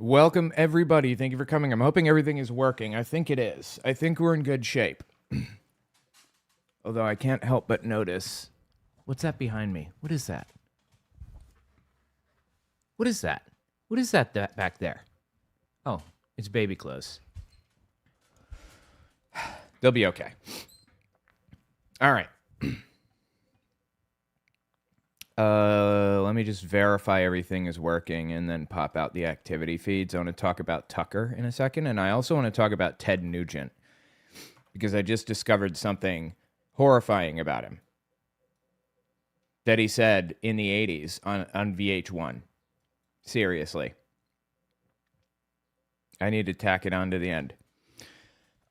Welcome, everybody. Thank you for coming. I'm hoping everything is working. I think it is. I think we're in good shape. Although I can't help but notice. What's that behind me? What is that? What is that? What is that back there? Oh, it's baby clothes. They'll be okay. All right. Let me just verify everything is working and then pop out the activity feeds. I want to talk about Tucker in a second, and I also want to talk about Ted Nugent because I just discovered something horrifying about him that he said in the 80s on VH1. Seriously. I need to tack it on to the end.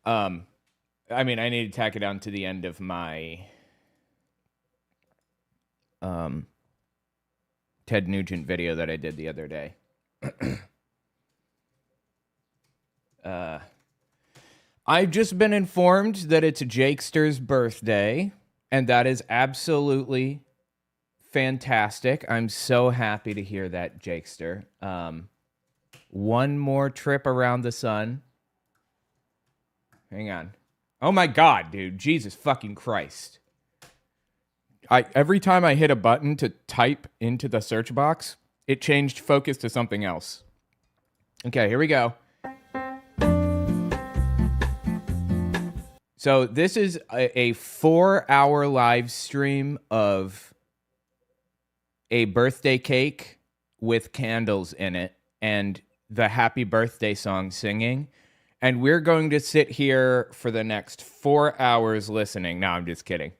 I need to tack it on to the end of my Ted Nugent video that I did the other day. I've just been informed that it's Jakester's birthday, and that is absolutely fantastic. I'm so happy to hear that, Jakester. One more trip around the sun. Hang on. Oh my God, dude. Jesus fucking Christ. Every time I hit a button to type into the search box, it changed focus to something else. Okay, here we go. So this is a 4-hour live stream of a birthday cake with candles in it and the happy birthday song singing. And we're going to sit here for the next 4 hours listening. No, I'm just kidding.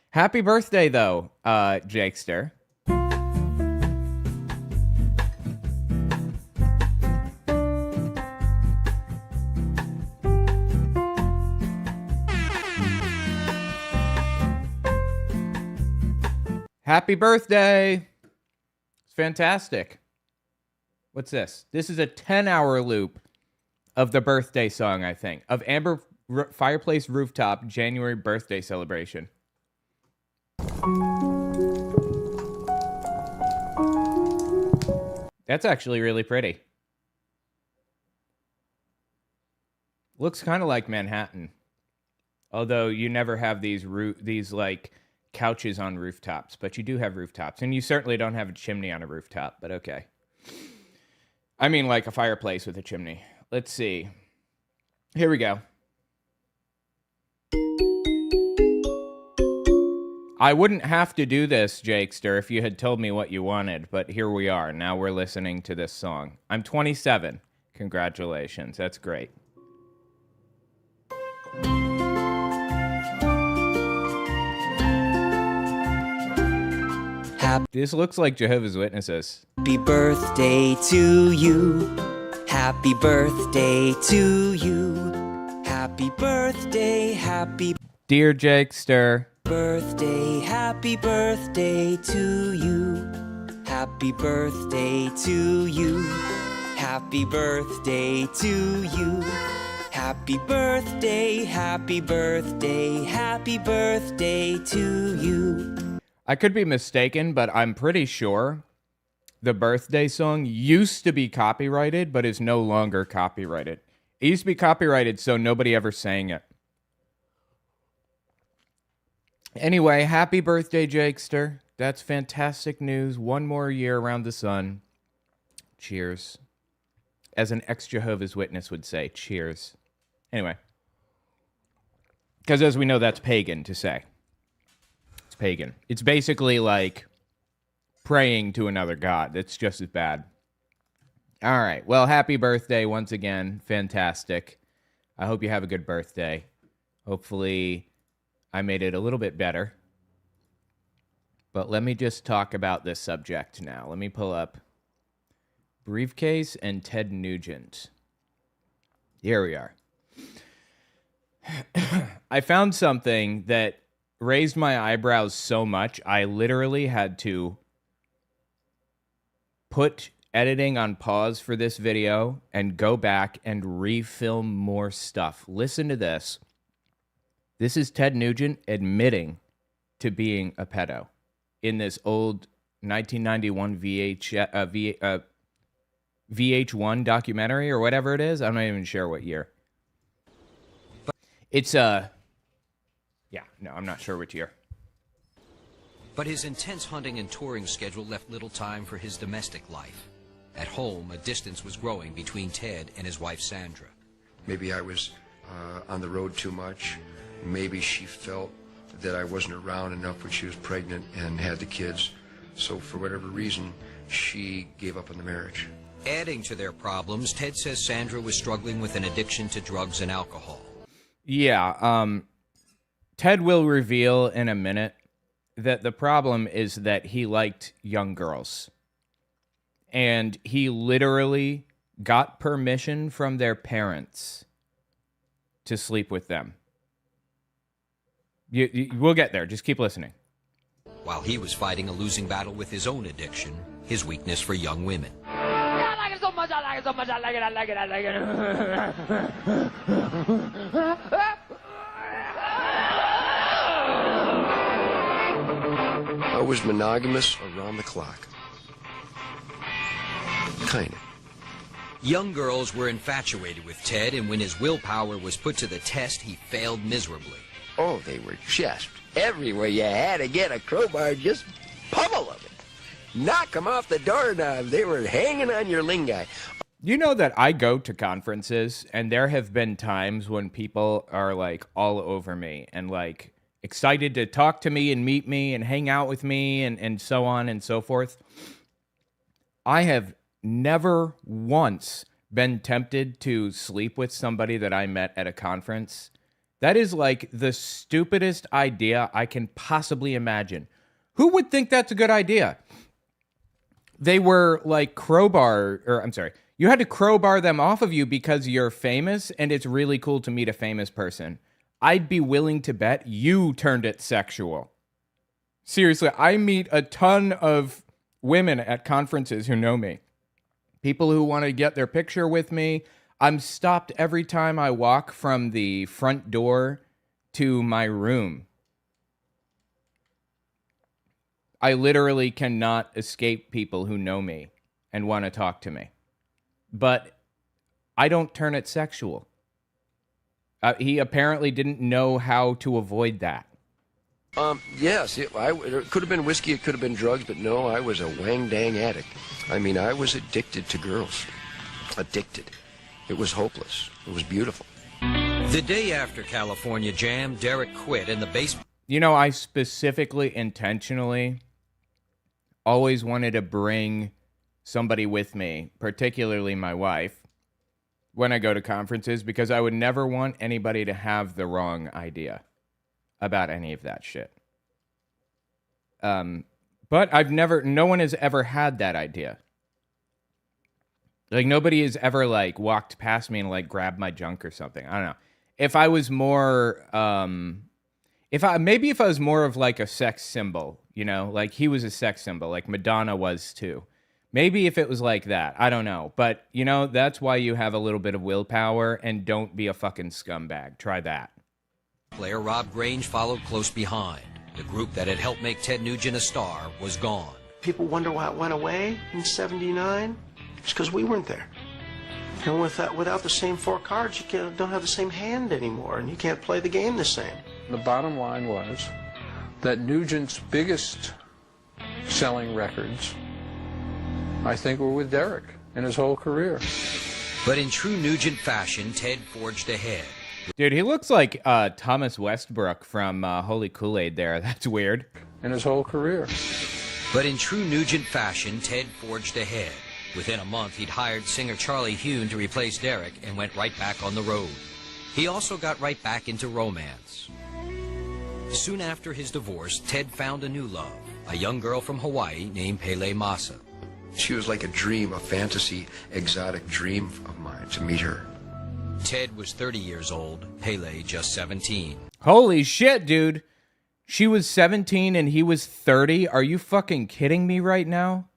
Happy birthday, though, Jakester. Happy birthday. It's fantastic. What's this? This is a 10-hour loop of the birthday song, I think, of Amber Fireplace Rooftop January birthday celebration. That's actually really pretty. Looks kind of like Manhattan. Although you never have these like couches on rooftops, but you do have rooftops. And you certainly don't have a chimney on a rooftop, but okay. I mean like a fireplace with a chimney. Let's see. Here we go. I wouldn't have to do this, Jakester, if you had told me what you wanted, but here we are. Now we're listening to this song. I'm 27. Congratulations. That's great. This looks like Jehovah's Witnesses. Happy birthday to you. Happy birthday to you. Happy birthday, happy Dear Jakester. Happy birthday to you. Happy birthday to you. Happy birthday to you. Happy birthday, happy birthday, happy birthday to you. I could be mistaken, but I'm pretty sure the birthday song used to be copyrighted, but is no longer copyrighted. It used to be copyrighted, so nobody ever sang it. Anyway, happy birthday, Jakester. That's fantastic news. One more year around the sun. Cheers. As an ex-Jehovah's Witness would say, cheers. Anyway. Because as we know, that's pagan to say. It's pagan. It's basically like praying to another god. It's just as bad. All right. Well, happy birthday once again. Fantastic. I hope you have a good birthday. Hopefully I made it a little bit better. But let me just talk about this subject now. Let me pull up Briefcase and Ted Nugent. Here we are. I found something that raised my eyebrows so much, I literally had to put editing on pause for this video and go back and refilm more stuff. Listen to this. This is Ted Nugent admitting to being a pedo in this old 1991 VH1 documentary or whatever it is. I'm not even sure what year. It's yeah, no, I'm not sure which year. But his intense hunting and touring schedule left little time for his domestic life. At home, a distance was growing between Ted and his wife, Sandra. Maybe I was on the road too much. Maybe she felt that I wasn't around enough when she was pregnant and had the kids. So for whatever reason, she gave up on the marriage. Adding to their problems, Ted says Sandra was struggling with an addiction to drugs and alcohol. Yeah, Ted will reveal in a minute that the problem is that he liked young girls. And he literally got permission from their parents to sleep with them. We'll get there. Just keep listening. While he was fighting a losing battle with his own addiction, his weakness for young women. I like it so much, I like it so much, I like it, I like it, I like it. I was monogamous around the clock. Kinda. Young girls were infatuated with Ted, and when his willpower was put to the test, he failed miserably. Oh, they were just everywhere. You had to get a crowbar, just pummel them. Knock them off the doorknob. They were hanging on your lingai. You know that I go to conferences, and there have been times when people are, like, all over me and, like, excited to talk to me and meet me and hang out with me and so on and so forth. I have never once been tempted to sleep with somebody that I met at a conference. That is like the stupidest idea I can possibly imagine. Who would think that's a good idea? They were like you had to crowbar them off of you because you're famous and it's really cool to meet a famous person. I'd be willing to bet you turned it sexual. Seriously, I meet a ton of women at conferences who know me. People who want to get their picture with me. I'm stopped every time I walk from the front door to my room. I literally cannot escape people who know me and want to talk to me. But I don't turn it sexual. He apparently didn't know how to avoid that. Yes, it could have been whiskey, it could have been drugs, but no, I was a wang-dang addict. I mean, I was addicted to girls. Addicted. It was hopeless. It was beautiful. The day after California Jam, Derek quit and the bass... You know, I specifically, intentionally, always wanted to bring somebody with me, particularly my wife, when I go to conferences, because I would never want anybody to have the wrong idea about any of that shit. But no one has ever had that idea. Like, nobody has ever, like, walked past me and, like, grabbed my junk or something. I don't know. If I was more, if I was more of, like, a sex symbol, you know? Like, he was a sex symbol, like Madonna was, too. Maybe if it was like that. I don't know. But, you know, that's why you have a little bit of willpower, and don't be a fucking scumbag. Try that. Player Rob Grange followed close behind. The group that had helped make Ted Nugent a star was gone. People wonder why it went away in '79. It's because we weren't there. And without the same four cards, you don't have the same hand anymore, and you can't play the game the same. The bottom line was that Nugent's biggest selling records, I think, were with Derek in his whole career. But in true Nugent fashion, Ted forged ahead. Dude, he looks like Thomas Westbrook from Holy Kool-Aid there. That's weird. In his whole career. But in true Nugent fashion, Ted forged ahead. Within a month, he'd hired singer Charlie Hune to replace Derek and went right back on the road. He also got right back into romance. Soon after his divorce, Ted found a new love, a young girl from Hawaii named Pele Massa. She was like a dream, a fantasy, exotic dream of mine to meet her. Ted was 30 years old, Pele just 17. Holy shit, dude. She was 17 and he was 30? Are you fucking kidding me right now?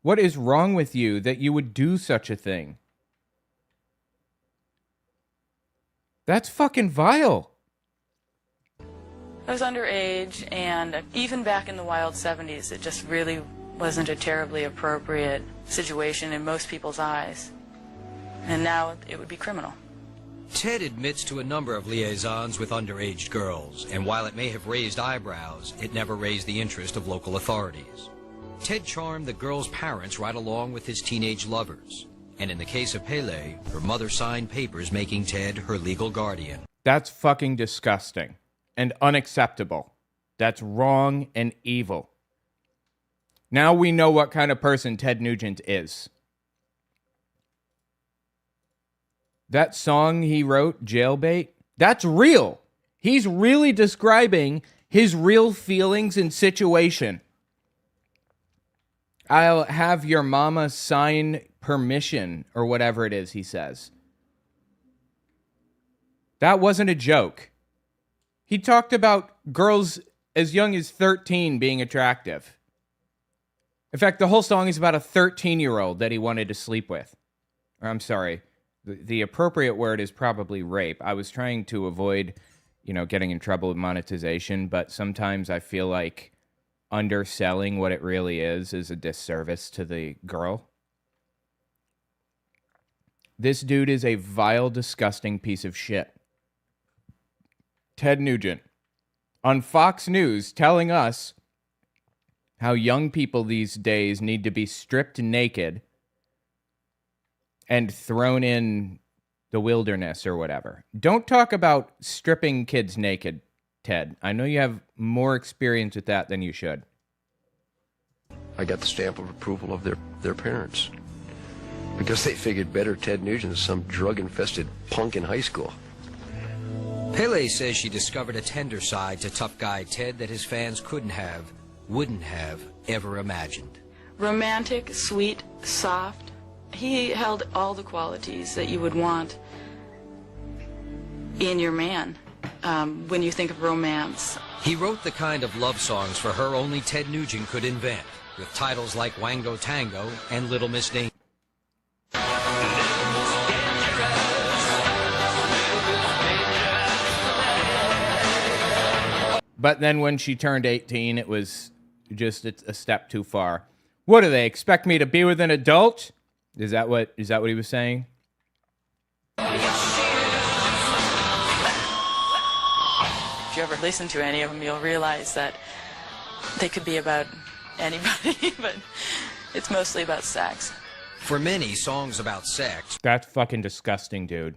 What is wrong with you that you would do such a thing? That's fucking vile. I was underage, and even back in the wild 70s, it just really wasn't a terribly appropriate situation in most people's eyes. And now it would be criminal. Ted admits to a number of liaisons with underage girls, and while it may have raised eyebrows, it never raised the interest of local authorities. Ted charmed the girls' parents right along with his teenage lovers. And in the case of Pele, her mother signed papers making Ted her legal guardian. That's fucking disgusting and unacceptable. That's wrong and evil. Now we know what kind of person Ted Nugent is. That song he wrote, Jailbait, that's real. He's really describing his real feelings and situation. I'll have your mama sign permission or whatever it is he says. That wasn't a joke. He talked about girls as young as 13 being attractive. In fact, the whole song is about a 13-year-old that he wanted to sleep with. Or, I'm sorry. The appropriate word is probably rape. I was trying to avoid, getting in trouble with monetization, but sometimes I feel like underselling what it really is a disservice to the girl. This dude is a vile, disgusting piece of shit. Ted Nugent on Fox News telling us how young people these days need to be stripped naked and thrown in the wilderness or whatever. Don't talk about stripping kids naked, Ted. I know you have more experience with that than you should. I got the stamp of approval of their parents because they figured better Ted Nugent than some drug-infested punk in high school. Pele says she discovered a tender side to tough guy Ted that his fans wouldn't have ever imagined. Romantic, sweet, soft. He held all the qualities that you would want in your man when you think of romance. He wrote the kind of love songs for her only Ted Nugent could invent, with titles like Wango Tango and Little Miss Danger. But then when she turned 18, it was just a step too far. What do they expect me to be with an adult? Is that what he was saying? If you ever listen to any of them, you'll realize that they could be about anybody, but it's mostly about sex. For many, songs about sex. That's fucking disgusting, dude.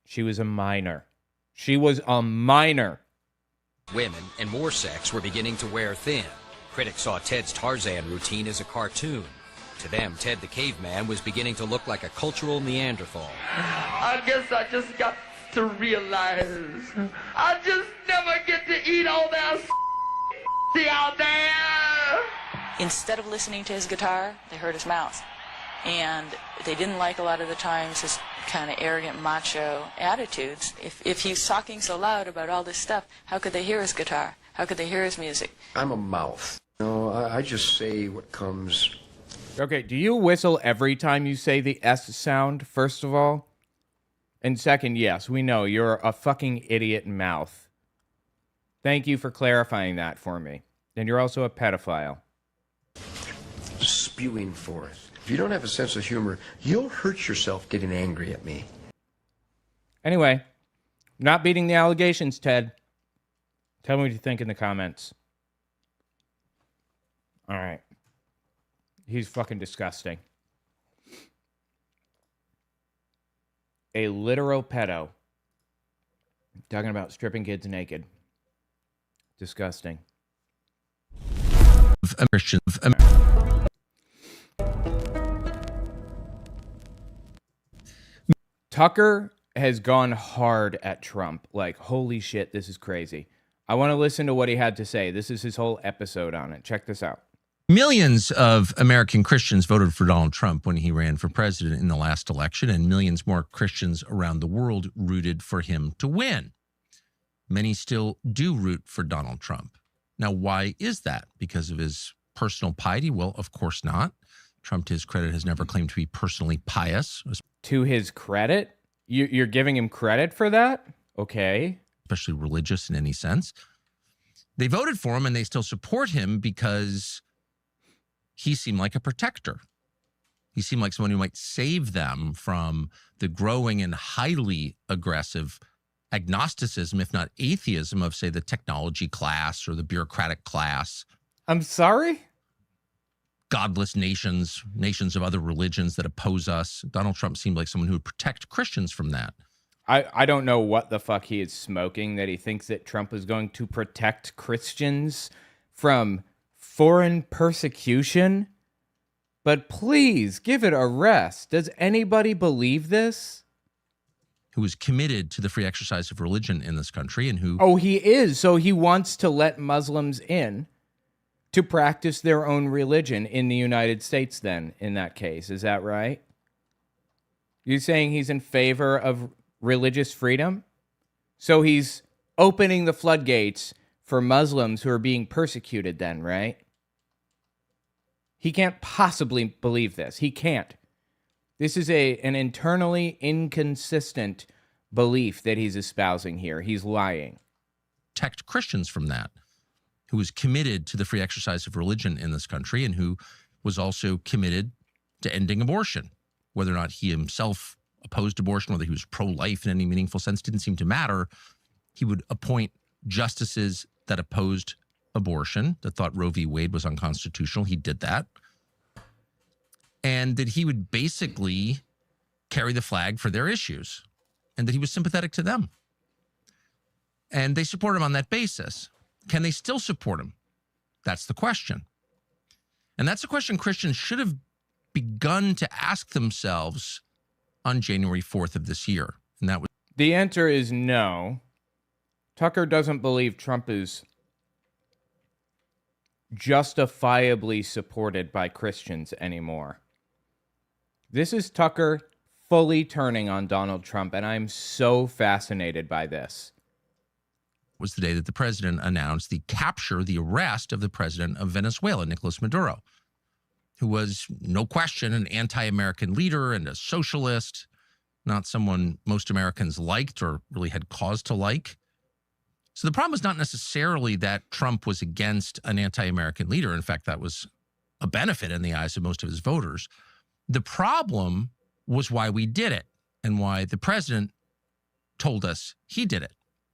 She was a minor. She was a minor. Women and more sex were beginning to wear thin. Critics saw Ted's Tarzan routine as a cartoon. To them, Ted the Caveman was beginning to look like a cultural Neanderthal. I guess I just got to realize I just never get to eat all that out there. Instead of listening to his guitar, they heard his mouth. And they didn't like a lot of the times his kind of arrogant macho attitudes. If he's talking so loud about all this stuff, how could they hear his guitar? How could they hear his music? I'm a mouth. I just say what comes. Okay, do you whistle every time you say the S sound, first of all? And second, yes, we know you're a fucking idiot mouth. Thank you for clarifying that for me. And you're also a pedophile. Spewing forth. If you don't have a sense of humor, you'll hurt yourself getting angry at me. Anyway, not beating the allegations, Ted. Tell me what you think in the comments. All right. He's fucking disgusting. A literal pedo. Talking about stripping kids naked. Disgusting. Tucker has gone hard at Trump. Like, holy shit, this is crazy. I want to listen to what he had to say. This is his whole episode on it. Check this out. Millions of American Christians voted for Donald Trump when he ran for president in the last election, and millions more Christians around the world rooted for him to win. Many still do root for Donald Trump. Now, why is that? Because of his personal piety? Well, of course not. Trump, to his credit, has never claimed to be personally pious. To his credit? You're giving him credit for that? Okay. Especially religious in any sense. They voted for him and they still support him because he seemed like a protector. He seemed like someone who might save them from the growing and highly aggressive agnosticism, if not atheism, of, say, the technology class or the bureaucratic class. I'm sorry? Godless nations, nations of other religions that oppose us. Donald Trump seemed like someone who would protect Christians from that. I don't know what the fuck he is smoking that he thinks that Trump is going to protect Christians from foreign persecution. But please give it a rest. Does anybody believe this? Who is committed to the free exercise of religion in this country and who... Oh, he is. So he wants to let Muslims in to practice their own religion in the United States then, in that case. Is that right? You're saying he's in favor of religious freedom? So he's opening the floodgates for Muslims who are being persecuted then, right? He can't possibly believe this. He can't. This is an internally inconsistent belief that he's espousing here. He's lying. Protect Christians from that, who is committed to the free exercise of religion in this country and who was also committed to ending abortion. Whether or not he himself opposed abortion, whether he was pro-life in any meaningful sense, didn't seem to matter. He would appoint justices that opposed abortion, that thought Roe v. Wade was unconstitutional. He did that. And that he would basically carry the flag for their issues and that he was sympathetic to them. And they support him on that basis. Can they still support him? That's the question. And that's a question Christians should have begun to ask themselves on January 4th of this year. And that was... The answer is no. Tucker doesn't believe Trump is justifiably supported by Christians anymore. This is Tucker fully turning on Donald Trump, and I'm so fascinated by this. Was the day that the president announced the capture, the arrest of the president of Venezuela, Nicolas Maduro, who was, no question, an anti-American leader and a socialist, not someone most Americans liked or really had cause to like. So the problem was not necessarily that Trump was against an anti-American leader. In fact, that was a benefit in the eyes of most of his voters. The problem was why we did it and why the president told us he did it.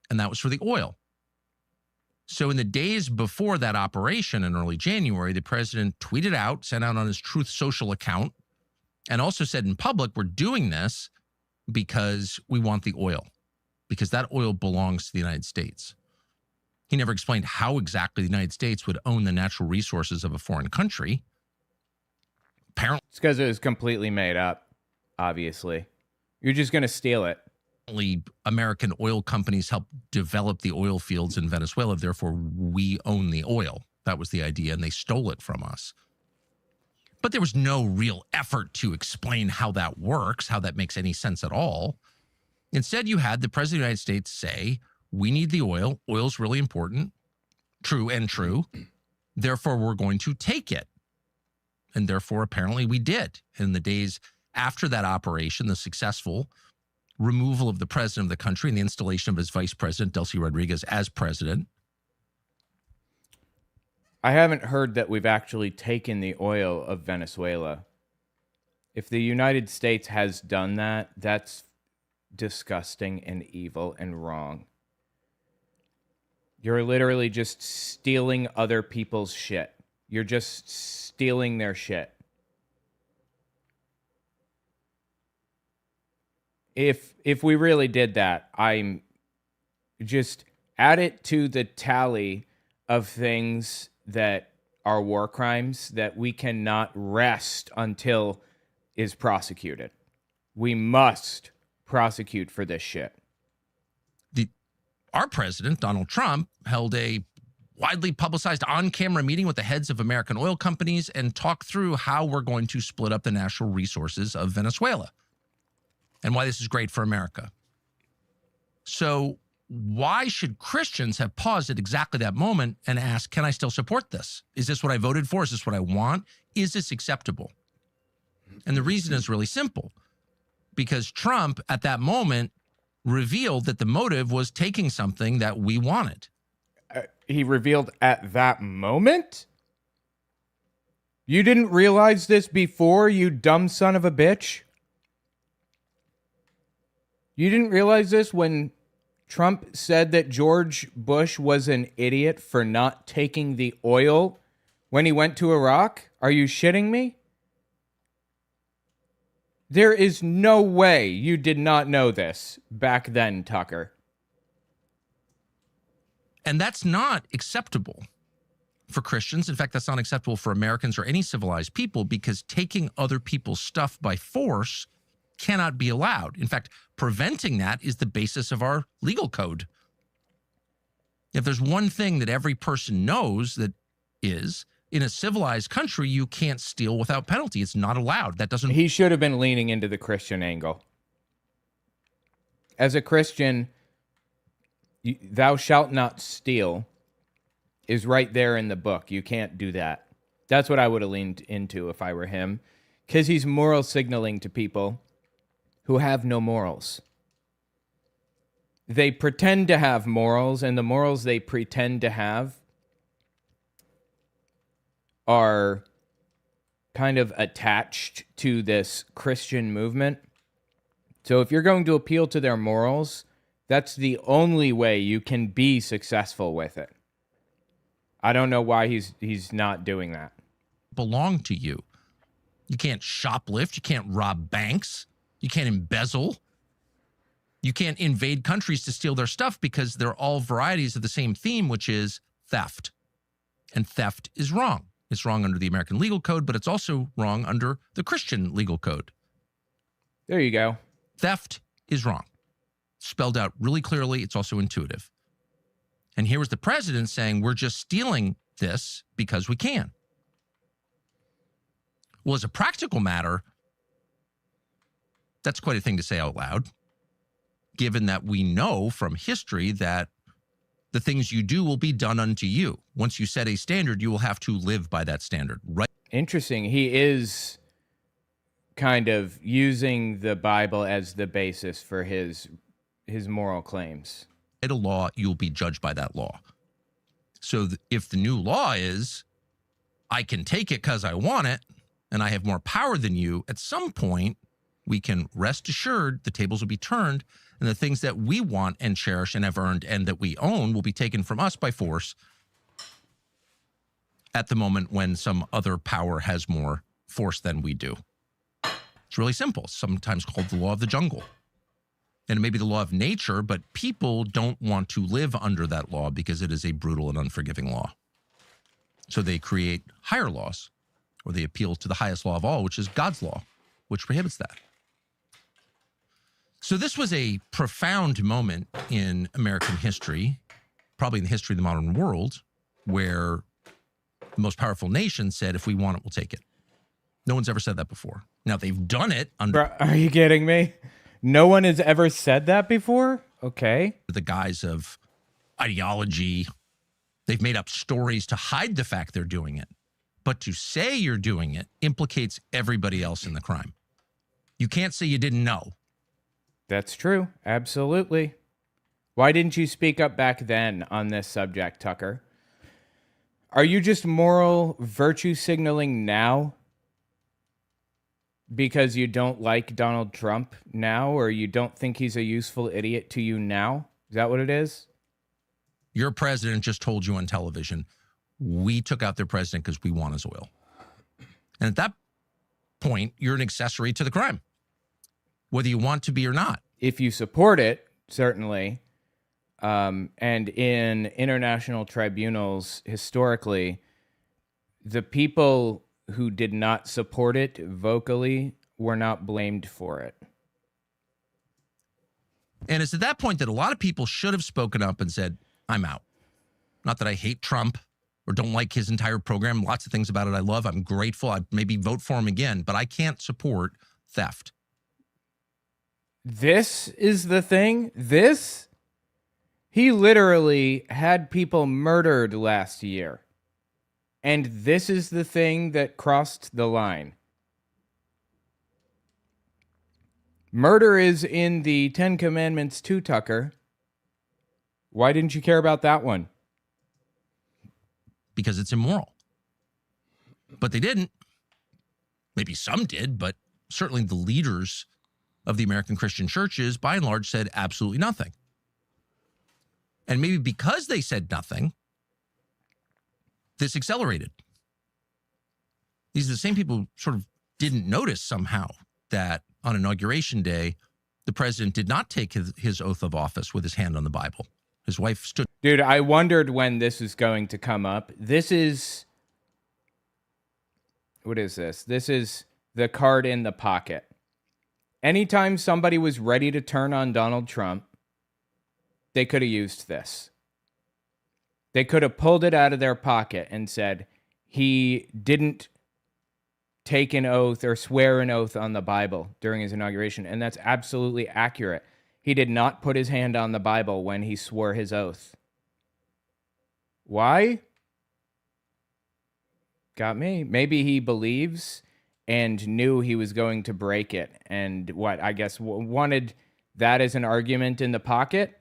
And that was for the oil. So in the days before that operation in early January, the president tweeted out, sent out on his Truth Social account, and also said in public, we're doing this because we want the oil, because that oil belongs to the United States. He never explained how exactly the United States would own the natural resources of a foreign country. Apparently, It's because it was completely made up, obviously. You're just going to steal it. American oil companies helped develop the oil fields in Venezuela. Therefore, we own the oil. That was the idea, and they stole it from us. But there was no real effort to explain how that works, how that makes any sense at all. Instead, you had the president of the United States say, we need the oil. Oil's really important. True and true. Therefore, we're going to take it. And therefore, apparently, we did. In the days after that operation, the successful removal of the president of the country and the installation of his vice president, Delcy Rodriguez, as president. I haven't heard that we've actually taken the oil of Venezuela. If the United States has done that, that's disgusting and evil and wrong. You're literally just stealing other people's shit. You're just stealing their shit. If we really did that, I'm just add it to the tally of things that are war crimes that we cannot rest until is prosecuted. We must prosecute for this shit. Our president, Donald Trump, held a widely publicized on-camera meeting with the heads of American oil companies and talked through how we're going to split up the natural resources of Venezuela and why this is great for America. So why should Christians have paused at exactly that moment and asked, can I still support this? Is this what I voted for? Is this what I want? Is this acceptable? And the reason is really simple. Because Trump, at that moment, revealed that the motive was taking something that we wanted. He revealed at that moment? You didn't realize this before, you dumb son of a bitch? You didn't realize this when Trump said that George Bush was an idiot for not taking the oil when he went to Iraq? Are you shitting me? There is no way you did not know this back then, Tucker. And that's not acceptable for Christians. In fact, that's not acceptable for Americans or any civilized people, because taking other people's stuff by force cannot be allowed. In fact, preventing that is the basis of our legal code. If there's one thing that every person knows, that is, in a civilized country, you can't steal without penalty. It's not allowed. That doesn't... He should have been leaning into the Christian angle. As a Christian, thou shalt not steal is right there in the book. You can't do that. That's what I would have leaned into if I were him, because he's moral signaling to people who have no morals. They pretend to have morals, and the morals they pretend to have are kind of attached to this Christian movement. So if you're going to appeal to their morals, that's the only way you can be successful with it. I don't know why he's not doing that. Belong to you. You can't shoplift. You can't rob banks. You can't embezzle. You can't invade countries to steal their stuff, because they're all varieties of the same theme, which is theft. And theft is wrong. It's wrong under the American legal code, but it's also wrong under the Christian legal code. There you go. Theft is wrong. Spelled out really clearly. It's also intuitive. And here was the president saying, we're just stealing this because we can. Well, as a practical matter, that's quite a thing to say out loud, given that we know from history that the things you do will be done unto you. Once you set a standard, you will have to live by that standard, right? Interesting. He is kind of using the Bible as the basis for his moral claims. A law, you'll be judged by that law. So if the new law is, I can take it because I want it, and I have more power than you, at some point, we can rest assured the tables will be turned, and the things that we want and cherish and have earned and that we own will be taken from us by force at the moment when some other power has more force than we do. It's really simple. Sometimes called the law of the jungle. And it may be the law of nature, but people don't want to live under that law because it is a brutal and unforgiving law. So they create higher laws, or they appeal to the highest law of all, which is God's law, which prohibits that. So this was a profound moment in American history, probably in the history of the modern world, where the most powerful nation said, if we want it, we'll take it. No one's ever said that before. Now, they've done it under... Are you kidding me? No one has ever said that before? Okay. The guise of ideology. They've made up stories to hide the fact they're doing it. But to say you're doing it implicates everybody else in the crime. You can't say you didn't know. That's true. Absolutely. Why didn't you speak up back then on this subject, Tucker? Are you just moral virtue signaling now because you don't like Donald Trump now, or you don't think he's a useful idiot to you now? Is that what it is? Your president just told you on television, we took out their president because we want his oil. And at that point, you're an accessory to the crime, whether you want to be or not. If you support it, certainly. And in international tribunals, historically, the people who did not support it vocally were not blamed for it. And it's at that point that a lot of people should have spoken up and said, I'm out. Not that I hate Trump or don't like his entire program. Lots of things about it I love. I'm grateful. I'd maybe vote for him again, but I can't support theft. This is the thing? He literally had people murdered last year. And this is the thing that crossed the line. Murder is in the 10 Commandments too, Tucker. Why didn't you care about that one? Because it's immoral. But they didn't. Maybe some did, but certainly the leaders of the American Christian churches, by and large, said absolutely nothing. And maybe because they said nothing, this accelerated. These are the same people who sort of didn't notice somehow that on Inauguration Day, the president did not take his oath of office with his hand on the Bible. His wife stood. Dude, I wondered when this was going to come up. This is... What is this? This is the card in the pocket. Anytime somebody was ready to turn on Donald Trump, they could have used this. They could have pulled it out of their pocket and said, he didn't take an oath or swear an oath on the Bible during his inauguration. And that's absolutely accurate. He did not put his hand on the Bible when he swore his oath. Why? Got me. Maybe he believes and knew he was going to break it. And I guess wanted that as an argument in the pocket?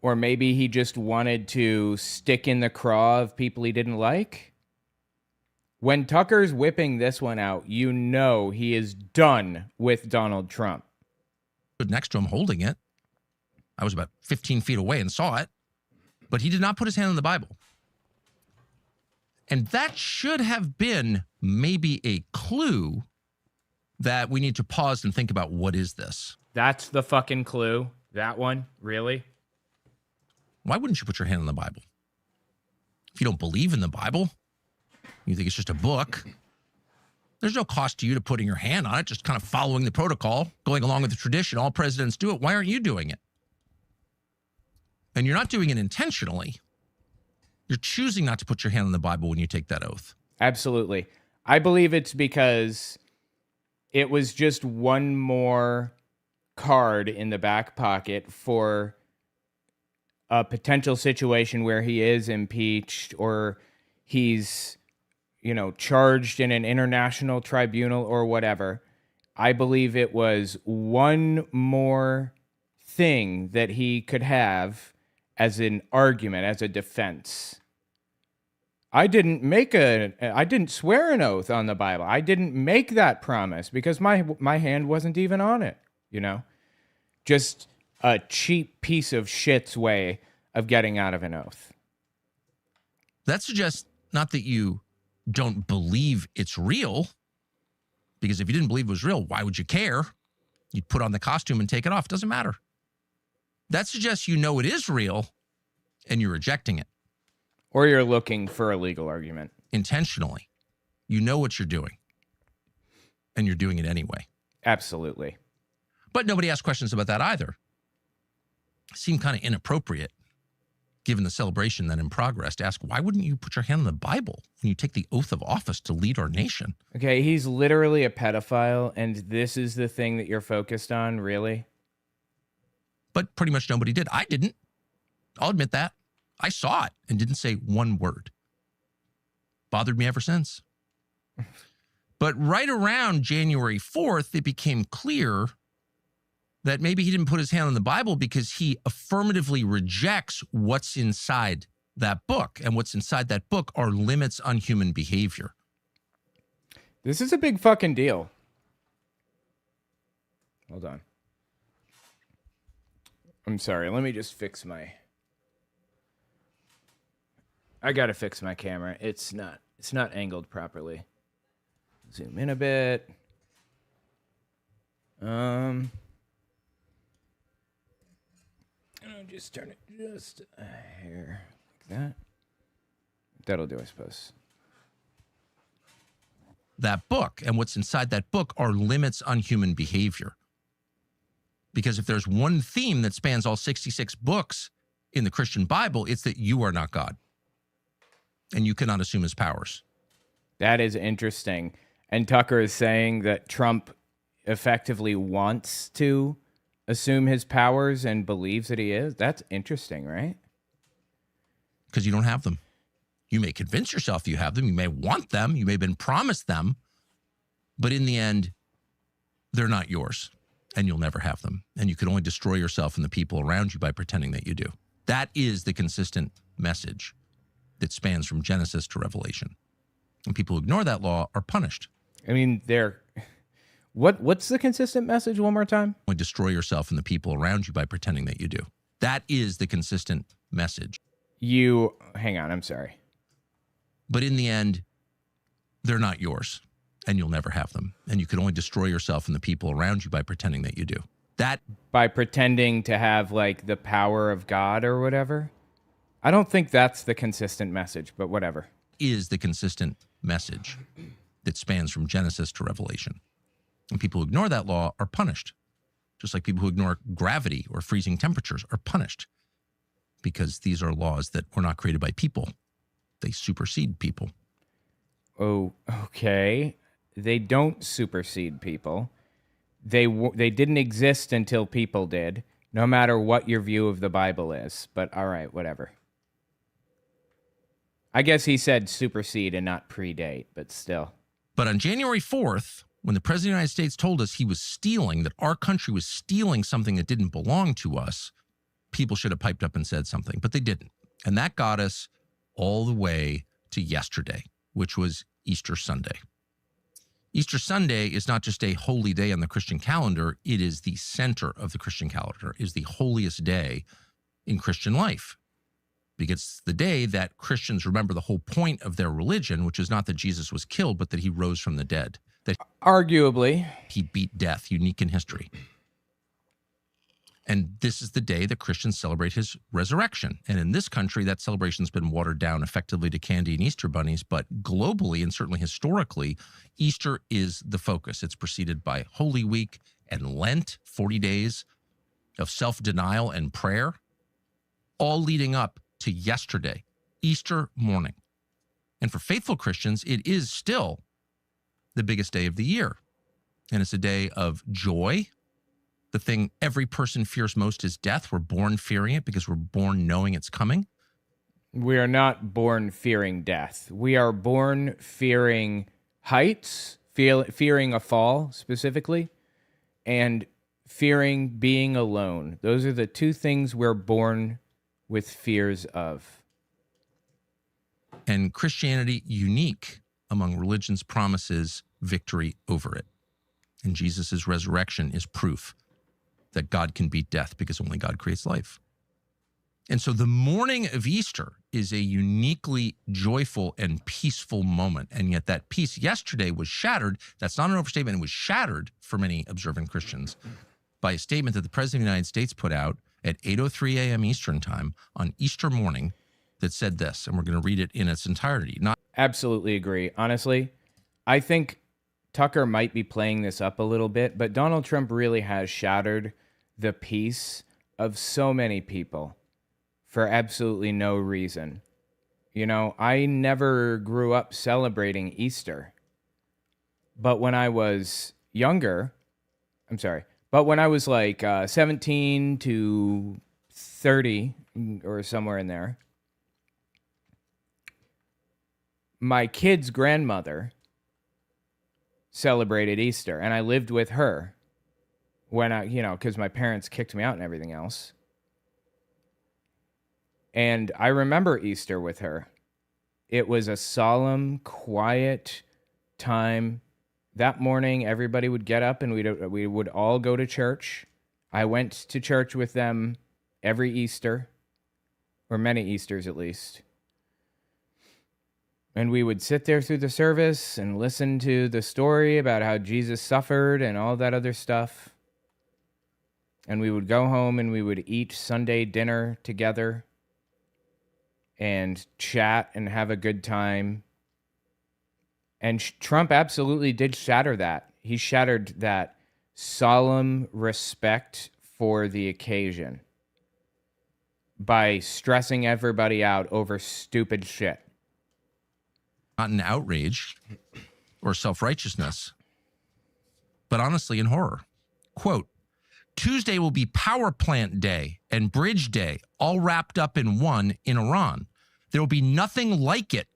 Or maybe he just wanted to stick in the craw of people he didn't like? When Tucker's whipping this one out, you know he is done with Donald Trump. Stood next to him holding it. I was about 15 feet away and saw it. But he did not put his hand on the Bible. And that should have been maybe a clue that we need to pause and think about, what is this? That's the fucking clue? That one? Really? Why wouldn't you put your hand on the Bible? If you don't believe in the Bible, you think it's just a book, there's no cost to you to putting your hand on it, just kind of following the protocol, going along with the tradition. All presidents do it. Why aren't you doing it? And you're not doing it intentionally. You're choosing not to put your hand on the Bible when you take that oath. Absolutely. I believe it's because it was just one more card in the back pocket for a potential situation where he is impeached or he's, charged in an international tribunal or whatever. I believe it was one more thing that he could have as an argument, as a defense. I didn't swear an oath on the Bible. I didn't make that promise because my hand wasn't even on it, Just a cheap piece of shit's way of getting out of an oath. That suggests not that you don't believe it's real, because if you didn't believe it was real, why would you care? You'd put on the costume and take it off. It doesn't matter. That suggests you know it is real and you're rejecting it. Or you're looking for a legal argument. Intentionally. You know what you're doing and you're doing it anyway. Absolutely. But nobody asked questions about that either. It seemed kind of inappropriate, given the celebration then in progress, to ask, why wouldn't you put your hand on the Bible when you take the oath of office to lead our nation? Okay, he's literally a pedophile, and this is the thing that you're focused on, really? But pretty much nobody did. I didn't. I'll admit that. I saw it and didn't say one word. Bothered me ever since. But right around January 4th, it became clear that maybe he didn't put his hand on the Bible because he affirmatively rejects what's inside that book. And what's inside that book are limits on human behavior. This is a big fucking deal. Hold on. I'm sorry. Let me just fix my... I gotta fix my camera. It's not angled properly. Zoom in a bit. I'll just turn it just here, like that. That'll do, I suppose. That book, and what's inside that book are limits on human behavior. Because if there's one theme that spans all 66 books in the Christian Bible, it's that you are not God. And you cannot assume his powers. That is interesting. And Tucker is saying that Trump effectively wants to assume his powers and believes that he is. That's interesting, right? Because you don't have them. You may convince yourself you have them. You may want them. You may have been promised them. But in the end, they're not yours. And you'll never have them. And you can only destroy yourself and the people around you by pretending that you do. That is the consistent message that spans from Genesis to Revelation. And people who ignore that law are punished. I mean, what's the consistent message one more time? Only destroy yourself and the people around you by pretending that you do. That is the consistent message. Hang on, I'm sorry. But in the end, they're not yours, and you'll never have them. And you can only destroy yourself and the people around you by pretending that you do. By pretending to have, like, the power of God or whatever? I don't think that's the consistent message, but whatever. Is the consistent message that spans from Genesis to Revelation. And people who ignore that law are punished. Just like people who ignore gravity or freezing temperatures are punished. Because these are laws that were not created by people. They supersede people. Oh, okay. They don't supersede people. They didn't exist until people did, no matter what your view of the Bible is. But all right, whatever. I guess he said supersede and not predate, but still. But on January 4th, when the President of the United States told us he was stealing, that our country was stealing something that didn't belong to us, people should have piped up and said something, but they didn't. And that got us all the way to yesterday, which was Easter Sunday. Easter Sunday is not just a holy day on the Christian calendar, it is the center of the Christian calendar, is the holiest day in Christian life. Because it's the day that Christians remember the whole point of their religion, which is not that Jesus was killed, but that he rose from the dead. That arguably he beat death, unique in history. And this is the day that Christians celebrate his resurrection. And in this country, that celebration's been watered down effectively to candy and Easter bunnies. But globally, and certainly historically, Easter is the focus. It's preceded by Holy Week and Lent, 40 days of self-denial and prayer, all leading up to yesterday, Easter morning. And for faithful Christians, it is still the biggest day of the year. And it's a day of joy. The thing every person fears most is death. We're born fearing it because we're born knowing it's coming. We are not born fearing death. We are born fearing heights, fearing a fall specifically, and fearing being alone. Those are the two things we're born with fears of. And Christianity, unique among religions, promises victory over it. And Jesus' resurrection is proof that God can beat death because only God creates life. And so the morning of Easter is a uniquely joyful and peaceful moment. And yet that peace yesterday was shattered. That's not an overstatement. It was shattered for many observant Christians by a statement that the President of the United States put out at 8:03 a.m. Eastern time on Easter morning that said this, and we're going to read it in its entirety. Absolutely agree. Honestly, I think Tucker might be playing this up a little bit, but Donald Trump really has shattered the peace of so many people for absolutely no reason. You know, I never grew up celebrating Easter, but when I was younger, but when I was like 17 to 30 or somewhere in there, my kid's grandmother celebrated Easter, and I lived with her when because my parents kicked me out and everything else. And I remember Easter with her. It was a solemn, quiet time. That morning, everybody would get up and we would all go to church. I went to church with them every Easter, or many Easters at least. And we would sit there through the service and listen to the story about how Jesus suffered and all that other stuff. And we would go home and we would eat Sunday dinner together and chat and have a good time. And Trump absolutely did shatter that. He shattered that solemn respect for the occasion by stressing everybody out over stupid shit. Not in outrage or self-righteousness, but honestly in horror. Quote, Tuesday will be power plant day and bridge day, all wrapped up in one in Iran. There will be nothing like it.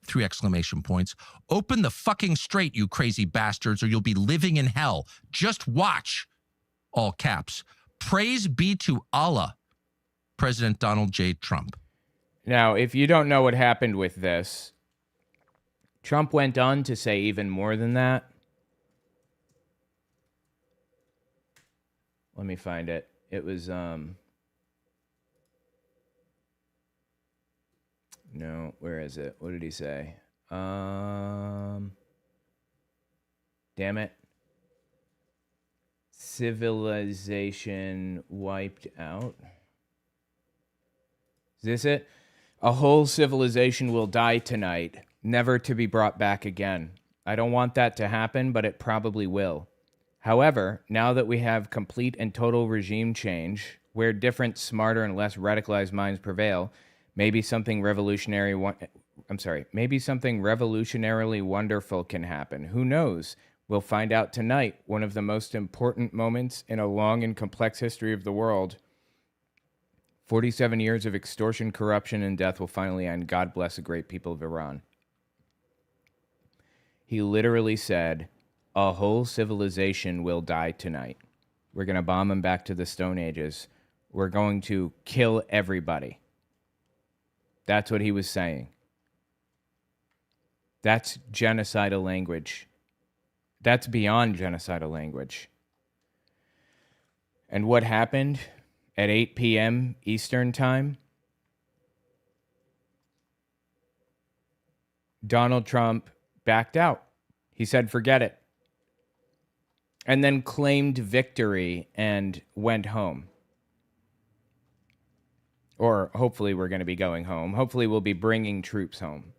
3 exclamation points. Open the fucking straight, you crazy bastards, or you'll be living in hell. Just watch. All caps. Praise be to Allah. President Donald J. Trump. Now, if you don't know what happened with this, Trump went on to say even more than that. Let me find it. It was, no, where is it? What did he say? Damn it. Civilization wiped out. Is this it? A whole civilization will die tonight, never to be brought back again. I don't want that to happen, but it probably will. However, now that we have complete and total regime change, where different, smarter, and less radicalized minds prevail, maybe something maybe something revolutionarily wonderful can happen. Who knows? We'll find out tonight. One of the most important moments in a long and complex history of the world. 47 years of extortion, corruption, and death will finally end. God bless the great people of Iran. He literally said, a whole civilization will die tonight. We're going to bomb them back to the Stone Ages. We're going to kill everybody. That's what he was saying. That's genocidal language. That's beyond genocidal language. And what happened at 8 p.m. Eastern Time? Donald Trump backed out. He said, forget it. And then claimed victory and went home. Or hopefully we're going to be going home. Hopefully we'll be bringing troops home.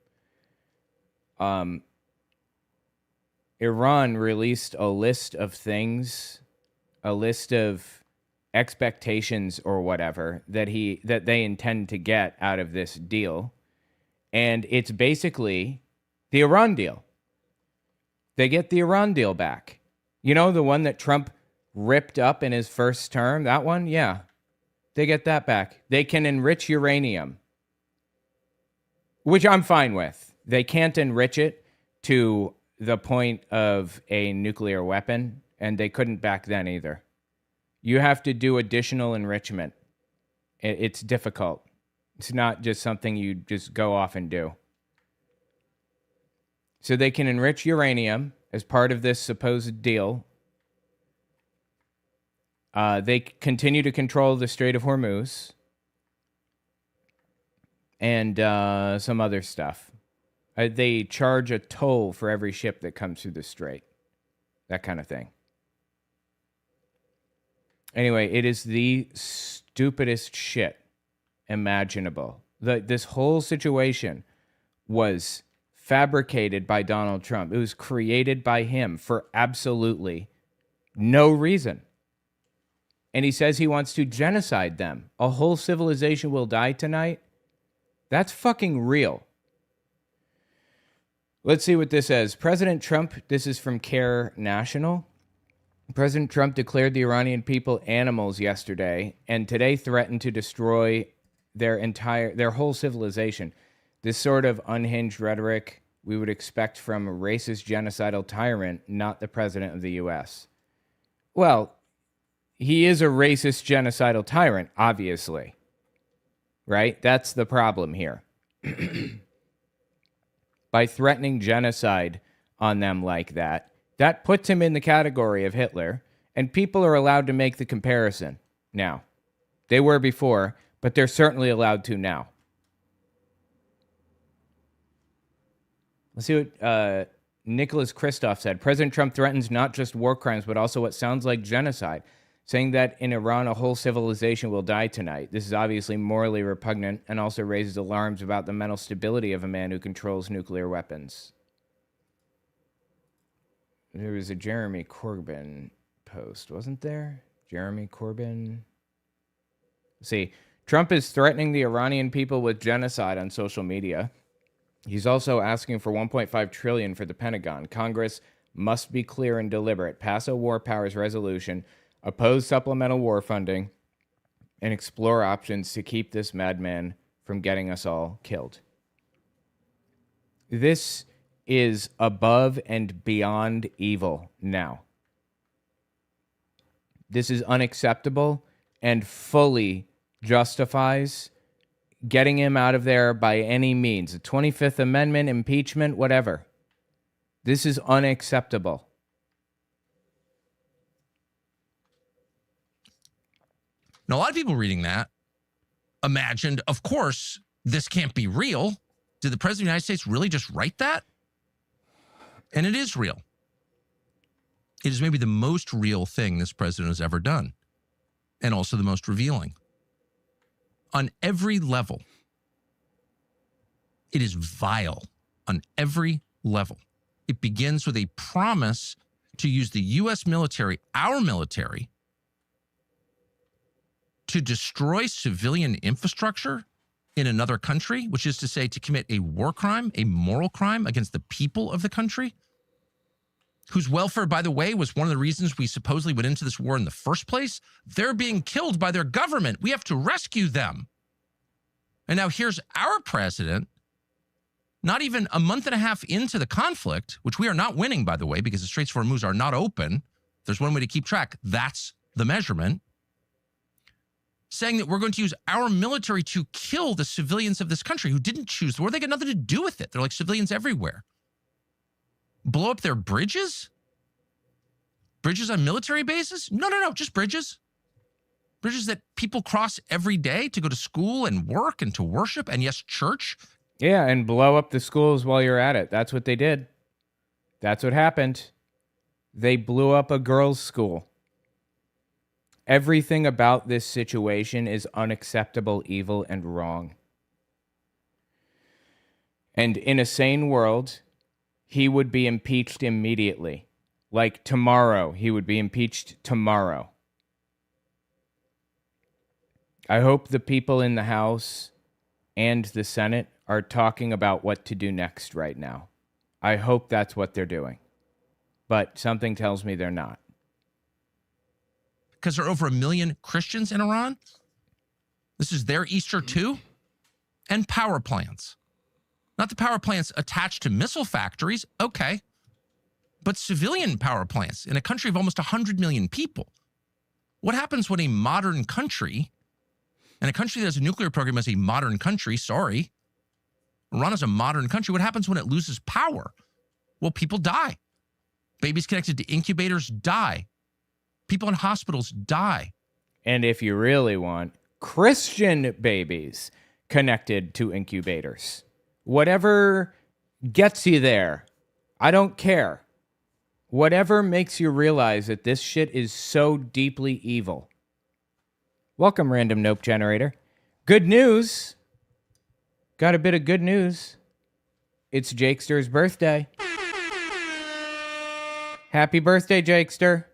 Iran released a list of things, a list of expectations or whatever that they intend to get out of this deal. And it's basically the Iran deal. They get the Iran deal back. You know, the one that Trump ripped up in his first term, that one? Yeah. They get that back. They can enrich uranium, which I'm fine with. They can't enrich it to the point of a nuclear weapon, and they couldn't back then either. You have to do additional enrichment. It's difficult. It's not just something you just go off and do. So they can enrich uranium as part of this supposed deal. They continue to control the Strait of Hormuz and some other stuff. They charge a toll for every ship that comes through the strait. That kind of thing. Anyway, it is the stupidest shit imaginable. This whole situation was fabricated by Donald Trump. It was created by him for absolutely no reason. And he says he wants to genocide them. A whole civilization will die tonight. That's fucking real. Let's see what this says. President Trump, this is from Care National. President Trump declared the Iranian people animals yesterday, and today threatened to destroy their whole civilization. This sort of unhinged rhetoric we would expect from a racist genocidal tyrant, not the president of the U.S. Well, he is a racist genocidal tyrant, obviously. Right? That's the problem here. By threatening genocide on them like that, that puts him in the category of Hitler, and people are allowed to make the comparison now. They were before, but they're certainly allowed to now. Let's see what Nicholas Kristof said. President Trump threatens not just war crimes, but also what sounds like genocide, saying that in Iran, a whole civilization will die tonight. This is obviously morally repugnant and also raises alarms about the mental stability of a man who controls nuclear weapons. There was a Jeremy Corbyn post, wasn't there? Jeremy Corbyn. See, Trump is threatening the Iranian people with genocide on social media. He's also asking for $1.5 trillion for the Pentagon. Congress must be clear and deliberate. Pass a war powers resolution, oppose supplemental war funding, and explore options to keep this madman from getting us all killed. This is above and beyond evil now. This is unacceptable and fully justifies getting him out of there by any means. The 25th Amendment, impeachment, whatever. This is unacceptable. Now, a lot of people reading that imagined, of course, this can't be real. Did the President of the United States really just write that? And it is real. It is maybe the most real thing this president has ever done, and also the most revealing. On every level, it is vile on every level. It begins with a promise to use the U.S. military, our military, to destroy civilian infrastructure in another country, which is to say to commit a war crime, a moral crime against the people of the country, whose welfare, by the way, was one of the reasons we supposedly went into this war in the first place. They're being killed by their government. We have to rescue them. And now here's our president, not even a month and a half into the conflict, which we are not winning, by the way, because the Straits of Hormuz are not open. There's one way to keep track. That's the measurement. Saying that we're going to use our military to kill the civilians of this country who didn't choose the war. They got nothing to do with it. They're like civilians everywhere. Blow up their bridges? Bridges on military bases? No, just bridges. Bridges that people cross every day to go to school and work and to worship and, yes, church. Yeah, and blow up the schools while you're at it. That's what they did. That's what happened. They blew up a girls' school. Everything about this situation is unacceptable, evil, and wrong. And in a sane world, he would be impeached immediately. Like tomorrow, he would be impeached tomorrow. I hope the people in the House and the Senate are talking about what to do next right now. I hope that's what they're doing. But something tells me they're not. Because there are over 1 million Christians in Iran. This is their Easter too. And power plants. Not the power plants attached to missile factories, okay. But civilian power plants in a country of almost 100 million people. What happens when a modern country, and a country that has a nuclear program is a modern country, sorry. Iran is a modern country. What happens when it loses power? Well, people die. Babies connected to incubators die. People in hospitals die. And if you really want, Christian babies connected to incubators. Whatever gets you there, I don't care. Whatever makes you realize that this shit is so deeply evil. Welcome, Random Nope Generator. Good news. Got a bit of good news. It's Jakester's birthday. Happy birthday, Jakester.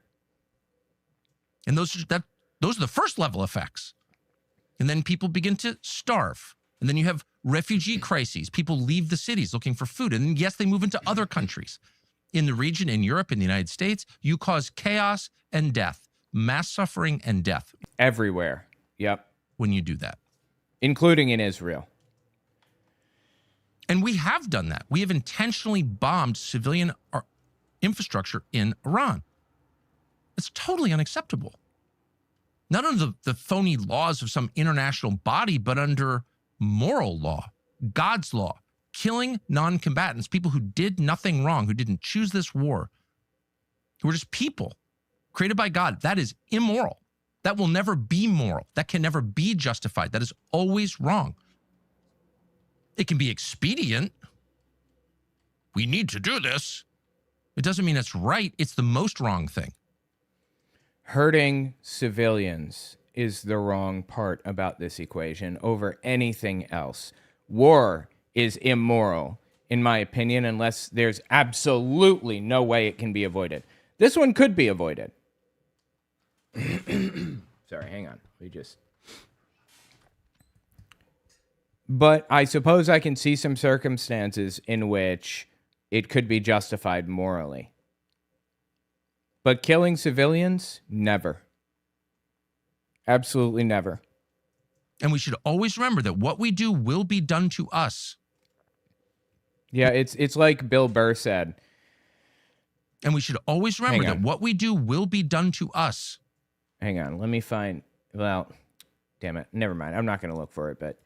And those are the first level effects. And then people begin to starve. And then you have refugee crises. People leave the cities looking for food. And then, yes, they move into other countries. In the region, in Europe, in the United States, you cause chaos and death, mass suffering and death. Everywhere. Yep. When you do that. Including in Israel. And we have done that. We have intentionally bombed civilian infrastructure in Iran. It's totally unacceptable. Not under the phony laws of some international body, but under moral law, God's law, killing non-combatants, people who did nothing wrong, who didn't choose this war, who were just people created by God. That is immoral. That will never be moral. That can never be justified. That is always wrong. It can be expedient. We need to do this. It doesn't mean it's right. It's the most wrong thing. Hurting civilians is the wrong part about this equation over anything else. War is immoral, in my opinion, unless there's absolutely no way it can be avoided. This one could be avoided. Sorry, hang on. But I suppose I can see some circumstances in which it could be justified morally. But killing civilians, never. Absolutely never. And we should always remember that what we do will be done to us. Yeah, it's like Bill Burr said. And we should always remember that what we do will be done to us. Hang on, let me find, well, damn it, never mind. I'm not going to look for it, but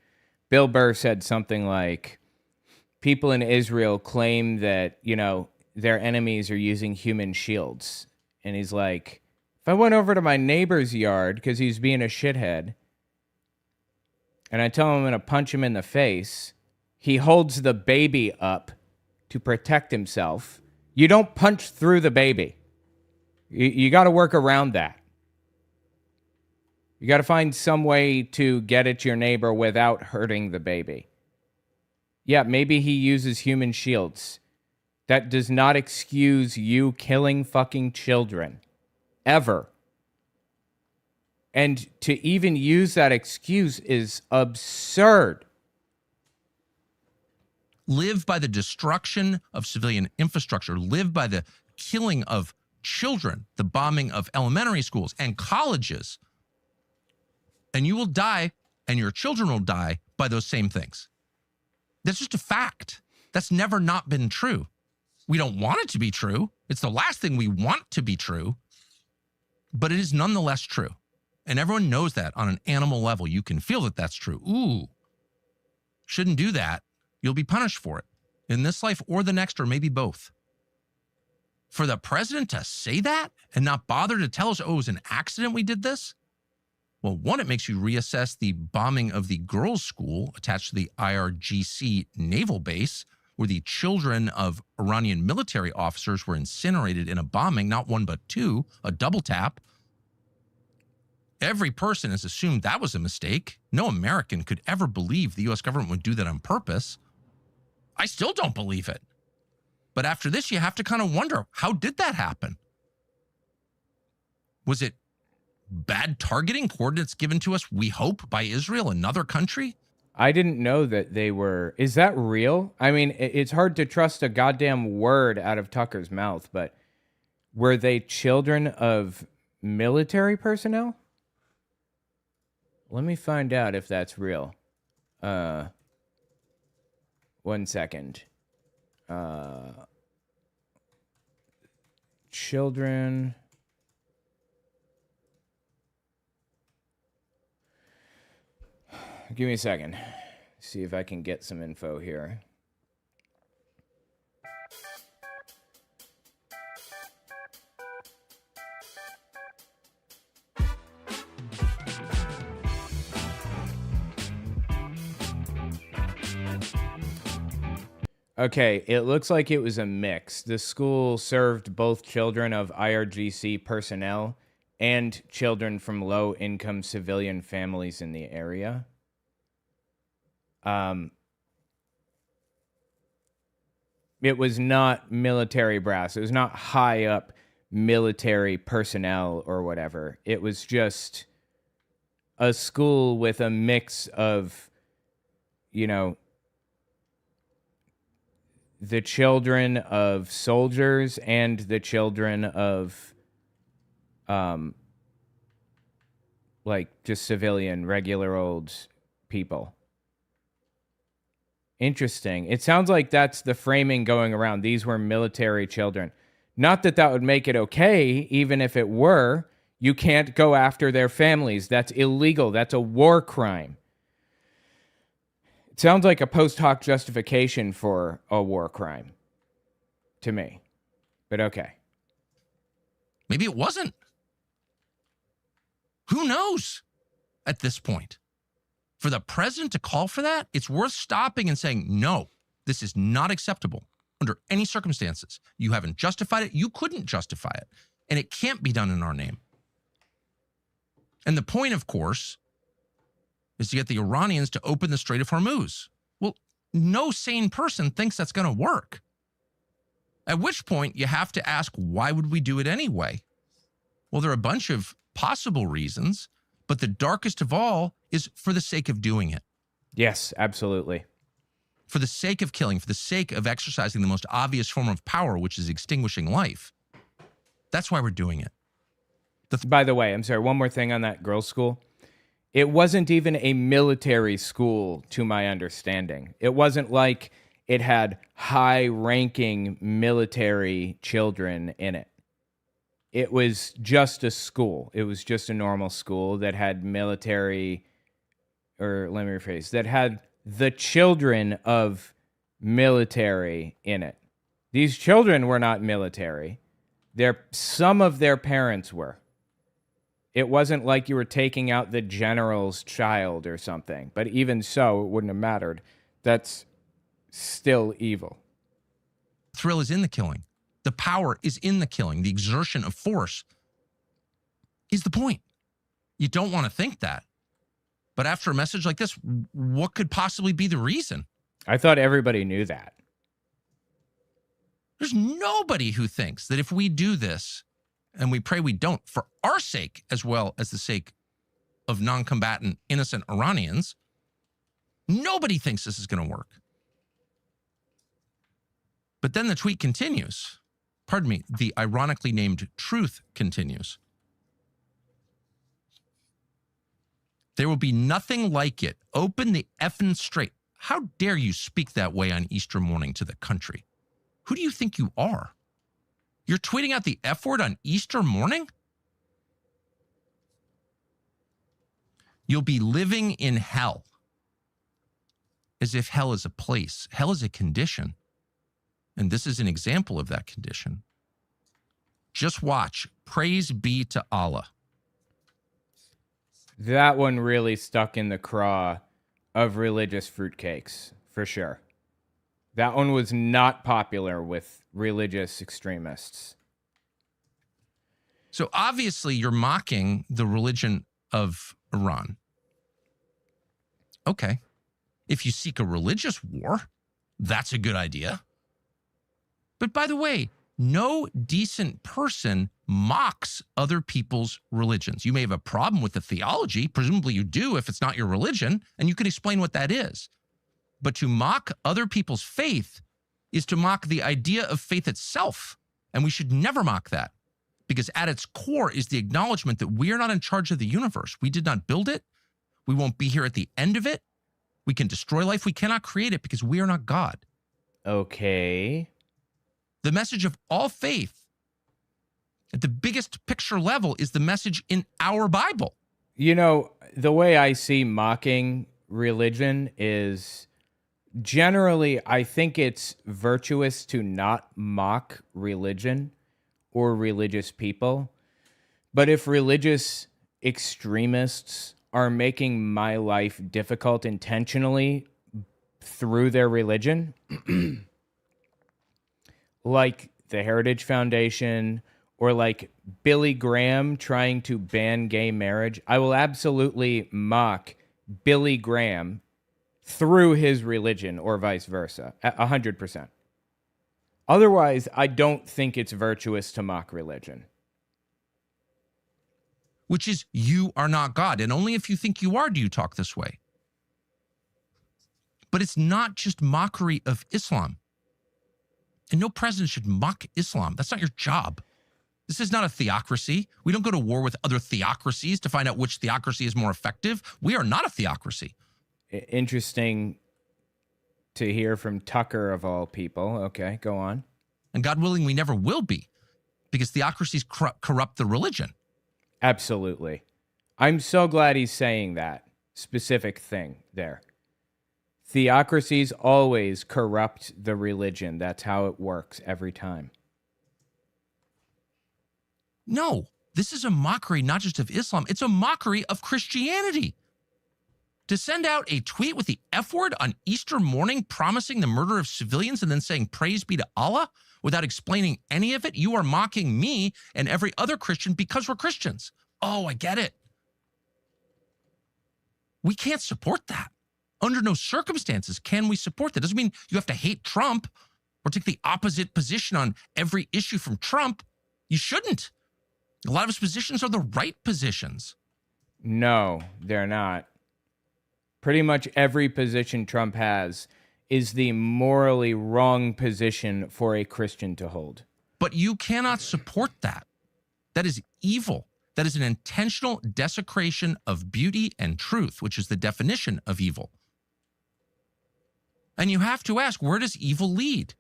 Bill Burr said something like, people in Israel claim that, their enemies are using human shields. And he's like, if I went over to my neighbor's yard because he's being a shithead, and I tell him I'm going to punch him in the face, he holds the baby up to protect himself. You don't punch through the baby. You got to work around that. You got to find some way to get at your neighbor without hurting the baby. Yeah, maybe he uses human shields. That does not excuse you killing fucking children. Ever. And to even use that excuse is absurd. Live by the destruction of civilian infrastructure. Live by the killing of children, the bombing of elementary schools and colleges. And you will die, and your children will die by those same things. That's just a fact. That's never not been true. We don't want it to be true. It's the last thing we want to be true, but it is nonetheless true. And everyone knows that on an animal level. You can feel that that's true. Ooh, shouldn't do that. You'll be punished for it in this life or the next, or maybe both. For the president to say that and not bother to tell us, oh, it was an accident we did this? Well, one, it makes you reassess the bombing of the girls' school attached to the IRGC naval base, where the children of Iranian military officers were incinerated in a bombing, not one but two, a double tap. Every person has assumed that was a mistake. No American could ever believe the U.S. government would do that on purpose. I still don't believe it. But after this, you have to kind of wonder, how did that happen? Was it bad targeting, coordinates given to us, we hope, by Israel, another country? I didn't know that they were... Is that real? I mean, it's hard to trust a goddamn word out of Tucker's mouth, but were they children of military personnel? Let me find out if that's real. 1 second. Children... Give me a second. See if I can get some info here. Okay, it looks like it was a mix. The school served both children of IRGC personnel and children from low-income civilian families in the area. It was not military brass. It was not high up military personnel or whatever. It was just a school with a mix of, you know, the children of soldiers and the children of, like, just civilian, regular old people. Interesting. It sounds like that's the framing going around. These were military children. Not that that would make it okay, even if it were. You can't go after their families. That's illegal. That's a war crime. It sounds like a post hoc justification for a war crime to me. But okay. Maybe it wasn't. Who knows at this point? For the president to call for that, it's worth stopping and saying, no, this is not acceptable under any circumstances. You haven't justified it. You couldn't justify it. And it can't be done in our name. And the point, of course, is to get the Iranians to open the Strait of Hormuz. Well, no sane person thinks that's going to work. At which point you have to ask, why would we do it anyway? Well, there are a bunch of possible reasons, but the darkest of all is for the sake of doing it. Yes, absolutely. For the sake of killing, for the sake of exercising the most obvious form of power, which is extinguishing life. That's why we're doing it. By the way, I'm sorry, one more thing on that girls' school. It wasn't even a military school, to my understanding. It wasn't like it had high-ranking military children in it. It was just a school. It was just a normal school that had military, or let me rephrase, that had the children of military in it. These children were not military. Some of their parents were. It wasn't like you were taking out the general's child or something. But even so, it wouldn't have mattered. That's still evil. Thrill is in the killing. The power is in the killing. The exertion of force is the point. You don't want to think that. But after a message like this, what could possibly be the reason? I thought everybody knew that. There's nobody who thinks that if we do this, and we pray we don't, for our sake as well as the sake of non-combatant innocent Iranians, nobody thinks this is going to work. But then the tweet continues. Pardon me, the ironically named truth continues. There will be nothing like it. Open the effing straight. How dare you speak that way on Easter morning to the country? Who do you think you are? You're tweeting out the F word on Easter morning? You'll be living in hell. As if hell is a place. Hell is a condition. And this is an example of that condition. Just watch. Praise be to Allah. That one really stuck in the craw of religious fruitcakes, for sure. That one was not popular with religious extremists. So obviously you're mocking the religion of Iran. Okay. If you seek a religious war, that's a good idea. But by the way, no decent person mocks other people's religions. You may have a problem with the theology. Presumably you do if it's not your religion, and you can explain what that is. But to mock other people's faith is to mock the idea of faith itself. And we should never mock that, because at its core is the acknowledgement that we are not in charge of the universe. We did not build it. We won't be here at the end of it. We can destroy life. We cannot create it because we are not God. Okay. The message of all faith at the biggest picture level is the message in our Bible. You know, the way I see mocking religion is generally, I think it's virtuous to not mock religion or religious people. But if religious extremists are making my life difficult intentionally through their religion, like the Heritage Foundation or like Billy Graham trying to ban gay marriage, I will absolutely mock Billy Graham through his religion or vice versa, 100%. Otherwise, I don't think it's virtuous to mock religion. Which is, you are not God. And only if you think you are do you talk this way. But it's not just mockery of Islam. And no president should mock Islam. That's not your job. This is not a theocracy. We don't go to war with other theocracies to find out which theocracy is more effective. We are not a theocracy. Interesting to hear from Tucker, of all people. Okay, go on. And God willing, we never will be, because theocracies corrupt the religion. Absolutely. I'm so glad he's saying that specific thing there. Theocracies always corrupt the religion. That's how it works every time. No, this is a mockery not just of Islam, it's a mockery of Christianity. To send out a tweet with the F word on Easter morning promising the murder of civilians and then saying praise be to Allah without explaining any of it, you are mocking me and every other Christian because we're Christians. Oh, I get it. We can't support that. Under no circumstances can we support that. Doesn't mean you have to hate Trump or take the opposite position on every issue from Trump. You shouldn't. A lot of his positions are the right positions. No, they're not. Pretty much every position Trump has is the morally wrong position for a Christian to hold. But you cannot support that. That is evil. That is an intentional desecration of beauty and truth, which is the definition of evil. And you have to ask, where does evil lead?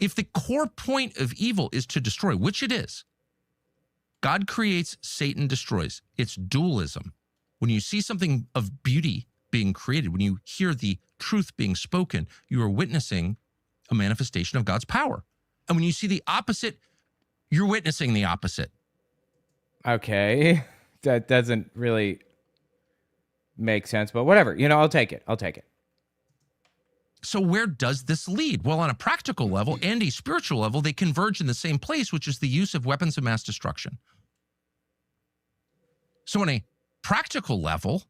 If the core point of evil is to destroy, which it is, God creates, Satan destroys. It's dualism. When you see something of beauty being created, when you hear the truth being spoken, you are witnessing a manifestation of God's power. And when you see the opposite, you're witnessing the opposite. Okay. That doesn't really make sense, but whatever. I'll take it. So where does this lead? Well, on a practical level and a spiritual level, they converge in the same place, which is the use of weapons of mass destruction. So on a practical level,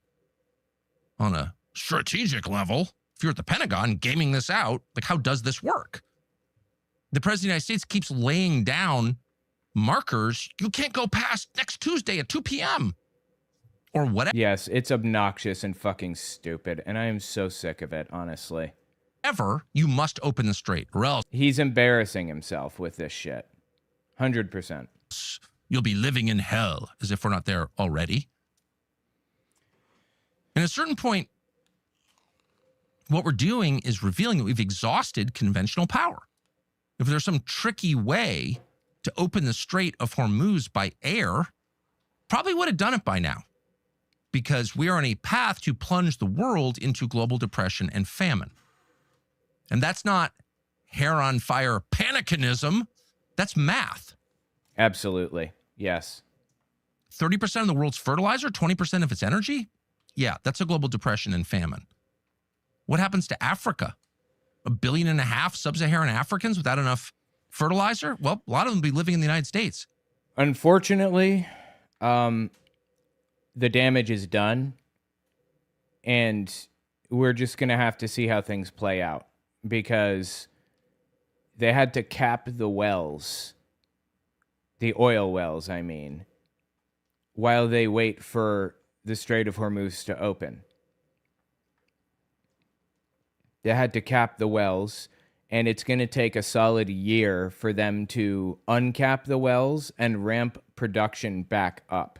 on a strategic level, if you're at the Pentagon gaming this out, like, how does this work? The President of the United States keeps laying down markers. You can't go past next Tuesday at 2 p.m. or whatever. Yes, it's obnoxious and fucking stupid, and I am so sick of it, honestly. You must open the strait, or else He's embarrassing himself with this shit. 100%. you'll be living in hell, as if we're not there already. And at a certain point, what we're doing is revealing that we've exhausted conventional power. If there's some tricky way to open the Strait of Hormuz by air, probably would have done it by now, because we are on a path to plunge the world into global depression and famine. And that's not hair on fire panicism. That's math. Absolutely. Yes. 30% of the world's fertilizer, 20% of its energy? Yeah, that's a global depression and famine. What happens to Africa? 1.5 billion sub-Saharan Africans without enough fertilizer? Well, a lot of them will be living in the United States. Unfortunately, the damage is done, and we're just going to have to see how things play out, because they had to cap the wells, the oil wells, I mean, while they wait for the Strait of Hormuz to open. They had to cap the wells, and it's going to take a solid year for them to uncap the wells and ramp production back up.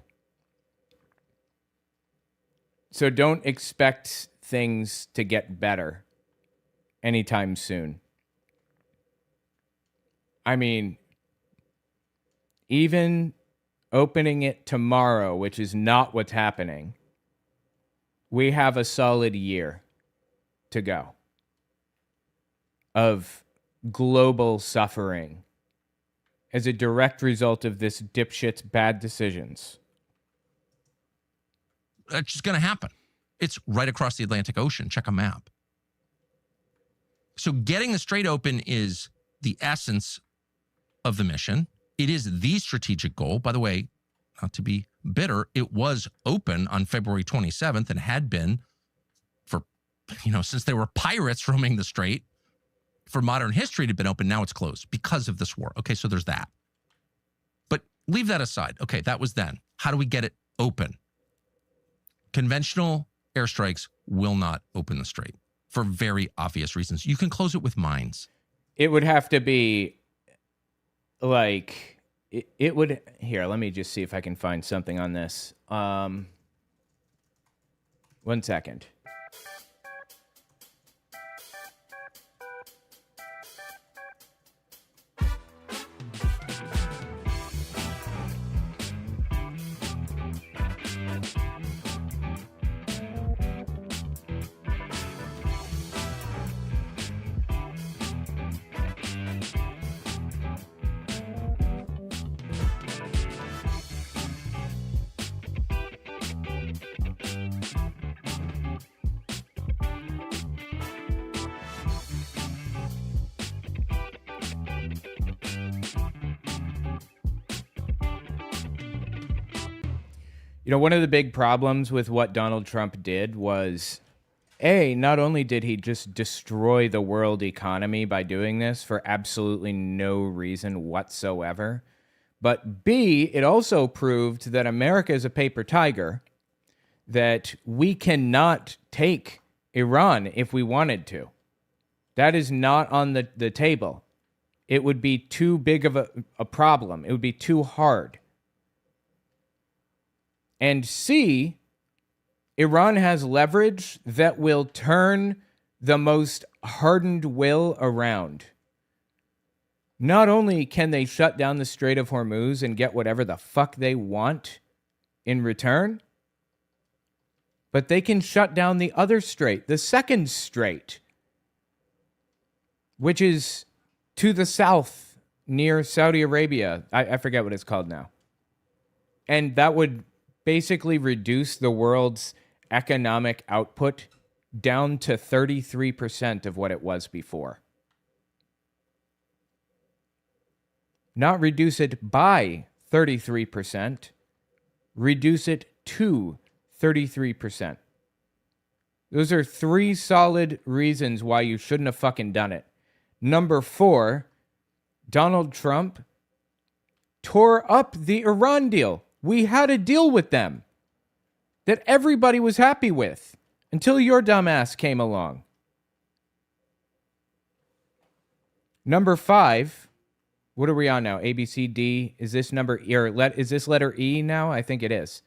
So don't expect things to get better anytime soon. I mean, even opening it tomorrow, which is not what's happening, we have a solid year to go of global suffering as a direct result of this dipshit's bad decisions. That's just going to happen. It's right across the Atlantic Ocean. Check a map. So getting the strait open is the essence of the mission. It is the strategic goal. By the way, not to be bitter, it was open on February 27th and had been for, since there were pirates roaming the strait. For modern history, it had been open. Now it's closed because of this war. Okay, so there's that. But leave that aside. Okay, that was then. How do we get it open? Conventional airstrikes will not open the strait for very obvious reasons. You can close it with mines. It would have to be like, it would, here, let me just see if I can find something on this. 1 second. One of the big problems with what Donald Trump did was, not only did he just destroy the world economy by doing this for absolutely no reason whatsoever, but B, it also proved that America is a paper tiger, that we cannot take Iran if we wanted to. That is not on the table. It would be too big of a problem. It would be too hard. And C, Iran has leverage that will turn the most hardened will around. Not only can they shut down the Strait of Hormuz and get whatever the fuck they want in return, but they can shut down the other strait, the second strait. which is to the south near Saudi Arabia. I forget what it's called now. And that would basically reduce the world's economic output down to 33% of what it was before. Not reduce it by 33%, reduce it to 33%. Those are 3 solid reasons why you shouldn't have fucking done it. Number 4, Donald Trump tore up the Iran deal. We had a deal with them that everybody was happy with until your dumbass came along. Number 5, what are we on now? A, B, C, D. Is this number E, or is this letter E now? I think it is.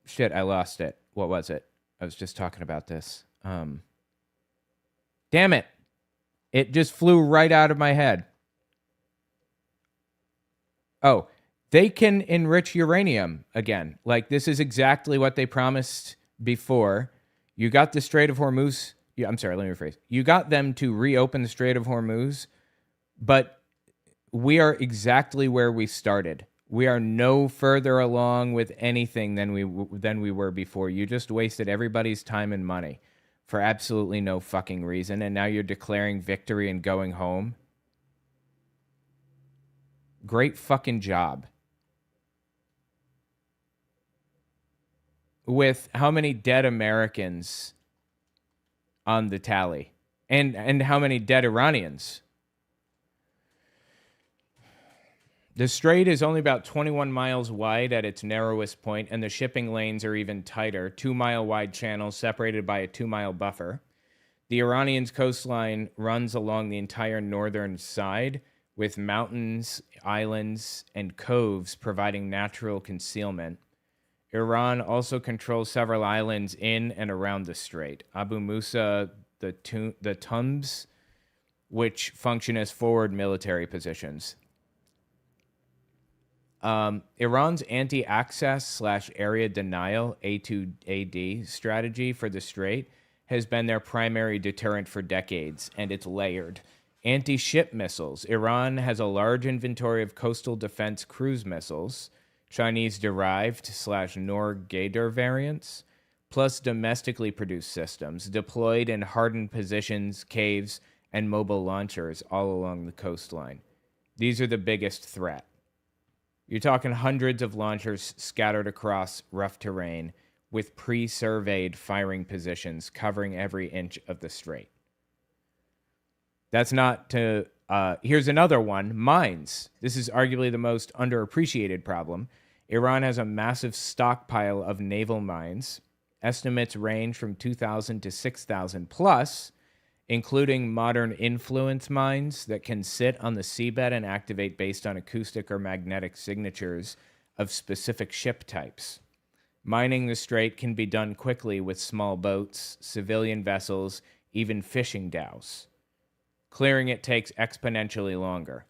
Shit, I lost it. What was it? I was just talking about this. Damn it. It just flew right out of my head. Oh, they can enrich uranium again. Like, this is exactly what they promised before. You got the Strait of Hormuz. I'm sorry, let me rephrase. You got them to reopen the Strait of Hormuz, but we are exactly where we started. We are no further along with anything than we were before. You just wasted everybody's time and money for absolutely no fucking reason, and now you're declaring victory and going home. Great fucking job. With how many dead Americans on the tally, and how many dead Iranians? The strait is only about 21 miles wide at its narrowest point, and the shipping lanes are even tighter, 2-mile wide channels separated by a 2-mile buffer. The Iranians' coastline runs along the entire northern side, with mountains, islands, and coves providing natural concealment. Iran also controls several islands in and around the strait. Abu Musa, the Tums, which function as forward military positions. Iran's anti-access / area denial A2AD strategy for the strait has been their primary deterrent for decades, and it's layered. Anti-ship missiles. Iran has a large inventory of coastal defense cruise missiles, Chinese-derived / Nor-Gator variants, plus domestically produced systems deployed in hardened positions, caves, and mobile launchers all along the coastline. These are the biggest threat. You're talking hundreds of launchers scattered across rough terrain with pre-surveyed firing positions covering every inch of the strait. That's not to... here's another one, mines. This is arguably the most underappreciated problem. Iran has a massive stockpile of naval mines. Estimates range from 2,000 to 6,000 plus, including modern influence mines that can sit on the seabed and activate based on acoustic or magnetic signatures of specific ship types. Mining the strait can be done quickly with small boats, civilian vessels, even fishing dhows. Clearing it takes exponentially longer.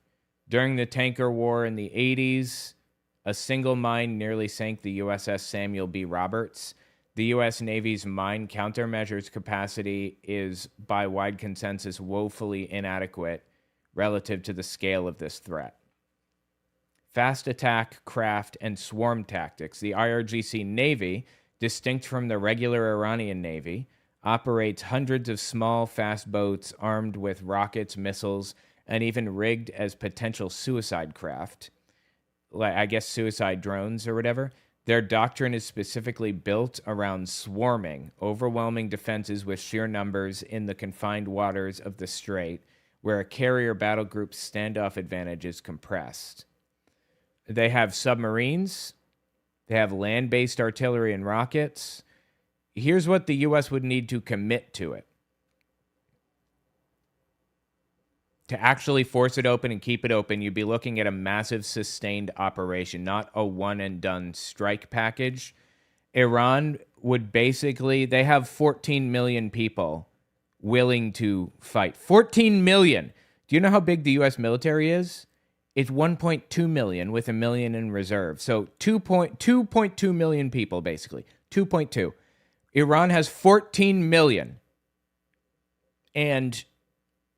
During the tanker war in the 80s, a single mine nearly sank the USS Samuel B. Roberts. The U.S. Navy's mine countermeasures capacity is, by wide consensus, woefully inadequate relative to the scale of this threat. Fast attack, craft, and swarm tactics. The IRGC Navy, distinct from the regular Iranian Navy, operates hundreds of small, fast boats armed with rockets, missiles, and even rigged as potential suicide craft. Like, I guess suicide drones or whatever. Their doctrine is specifically built around swarming, overwhelming defenses with sheer numbers in the confined waters of the strait, where a carrier battle group's standoff advantage is compressed. They have submarines. They have land-based artillery and rockets. Here's what the U.S. would need to commit to it. To actually force it open and keep it open, you'd be looking at a massive sustained operation, not a one-and-done strike package. Iran would basically... They have 14 million people willing to fight. 14 million! Do you know how big the U.S. military is? It's 1.2 million with 1 million in reserve. So 2.2 million people, basically. 2.2. Iran has 14 million. And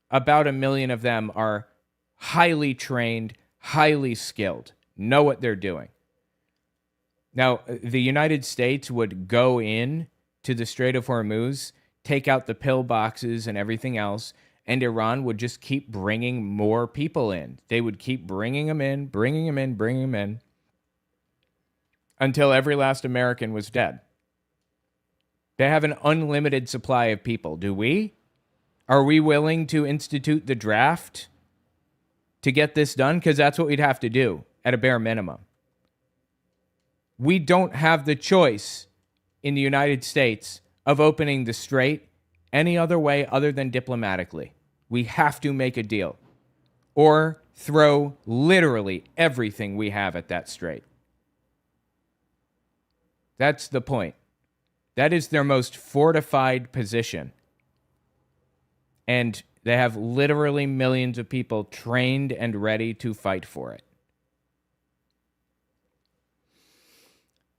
about 1 million of them are highly trained, highly skilled, know what they're doing. Now, the United States would go in to the Strait of Hormuz, take out the pillboxes and everything else, and Iran would just keep bringing more people in. They would keep bringing them in, bringing them in, bringing them in, until every last American was dead. They have an unlimited supply of people. Do we? Are we willing to institute the draft to get this done? Because that's what we'd have to do at a bare minimum. We don't have the choice in the United States of opening the strait any other way other than diplomatically. We have to make a deal or throw literally everything we have at that strait. That's the point. That is their most fortified position. And they have literally millions of people trained and ready to fight for it.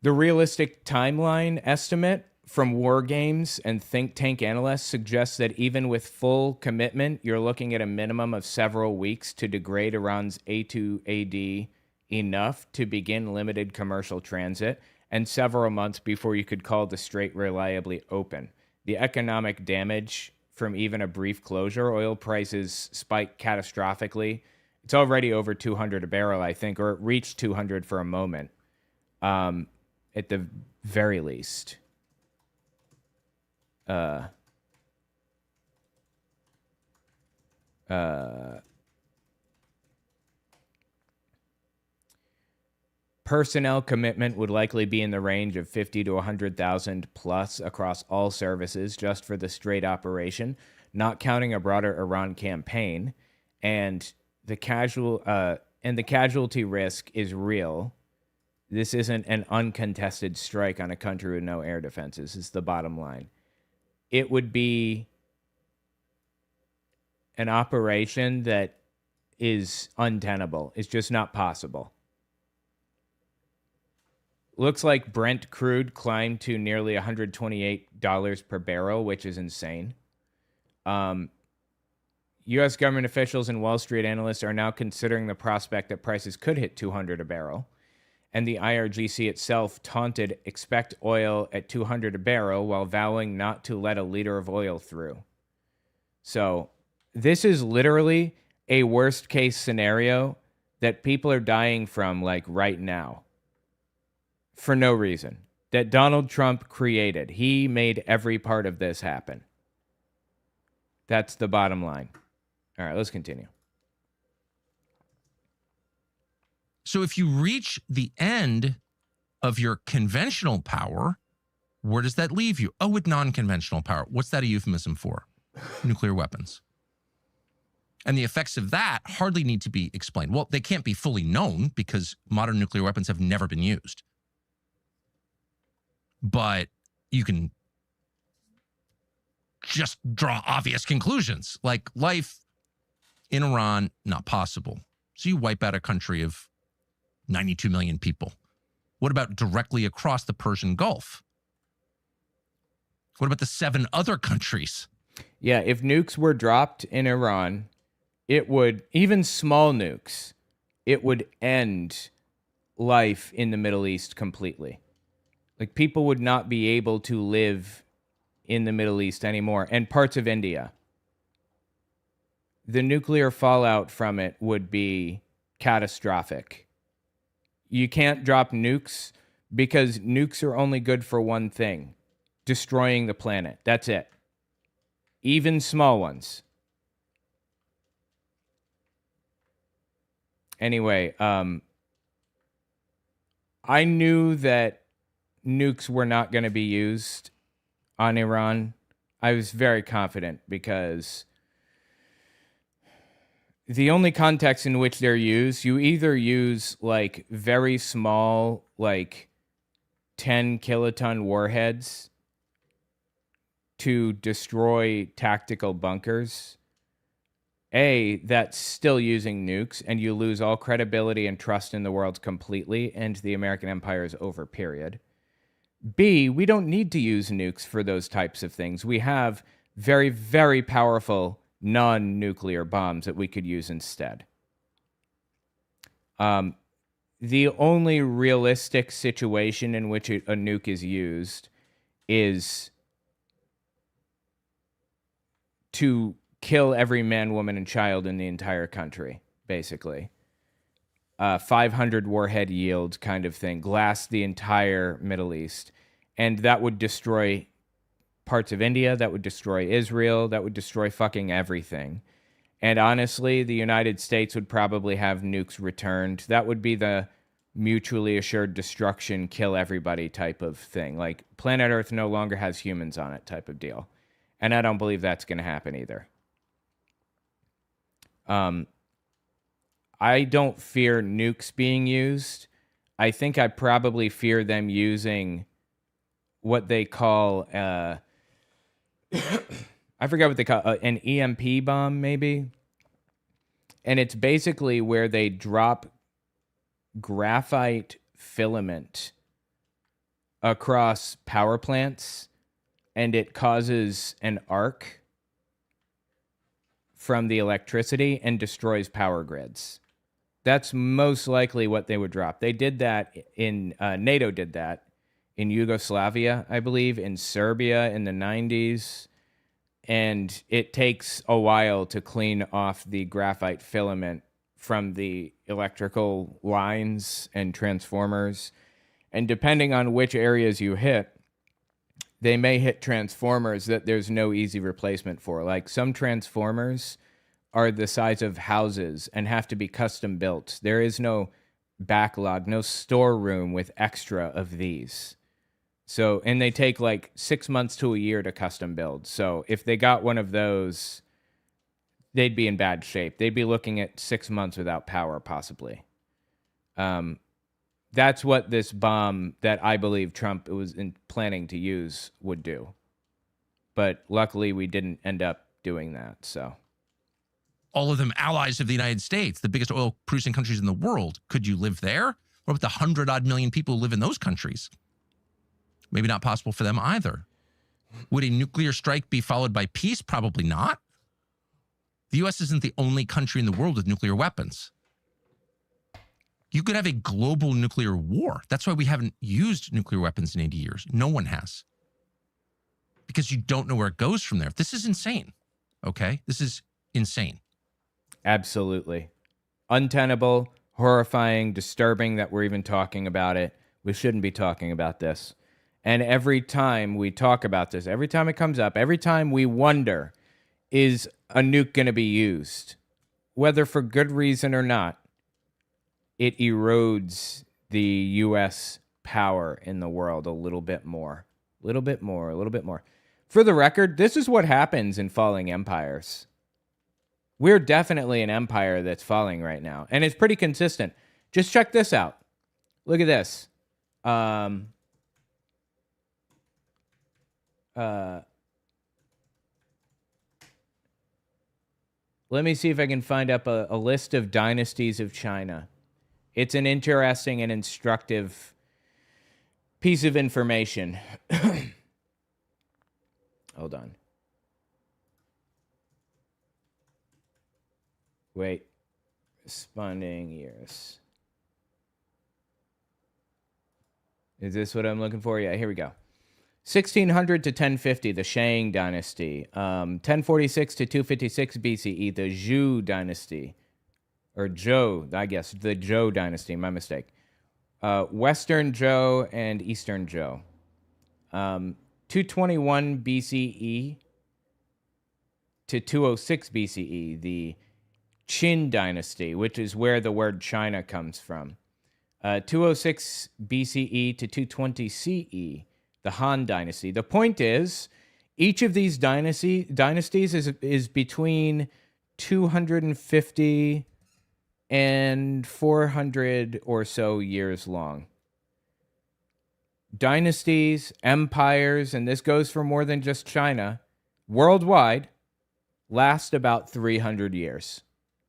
The realistic timeline estimate from war games and think tank analysts suggests that even with full commitment, you're looking at a minimum of several weeks to degrade Iran's A2AD enough to begin limited commercial transit, and several months before you could call the strait reliably open. The economic damage from even a brief closure, oil prices spike catastrophically. It's already over 200 a barrel, I think, or it reached 200 for a moment, at the very least. Personnel commitment would likely be in the range of 50 to 100,000 plus across all services just for the Strait operation, not counting a broader Iran campaign. And the casualty risk is real. This isn't an uncontested strike on a country with no air defenses, is the bottom line. It would be an operation that is untenable. It's just not possible. Looks like Brent crude climbed to nearly $128 per barrel, which is insane. U.S. government officials and Wall Street analysts are now considering the prospect that prices could hit $200 a barrel. And the IRGC itself taunted expect oil at $200 a barrel while vowing not to let a liter of oil through. So this is literally a worst case scenario that people are dying from like right now for no reason that Donald Trump created. He made every part of this happen. That's the bottom line. All right, let's continue. So if you reach the end of your conventional power, where does that leave you? Oh, with non-conventional power. What's that a euphemism for? Nuclear weapons. And the effects of that hardly need to be explained. Well, they can't be fully known because modern nuclear weapons have never been used. But you can just draw obvious conclusions, like life in Iran, not possible. So you wipe out a country of 92 million people. What about directly across the Persian Gulf? What about the 7 other countries? Yeah, if nukes were dropped in Iran, it would, even small nukes, it would end life in the Middle East completely. Like, people would not be able to live in the Middle East anymore, and parts of India. The nuclear fallout from it would be catastrophic. You can't drop nukes because nukes are only good for one thing: destroying the planet. That's it. Even small ones. Anyway, I knew that nukes were not going to be used on Iran. I was very confident because the only context in which they're used, you either use like very small, like 10 kiloton warheads to destroy tactical bunkers. That's still using nukes, and you lose all credibility and trust in the world completely, and the American empire is over, period. B, we don't need to use nukes for those types of things. We have very, very powerful non-nuclear bombs that we could use instead. The only realistic situation in which a nuke is used is to kill every man, woman, and child in the entire country, basically. 500 warhead yield kind of thing, glass the entire Middle East. And that would destroy parts of India, that would destroy Israel, that would destroy fucking everything. And honestly, the United States would probably have nukes returned. That would be the mutually assured destruction, kill everybody type of thing. Like, planet Earth no longer has humans on it type of deal. And I don't believe that's going to happen either. I don't fear nukes being used. I think I probably fear them using what they call, I forgot what they call, an EMP bomb, maybe. And it's basically where they drop graphite filament across power plants, and it causes an arc from the electricity and destroys power grids. That's most likely what they would drop. They did that in, NATO did that in Yugoslavia, I believe, in Serbia in the 90s. And it takes a while to clean off the graphite filament from the electrical lines and transformers. And depending on which areas you hit, they may hit transformers that there's no easy replacement for. Like, some transformers are the size of houses and have to be custom built. There is no backlog, no storeroom with extra of these. So, and they take like 6 months to a year to custom build. So if they got one of those, they'd be in bad shape. They'd be looking at 6 months without power, possibly. That's what this bomb that I believe Trump was planning to use would do. But luckily, we didn't end up doing that, so. All of them allies of the United States, the biggest oil-producing countries in the world. Could you live there? What about the 100-odd million people who live in those countries? Maybe not possible for them either. Would a nuclear strike be followed by peace? Probably not. The U.S. isn't the only country in the world with nuclear weapons. You could have a global nuclear war. That's why we haven't used nuclear weapons in 80 years. No one has. Because you don't know where it goes from there. This is insane. Okay? This is insane. Absolutely. Untenable, horrifying, disturbing that we're even talking about it. We shouldn't be talking about this. And every time we talk about this, every time it comes up, every time we wonder, is a nuke going to be used? Whether for good reason or not, it erodes the U.S. power in the world a little bit more. A little bit more, a little bit more. For the record, this is what happens in falling empires. We're definitely an empire that's falling right now. And it's pretty consistent. Just check this out. Look at this. Let me see if I can find up a list of dynasties of China. It's an interesting and instructive piece of information. Hold on. Wait. Responding years. Is this what I'm looking for? Yeah, here we go. 1600 to 1050, the Shang dynasty. 1046 to 256 BCE, the Zhou dynasty. Or Zhou, I guess, the Zhou dynasty, my mistake. Western Zhou and Eastern Zhou. 221 BCE to 206 BCE, the Qin dynasty, which is where the word China comes from. 206 BCE to 220 CE, the Han dynasty. The point is, each of these dynasties is between 250 and 400 or so years long. Dynasties, empires, and this goes for more than just China, worldwide, last about 300 years,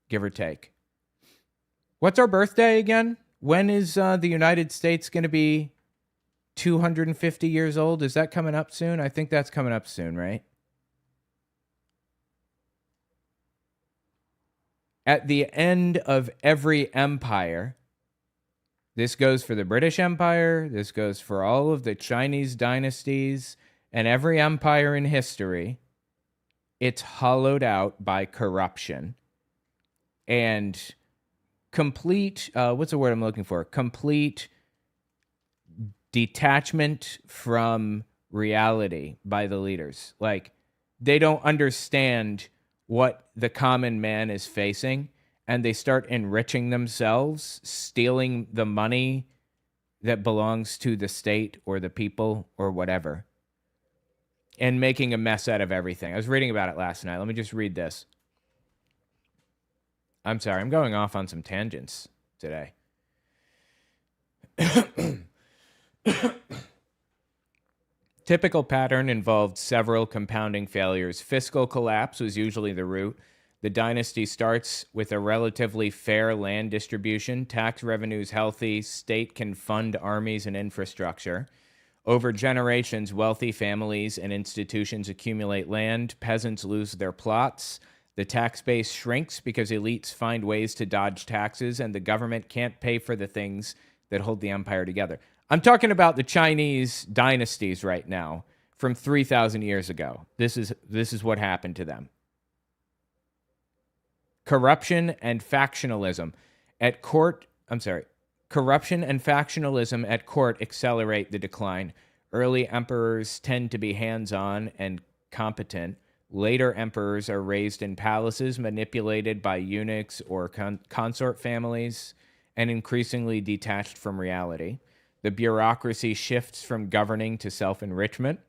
give or take. What's our birthday again? When is the United States going to be 250 years old. Is that coming up soon? I think that's coming up soon, right? At the end of every empire, this goes for the British Empire, this goes for all of the Chinese dynasties, and every empire in history, it's hollowed out by corruption and complete, what's the word I'm looking for? Complete detachment from reality by the leaders. Like, they don't understand what the common man is facing, and they start enriching themselves, stealing the money that belongs to the state or the people or whatever, and making a mess out of everything. I was reading about it last night. Let me just read this. I'm sorry, I'm going off on some tangents today. Typical pattern involved several compounding failures. Fiscal collapse was usually the root. The dynasty starts with a relatively fair land distribution, tax revenues healthy, state can fund armies and infrastructure. Over generations, wealthy families and institutions accumulate land, peasants lose their plots, the tax base shrinks because elites find ways to dodge taxes, and the government can't pay for the things that hold the empire together. I'm talking about the Chinese dynasties right now from 3,000 years ago. This is what happened to them. Corruption and factionalism at court accelerate the decline. Early emperors tend to be hands-on and competent. Later emperors are raised in palaces manipulated by eunuchs or consort families and increasingly detached from reality. The bureaucracy shifts from governing to self-enrichment.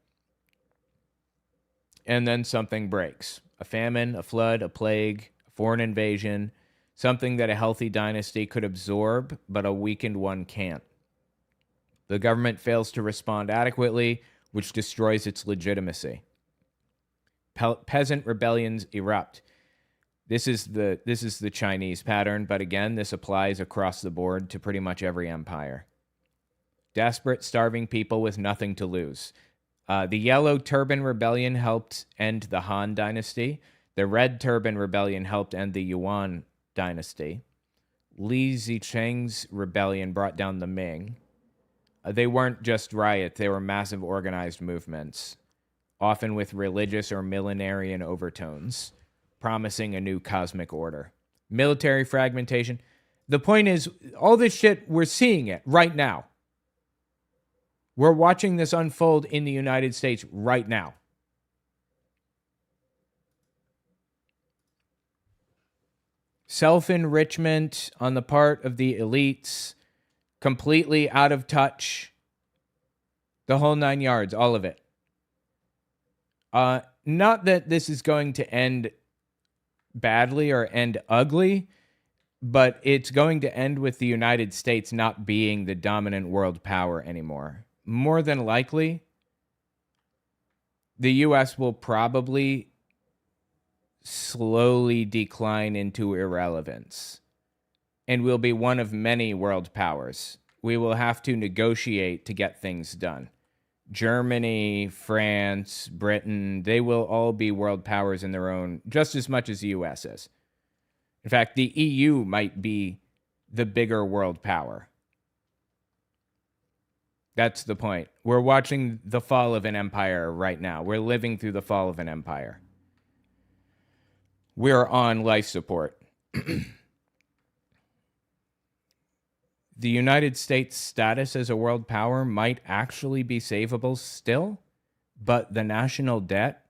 And then something breaks. A famine, a flood, a plague, a foreign invasion, something that a healthy dynasty could absorb, but a weakened one can't. The government fails to respond adequately, which destroys its legitimacy. Peasant rebellions erupt. This is the Chinese pattern, but again, this applies across the board to pretty much every empire. Desperate, starving people with nothing to lose. The Yellow Turban Rebellion helped end the Han Dynasty. The Red Turban Rebellion helped end the Yuan Dynasty. Li Zicheng's rebellion brought down the Ming. They weren't just riots, they were massive organized movements, often with religious or millenarian overtones, promising a new cosmic order. Military fragmentation. The point is, all this shit, we're seeing it right now. We're watching this unfold in the United States right now. Self-enrichment on the part of the elites, completely out of touch, the whole 9 yards, all of it. Not that this is going to end badly or end ugly, but it's going to end with the United States not being the dominant world power anymore. More than likely, the U.S. will probably slowly decline into irrelevance, and will be one of many world powers. We will have to negotiate to get things done. Germany, France, Britain, they will all be world powers in their own, just as much as the U.S. is. In fact, the EU might be the bigger world power. That's the point. We're watching the fall of an empire right now. We're living through the fall of an empire. We're on life support. The United States' status as a world power might actually be savable still, but the national debt,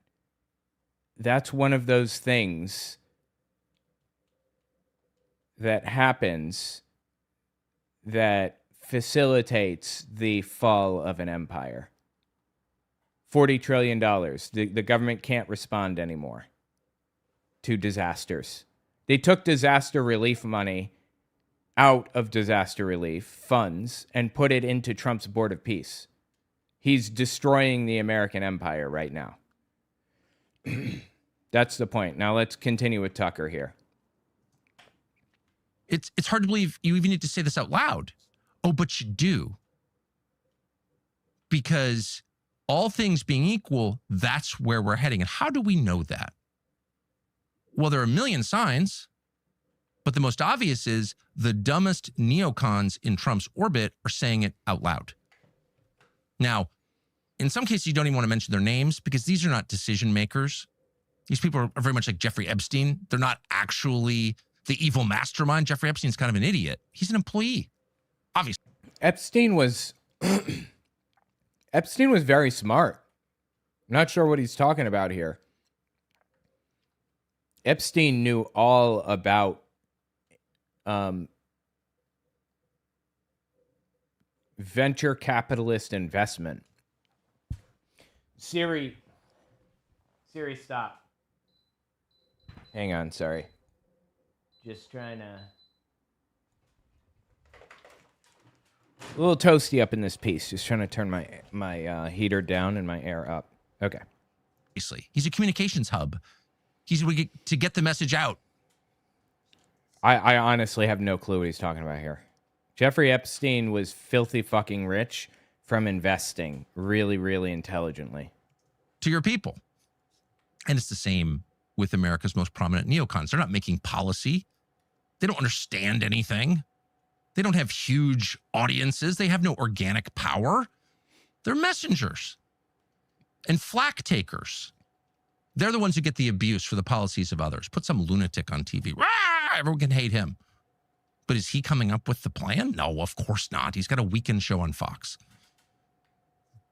that's one of those things that happens that facilitates the fall of an empire. $40 trillion. The government can't respond anymore to disasters. They took disaster relief money out of disaster relief funds and put it into Trump's Board of Peace. He's destroying the American empire right now. That's the point. Now let's continue with Tucker here. It's hard to believe you even need to say this out loud. Oh, but you do. because all things being equal, that's where we're heading. And how do we know that? Well, there are a million signs, but the most obvious is the dumbest neocons in Trump's orbit are saying it out loud. Now, in some cases, you don't even want to mention their names because these are not decision makers. These people are very much like Jeffrey Epstein. They're not actually the evil mastermind. Jeffrey Epstein's kind of an idiot. He's an employee, obviously. Epstein was very smart. I'm not sure what he's talking about here. Epstein knew all about venture capitalist investment. Siri, stop. Hang on, sorry. Just trying to... A little toasty up in this piece. Just trying to turn my heater down and my air up. Okay. Obviously, he's a communications hub. He's to get the message out. I honestly have no clue what he's talking about here. Jeffrey Epstein was filthy fucking rich from investing really, really intelligently. To your people. And it's the same with America's most prominent neocons. They're not making policy. They don't understand anything. They don't have huge audiences. They have no organic power. They're messengers and flack takers. They're the ones who get the abuse for the policies of others. Put some lunatic on TV. Rah! Everyone can hate him. But is he coming up with the plan? No, of course not. He's got a weekend show on Fox.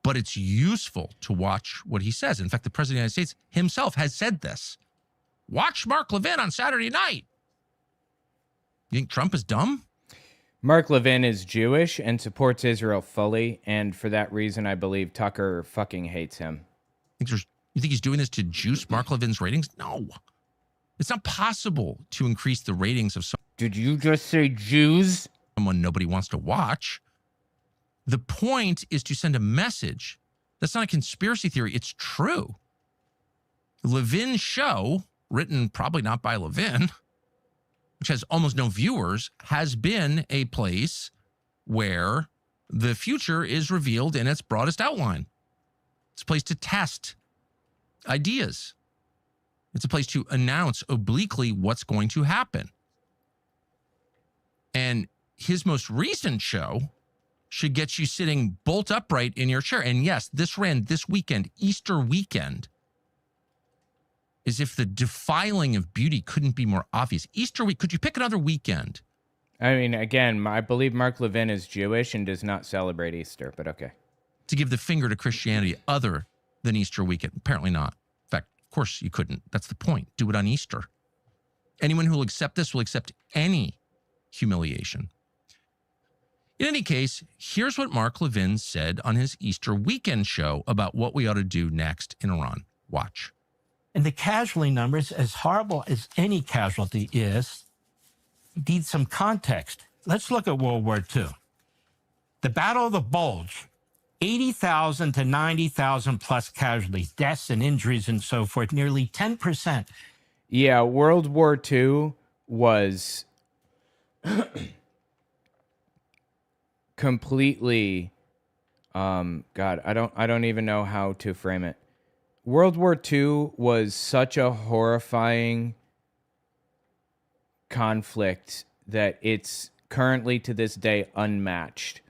But it's useful to watch what he says. In fact, the President of the United States himself has said this. Watch Mark Levin on Saturday night. You think Trump is dumb? Mark Levin is Jewish and supports Israel fully, and for that reason, I believe Tucker fucking hates him. You think he's doing this to juice Mark Levin's ratings? No. It's not possible to increase the ratings of Did you just say Jews? Someone nobody wants to watch. The point is to send a message. That's not a conspiracy theory. It's true. Levin's show, written probably not by Levin, which has almost no viewers, has been a place where the future is revealed in its broadest outline. It's a place to test ideas. It's a place to announce obliquely what's going to happen. And his most recent show should get you sitting bolt upright in your chair. And yes, this ran this weekend, Easter weekend, as if the defiling of beauty couldn't be more obvious. Easter week, could you pick another weekend? I mean, again, I believe Mark Levin is Jewish and does not celebrate Easter, but okay. To give the finger to Christianity other than Easter weekend? Apparently not. In fact, of course you couldn't. That's the point. Do it on Easter. Anyone who will accept this will accept any humiliation. In any case, here's what Mark Levin said on his Easter weekend show about what we ought to do next in Iran. Watch. And the casualty numbers, as horrible as any casualty is, need some context. Let's look at World War II. The Battle of the Bulge, 80,000 to 90,000 plus casualties, deaths and injuries and so forth, nearly 10%. Yeah, World War II was completely, God, I don't even know how to frame it. World War II was such a horrifying conflict that it's currently to this day unmatched.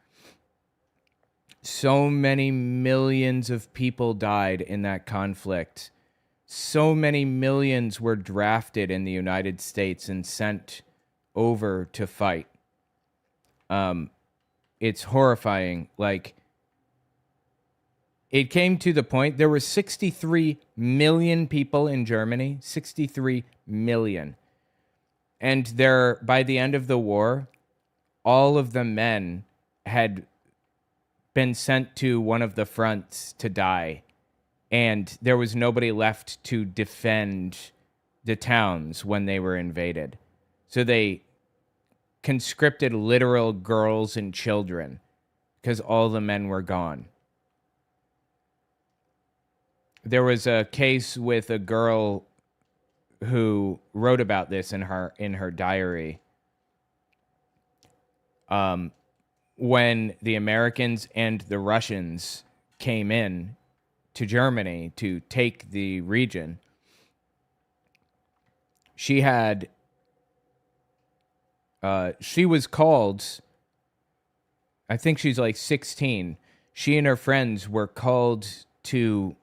So many millions of people died in that conflict. So many millions were drafted in the United States and sent over to fight. It's horrifying. Like, it came to the point, there were 63 million people in Germany, 63 million. And there, by the end of the war, all of the men had been sent to one of the fronts to die. And there was nobody left to defend the towns when they were invaded. So they conscripted literal girls and children because all the men were gone. There was a case with a girl who wrote about this in her diary. When the Americans and the Russians came in to Germany to take the region, she was called, I think she's like 16. She and her friends were called to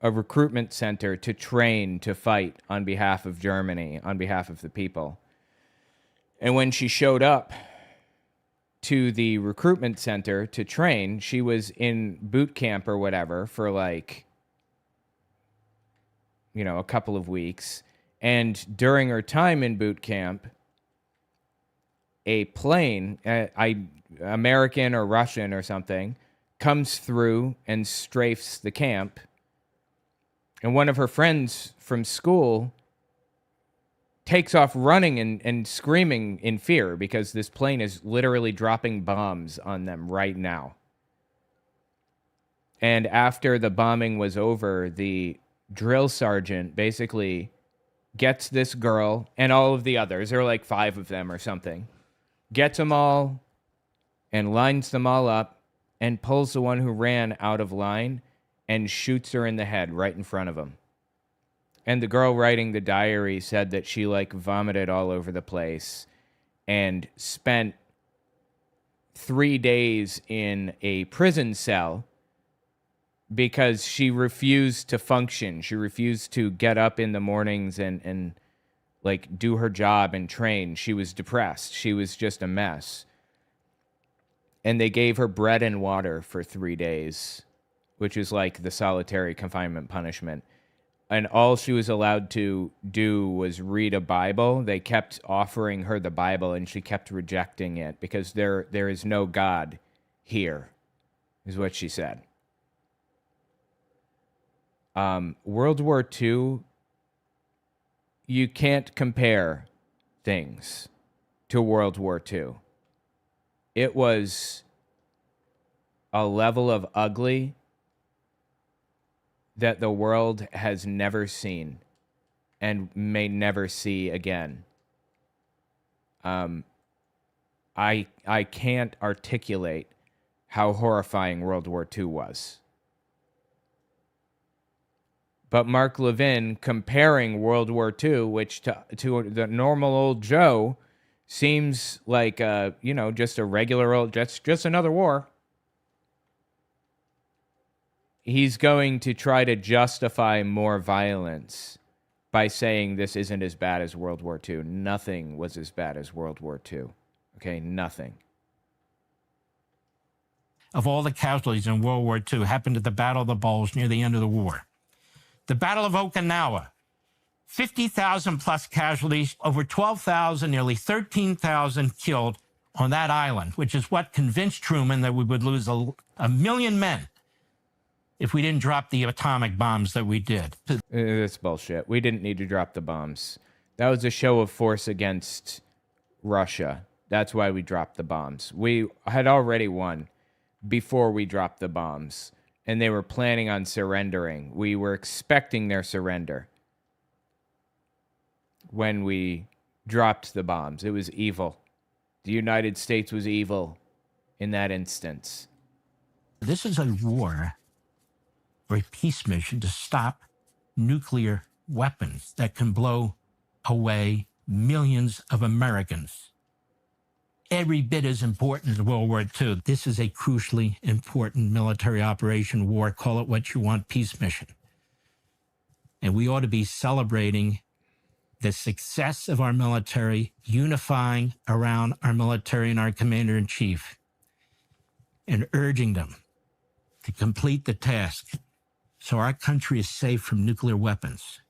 a recruitment center to train to fight on behalf of Germany, on behalf of the people. And when she showed up to the recruitment center to train, she was in boot camp or whatever for like, a couple of weeks. And during her time in boot camp, a plane, American or Russian or something, comes through and strafes the camp. And one of her friends from school takes off running and screaming in fear because this plane is literally dropping bombs on them right now. And after the bombing was over, the drill sergeant basically gets this girl and all of the others, there are like 5 of them or something, gets them all and lines them all up and pulls the one who ran out of line and shoots her in the head right in front of him. And the girl writing the diary said that she like vomited all over the place and spent 3 days in a prison cell because she refused to function. She refused to get up in the mornings and like do her job and train. She was depressed. She was just a mess. And they gave her bread and water for 3 days, which is like the solitary confinement punishment. And all she was allowed to do was read a Bible. They kept offering her the Bible, and she kept rejecting it because there is no God here, is what she said. World War II, you can't compare things to World War II. It was a level of ugly that the world has never seen and may never see again. I can't articulate how horrifying World War II was. But Mark Levin comparing World War II, which to the normal old Joe seems like just a regular old, just another war. He's going to try to justify more violence by saying this isn't as bad as World War II. Nothing was as bad as World War II. Okay, nothing. Of all the casualties in World War II happened at the Battle of the Bulge near the end of the war. The Battle of Okinawa, 50,000 plus casualties, over 12,000, nearly 13,000 killed on that island, which is what convinced Truman that we would lose a million men if we didn't drop the atomic bombs that we did. That's bullshit. We didn't need to drop the bombs. That was a show of force against Russia. That's why we dropped the bombs. We had already won before we dropped the bombs, and they were planning on surrendering. We were expecting their surrender when we dropped the bombs. It was evil. The United States was evil in that instance. This is a war or a peace mission to stop nuclear weapons that can blow away millions of Americans. Every bit as important as World War II. This is a crucially important military operation, war, call it what you want, peace mission. And we ought to be celebrating the success of our military, unifying around our military and our commander-in-chief, and urging them to complete the task so our country is safe from nuclear weapons.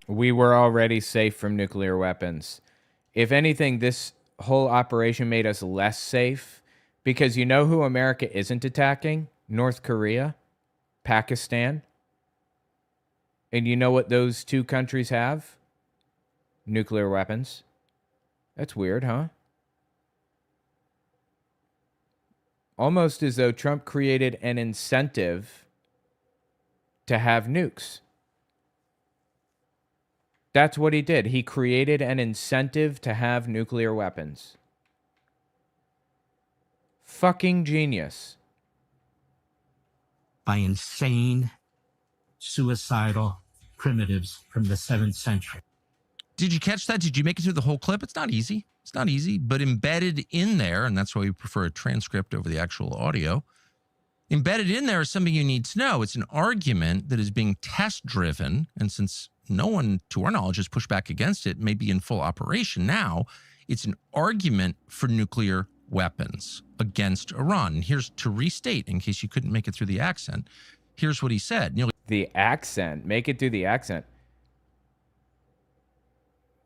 We were already safe from nuclear weapons. If anything, this whole operation made us less safe because you know who America isn't attacking? North Korea, Pakistan. And you know what those two countries have? Nuclear weapons. That's weird, huh? Almost as though Trump created an incentive to have nukes. That's what he did. He created an incentive to have nuclear weapons. Fucking genius. by insane, suicidal primitives from the 7th century. Did you catch that? Did you make it through the whole clip? It's not easy. It's not easy, but embedded in there, and that's why we prefer a transcript over the actual audio. Embedded in there is something you need to know. It's an argument that is being test-driven, and since no one, to our knowledge, has pushed back against it, may be in full operation now, it's an argument for nuclear weapons against Iran. And here's to restate, in case you couldn't make it through the accent, here's what he said. The accent. Make it through the accent.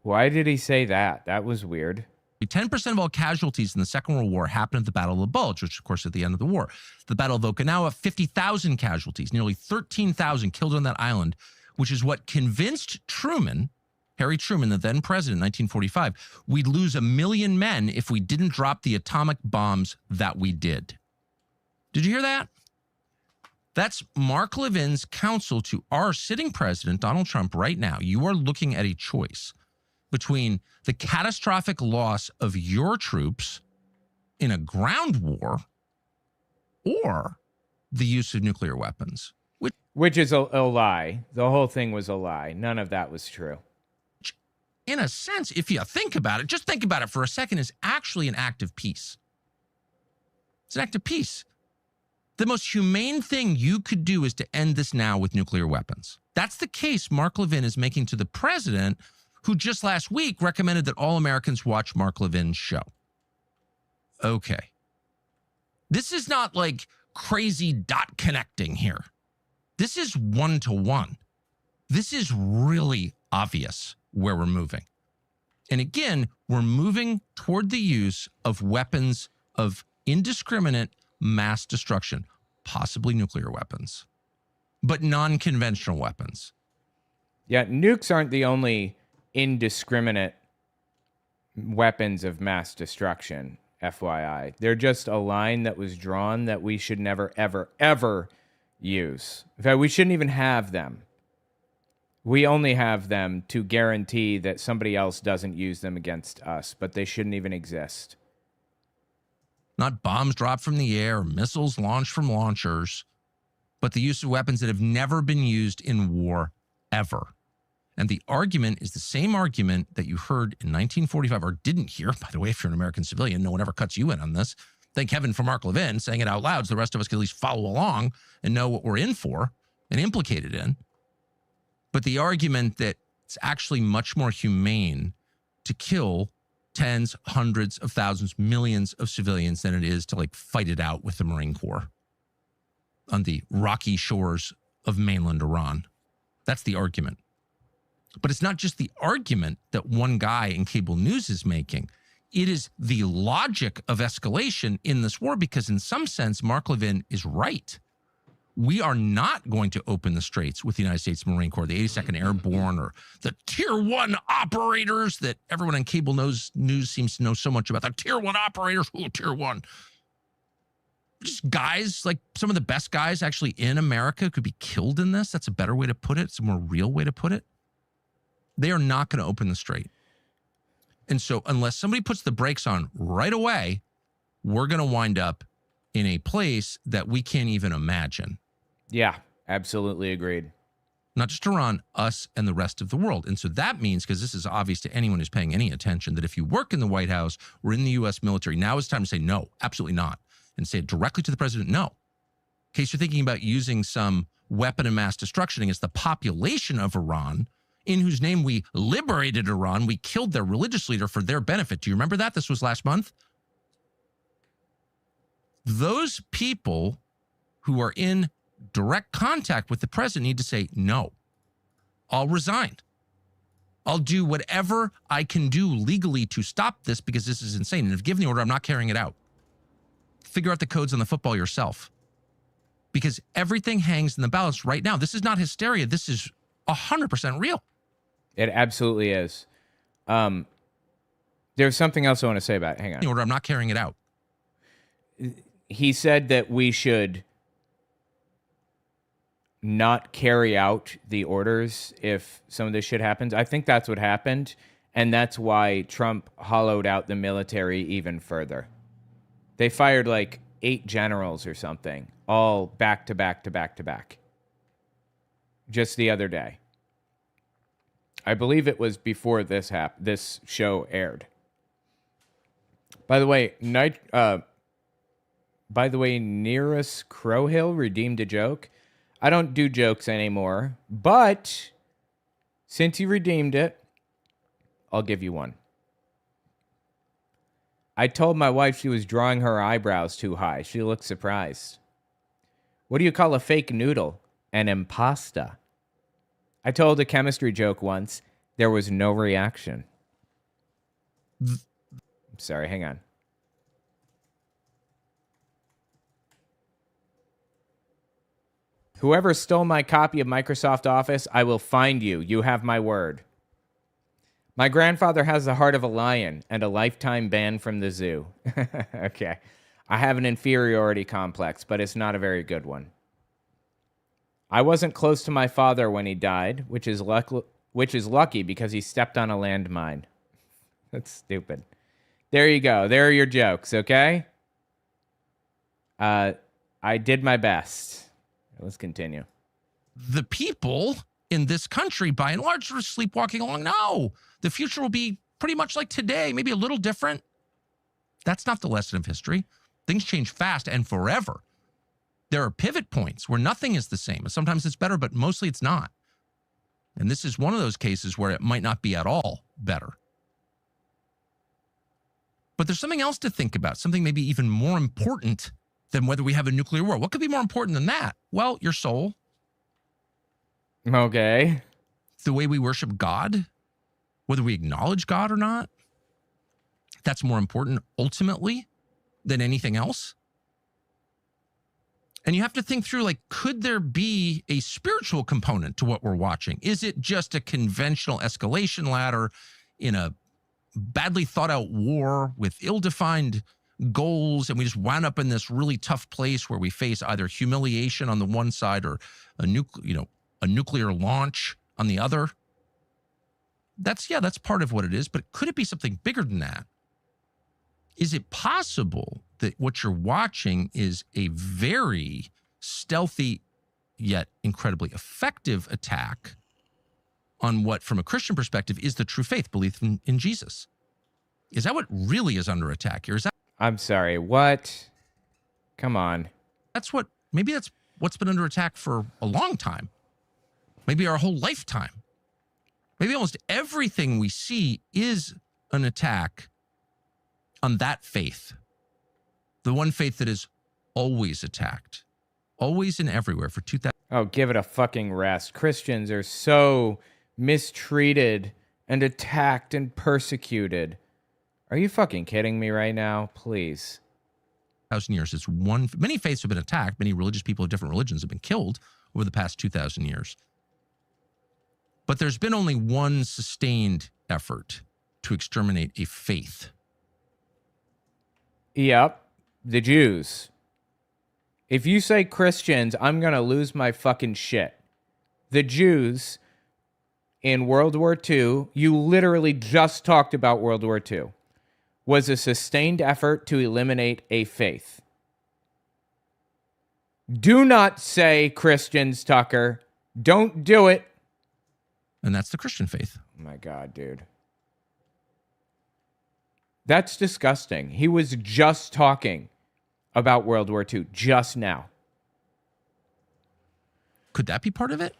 Why did he say that? That was weird. 10% of all casualties in the Second World War happened at the Battle of the Bulge, which, of course, at the end of the war. The Battle of Okinawa, 50,000 casualties, nearly 13,000 killed on that island, which is what convinced Truman, Harry Truman, the then president in 1945, we'd lose 1 million men if we didn't drop the atomic bombs that we did. Did you hear that? That's Mark Levin's counsel to our sitting president, Donald Trump, right now. You are looking at a choice between the catastrophic loss of your troops in a ground war or the use of nuclear weapons. Which is a lie. The whole thing was a lie. None of that was true. In a sense, if you think about it, just think about it for a second, is actually an act of peace. It's an act of peace. The most humane thing you could do is to end this now with nuclear weapons. That's the case Mark Levin is making to the president, who just last week recommended that all Americans watch Mark Levin's show. Okay. This is not like crazy dot connecting here. This is one-to-one. This is really obvious where we're moving. And again, we're moving toward the use of weapons of indiscriminate mass destruction, possibly nuclear weapons, but non-conventional weapons. Yeah, nukes aren't the only indiscriminate weapons of mass destruction, FYI. They're just a line that was drawn that we should never, ever, ever use. In fact, we shouldn't even have them. We only have them to guarantee that somebody else doesn't use them against us, but they shouldn't even exist. Not bombs dropped from the air, or missiles launched from launchers, but the use of weapons that have never been used in war ever. And the argument is the same argument that you heard in 1945, or didn't hear, by the way, if you're an American civilian. No one ever cuts you in on this. Thank heaven for Mark Levin saying it out loud so the rest of us can at least follow along and know what we're in for and implicated in. But the argument that it's actually much more humane to kill tens, hundreds of thousands, millions of civilians than it is to like fight it out with the Marine Corps on the rocky shores of mainland Iran. That's the argument. But it's not just the argument that one guy in cable news is making. It is the logic of escalation in this war, because in some sense, Mark Levin is right. We are not going to open the straits with the United States Marine Corps, the 82nd Airborne, or the Tier 1 operators that everyone on cable news seems to know so much about. The Tier 1 operators, ooh, Tier 1. Just guys, like some of the best guys actually in America could be killed in this. That's a better way to put it. It's a more real way to put it. They are not going to open the strait. And so unless somebody puts the brakes on right away, we're going to wind up in a place that we can't even imagine. Yeah, absolutely agreed. Not just Iran, us and the rest of the world. And so that means, because this is obvious to anyone who's paying any attention, that if you work in the White House or in the U.S. military, now is time to say no, absolutely not. And say it directly to the president, no. In case you're thinking about using some weapon of mass destruction against the population of Iran, in whose name we liberated Iran, we killed their religious leader for their benefit. Do you remember that? This was last month. Those people who are in direct contact with the president need to say, no, I'll resign. I'll do whatever I can do legally to stop this, because this is insane. And if given the order, I'm not carrying it out. Figure out the codes on the football yourself, because everything hangs in the balance right now. This is not hysteria. This is 100% real. It absolutely is. There's something else I want to say about it. Hang on. In order, I'm not carrying it out. He said that we should not carry out the orders if some of this shit happens. I think that's what happened, and that's why Trump hollowed out the military even further. They fired like 8 generals or something, all back to back to back to back. Just the other day. I believe it was before this show aired. By the way, Nearest Crowhill redeemed a joke. I don't do jokes anymore, but since you redeemed it, I'll give you one. I told my wife she was drawing her eyebrows too high. She looked surprised. What do you call a fake noodle? An impasta. I told a chemistry joke once. There was no reaction. I'm sorry, hang on. Whoever stole my copy of Microsoft Office, I will find you. You have my word. My grandfather has the heart of a lion and a lifetime ban from the zoo. Okay. I have an inferiority complex, but it's not a very good one. I wasn't close to my father when he died, which is lucky because he stepped on a landmine. That's stupid. There you go. There are your jokes, okay? I did my best. Let's continue. The people in this country, by and large, are sleepwalking along. No, the future will be pretty much like today, maybe a little different. That's not the lesson of history. Things change fast and forever. There are pivot points where nothing is the same. And sometimes it's better, but mostly it's not. And this is one of those cases where it might not be at all better. But there's something else to think about, something maybe even more important than whether we have a nuclear war. What could be more important than that? Well, your soul. Okay. The way we worship God, whether we acknowledge God or not. That's more important ultimately than anything else. And you have to think through, like, could there be a spiritual component to what we're watching? Is it just a conventional escalation ladder in a badly thought out war with ill-defined goals, and we just wound up in this really tough place where we face either humiliation on the one side or a nuclear launch on the other? That's part of what it is, but could it be something bigger than that? Is it possible that what you're watching is a very stealthy yet incredibly effective attack on what, from a Christian perspective, is the true faith, belief in Jesus? Is that what really is under attack here? Is that? I'm sorry, what? Come on. Maybe that's what's been under attack for a long time. Maybe our whole lifetime. Maybe almost everything we see is an attack on that faith. The one faith that is always attacked. Always and everywhere for 2,000. Oh, give it a fucking rest. Christians are so mistreated and attacked and persecuted. Are you fucking kidding me right now? Please. 1,000 years. Many faiths have been attacked. Many religious people of different religions have been killed over the past 2,000 years. But there's been only one sustained effort to exterminate a faith. Yep. The Jews. If you say Christians, I'm going to lose my fucking shit. The Jews in World War II, you literally just talked about World War II, was a sustained effort to eliminate a faith. Do not say Christians, Tucker. Don't do it. And that's the Christian faith. Oh my God, dude. That's disgusting. He was just talking about World War II just now. Could that be part of it?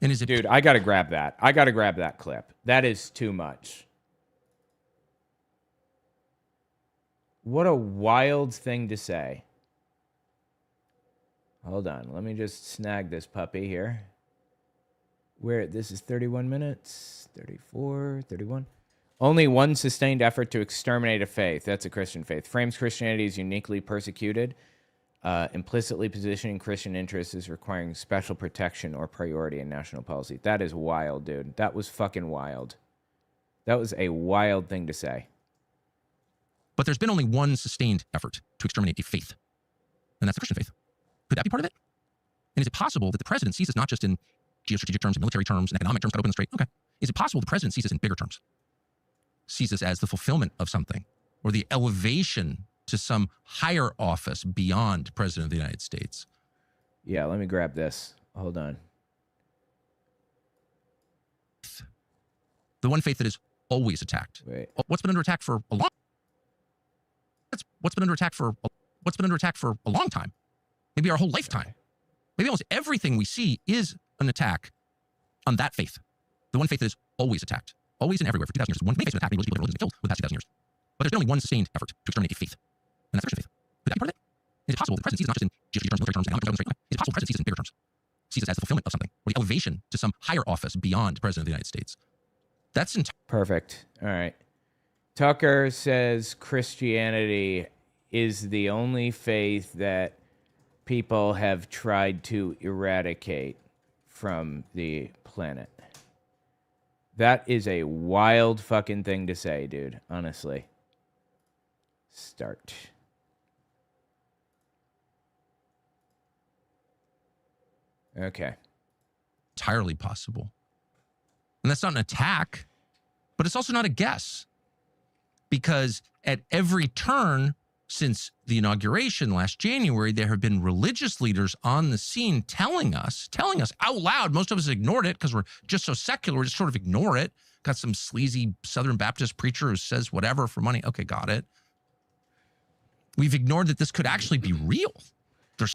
And is it? Dude, I got to grab that. I got to grab that clip. That is too much. What a wild thing to say. Hold on. Let me just snag this puppy here. This is 31 minutes, 34, 31. Only one sustained effort to exterminate a faith. That's a Christian faith. Frames Christianity as uniquely persecuted, implicitly positioning Christian interests as requiring special protection or priority in national policy. That is wild, dude. That was fucking wild. That was a wild thing to say. But there's been only one sustained effort to exterminate a faith, and that's the Christian faith. Could that be part of it? And is it possible that the president sees this not just in geostrategic terms, and military terms, and economic terms, cut open and straight? Okay. Is it possible the president sees this in bigger terms? Sees this as the fulfillment of something, or the elevation to some higher office beyond President of the United States. Yeah, let me grab this. Hold on. The one faith that is always attacked. Wait. What's been under attack for a long? What's been under attack for a long time? Maybe our whole lifetime. Maybe almost everything we see is an attack on that faith. The one faith that is always attacked, always and everywhere for 2,000 years. One faith has been attacked, many people have been killed for the past 2,000 years. But there's been only one sustained effort to exterminate a faith, and that's the Christian faith. Could that be part of it? Is it possible the present sees it not just in geopolitical terms, military terms, and economic terms? Is it possible the present sees it in bigger terms? Sees it as the fulfillment of something, or the elevation to some higher office beyond the President of the United States. That's perfect. All right. Tucker says Christianity is the only faith that people have tried to eradicate from the planet. That is a wild fucking thing to say, dude. Honestly. Start. Okay. Entirely possible. And that's not an attack, but it's also not a guess. Because at every turn since the inauguration last January, there have been religious leaders on the scene telling us out loud, most of us ignored it because we're just so secular, we just sort of ignore it. Got some sleazy Southern Baptist preacher who says whatever for money. Okay, got it. We've ignored that this could actually be real.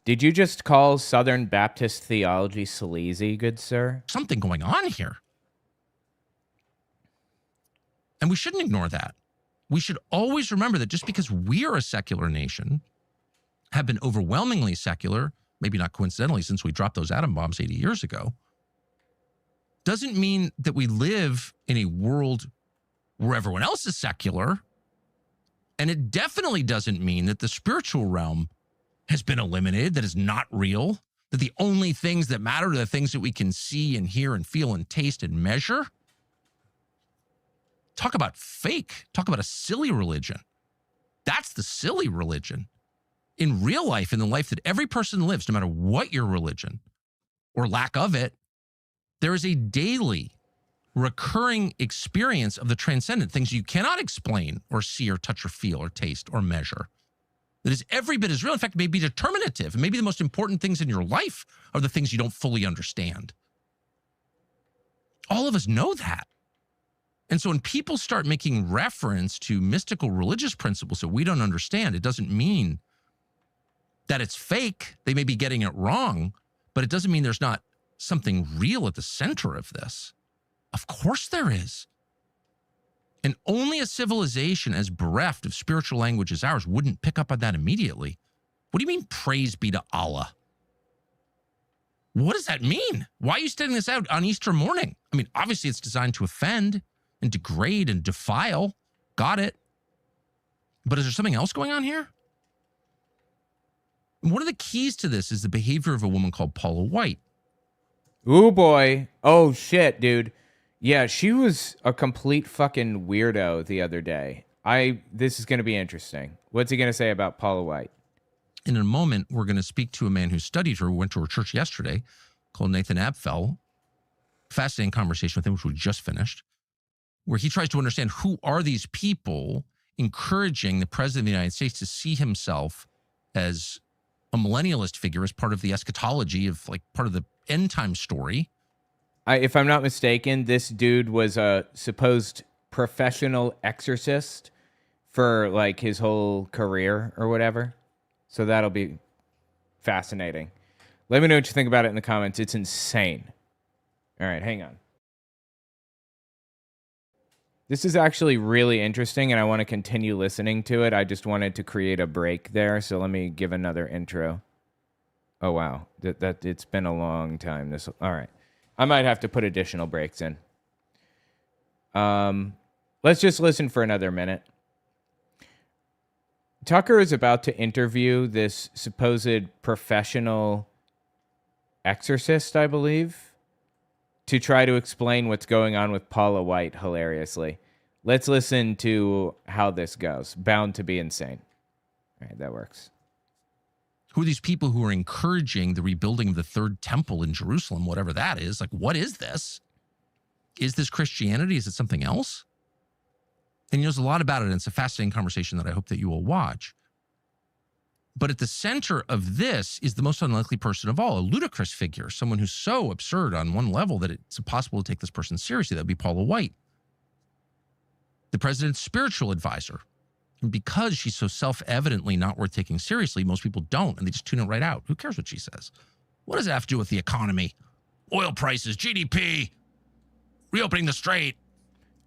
Did you just call Southern Baptist theology sleazy, good sir? Something going on here. And we shouldn't ignore that. We should always remember that just because we're a secular nation, have been overwhelmingly secular, maybe not coincidentally since we dropped those atom bombs 80 years ago, doesn't mean that we live in a world where everyone else is secular. And it definitely doesn't mean that the spiritual realm has been eliminated, that is not real, that the only things that matter are the things that we can see and hear and feel and taste and measure. Talk about fake. Talk about a silly religion. That's the silly religion. In real life, in the life that every person lives, no matter what your religion or lack of it, there is a daily recurring experience of the transcendent, things you cannot explain or see or touch or feel or taste or measure. That is every bit as real. In fact, it may be determinative. And maybe the most important things in your life are the things you don't fully understand. All of us know that. And so when people start making reference to mystical religious principles that we don't understand, it doesn't mean that it's fake. They may be getting it wrong, but it doesn't mean there's not something real at the center of this. Of course there is. And only a civilization as bereft of spiritual language as ours wouldn't pick up on that immediately. What do you mean, praise be to Allah? What does that mean? Why are you sending this out on Easter morning? I mean, obviously it's designed to offend and degrade and defile. Got it. But is there something else going on here? And one of the keys to this is the behavior of a woman called Paula White. Ooh, boy. Oh, shit, dude. Yeah, she was a complete fucking weirdo the other day. This is going to be interesting. What's he going to say about Paula White? In a moment, we're going to speak to a man who studied her, who went to her church yesterday, called Nathan Abfell. Fascinating conversation with him, which we just finished, where he tries to understand who are these people encouraging the president of the United States to see himself as a millennialist figure, as part of the eschatology of, like, part of the end time story. If I'm not mistaken, this dude was a supposed professional exorcist for like his whole career or whatever. So that'll be fascinating. Let me know what you think about it in the comments. It's insane. All right, hang on. This is actually really interesting, and I want to continue listening to it. I just wanted to create a break there, so let me give another intro. Oh, wow. That it's been a long time. All right. I might have to put additional breaks in. Let's just listen for another minute. Tucker is about to interview this supposed professional exorcist, I believe, to try to explain what's going on with Paula White hilariously. Let's listen to how this goes. Bound to be insane. All right, that works. Who are these people who are encouraging the rebuilding of the third temple in Jerusalem, whatever that is? Like, what is this? Is this Christianity? Is it something else? And he knows a lot about it, and it's a fascinating conversation that I hope that you will watch. But at the center of this is the most unlikely person of all, a ludicrous figure, someone who's so absurd on one level that it's impossible to take this person seriously. That would be Paula White, the president's spiritual advisor. And because she's so self-evidently not worth taking seriously, most people don't, and they just tune it right out. Who cares what she says? What does it have to do with the economy? Oil prices, GDP, reopening the strait.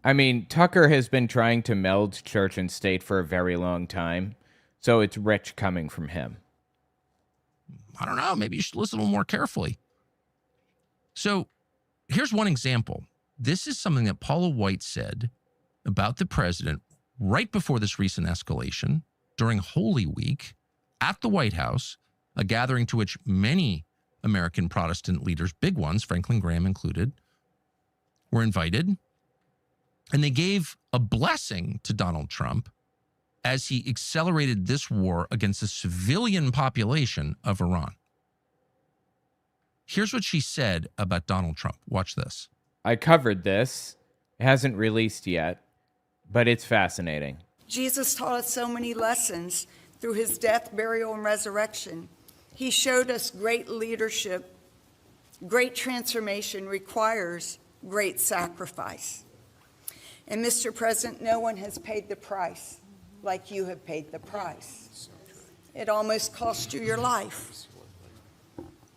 I mean, Tucker has been trying to meld church and state for a very long time, so it's rich coming from him. I don't know. Maybe you should listen a little more carefully. So here's one example. This is something that Paula White said about the president right before this recent escalation during Holy Week at the White House, a gathering to which many American Protestant leaders, big ones, Franklin Graham included, were invited. And they gave a blessing to Donald Trump as he accelerated this war against the civilian population of Iran. Here's what she said about Donald Trump. Watch this. I covered this. It hasn't released yet, but it's fascinating. Jesus taught us so many lessons through his death, burial, and resurrection. He showed us great leadership. Great transformation requires great sacrifice. And Mr. President, no one has paid the price like you have paid the price. It almost cost you your life.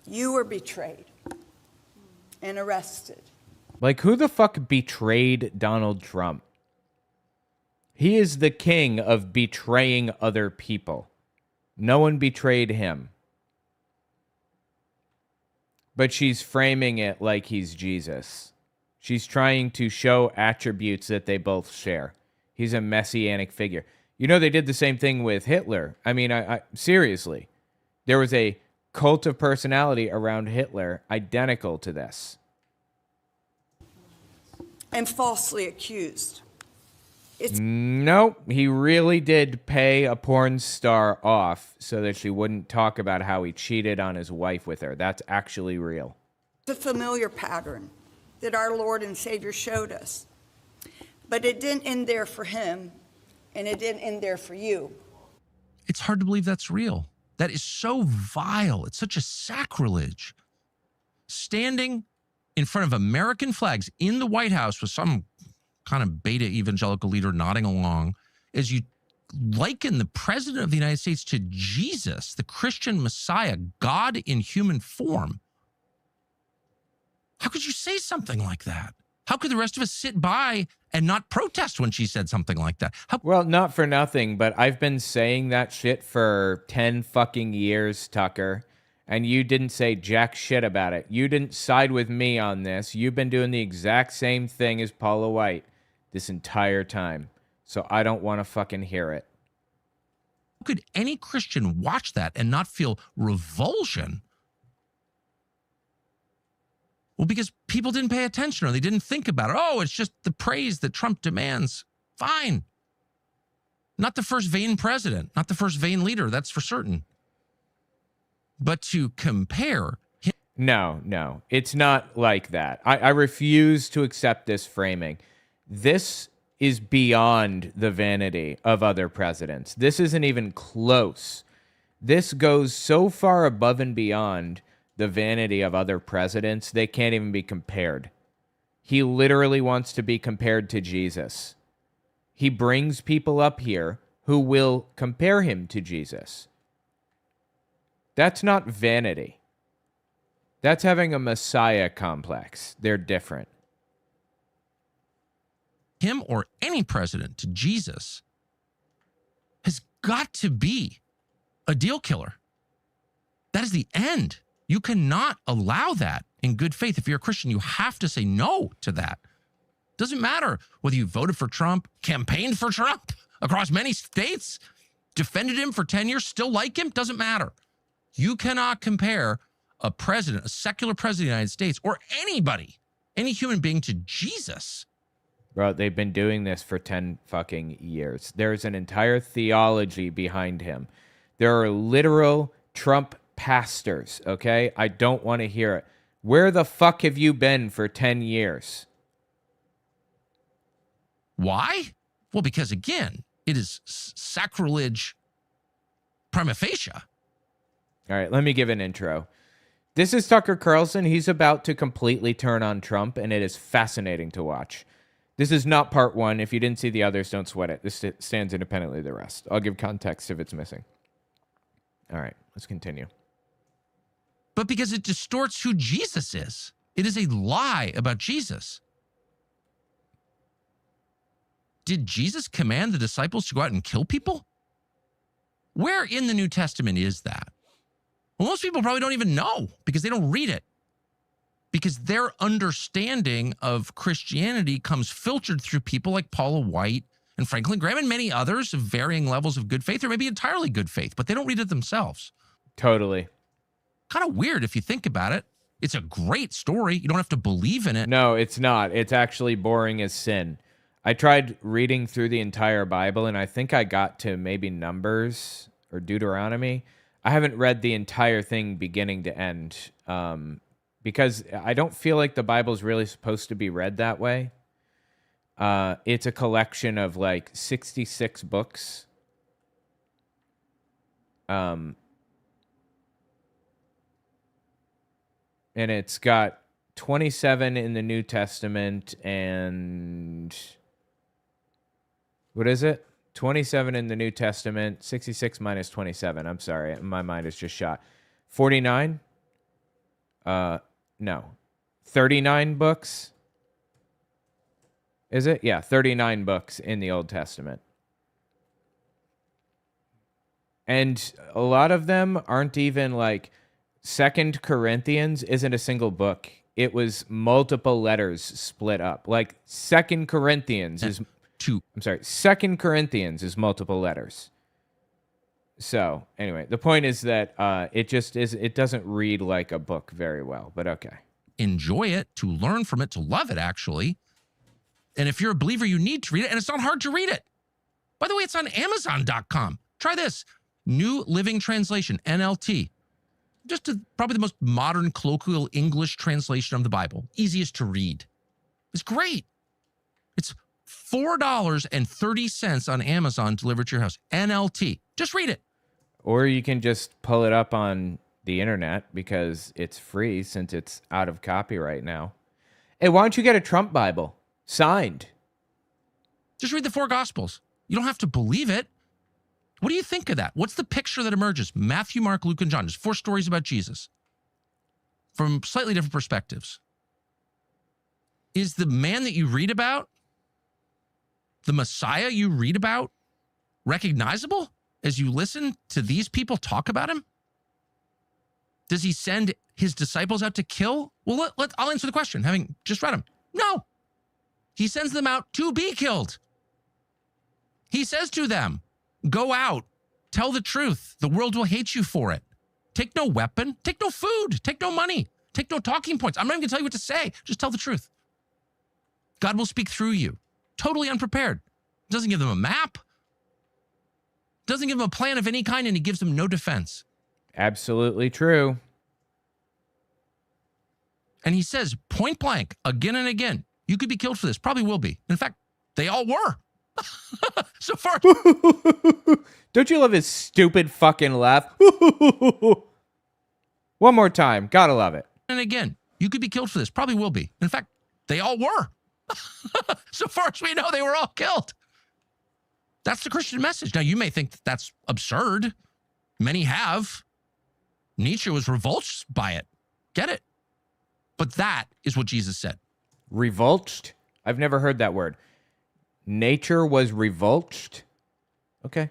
You were betrayed and arrested. Like, who the fuck betrayed Donald Trump? He is the king of betraying other people. No one betrayed him. But she's framing it like he's Jesus. She's trying to show attributes that they both share. He's a messianic figure. You know, they did the same thing with Hitler. I mean, I seriously. There was a cult of personality around Hitler identical to this. And falsely accused. Nope, he really did pay a porn star off so that she wouldn't talk about how he cheated on his wife with her. That's actually real. It's a familiar pattern that our Lord and Savior showed us. But it didn't end there for him, and it didn't end there for you. It's hard to believe that's real. That is so vile. It's such a sacrilege. Standing in front of American flags in the White House with some kind of beta evangelical leader nodding along as you liken the president of the United States to Jesus, the Christian Messiah, God in human form. How could you say something like that? How could the rest of us sit by and not protest when she said something like that? Well, not for nothing, but I've been saying that shit for 10 fucking years, Tucker, and you didn't say jack shit about it. You didn't side with me on this. You've been doing the exact same thing as Paula White this entire time. So I don't want to fucking hear it. How could any Christian watch that and not feel revulsion? Well, because people didn't pay attention or they didn't think about it. Oh, it's just the praise that Trump demands. Fine. Not the first vain president, not the first vain leader, that's for certain. But to compare him. No, it's not like that. I refuse to accept this framing. This is beyond the vanity of other presidents. This isn't even close. This goes so far above and beyond the vanity of other presidents, they can't even be compared. He literally wants to be compared to Jesus. He brings people up here who will compare him to Jesus. That's not vanity. That's having a Messiah complex. They're different. Him or any president to Jesus has got to be a deal killer. That is the end. You cannot allow that in good faith. If you're a Christian, you have to say no to that. Doesn't matter whether you voted for Trump, campaigned for Trump across many states, defended him for 10 years, still like him, doesn't matter. You cannot compare a president, a secular president of the United States, or anybody, any human being to Jesus. Bro, they've been doing this for 10 fucking years. There's an entire theology behind him. There are literal Trump pastors, okay? I don't want to hear it. Where the fuck have you been for 10 years? Why? Well, because again, it is sacrilege prima facie. All right, let me give an intro. This is Tucker Carlson. He's about to completely turn on Trump, and it is fascinating to watch. This is not part one. If you didn't see the others, don't sweat it. This stands independently of the rest. I'll give context if it's missing. All right, let's continue. But because it distorts who Jesus is. It is a lie about Jesus. Did Jesus command the disciples to go out and kill people? Where in the New Testament is that? Well, most people probably don't even know because they don't read it. Because their understanding of Christianity comes filtered through people like Paula White and Franklin Graham and many others of varying levels of good faith or maybe entirely good faith, but they don't read it themselves. Totally. Kind of weird if you think about it. It's a great story. You don't have to believe in it. No, it's not. It's actually boring as sin. I tried reading through the entire Bible, and I think I got to maybe Numbers or Deuteronomy. I haven't read the entire thing beginning to end because I don't feel like the Bible's really supposed to be read that way. It's a collection of like 66 books. And it's got 27 in the New Testament and what is it? 27 in the New Testament, 66 minus 27. I'm sorry. My mind is just shot. 49? No. 39 books? Is it? Yeah, 39 books in the Old Testament. And a lot of them aren't even like 2 Corinthians isn't a single book. It was multiple letters split up. Like 2 Corinthians is two. I'm sorry. 2 Corinthians is multiple letters. So anyway, the point is that it doesn't read like a book very well, but okay. Enjoy it, to learn from it, to love it, actually. And if you're a believer, you need to read it, and it's not hard to read it. By the way, it's on Amazon.com. Try this. New Living Translation, NLT. Probably the most modern colloquial English translation of the Bible. Easiest to read. It's great. It's $4.30 on Amazon delivered to your house. NLT. Just read it. Or you can just pull it up on the internet because it's free since it's out of copyright now. Hey, why don't you get a Trump Bible? Signed. Just read the 4 Gospels. You don't have to believe it. What do you think of that? What's the picture that emerges? Matthew, Mark, Luke, and John. There's 4 stories about Jesus from slightly different perspectives. Is the man that you read about, the Messiah you read about, recognizable as you listen to these people talk about him? Does he send his disciples out to kill? Well, I'll answer the question, having just read him. No. He sends them out to be killed. He says to them, go out, tell the truth. The world will hate you for it. Take no weapon, take no food, take no money, take no talking points. I'm not even going to tell you what to say. Just tell the truth. God will speak through you. Totally unprepared. Doesn't give them a map. Doesn't give them a plan of any kind, and he gives them no defense. Absolutely true. And he says, point blank, again and again, you could be killed for this. Probably will be. In fact, they all were. So far. Don't you love his stupid fucking laugh? One more time. Gotta love it. And again, you could be killed for this. Probably will be. In fact, they all were. So far as we know, they were all killed. That's the Christian message. Now, you may think that that's absurd. Many have. Nietzsche was revolted by it. Get it? But that is what Jesus said. Revolted? I've never heard that word. Nature was revolted? Okay.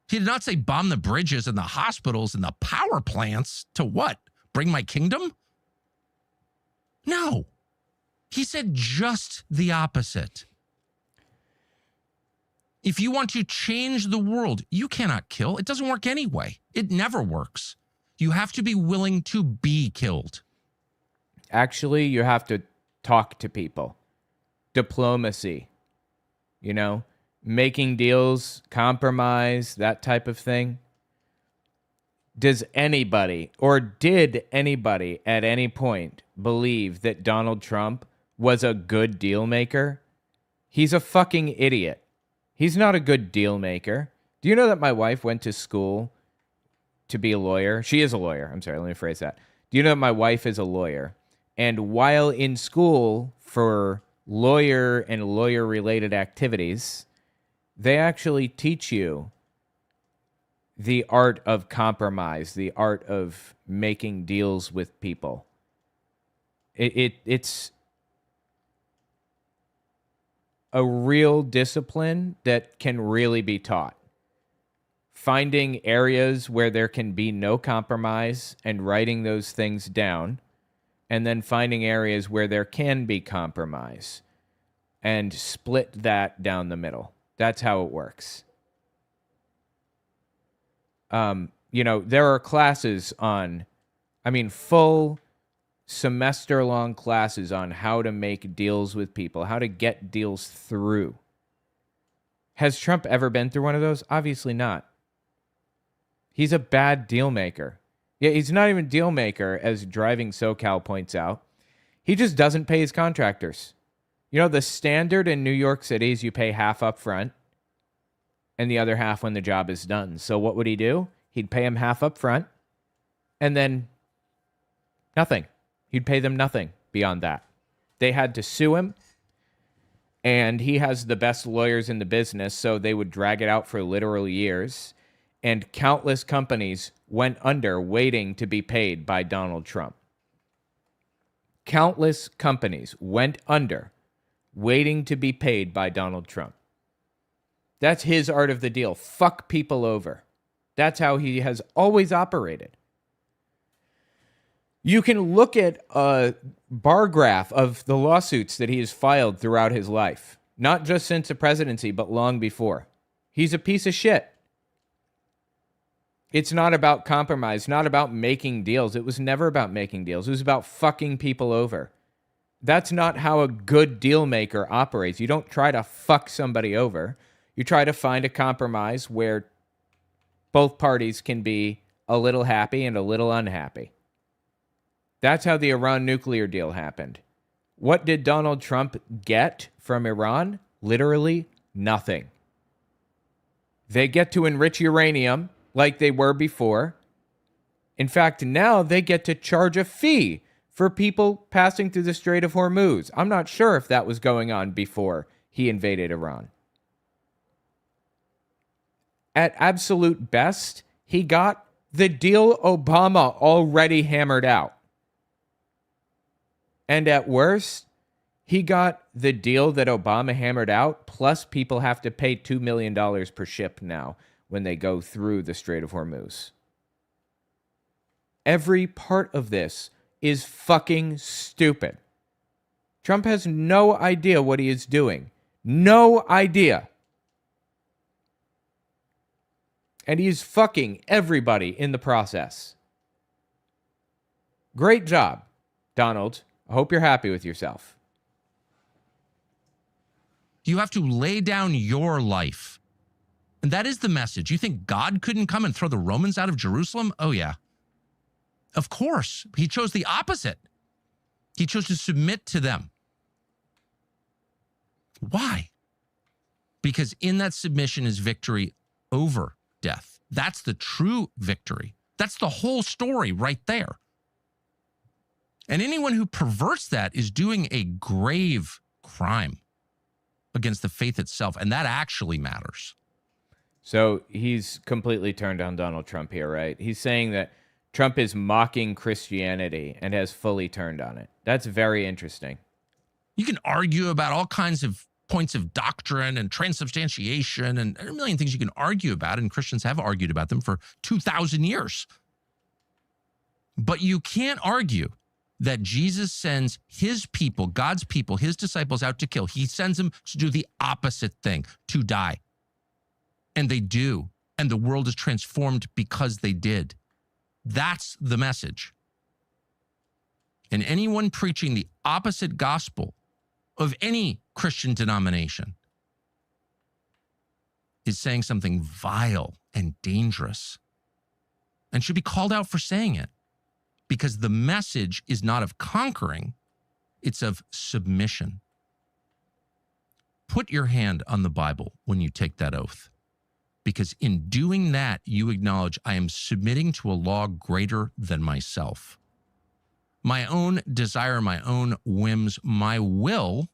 He did not say bomb the bridges and the hospitals and the power plants to what? Bring my kingdom? No. He said just the opposite. If you want to change the world, you cannot kill. It doesn't work anyway. It never works. You have to be willing to be killed. Actually, you have to talk to people. Diplomacy. You know, making deals, compromise, that type of thing. Does anybody, or did anybody at any point believe that Donald Trump was a good deal maker? He's a fucking idiot. He's not a good deal maker. Do you know that my wife went to school to be a lawyer? She is a lawyer. I'm sorry, let me phrase that. Do you know that my wife is a lawyer? And while in school for lawyer and lawyer-related activities, they actually teach you the art of compromise, the art of making deals with people. It's a real discipline that can really be taught. Finding areas where there can be no compromise and writing those things down, and then finding areas where there can be compromise and split that down the middle. That's how it works. There are classes on, full semester-long classes on how to make deals with people, how to get deals through. Has Trump ever been through one of those? Obviously not. He's a bad deal maker. Yeah, he's not even a deal maker, as Driving SoCal points out. He just doesn't pay his contractors. The standard in New York City is you pay half up front and the other half when the job is done. So what would he do? He'd pay him half up front and then nothing. He'd pay them nothing beyond that. They had to sue him, and he has the best lawyers in the business, so they would drag it out for literal years. And countless companies went under waiting to be paid by Donald Trump. Countless companies went under waiting to be paid by Donald Trump. That's his art of the deal. Fuck people over. That's how he has always operated. You can look at a bar graph of the lawsuits that he has filed throughout his life. Not just since the presidency, but long before. He's a piece of shit. It's not about compromise, not about making deals. It was never about making deals. It was about fucking people over. That's not how a good deal maker operates. You don't try to fuck somebody over. You try to find a compromise where both parties can be a little happy and a little unhappy. That's how the Iran nuclear deal happened. What did Donald Trump get from Iran? Literally nothing. They get to enrich uranium like they were before. In fact, now they get to charge a fee for people passing through the Strait of Hormuz. I'm not sure if that was going on before he invaded Iran. At absolute best, he got the deal Obama already hammered out. And at worst, he got the deal that Obama hammered out, plus people have to pay $2 million per ship now when they go through the Strait of Hormuz. Every part of this is fucking stupid. Trump has no idea what he is doing. No idea. And he's fucking everybody in the process. Great job, Donald. I hope you're happy with yourself. You have to lay down your life. And that is the message. You think God couldn't come and throw the Romans out of Jerusalem? Oh, yeah. Of course. He chose the opposite. He chose to submit to them. Why? Because in that submission is victory over death. That's the true victory. That's the whole story right there. And anyone who perverts that is doing a grave crime against the faith itself. And that actually matters. So he's completely turned on Donald Trump here, right? He's saying that Trump is mocking Christianity and has fully turned on it. That's very interesting. You can argue about all kinds of points of doctrine and transubstantiation and a million things you can argue about, and Christians have argued about them for 2,000 years. But you can't argue that Jesus sends his people, God's people, his disciples out to kill. He sends them to do the opposite thing, to die. And they do. And the world is transformed because they did. That's the message. And anyone preaching the opposite gospel of any Christian denomination is saying something vile and dangerous and should be called out for saying it, because the message is not of conquering, it's of submission. Put your hand on the Bible when you take that oath. because in doing that, you acknowledge I am submitting to a law greater than myself. My own desire, my own whims, my will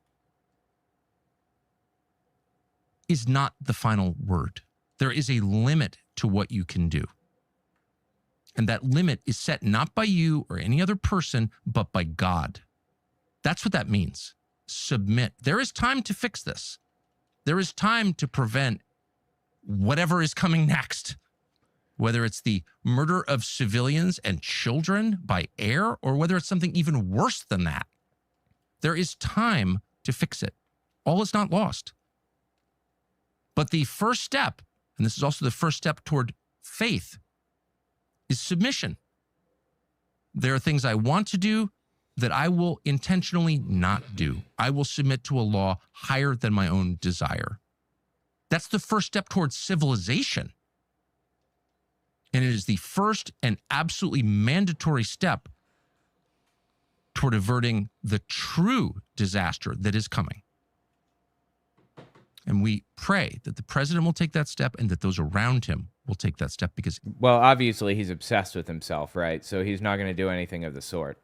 is not the final word. There is a limit to what you can do. And that limit is set not by you or any other person, but by God. That's what that means. Submit. There is time to fix this. There is time to prevent whatever is coming next, whether it's the murder of civilians and children by air, or whether it's something even worse than that. There is time to fix it. All is not lost. But the first step, and this is also the first step toward faith, is submission. There are things I want to do that I will intentionally not do. I will submit to a law higher than my own desire. That's the first step towards civilization. And it is the first and absolutely mandatory step toward averting the true disaster that is coming. And we pray that the president will take that step and that those around him will take that step, because, well, obviously he's obsessed with himself, right? So he's not going to do anything of the sort.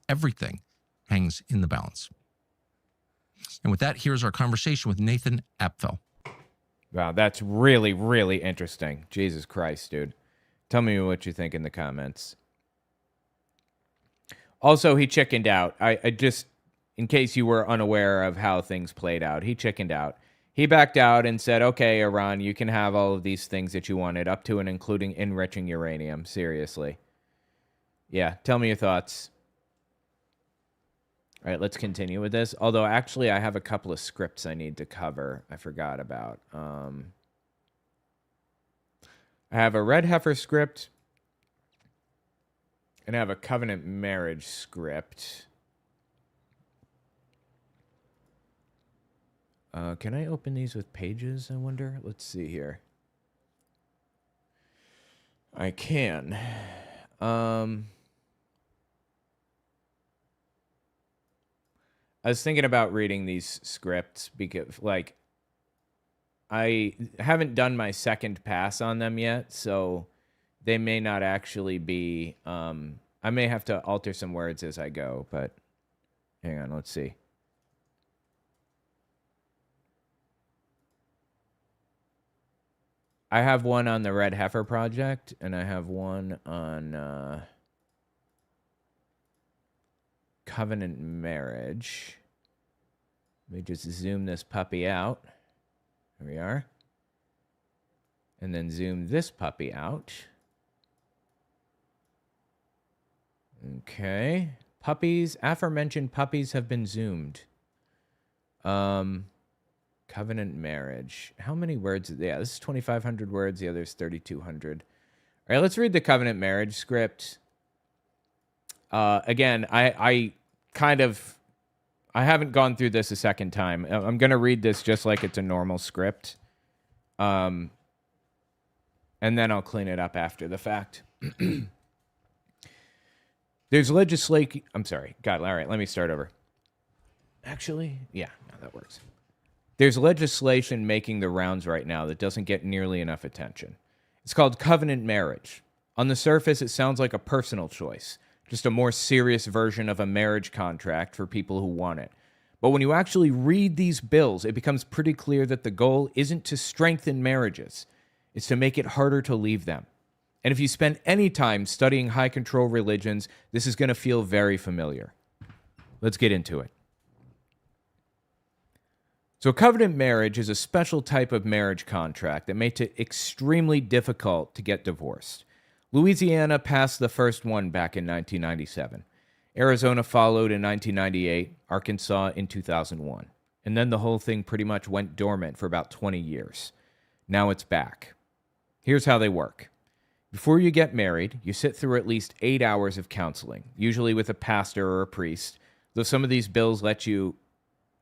Everything hangs in the balance. And with that, here's our conversation with Nathan Apfel. Wow, that's really, really interesting. Jesus Christ, dude. Tell me what you think in the comments. Also, he chickened out. I just, in case you were unaware of how things played out, he chickened out. He backed out and said, okay, Iran, you can have all of these things that you wanted, up to and including enriching uranium. Seriously. Yeah, tell me your thoughts. All right, let's continue with this. Although, actually, I have a couple of scripts I need to cover. I forgot about. I have a red heifer script, and I have a covenant marriage script. Can I open these with Pages, I wonder? Let's see here. I can. I was thinking about reading these scripts because, like, I haven't done my second pass on them yet, so they may not actually be... I may have to alter some words as I go, but hang on, let's see. I have one on the Red Heifer Project, and I have one on covenant marriage. Let me just zoom this puppy out. There we are. And then zoom this puppy out. Okay. Puppies, aforementioned puppies have been zoomed. Covenant marriage. How many words? Yeah, this is 2,500 words. The other is 3,200. All right, let's read the covenant marriage script. Again, I haven't gone through this a second time. I'm going to read this just like it's a normal script. And then I'll clean it up after the fact. There's legislation. I'm sorry. God, all right, let me start over. Actually, yeah, no, that works. There's legislation making the rounds right now that doesn't get nearly enough attention. It's called covenant marriage. On the surface, it sounds like a personal choice, just a more serious version of a marriage contract for people who want it. But when you actually read these bills, it becomes pretty clear that the goal isn't to strengthen marriages. It's to make it harder to leave them. And if you spend any time studying high control religions, this is going to feel very familiar. Let's get into it. So covenant marriage is a special type of marriage contract that makes it extremely difficult to get divorced. Louisiana passed the first one back in 1997. Arizona followed in 1998, Arkansas in 2001. And then the whole thing pretty much went dormant for about 20 years. Now it's back. Here's how they work. Before you get married, you sit through at least 8 hours of counseling, usually with a pastor or a priest, though some of these bills let you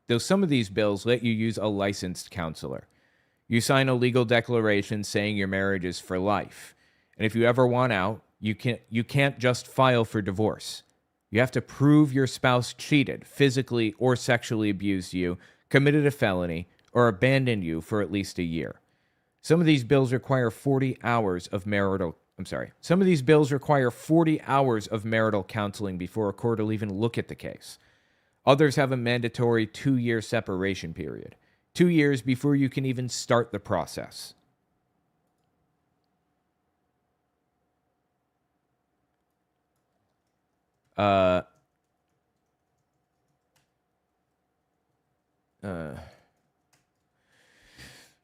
use a licensed counselor. You sign a legal declaration saying your marriage is for life. And if you ever want out, you can't just file for divorce. You have to prove your spouse cheated, physically or sexually abused you, committed a felony, or abandoned you for at least a year. Some of these bills require 40 hours of marital Some of these bills require 40 hours of marital counseling before a court will even look at the case. Others have a mandatory 2-year separation period. 2 years before you can even start the process.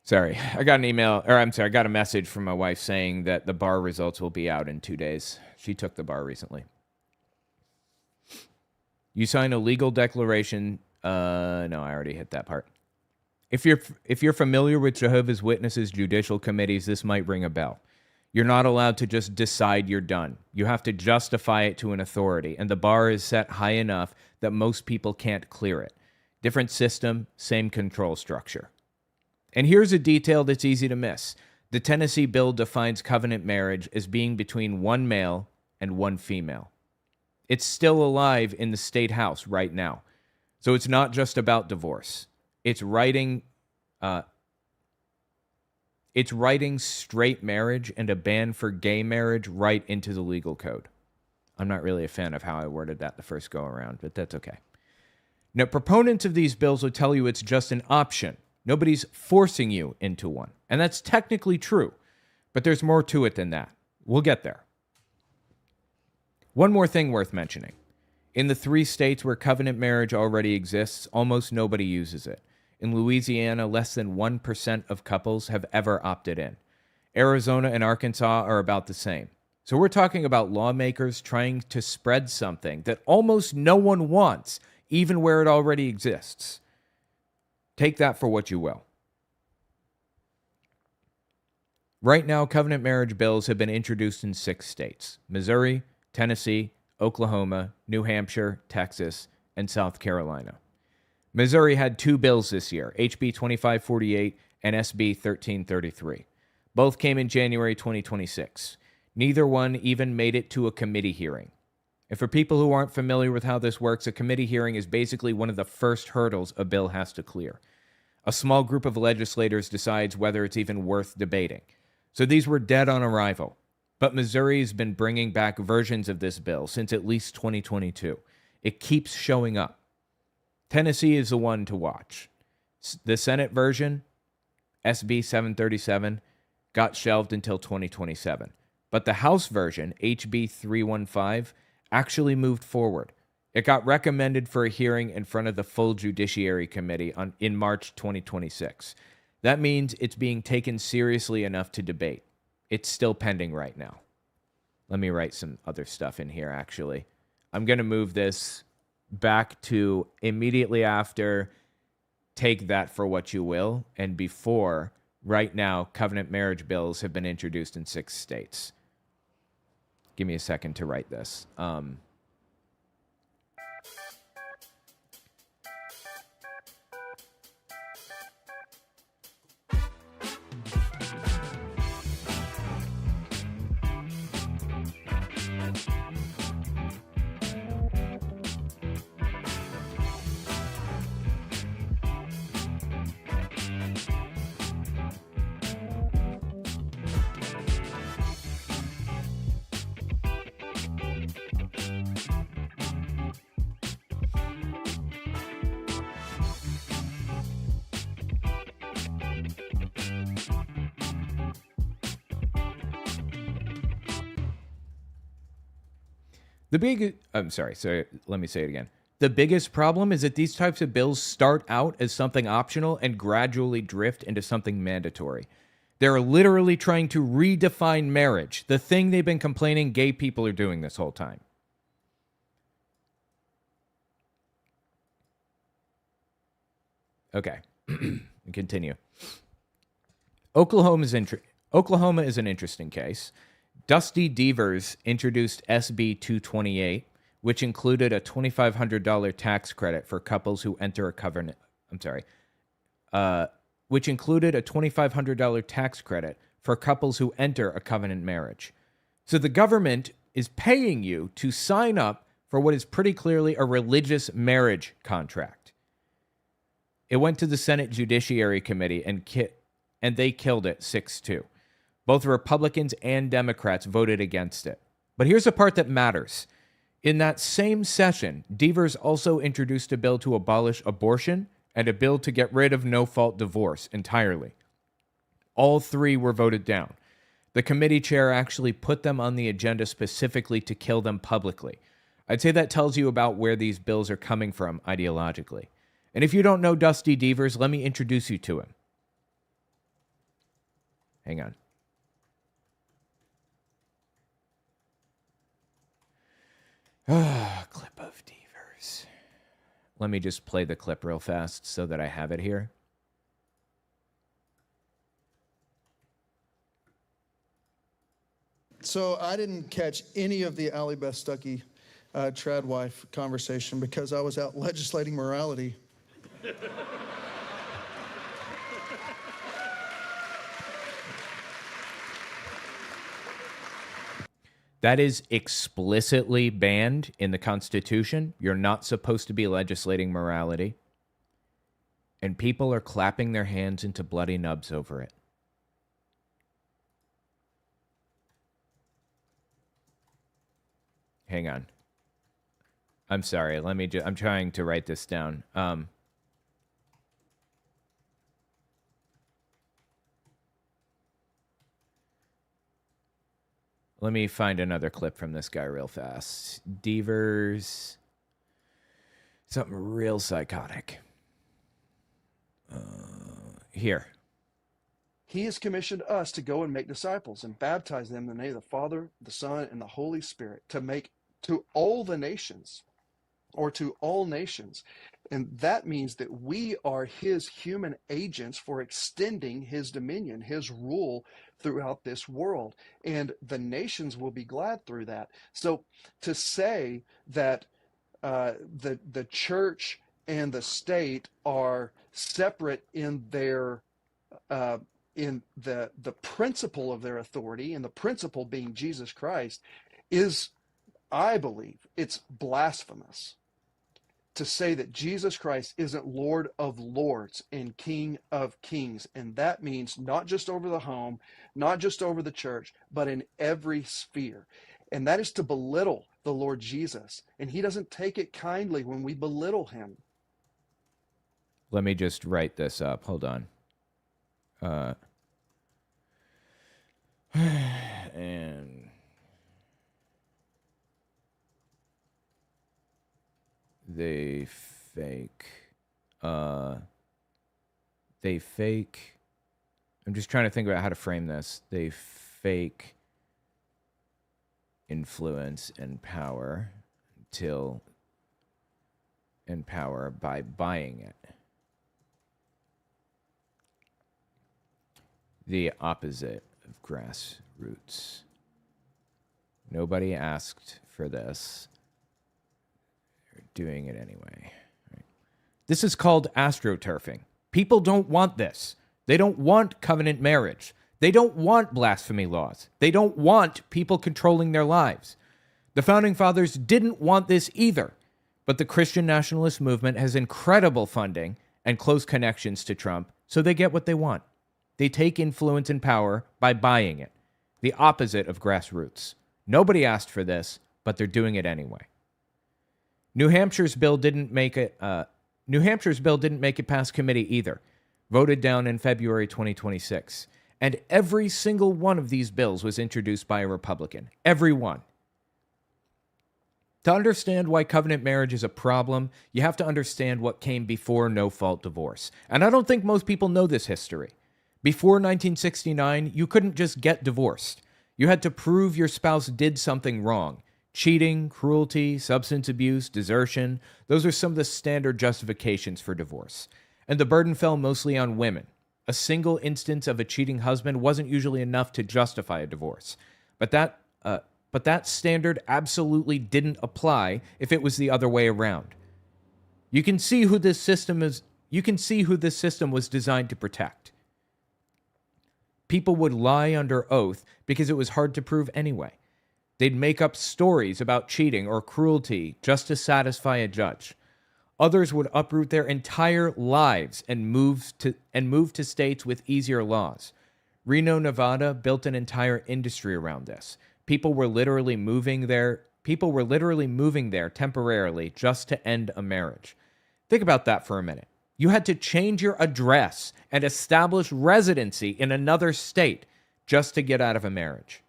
Sorry, I got a message from my wife saying that the bar results will be out in 2 days. She took the bar recently. You sign a legal declaration. No, I already hit that part. If you're familiar with Jehovah's Witnesses judicial committees, this might ring a bell. You're not allowed to just decide you're done. You have to justify it to an authority, and the bar is set high enough that most people can't clear it. Different system, same control structure. And here's a detail that's easy to miss. The Tennessee bill defines covenant marriage as being between one male and one female. It's still alive in the state house right now. So it's not just about divorce. It's writing straight marriage and a ban for gay marriage right into the legal code. I'm not really a fan of how I worded that the first go around, but that's okay. Now, proponents of these bills will tell you it's just an option. Nobody's forcing you into one. And that's technically true, but there's more to it than that. We'll get there. One more thing worth mentioning. In the 3 states where covenant marriage already exists, almost nobody uses it. In Louisiana, less than 1% of couples have ever opted in. Arizona and Arkansas are about the same. So we're talking about lawmakers trying to spread something that almost no one wants, even where it already exists. Take that for what you will. Right now, covenant marriage bills have been introduced in 6 states: Missouri, Tennessee, Oklahoma, New Hampshire, Texas, and South Carolina. Missouri had 2 bills this year, HB 2548 and SB 1333. Both came in January 2026. Neither one even made it to a committee hearing. And for people who aren't familiar with how this works, a committee hearing is basically one of the first hurdles a bill has to clear. A small group of legislators decides whether it's even worth debating. So these were dead on arrival. But Missouri's been bringing back versions of this bill since at least 2022. It keeps showing up. Tennessee is the one to watch. The Senate version, SB 737, got shelved until 2027. But the House version, HB 315, actually moved forward. It got recommended for a hearing in front of the full Judiciary Committee in March 2026. That means it's being taken seriously enough to debate. It's still pending right now. Let me write some other stuff in here, actually. I'm going to move this back to immediately after take that for what you will, and before, right now, covenant marriage bills have been introduced in 6 states. Give me a second to write this. Let me say it again. The biggest problem is that these types of bills start out as something optional and gradually drift into something mandatory. They're literally trying to redefine marriage, the thing they've been complaining gay people are doing this whole time. Okay, continue. Oklahoma is an interesting case. Dusty Devers introduced SB 228, which included a $2,500 tax credit for couples who enter a covenant. Which included a $2,500 tax credit for couples who enter a covenant marriage. So the government is paying you to sign up for what is pretty clearly a religious marriage contract. It went to the Senate Judiciary Committee, and they killed it 6-2. Both Republicans and Democrats voted against it. But here's the part that matters. In that same session, Devers also introduced a bill to abolish abortion and a bill to get rid of no-fault divorce entirely. All three were voted down. The committee chair actually put them on the agenda specifically to kill them publicly. I'd say that tells you about where these bills are coming from ideologically. And if you don't know Dusty Devers, let me introduce you to him. Hang on. Clip of Devers. Let me just play the clip real fast so that I have it here. So I didn't catch any of the Allie Beth Stuckey trad wife conversation because I was out legislating morality. That is explicitly banned in the Constitution. You're not supposed to be legislating morality. And people are clapping their hands into bloody nubs over it. Hang on. I'm sorry. I'm trying to write this down. Let me find another clip from this guy real fast. Devers. Something real psychotic. Here. He has commissioned us to go and make disciples and baptize them in the name of the Father, the Son, and the Holy Spirit, to make to all the nations, or to all nations. And that means that we are his human agents for extending his dominion, his rule throughout this world. And the nations will be glad through that. So to say that the church and the state are separate in their in the principle of their authority, and the principle being Jesus Christ, is, I believe, it's blasphemous to say that Jesus Christ isn't Lord of lords and King of kings. And that means not just over the home, not just over the church, but in every sphere. And that is to belittle the Lord Jesus. And he doesn't take it kindly when we belittle him. Let me just write this up. Hold on. And they fake. I'm just trying to think about how to frame this. They fake influence and power by buying it. The opposite of grassroots. Nobody asked for this. They're doing it anyway. Right. This is called astroturfing. People don't want this. They don't want covenant marriage. They don't want blasphemy laws. They don't want people controlling their lives. The Founding Fathers didn't want this either. But the Christian nationalist movement has incredible funding and close connections to Trump, so they get what they want. They take influence and power by buying it. The opposite of grassroots. Nobody asked for this, but they're doing it anyway. New Hampshire's bill didn't make it past committee either. Voted down in February 2026. And every single one of these bills was introduced by a Republican. Every one. To understand why covenant marriage is a problem, you have to understand what came before no-fault divorce. And I don't think most people know this history. Before 1969, you couldn't just get divorced. You had to prove your spouse did something wrong. Cheating, cruelty, substance abuse, desertion, those are some of the standard justifications for divorce. And the burden fell mostly on women. A single instance of a cheating husband wasn't usually enough to justify a divorce. But that standard absolutely didn't apply if it was the other way around. You can see who this system was designed to protect. People would lie under oath because it was hard to prove anyway. They'd make up stories about cheating or cruelty just to satisfy a judge. Others would uproot their entire lives and move to states with easier laws. Reno, Nevada built an entire industry around this. People were literally moving there temporarily just to end a marriage. Think about that for a minute. You had to change your address and establish residency in another state just to get out of a marriage.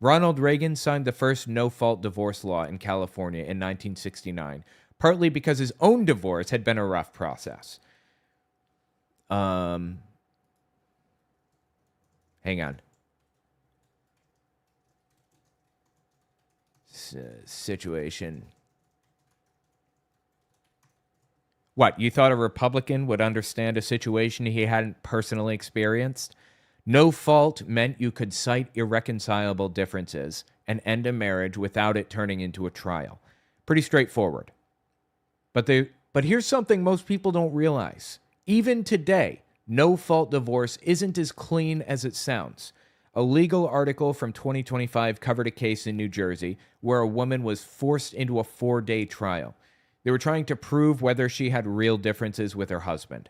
Ronald Reagan signed the first no-fault divorce law in California in 1969, partly because his own divorce had been a rough process. Hang on. Situation. What, you thought a Republican would understand a situation he hadn't personally experienced? No fault meant you could cite irreconcilable differences and end a marriage without it turning into a trial. Pretty straightforward. But here's something most people don't realize. Even today, no-fault divorce isn't as clean as it sounds. A legal article from 2025 covered a case in New Jersey where a woman was forced into a 4-day trial. They were trying to prove whether she had real differences with her husband.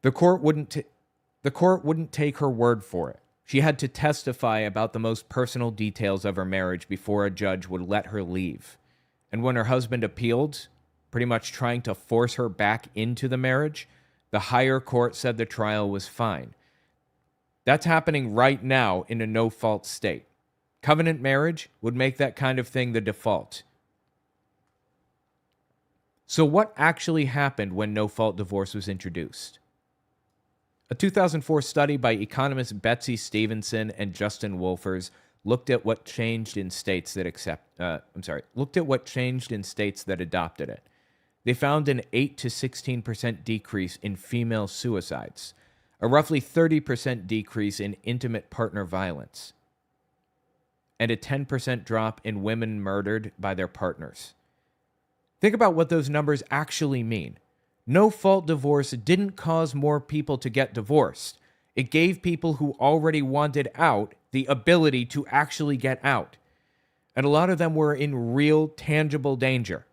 The court wouldn't take her word for it. She had to testify about the most personal details of her marriage before a judge would let her leave. And when her husband appealed, pretty much trying to force her back into the marriage, the higher court said the trial was fine. That's happening right now in a no-fault state. Covenant marriage would make that kind of thing the default. So what actually happened when no-fault divorce was introduced? A 2004 study by economists Betsy Stevenson and Justin Wolfers looked at what changed in states that adopted it. They found an 8 to 16% decrease in female suicides, a roughly 30% decrease in intimate partner violence, and a 10% drop in women murdered by their partners. Think about what those numbers actually mean. No-fault divorce didn't cause more people to get divorced. It gave people who already wanted out the ability to actually get out. And a lot of them were in real, tangible danger.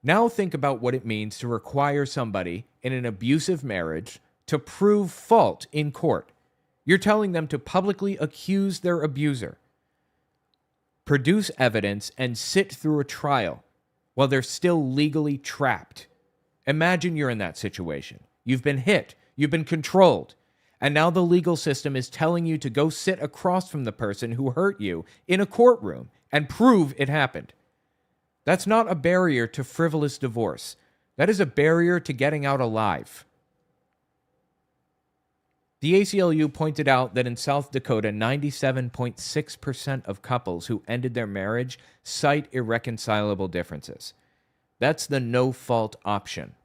Now think about what it means to require somebody in an abusive marriage to prove fault in court. You're telling them to publicly accuse their abuser, produce evidence, and sit through a trial while they're still legally trapped. Imagine you're in that situation. You've been hit. You've been controlled. And now the legal system is telling you to go sit across from the person who hurt you in a courtroom and prove it happened. That's not a barrier to frivolous divorce. That is a barrier to getting out alive. The ACLU pointed out that in South Dakota, 97.6% of couples who ended their marriage cite irreconcilable differences. That's the no-fault option.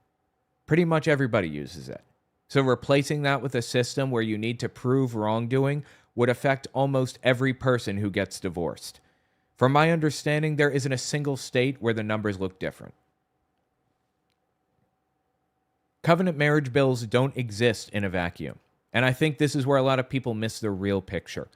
Pretty much everybody uses it. So replacing that with a system where you need to prove wrongdoing would affect almost every person who gets divorced. From my understanding, there isn't a single state where the numbers look different. Covenant marriage bills don't exist in a vacuum, and I think this is where a lot of people miss the real picture.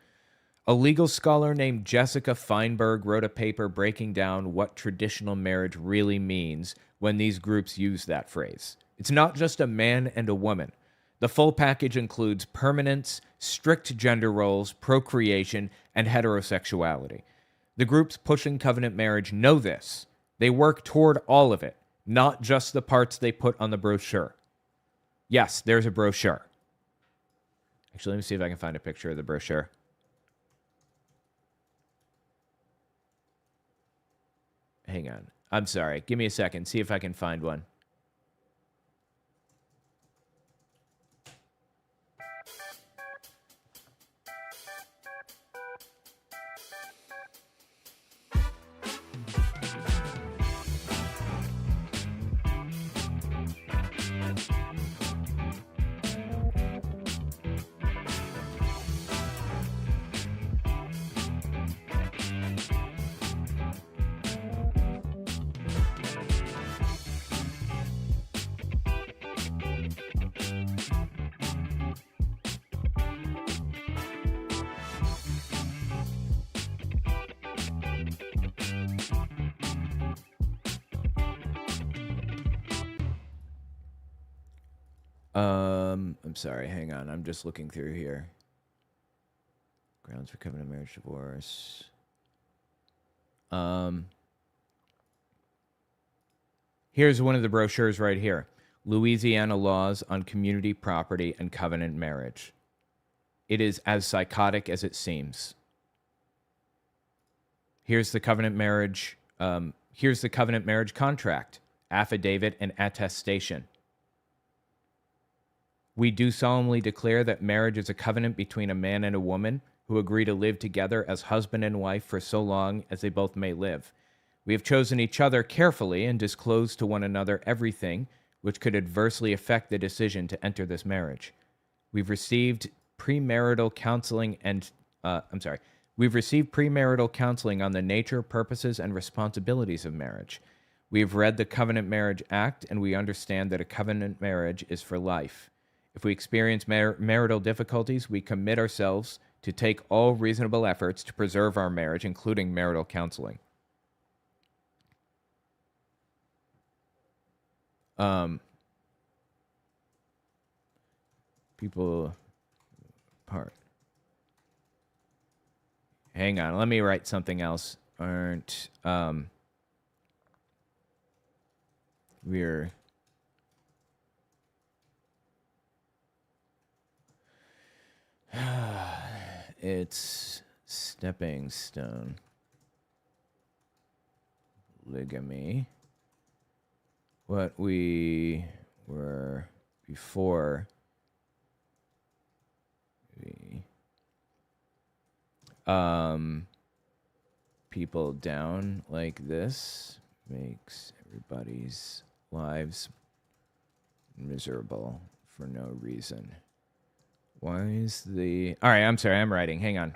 A legal scholar named Jessica Feinberg wrote a paper breaking down what traditional marriage really means when these groups use that phrase. It's not just a man and a woman. The full package includes permanence, strict gender roles, procreation, and heterosexuality. The groups pushing covenant marriage know this. They work toward all of it, not just the parts they put on the brochure. Yes, there's a brochure. Actually, let me see if I can find a picture of the brochure. Hang on. I'm sorry. Give me a second. See if I can find one. I'm sorry, hang on. I'm just looking through here. Grounds for covenant marriage, divorce. Here's one of the brochures right here. Louisiana laws on community property and covenant marriage. It is as psychotic as it seems. Here's the covenant marriage. Here's the covenant marriage contract, affidavit, and attestation. We do solemnly declare that marriage is a covenant between a man and a woman who agree to live together as husband and wife for so long as they both may live. We have chosen each other carefully and disclosed to one another everything which could adversely affect the decision to enter this marriage. We've received premarital counseling We've received premarital counseling on the nature, purposes, and responsibilities of marriage. We have read the Covenant Marriage Act, and we understand that a covenant marriage is for life. If we experience marital difficulties, we commit ourselves to take all reasonable efforts to preserve our marriage, including marital counseling. People part. Hang on, let me write something else. We're it's stepping stone. Polygamy. What we were before we people down like this makes everybody's lives miserable for no reason. Why is the... All right, I'm sorry, I'm writing. Hang on.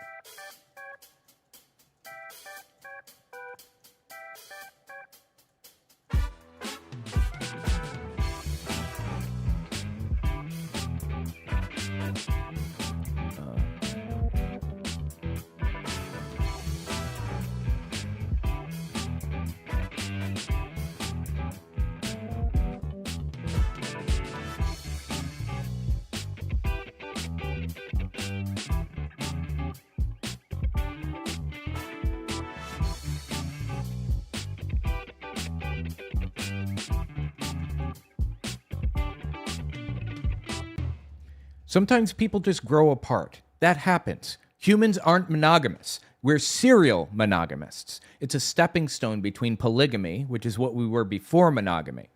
Sometimes people just grow apart. That happens. Humans aren't monogamous. We're serial monogamists. It's a stepping stone between polygamy, which is what we were before monogamy.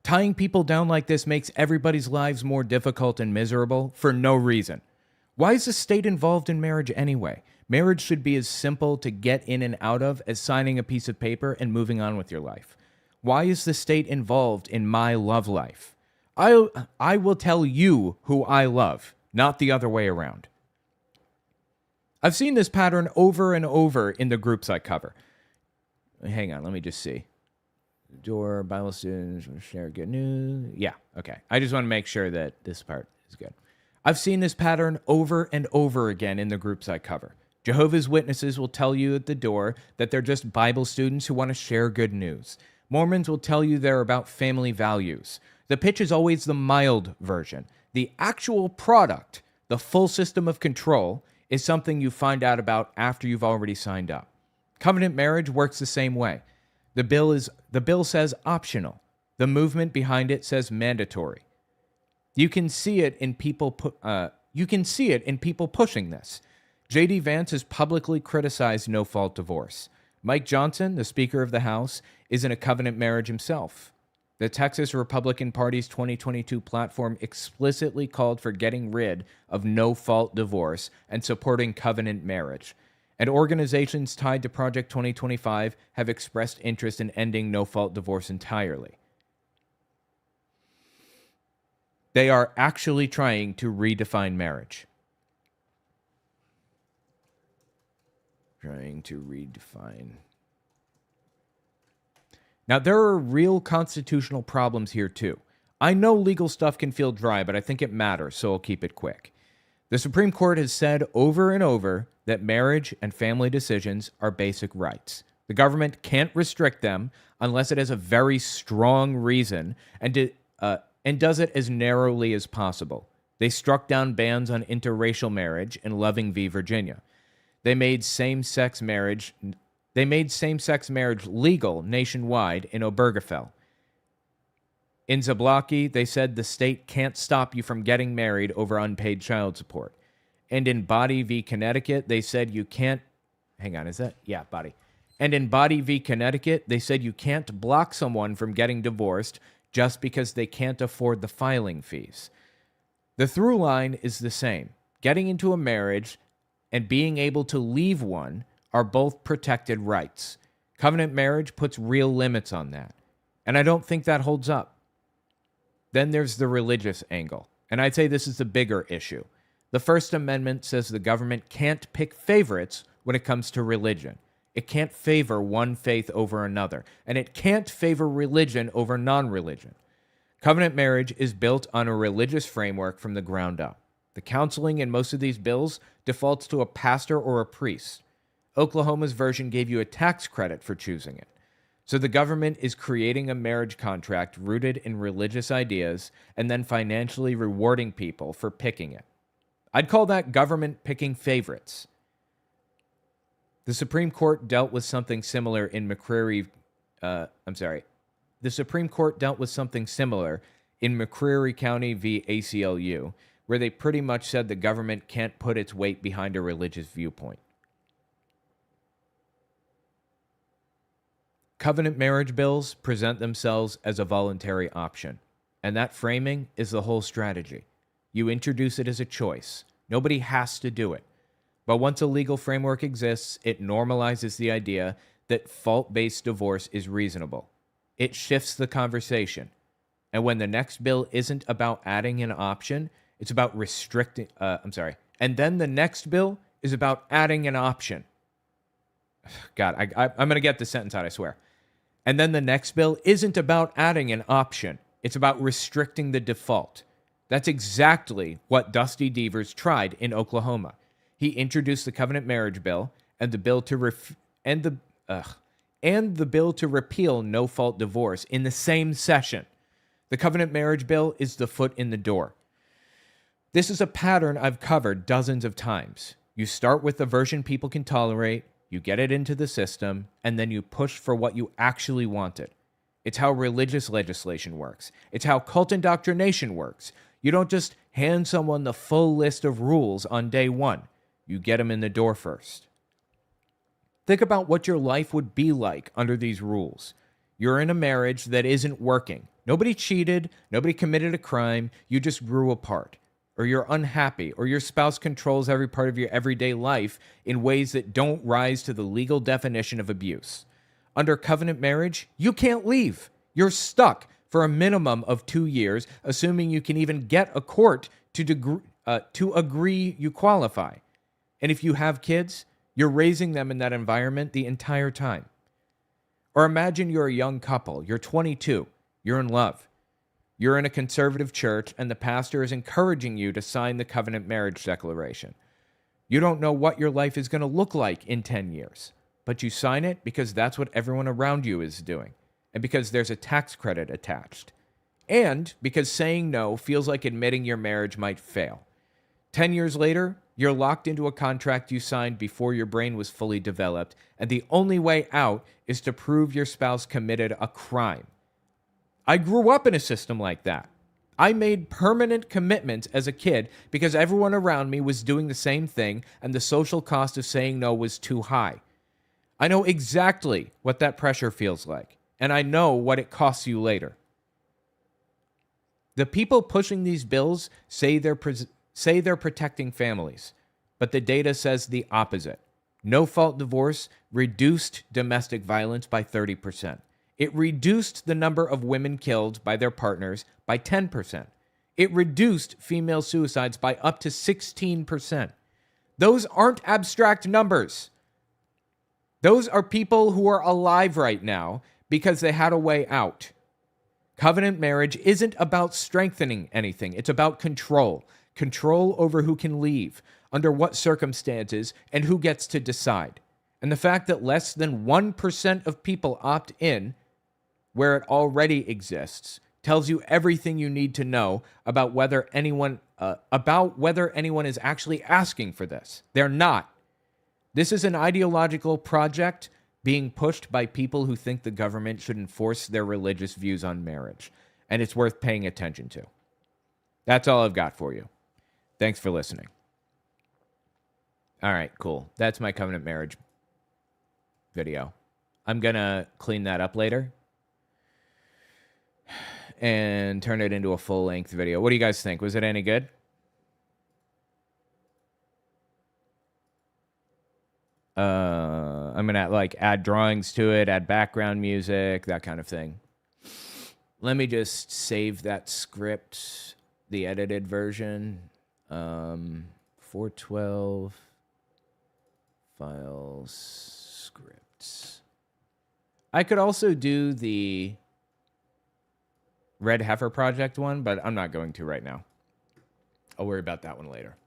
Tying people down like this makes everybody's lives more difficult and miserable for no reason. Why is the state involved in marriage anyway? Marriage should be as simple to get in and out of as signing a piece of paper and moving on with your life. Why is the state involved in my love life? I will tell you who I love, not the other way around. I've seen this pattern over and over in the groups I cover. Hang on, let me just see. Door, Bible students, share good news. Yeah, okay. I just want to make sure that this part is good. I've seen this pattern over and over again in the groups I cover. Jehovah's Witnesses will tell you at the door that they're just Bible students who want to share good news. Mormons will tell you they're about family values. The pitch is always the mild version. The actual product, the full system of control, is something you find out about after you've already signed up. Covenant marriage works the same way. The bill says optional. The movement behind it says mandatory. You can see it in people pushing this. J.D. Vance has publicly criticized no-fault divorce. Mike Johnson, the Speaker of the House, is in a covenant marriage himself. The Texas Republican Party's 2022 platform explicitly called for getting rid of no-fault divorce and supporting covenant marriage. And organizations tied to Project 2025 have expressed interest in ending no-fault divorce entirely. They are actually trying to redefine marriage. Trying to redefine. Now, there are real constitutional problems here, too. I know legal stuff can feel dry, but I think it matters, so I'll keep it quick. The Supreme Court has said over and over that marriage and family decisions are basic rights. The government can't restrict them unless it has a very strong reason, and and does it as narrowly as possible. They struck down bans on interracial marriage in Loving v. Virginia. They made same-sex marriage legal nationwide in Obergefell. In Zablocki, they said the state can't stop you from getting married over unpaid child support. And in Body v. Connecticut, they said you can't... Hang on, is that? Yeah, Body. And in Body v. Connecticut, they said you can't block someone from getting divorced just because they can't afford the filing fees. The through line is the same. Getting into a marriage and being able to leave one are both protected rights. Covenant marriage puts real limits on that. And I don't think that holds up. Then there's the religious angle. And I'd say this is the bigger issue. The First Amendment says the government can't pick favorites when it comes to religion. It can't favor one faith over another. And it can't favor religion over non-religion. Covenant marriage is built on a religious framework from the ground up. The counseling in most of these bills defaults to a pastor or a priest. Oklahoma's version gave you a tax credit for choosing it. So the government is creating a marriage contract rooted in religious ideas and then financially rewarding people for picking it. I'd call that government picking favorites. The Supreme Court dealt with something similar in McCreary County v. ACLU, where they pretty much said the government can't put its weight behind a religious viewpoint. Covenant marriage bills present themselves as a voluntary option, and that framing is the whole strategy. You introduce it as a choice. Nobody has to do it. But once a legal framework exists, it normalizes the idea that fault-based divorce is reasonable. It shifts the conversation. And when the next bill isn't about adding an option, it's about restricting... And then the next bill is about adding an option. God, I'm going to get this sentence out, I swear. And then the next bill isn't about adding an option. It's about restricting the default. That's exactly what Dusty Devers tried in Oklahoma. He introduced the covenant marriage bill and the bill to repeal no-fault divorce in the same session. The covenant marriage bill is the foot in the door. This is a pattern I've covered dozens of times. You start with the version people can tolerate, you get it into the system, and then you push for what you actually wanted. It's how religious legislation works. It's how cult indoctrination works. You don't just hand someone the full list of rules on day one. You get them in the door first. Think about what your life would be like under these rules. You're in a marriage that isn't working. Nobody cheated, nobody committed a crime, you just grew apart. Or you're unhappy, or your spouse controls every part of your everyday life in ways that don't rise to the legal definition of abuse. Under covenant marriage, you can't leave. You're stuck for a minimum of 2 years, assuming you can even get a court to agree you qualify. And if you have kids, you're raising them in that environment the entire time. Or imagine you're a young couple, you're 22, you're in love. You're in a conservative church, and the pastor is encouraging you to sign the covenant marriage declaration. You don't know what your life is going to look like in 10 years, but you sign it because that's what everyone around you is doing, and because there's a tax credit attached, and because saying no feels like admitting your marriage might fail. 10 years later, you're locked into a contract you signed before your brain was fully developed, and the only way out is to prove your spouse committed a crime. I grew up in a system like that. I made permanent commitments as a kid because everyone around me was doing the same thing and the social cost of saying no was too high. I know exactly what that pressure feels like, and I know what it costs you later. The people pushing these bills say they're protecting families, but the data says the opposite. No-fault divorce reduced domestic violence by 30%. It reduced the number of women killed by their partners by 10%. It reduced female suicides by up to 16%. Those aren't abstract numbers. Those are people who are alive right now because they had a way out. Covenant marriage isn't about strengthening anything. It's about control. Control over who can leave, under what circumstances, and who gets to decide. And the fact that less than 1% of people opt in where it already exists Tells you everything you need to know about whether anyone is actually asking for this. They're not. This is an ideological project being pushed by people who think the government should enforce their religious views on marriage, and it's worth paying attention to. That's all I've got for you. Thanks for listening. All right, cool. That's my covenant marriage video. I'm going to clean that up later and turn it into a full-length video. What do you guys think? Was it any good? I'm going to add drawings to it, add background music, that kind of thing. Let me just save that script, the edited version. 412 files, scripts. I could also do the Red Heifer Project one, but I'm not going to right now. I'll worry about that one later.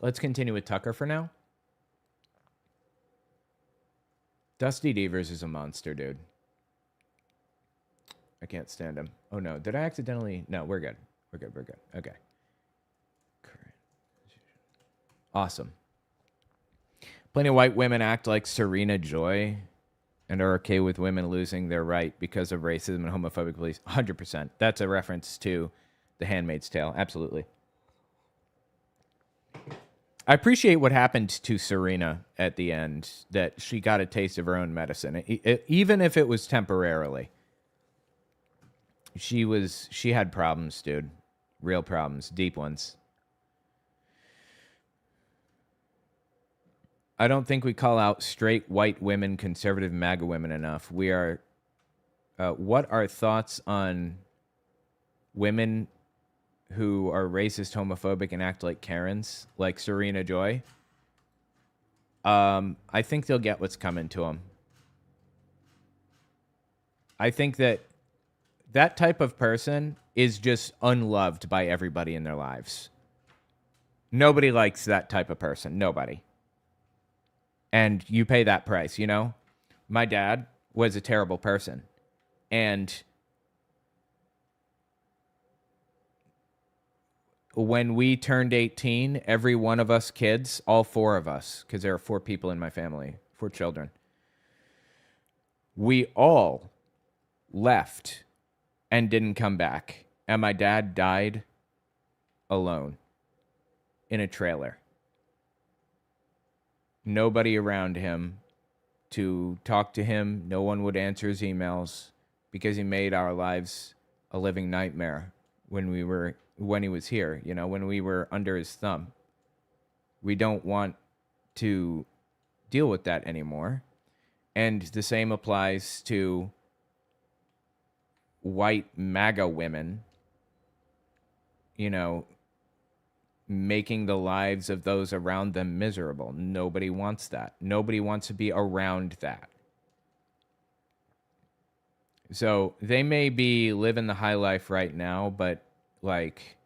Let's continue with Tucker for now. Dusty Devers is a monster, dude. I can't stand him. Oh, no. Did I accidentally? No, we're good. We're good. We're good. Okay. Awesome. Plenty of white women act like Serena Joy and are okay with women losing their right because of racism and homophobic beliefs. 100%. That's a reference to The Handmaid's Tale. Absolutely. I appreciate what happened to Serena at the end, that she got a taste of her own medicine, even if it was temporarily. She had problems, dude. Real problems, deep ones. I don't think we call out straight white women, conservative MAGA women enough. We are. What are thoughts on women who are racist, homophobic, and act like Karens, like Serena Joy? I think they'll get what's coming to them. I think that type of person is just unloved by everybody in their lives. Nobody likes that type of person. Nobody. And you pay that price, you know? My dad was a terrible person. And when we turned 18, every one of us kids, all four of us, because there are 4 people in my family, 4 children, we all left and didn't come back. And my dad died alone in a trailer. Nobody around him to talk to him. No one would answer his emails because he made our lives a living nightmare when he was here, you know, when we were under his thumb. We don't want to deal with that anymore. And the same applies to white MAGA women, you know, making the lives of those around them miserable. Nobody wants that. Nobody wants to be around that. So they may be living the high life right now, but like,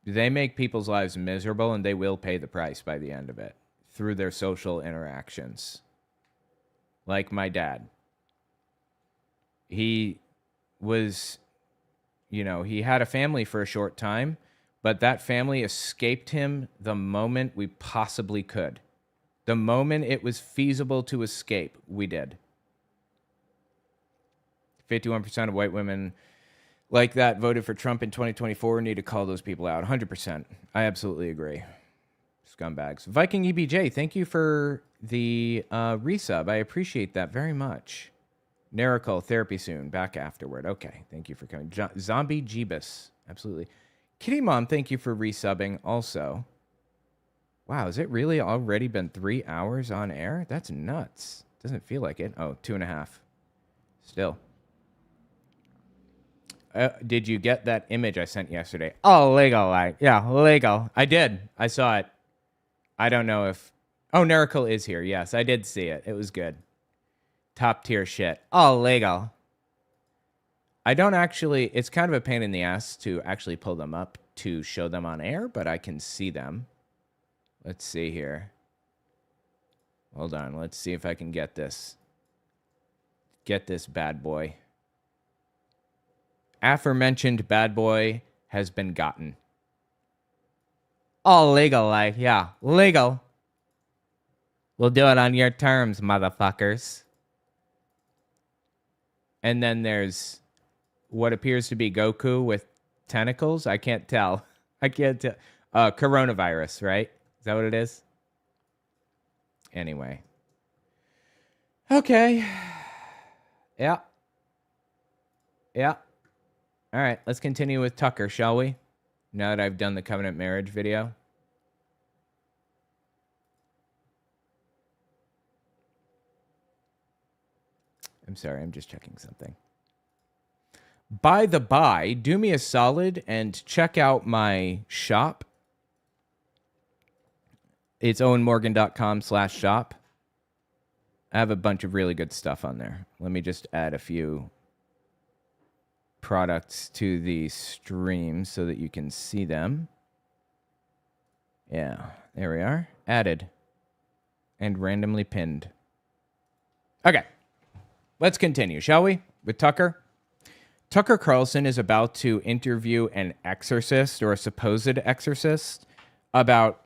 they make people's lives miserable, and they will pay the price by the end of it through their social interactions. Like my dad. He was, you know, he had a family for a short time, but that family escaped him the moment we possibly could. The moment it was feasible to escape, we did. 51% of white women like that voted for Trump in 2024. Need to call those people out. 100%. I absolutely agree. Scumbags. Viking EBJ, thank you for the resub. I appreciate that very much. Nerical, therapy soon. Back afterward. Okay, thank you for coming. Zombie Jeebus. Absolutely. Kitty Mom, thank you for resubbing also. Wow, has it really already been 3 hours on air? That's nuts. Doesn't feel like it. Oh, 2.5. Still. Did you get that image I sent yesterday? Oh, Lego light. Yeah, Lego. I did. I saw it. I don't know if... Oh, Nerical is here. Yes, I did see it. It was good. Top tier shit. Oh, Lego. I don't actually... It's kind of a pain in the ass to actually pull them up to show them on air, but I can see them. Let's see here. Hold on. Let's see if I can get this. Get this bad boy. aforementioned bad boy has been gotten. All legal, like, yeah, legal. We'll do it on your terms, motherfuckers. And then there's what appears to be Goku with tentacles. I can't tell. Coronavirus, right? Is that what it is? Anyway. Okay. Yeah. Yeah. All right, let's continue with Tucker, shall we? Now that I've done the covenant marriage video. I'm sorry, I'm just checking something. By the by, do me a solid and check out my shop. It's owenmorgan.com/shop. I have a bunch of really good stuff on there. Let me just add a few products to the stream so that you can see them. Yeah, there we are. Added. And randomly pinned. Okay. Let's continue, shall we? With Tucker. Tucker Carlson is about to interview an exorcist or a supposed exorcist about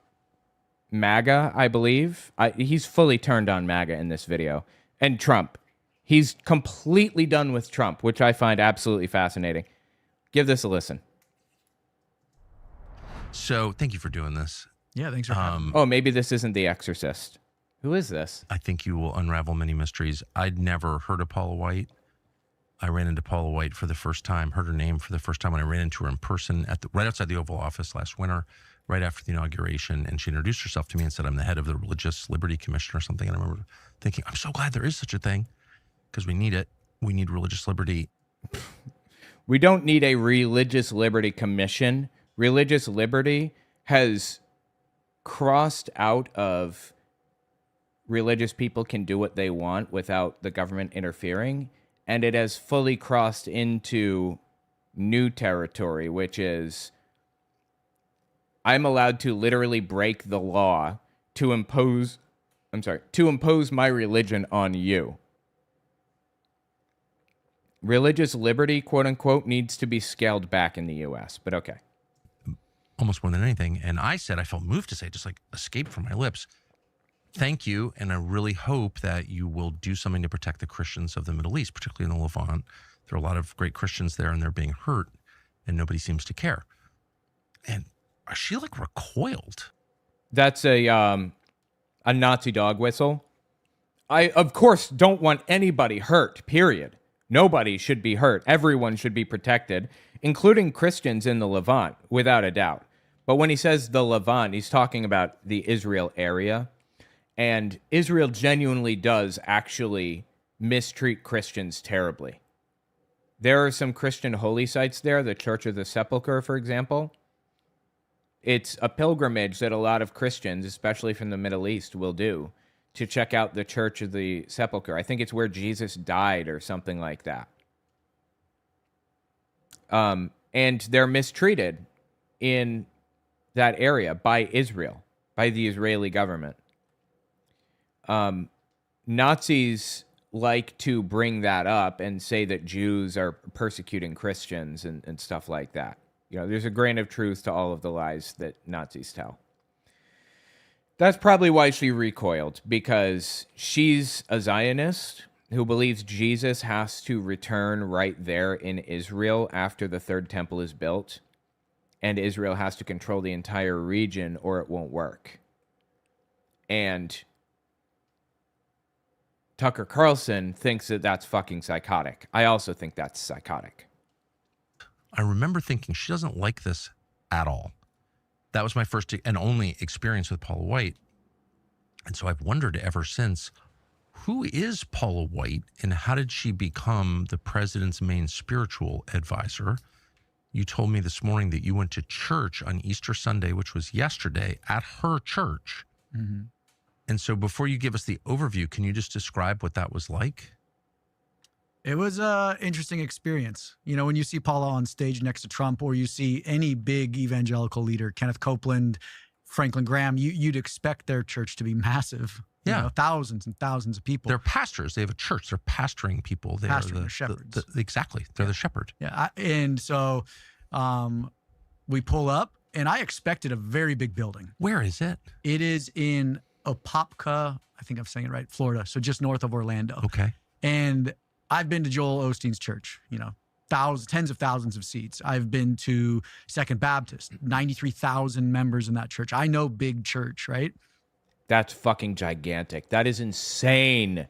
MAGA, I believe. He's fully turned on MAGA in this video. And Trump. He's completely done with Trump, which I find absolutely fascinating. Give this a listen. So thank you for doing this. Yeah, thanks for having me. Oh, maybe this isn't The Exorcist. Who is this? I think you will unravel many mysteries. I'd never heard of Paula White. I ran into Paula White for the first time, heard her name for the first time when I ran into her in person right outside the Oval Office last winter, right after the inauguration. And she introduced herself to me and said, I'm the head of the Religious Liberty Commission or something. And I remember thinking, I'm so glad there is such a thing because we need it. We need religious liberty. We don't need a Religious Liberty Commission. Religious liberty has crossed out of religious people can do what they want without the government interfering. And it has fully crossed into new territory, which is I'm allowed to literally break the law to impose my religion on you. Religious liberty, quote unquote, needs to be scaled back in the US, but okay. Almost more than anything. And I said, I felt moved to say, just like escaped from my lips, thank you. And I really hope that you will do something to protect the Christians of the Middle East, particularly in the Levant. There are a lot of great Christians there and they're being hurt and nobody seems to care. And she like recoiled. That's a Nazi dog whistle. I, of course, don't want anybody hurt, period. Nobody should be hurt. Everyone should be protected, including Christians in the Levant, without a doubt. But when he says the Levant, he's talking about the Israel area. And Israel genuinely does actually mistreat Christians terribly. There are some Christian holy sites there, the Church of the Sepulchre, for example. It's a pilgrimage that a lot of Christians, especially from the Middle East, will do to check out the Church of the Sepulchre. I think it's where Jesus died or something like that. And they're mistreated in that area by Israel, by the Israeli government. Nazis like to bring that up and say that Jews are persecuting Christians and stuff like that. You know, there's a grain of truth to all of the lies that Nazis tell. That's probably why she recoiled, because she's a Zionist who believes Jesus has to return right there in Israel after the third temple is built, and Israel has to control the entire region or it won't work. And Tucker Carlson thinks that that's fucking psychotic. I also think that's psychotic. I remember thinking she doesn't like this at all. That was my first and only experience with Paula White. And so I've wondered ever since, who is Paula White and how did she become the president's main spiritual advisor? You told me this morning that you went to church on Easter Sunday, which was yesterday, at her church. Mm-hmm. And so before you give us the overview, can you just describe what that was like? It was an interesting experience. You know, when you see Paula on stage next to Trump, or you see any big evangelical leader, Kenneth Copeland, Franklin Graham, you'd expect their church to be massive. You know, thousands and thousands of people. They're pastors. They have a church. They're pastoring people. They are They're shepherds. Exactly. They're the shepherd. Yeah. And so we pull up, and I expected a very big building. Where is it? It is in Apopka, I think I'm saying it right, Florida. So just north of Orlando. Okay. And I've been to Joel Osteen's church, you know, tens of thousands of seats. I've been to Second Baptist, 93,000 members in that church. I know big church, right? That's fucking gigantic. That is insane.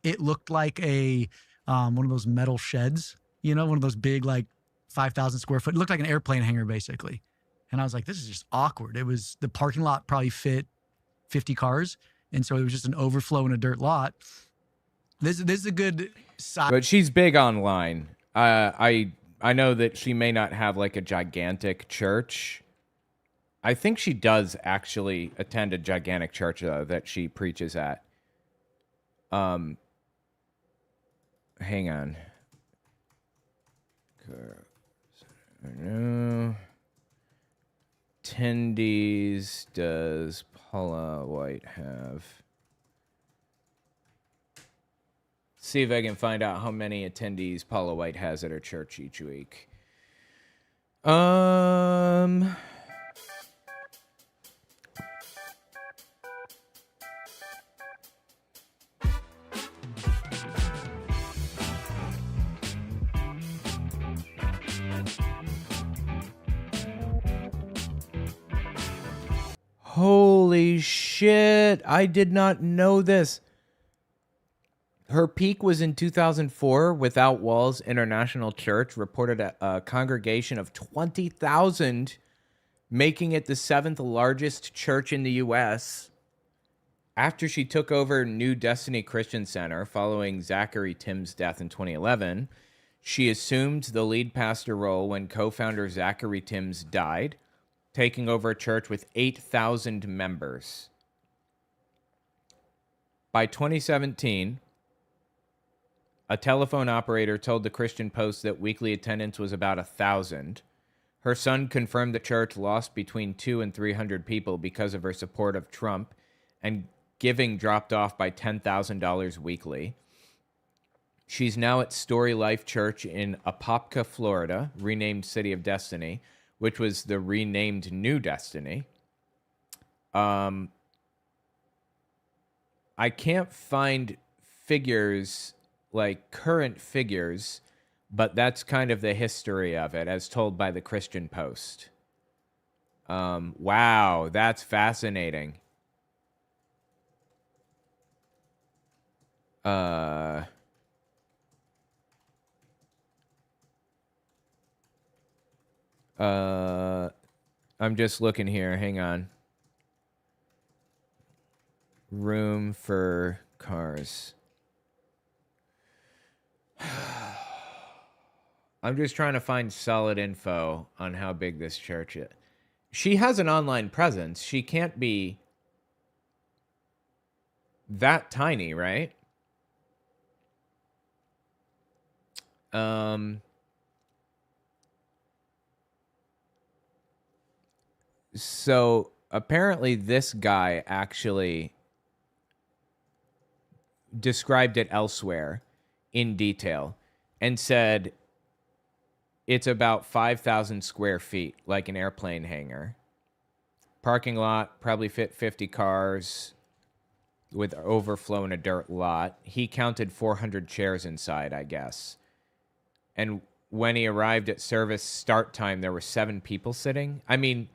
It looked like a one of those metal sheds, you know, one of those big, like 5,000 square foot. It looked like an airplane hangar, basically. And I was like, this is just awkward. It was, the parking lot probably fit 50 cars. And so it was just an overflow in a dirt lot. This is a good side. But she's big online. I know that she may not have like a gigantic church. I think she does actually attend a gigantic church, though, that she preaches at. Hang on. No. Attendees does Paula White have? See if I can find out how many attendees Paula White has at her church each week. Holy shit. I did not know this. Her peak was in 2004. Without Walls International Church reported a congregation of 20,000, making it the 7th largest church in the U.S. After she took over New Destiny Christian Center following Zachary Tim's death in 2011, she assumed the lead pastor role when co-founder Zachary Timms died, taking over a church with 8,000 members. By 2017, a telephone operator told the Christian Post that weekly attendance was about 1,000. Her son confirmed the church lost between 200 and 300 people because of her support of Trump, and giving dropped off by $10,000 weekly. She's now at Story Life Church in Apopka, Florida, renamed City of Destiny, which was the renamed New Destiny. I can't find figures, like current figures, but that's kind of the history of it as told by the Christian Post. Wow, that's fascinating. I'm just looking here. Hang on. Room for cars. I'm just trying to find solid info on how big this church is. She has an online presence. She can't be that tiny, right? So apparently this guy actually described it elsewhere in detail and said it's about 5,000 square feet, like an airplane hangar. Parking lot probably fit 50 cars with overflow in a dirt lot. He counted 400 chairs inside, I guess. And when he arrived at service start time, there were 7 people sitting. I mean,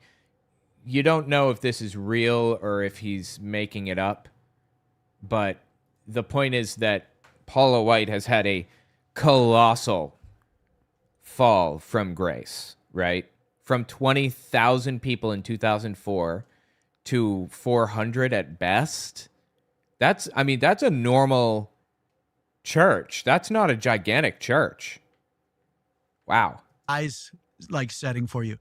you don't know if this is real or if he's making it up. But the point is that Paula White has had a colossal fall from grace, right? From 20,000 people in 2004 to 400 at best. That's a normal church. That's not a gigantic church. Wow. Eyes like setting for you.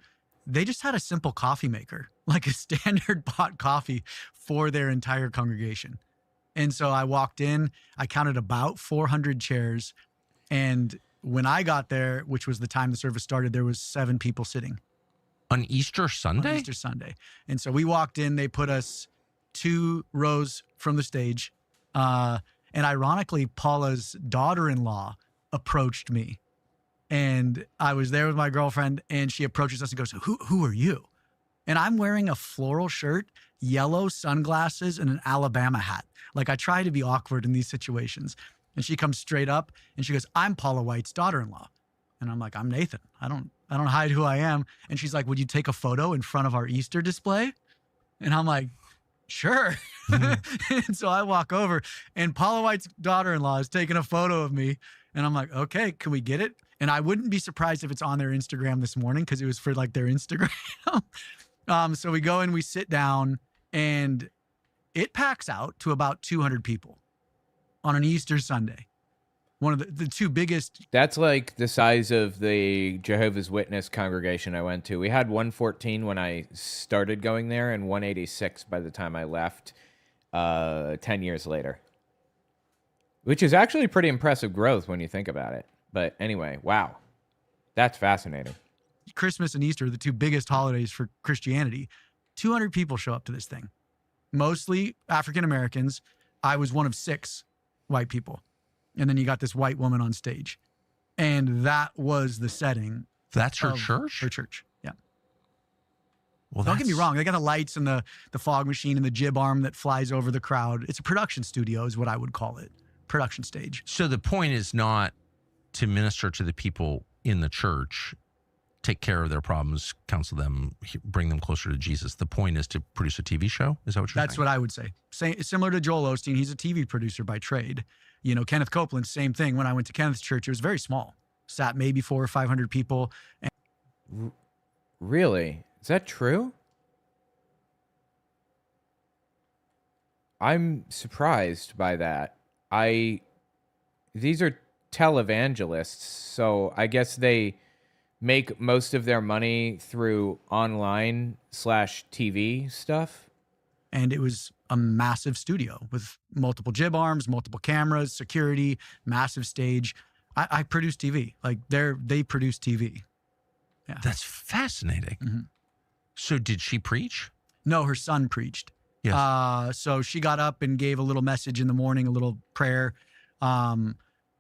They just had a simple coffee maker, like a standard pot coffee for their entire congregation. And so I walked in, I counted about 400 chairs. And when I got there, which was the time the service started, there was 7 people sitting. On Easter Sunday? On Easter Sunday. And so we walked in, they put us 2 rows from the stage. And ironically, Paula's daughter-in-law approached me. And I was there with my girlfriend, and she approaches us and goes, who are you? And I'm wearing a floral shirt, yellow sunglasses, and an Alabama hat. Like, I try to be awkward in these situations. And she comes straight up and she goes, I'm Paula White's daughter-in-law. And I'm like, I'm Nathan. I don't hide who I am. And she's like, would you take a photo in front of our Easter display? And I'm like, sure. And so I walk over, and Paula White's daughter-in-law is taking a photo of me. And I'm like, okay, can we get it? And I wouldn't be surprised if it's on their Instagram this morning, because it was for like their Instagram. So we go and we sit down, and it packs out to about 200 people on an Easter Sunday. One of the 2 biggest. That's like the size of the Jehovah's Witness congregation I went to. We had 114 when I started going there, and 186 by the time I left 10 years later. Which is actually pretty impressive growth when you think about it. But anyway, wow. That's fascinating. Christmas and Easter are the 2 biggest holidays for Christianity. 200 people show up to this thing. Mostly African Americans. I was one of 6 white people. And then you got this white woman on stage. And that was the setting. That's her church? Her church, yeah. Well, don't get me wrong. They got the lights and the fog machine and the jib arm that flies over the crowd. It's a production studio is what I would call it. Production stage. So the point is not to minister to the people in the church, take care of their problems, counsel them, bring them closer to Jesus. The point is to produce a TV show? Is that what you're saying? That's what I would say. Similar to Joel Osteen, he's a TV producer by trade. You know, Kenneth Copeland, same thing. When I went to Kenneth's church, it was very small. Sat maybe 400 or 500 people. Really? Is that true? I'm surprised by that. These are televangelists, so I guess they make most of their money through online/TV stuff. And it was a massive studio with multiple jib arms, multiple cameras, security, massive stage. I produce TV. Like they produce TV. Yeah. That's fascinating. Mm-hmm. So did she preach? No, her son preached. Yes. So she got up and gave a little message in the morning, a little prayer. And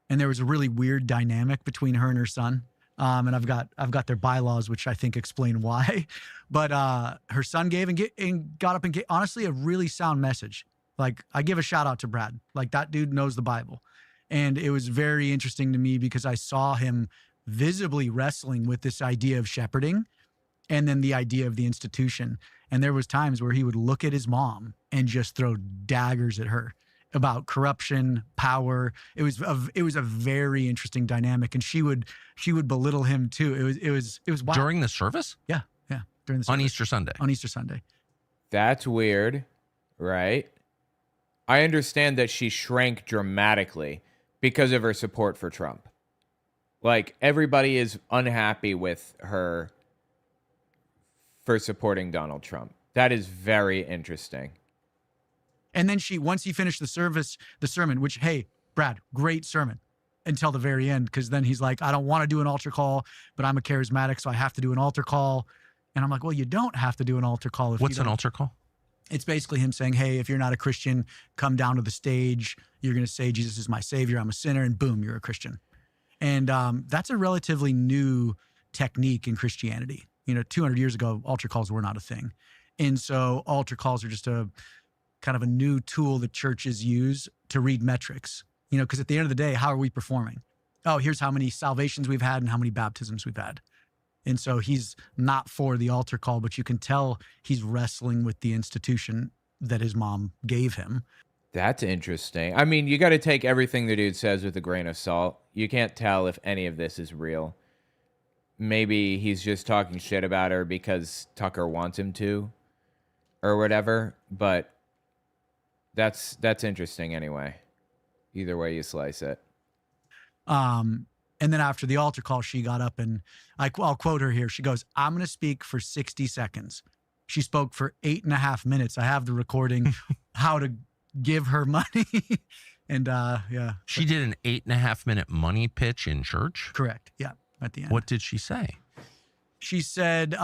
there was a really weird dynamic between her and her son. And I've got their bylaws, which I think explain why. But her son gave and got up and gave, honestly, a really sound message. Like, I give a shout out to Brad. Like, that dude knows the Bible. And it was very interesting to me because I saw him visibly wrestling with this idea of shepherding and then the idea of the institution. And there was times where he would look at his mom and just throw daggers at her about corruption, power. It was a very interesting dynamic, and she would belittle him too. It was wild. During the service? Yeah, during the service. On Easter Sunday. On Easter Sunday. That's weird, right? I understand that she shrank dramatically because of her support for Trump. Like, everybody is unhappy with her for supporting Donald Trump. That is very interesting. And then once he finished the sermon, which, hey, Brad, great sermon until the very end, because then he's like, I don't want to do an altar call, but I'm a charismatic, so I have to do an altar call. And I'm like, well, you don't have to do an altar call. What's an altar call? It's basically him saying, hey, if you're not a Christian, come down to the stage. You're going to say, Jesus is my savior. I'm a sinner. And boom, you're a Christian. And that's a relatively new technique in Christianity. 200 years ago, altar calls were not a thing. And so altar calls are just a kind of a new tool that churches use to read metrics, because at the end of the day, how are we performing? Oh, here's how many salvations we've had and how many baptisms we've had. And so he's not for the altar call, but you can tell he's wrestling with the institution that his mom gave him. That's interesting. I mean, you got to take everything the dude says with a grain of salt. You can't tell if any of this is real. Maybe he's just talking shit about her because Tucker wants him to or whatever, but that's interesting anyway. Either way you slice it. And then after the altar call, she got up and I'll quote her here. She goes, I'm going to speak for 60 seconds. She spoke for 8.5 minutes. I have the recording, how to give her money. And yeah. She did an 8.5 minute money pitch in church? Correct. Yeah. At the end. What did she say? She said,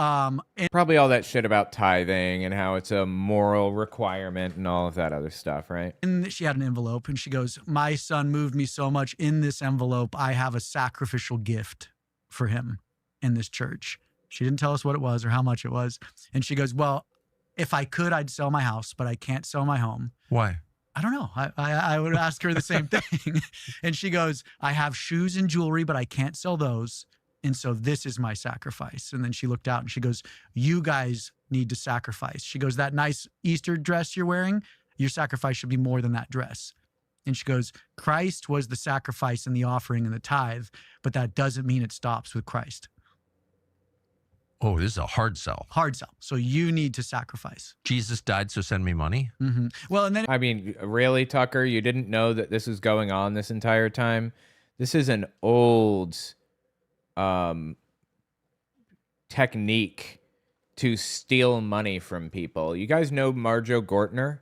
Probably all that shit about tithing and how it's a moral requirement and all of that other stuff, right? and she had an envelope, and she goes, my son moved me so much. In this envelope, I have a sacrificial gift for him in this church. She didn't tell us what it was or how much it was. And she goes, well, if I could, I'd sell my house, but I can't sell my home. Why? I don't know. I would ask her the same thing. And she goes, I have shoes and jewelry, but I can't sell those. And so this is my sacrifice. And then she looked out and she goes, you guys need to sacrifice. She goes, that nice Easter dress you're wearing, your sacrifice should be more than that dress. And she goes, Christ was the sacrifice and the offering and the tithe, but that doesn't mean it stops with Christ. Oh, this is a hard sell. Hard sell. So you need to sacrifice. Jesus died, so send me money? Mm-hmm. Well, and then... I mean, really, Tucker? You didn't know that this was going on this entire time? This is an old technique to steal money from people. You guys know Marjo Gortner?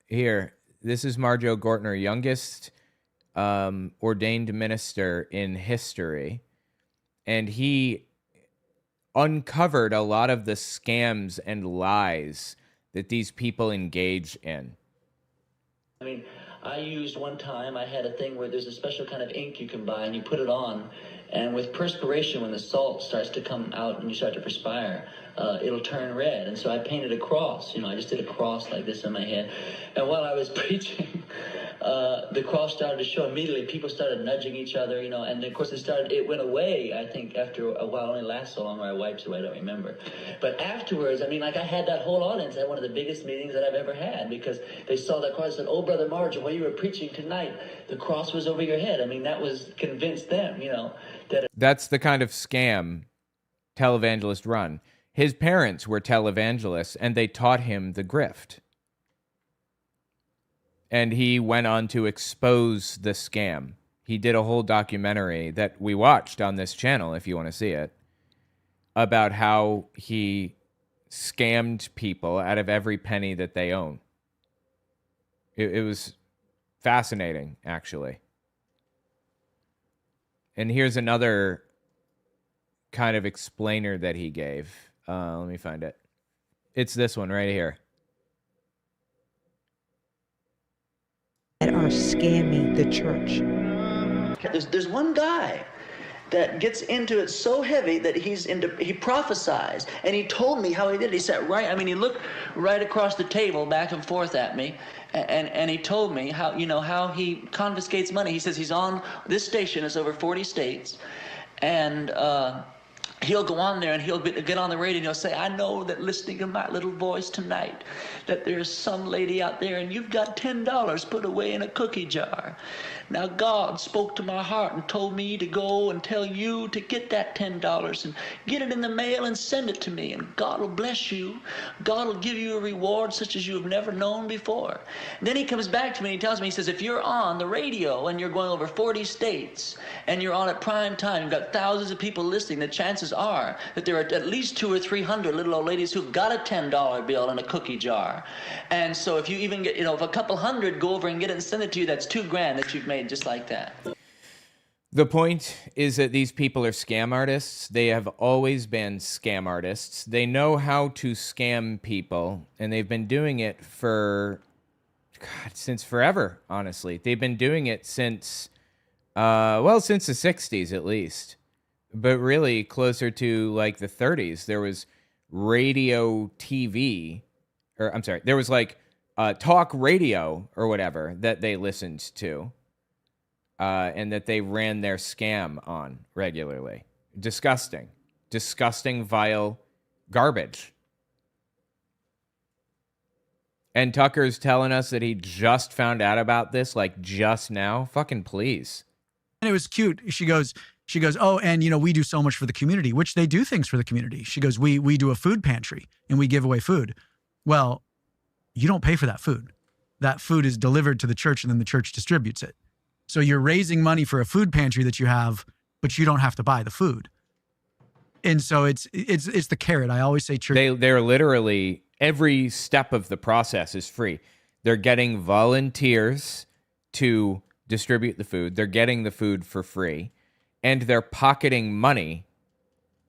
Here, this is Marjo Gortner, youngest ordained minister in history. And he uncovered a lot of the scams and lies that these people engage in. I mean, I used one time, I had a thing where there's a special kind of ink you can buy and you put it on, and with perspiration, when the salt starts to come out and you start to perspire, it'll turn red. And so I painted a cross, I just did a cross like this in my head. And while I was preaching, the cross started to show immediately. People started nudging each other, and of course it went away, I think, after a while. It only lasts so long, or I wiped it away, I don't remember. But afterwards, I had that whole audience at one of the biggest meetings that I've ever had, because they saw that cross and said, oh, Brother Marjo, while you were preaching tonight, the cross was over your head. That was convinced them, that... That's the kind of scam televangelists run. His parents were televangelists, and they taught him the grift. And he went on to expose the scam. He did a whole documentary that we watched on this channel, if you want to see it, about how he scammed people out of every penny that they own. It was fascinating, actually. And here's another kind of explainer that he gave. Let me find it. It's this one right here. That are scamming the church. There's one guy that gets into it so heavy that he prophesies, and he told me how he did it. He sat he looked right across the table back and forth at me, and he told me how he confiscates money. He says he's on this station, it's over 40 states, and he'll go on there and he'll get on the radio and he'll say, I know that listening to my little voice tonight, that there's some lady out there and you've got $10 put away in a cookie jar. Now God spoke to my heart and told me to go and tell you to get that $10 and get it in the mail and send it to me, and God will bless you. God will give you a reward such as you have never known before. And then he comes back to me and he tells me, he says, if you're on the radio and you're going over 40 states and you're on at prime time, you've got thousands of people listening, the chances are that there are at least 200 or 300 little old ladies who've got a $10 bill in a cookie jar. And so if you even get, if a couple hundred go over and get it and send it to you, that's $2,000 that you've made just like that. The point is that these people are scam artists. They have always been scam artists. They know how to scam people, and they've been doing it since forever, honestly. They've been doing it since the 60s at least. But really closer to like the 30s. There was radio TV, there was talk radio or whatever that they listened to. And that they ran their scam on regularly. Disgusting, vile garbage. And Tucker's telling us that he just found out about this, just now. Fucking please. And it was cute. She goes, oh, and we do so much for the community, which they do things for the community. She goes, we do a food pantry and we give away food. Well, you don't pay for that food. That food is delivered to the church and then the church distributes it. So you're raising money for a food pantry that you have, but you don't have to buy the food. And so it's the carrot. I always say church. They're literally, every step of the process is free. They're getting volunteers to distribute the food. They're getting the food for free, and they're pocketing money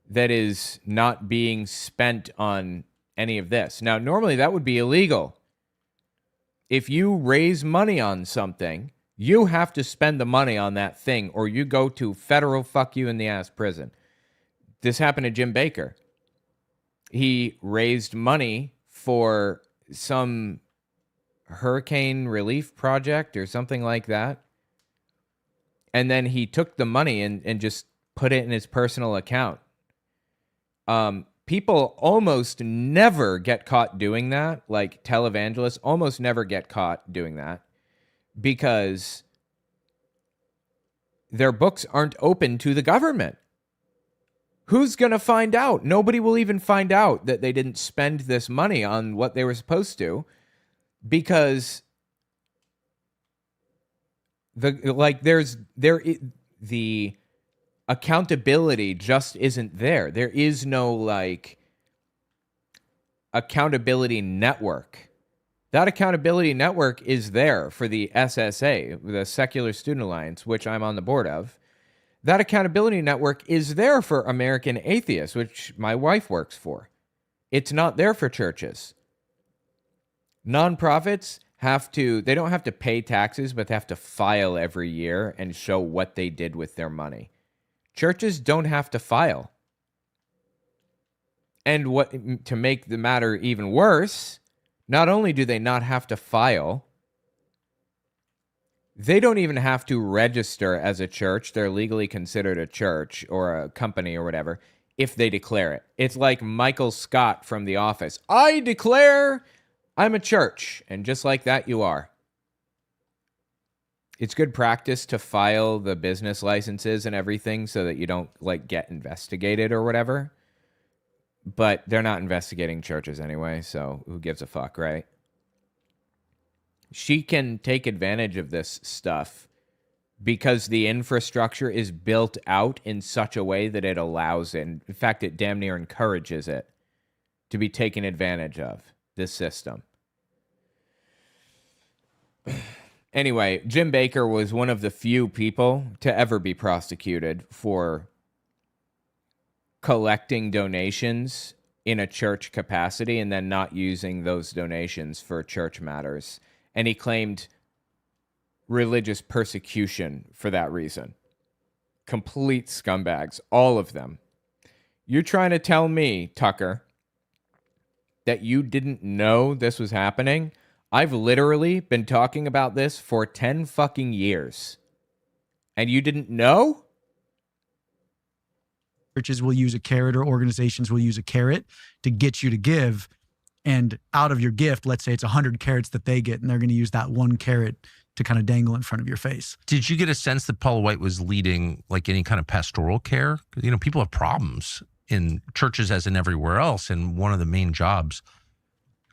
that is not being spent on any of this. Now, normally that would be illegal. If you raise money on something, you have to spend the money on that thing, or you go to federal fuck you in the ass prison. This happened to Jim Baker. He raised money for some hurricane relief project or something like that. And then he took the money and just put it in his personal account. People almost never get caught doing that. Like televangelists almost never get caught doing that because their books aren't open to the government. Who's going to find out? Nobody will even find out that they didn't spend this money on what they were supposed to because the accountability just isn't there. There is no like accountability network. That accountability network is there for the SSA, the Secular Student Alliance, which I'm on the board of. That accountability network is there for American Atheists, which my wife works for. It's not there for churches. Nonprofits they don't have to pay taxes, but they have to file every year and show what they did with their money. Churches don't have to file. And to make the matter even worse, not only do they not have to file, they don't even have to register as a church. They're legally considered a church or a company or whatever if they declare it. It's like Michael Scott from The Office. I declare I'm a church. And just like that, you are. It's good practice to file the business licenses and everything so that you don't like get investigated or whatever. But they're not investigating churches anyway, so who gives a fuck, right? She can take advantage of this stuff because the infrastructure is built out in such a way that it allows it. In fact, it damn near encourages it to be taken advantage of, this system. Anyway, Jim Baker was one of the few people to ever be prosecuted for collecting donations in a church capacity and then not using those donations for church matters. And he claimed religious persecution for that reason. Complete scumbags, all of them. You're trying to tell me, Tucker, that you didn't know this was happening? I've literally been talking about this for 10 fucking years. And you didn't know? Churches will use a carrot or organizations will use a carrot to get you to give. And out of your gift, let's say it's 100 carrots that they get, and they're going to use that one carrot to kind of dangle in front of your face. Did you get a sense that Paula White was leading like any kind of pastoral care? You know, people have problems in churches as in everywhere else. And one of the main jobs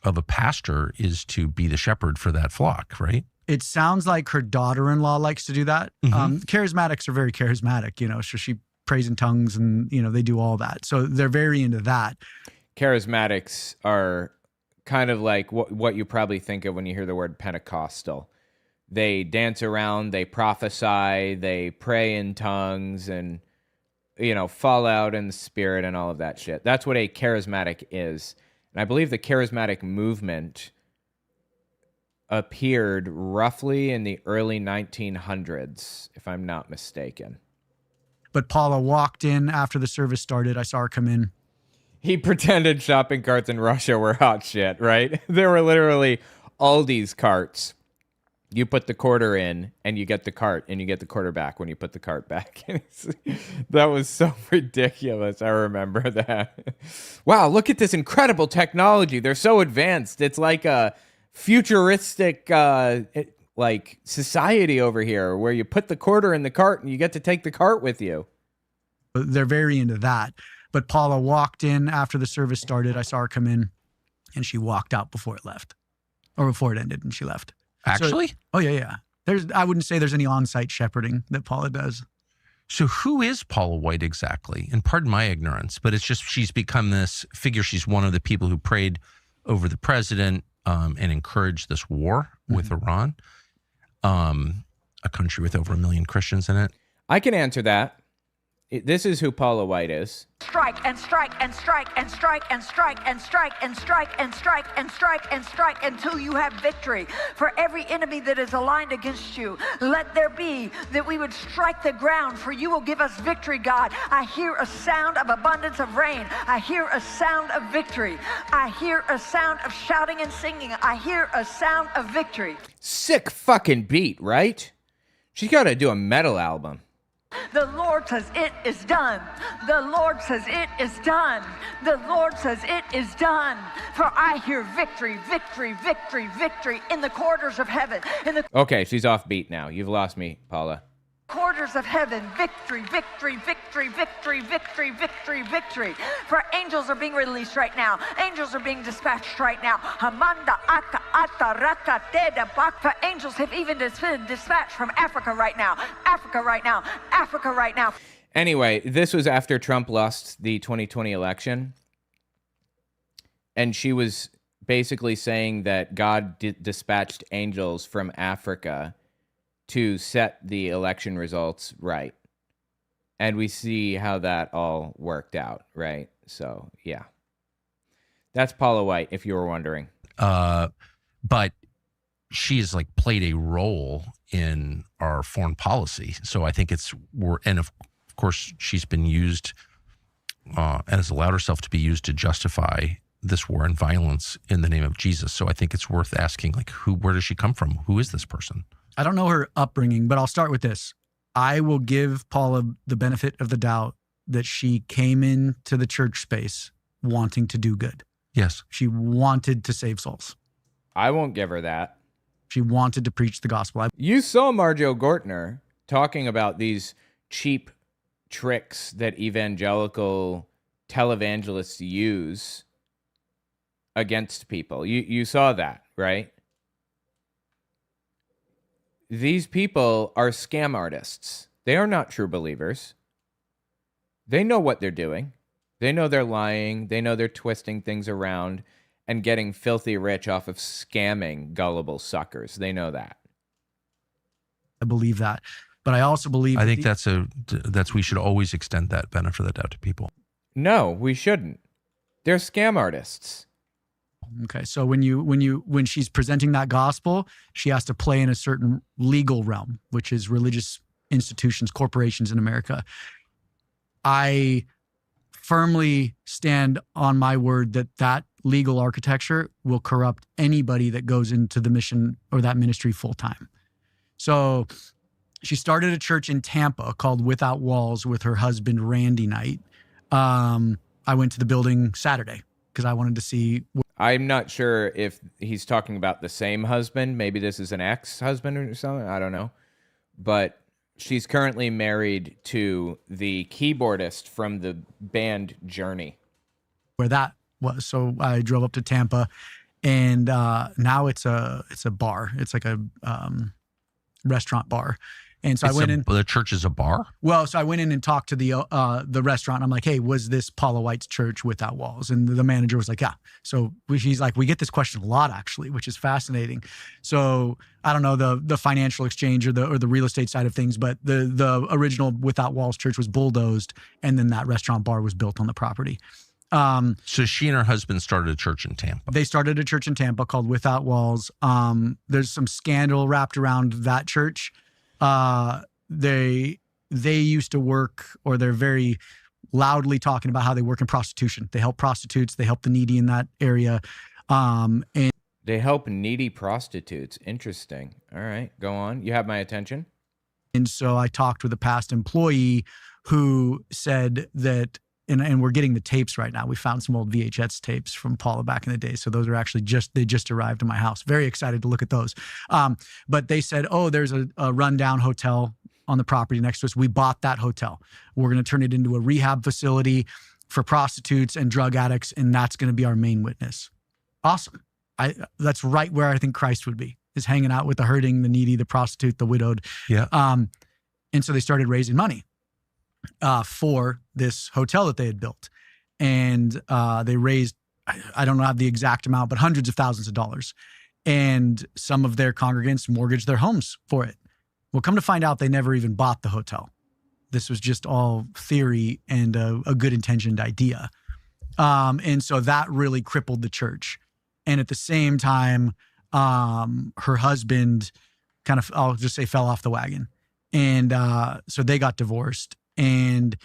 of a pastor is to be the shepherd for that flock, right? It sounds like her daughter-in-law likes to do that. Charismatics are very charismatic, you know, so she prays in tongues and, you know, they do all that. So they're very into that. Charismatics are kind of like what you probably think of when you hear the word Pentecostal. They dance around, they prophesy, they pray in tongues and, you know, fall out in the spirit and all of that shit. That's what a charismatic is. And I believe the charismatic movement appeared roughly in the early 1900s, if I'm not mistaken. But Paula walked in after the service started. I saw her come in. He pretended shopping carts in Russia were hot shit, right? There were literally Aldi's carts. You put the quarter in and you get the cart and you get the quarter back when you put the cart back. That was so ridiculous. I remember that. Wow, look at this incredible technology. They're so advanced. It's like a futuristic like society over here where you put the quarter in the cart and you get to take the cart with you. They're very into that. But Paula walked in after the service started. I saw her come in and she walked out before it left or before it ended and she left. Actually? So, yeah. I wouldn't say there's any on-site shepherding that Paula does. So who is Paula White exactly? And pardon my ignorance, but it's just she's become this figure. She's one of the people who prayed over the president and encouraged this war with Iran. a country with over 1 million Christians in it? I can answer that. This is who Paula White is. Strike and strike and strike and strike and strike and strike and strike and strike and strike and strike until you have victory. For every enemy that is aligned against you, let there be that we would strike the ground, for you will give us victory, God. I hear a sound of abundance of rain. I hear a sound of victory. I hear a sound of shouting and singing. I hear a sound of victory. Sick fucking beat, right? She's got to do a metal album. The Lord says it is done. The Lord says it is done. The Lord says it is done. For I hear victory, victory, victory, victory in the corridors of heaven. In the Okay, she's off beat now. You've lost me, Paula. corridors of heaven, victory, victory, victory, victory, victory, victory, victory. For angels are being released right now. Angels are being dispatched right now. Hamanda aka ata raka teda bak. For angels have even been dispatched from Africa right now. Africa right now. Africa right now. Anyway, this was after Trump lost the 2020 election. And she was basically saying that God dispatched angels from Africa to set the election results right. And we see how that all worked out, right? So, yeah. That's Paula White, if you were wondering. But she's like played a role in our foreign policy. So I think and of course, she's been used and has allowed herself to be used to justify this war and violence in the name of Jesus. So I think it's worth asking, like, where does she come from? Who is this person? I don't know her upbringing, but I'll start with this. I will give Paula the benefit of the doubt that she came into the church space wanting to do good. Yes. She wanted to save souls. I won't give her that. She wanted to preach the gospel. You saw Marjo Gortner talking about these cheap tricks that evangelical televangelists use against people. You saw that, right? These people are scam artists. They are not true believers. They know what they're doing. They know they're lying. They know they're twisting things around and getting filthy rich off of scamming gullible suckers. They know that. I believe that. But I also believe... I think we should always extend that benefit of the doubt to people. No, we shouldn't. They're scam artists. Okay, so when she's presenting that gospel, she has to play in a certain legal realm, which is religious institutions, corporations in America. I firmly stand on my word that legal architecture will corrupt anybody that goes into the mission or that ministry full time. So she started a church in Tampa called Without Walls with her husband, Randy Knight. I went to the building Saturday because I wanted to see. I'm not sure if he's talking about the same husband. Maybe this is an ex-husband or something. I don't know. But she's currently married to the keyboardist from the band Journey. Where that was. So I drove up to Tampa, and now it's a bar. It's like a restaurant bar. And so I went in. The church is a bar? Well, so I went in and talked to the restaurant. I'm like, hey, was this Paula White's church Without Walls? And the manager was like, yeah. So she's like, we get this question a lot, actually, which is fascinating. So I don't know the financial exchange or the real estate side of things, but the original Without Walls church was bulldozed, and then that restaurant bar was built on the property. So she and her husband started a church in Tampa. They started a church in Tampa called Without Walls. There's some scandal wrapped around that church. They used to work, or they're very loudly talking about how they work in prostitution. They help prostitutes. They help the needy in that area. And they help needy prostitutes. Interesting. All right, go on. You have my attention. And so I talked with a past employee who said that, and we're getting the tapes right now. We found some old VHS tapes from Paula back in the day. So those are actually they just arrived in my house. Very excited to look at those. But they said, oh, there's a rundown hotel on the property next to us. We bought that hotel. We're going to turn it into a rehab facility for prostitutes and drug addicts. And that's going to be our main witness. Awesome. That's right where I think Christ would be, is hanging out with the hurting, the needy, the prostitute, the widowed. Yeah. And so they started raising money for this hotel that they had built. And they raised, I don't have the exact amount, but hundreds of thousands of dollars. And some of their congregants mortgaged their homes for it. Well, come to find out, they never even bought the hotel. This was just all theory and a good intentioned idea. And so that really crippled the church. And at the same time, her husband kind of, I'll just say, fell off the wagon. And so they got divorced. And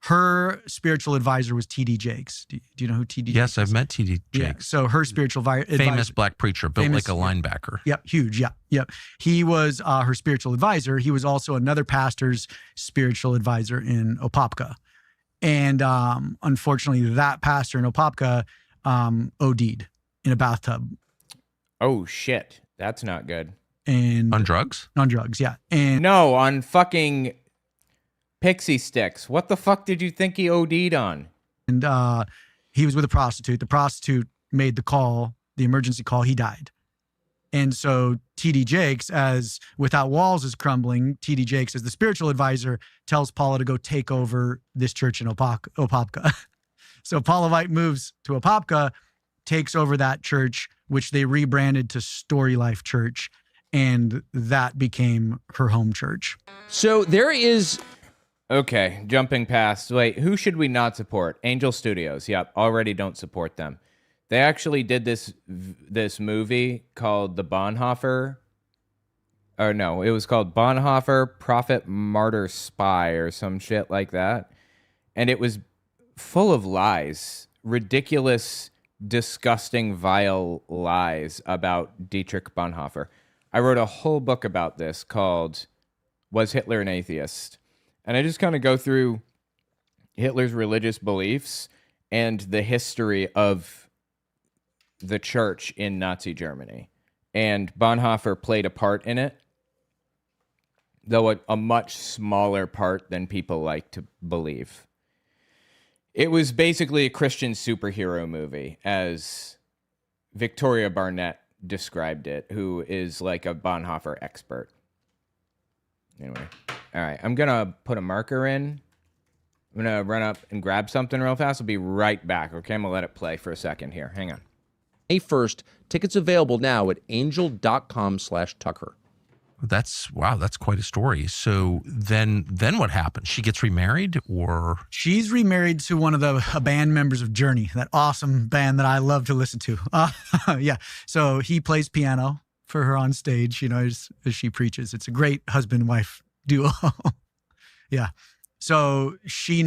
her spiritual advisor was T.D. Jakes. Do you know who T.D. Jakes is? Yes, I've met T.D. Jakes. Yeah. So her spiritual advisor. Famous black preacher, built like a linebacker. Yep, huge. Yep. He was her spiritual advisor. He was also another pastor's spiritual advisor in Opopka. And unfortunately, that pastor in Opopka OD'd in a bathtub. Oh, shit. That's not good. And on drugs? On drugs, yeah. And no, on fucking pixie sticks. What the fuck did you think he OD'd on? And he was with a prostitute. The prostitute made the call, the emergency call. He died. And so T.D. Jakes, as Without Walls is crumbling, T.D. Jakes, as the spiritual advisor, tells Paula to go take over this church in Opopka. So Paula White moves to Opopka, takes over that church, which they rebranded to Story Life Church. And that became her home church. So there is... Okay, jumping past. Wait, who should we not support? Angel Studios. Yep, already don't support them. They actually did this movie called The Bonhoeffer. Or no, it was called Bonhoeffer, Prophet, Martyr, Spy, or some shit like that. And it was full of lies. Ridiculous, disgusting, vile lies about Dietrich Bonhoeffer. I wrote a whole book about this called Was Hitler an Atheist? And I just kind of go through Hitler's religious beliefs and the history of the church in Nazi Germany. And Bonhoeffer played a part in it, though a much smaller part than people like to believe. It was basically a Christian superhero movie, as Victoria Barnett described it, who is like a Bonhoeffer expert. Anyway, all right, I'm going to put a marker in. I'm going to run up and grab something real fast. I'll be right back, okay? I'm going to let it play for a second here. Hang on. May 1st, tickets available now at angel.com/Tucker. That's quite a story. So then what happens? She gets remarried, or she's remarried to one of a band members of Journey, that awesome band that I love to listen to. Yeah. So he plays piano for her on stage, as she preaches. It's a great husband-wife duo. Yeah. So she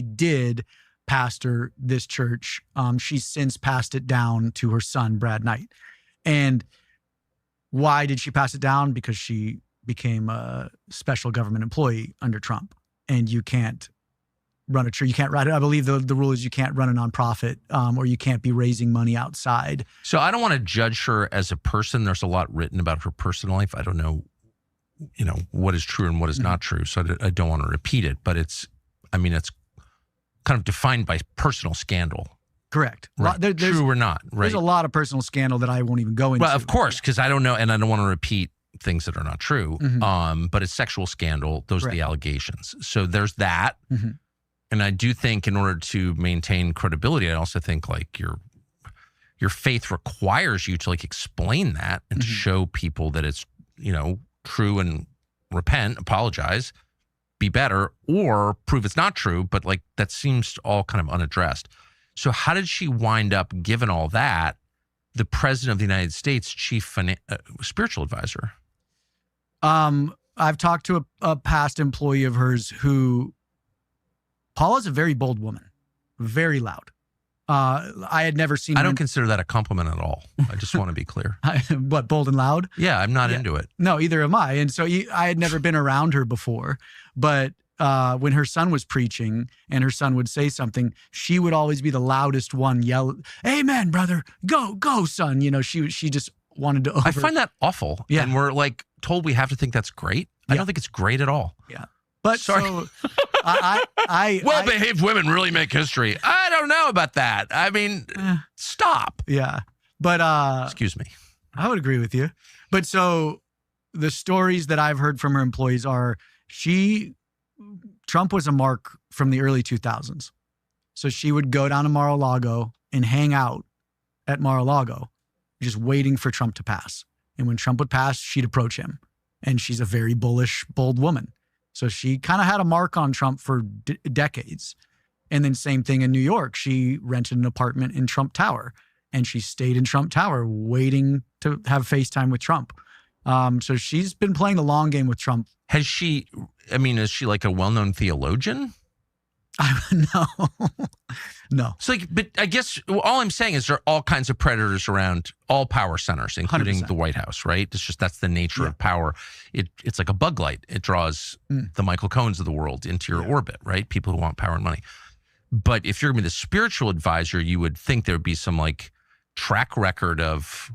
did pastor this church. She's since passed it down to her son, Brad Knight. And why did she pass it down? Because she became a special government employee under Trump. And you can't run a church. You can't run it. I believe the rule is you can't run a nonprofit, or you can't be raising money outside. So I don't want to judge her as a person. There's a lot written about her personal life. I don't know, what is true and what is not true. So I don't want to repeat it, but it's kind of defined by personal scandal. Correct. Right. True or not, right? There's a lot of personal scandal that I won't even go into. Well, of course, because I don't know, and I don't want to repeat things that are not true. Mm-hmm. But it's sexual scandal. Those are the allegations. So there's that. Mm-hmm. And I do think in order to maintain credibility, I also think like your faith requires you to like explain that and to show people that it's, true, and repent, apologize, be better, or prove it's not true. But like that seems all kind of unaddressed. So how did she wind up, given all that, the president of the United States chief spiritual advisor? I've talked to a past employee of hers who, Paula's a very bold woman, very loud. I had never seen. I don't consider that a compliment at all. I just want to be clear. What, bold and loud? Yeah, I'm not into it. No, either am I. And so I had never been around her before, but when her son was preaching and her son would say something, she would always be the loudest one, yell, "Amen, brother, go, son." She just wanted to. I find that awful. Yeah. And we're like told we have to think that's great. I don't think it's great at all. Yeah. But sorry. So well-behaved women really make history. I don't know about that. I mean, stop. Yeah. But excuse me. I would agree with you. But so the stories that I've heard from her employees are Trump was a mark from the early 2000s. So she would go down to Mar-a-Lago and hang out at Mar-a-Lago, just waiting for Trump to pass. And when Trump would pass, she'd approach him and she's a very bullish, bold woman. So she kind of had a mark on Trump for decades. And then same thing in New York. She rented an apartment in Trump Tower, and she stayed in Trump Tower waiting to have FaceTime with Trump. So she's been playing the long game with Trump. Is she like a well-known theologian? No. So but I guess all I'm saying is there are all kinds of predators around all power centers, including 100%. the White House, right? It's just, that's the nature of power. It's like a bug light. It draws the Michael Cohens of the world into your orbit, right? People who want power and money. But if you're going to be the spiritual advisor, you would think there would be some like track record of,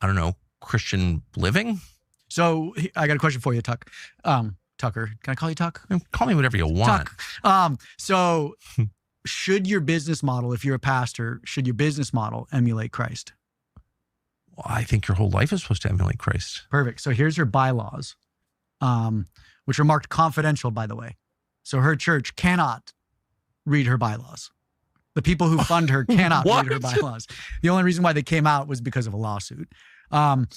I don't know, Christian living. So I got a question for you, Tucker. Can I call you Tuck? Call me whatever you want. Tuck. So should your business model, if you're a pastor, should your business model emulate Christ? Well, I think your whole life is supposed to emulate Christ. Perfect. So here's her bylaws, which are marked confidential, by the way. So her church cannot read her bylaws. The people who fund her cannot read her bylaws. The only reason why they came out was because of a lawsuit. I'm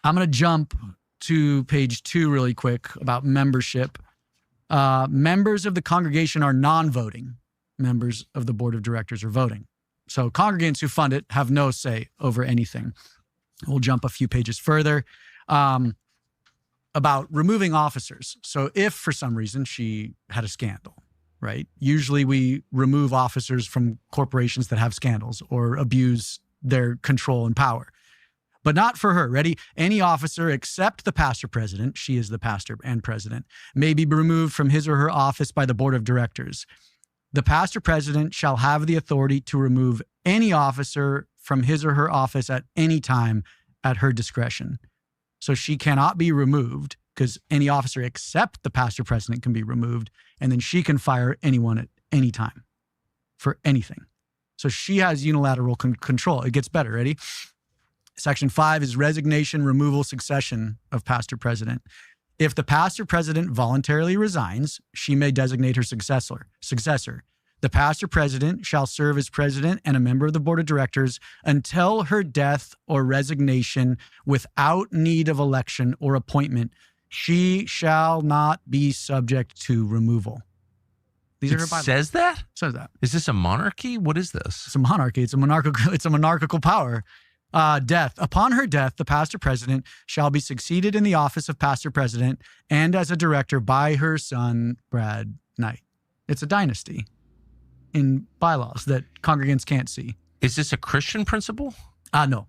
going to jump to page 2 really quick about membership. Members of the congregation are non-voting. Members of the board of directors are voting. So congregants who fund it have no say over anything. We'll jump a few pages further about removing officers. So if for some reason she had a scandal, right? Usually we remove officers from corporations that have scandals or abuse their control and power. But not for her. Ready? Any officer except the pastor president, she is the pastor and president, may be removed from his or her office by the board of directors. The pastor president shall have the authority to remove any officer from his or her office at any time at her discretion. So she cannot be removed because any officer except the pastor president can be removed, and then she can fire anyone at any time for anything. So she has unilateral control. It gets better. Ready? Section 5 is resignation, removal, succession of pastor president. If the pastor president voluntarily resigns, she may designate her successor. The pastor president shall serve as president and a member of the board of directors until her death or resignation without need of election or appointment. She shall not be subject to removal. These are her bylaws. Says that? Says that. Is this a monarchy? What is this? It's a monarchy. It's a monarchical power. Death. Upon her death, the pastor president shall be succeeded in the office of pastor president and as a director by her son, Brad Knight. It's a dynasty in bylaws that congregants can't see. Is this a Christian principle? No.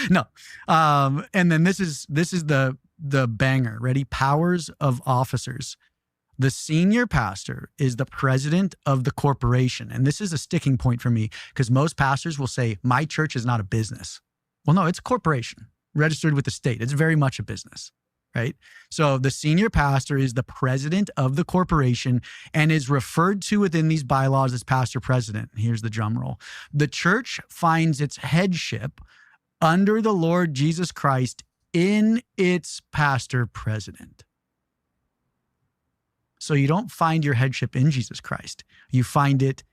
No. And then this is the banger. Ready? Powers of officers. The senior pastor is the president of the corporation. And this is a sticking point for me because most pastors will say, my church is not a business. Well, no, it's a corporation registered with the state. It's very much a business, right? So the senior pastor is the president of the corporation and is referred to within these bylaws as pastor president. Here's the drum roll. The church finds its headship under the Lord Jesus Christ in its pastor president. So you don't find your headship in Jesus Christ. You find it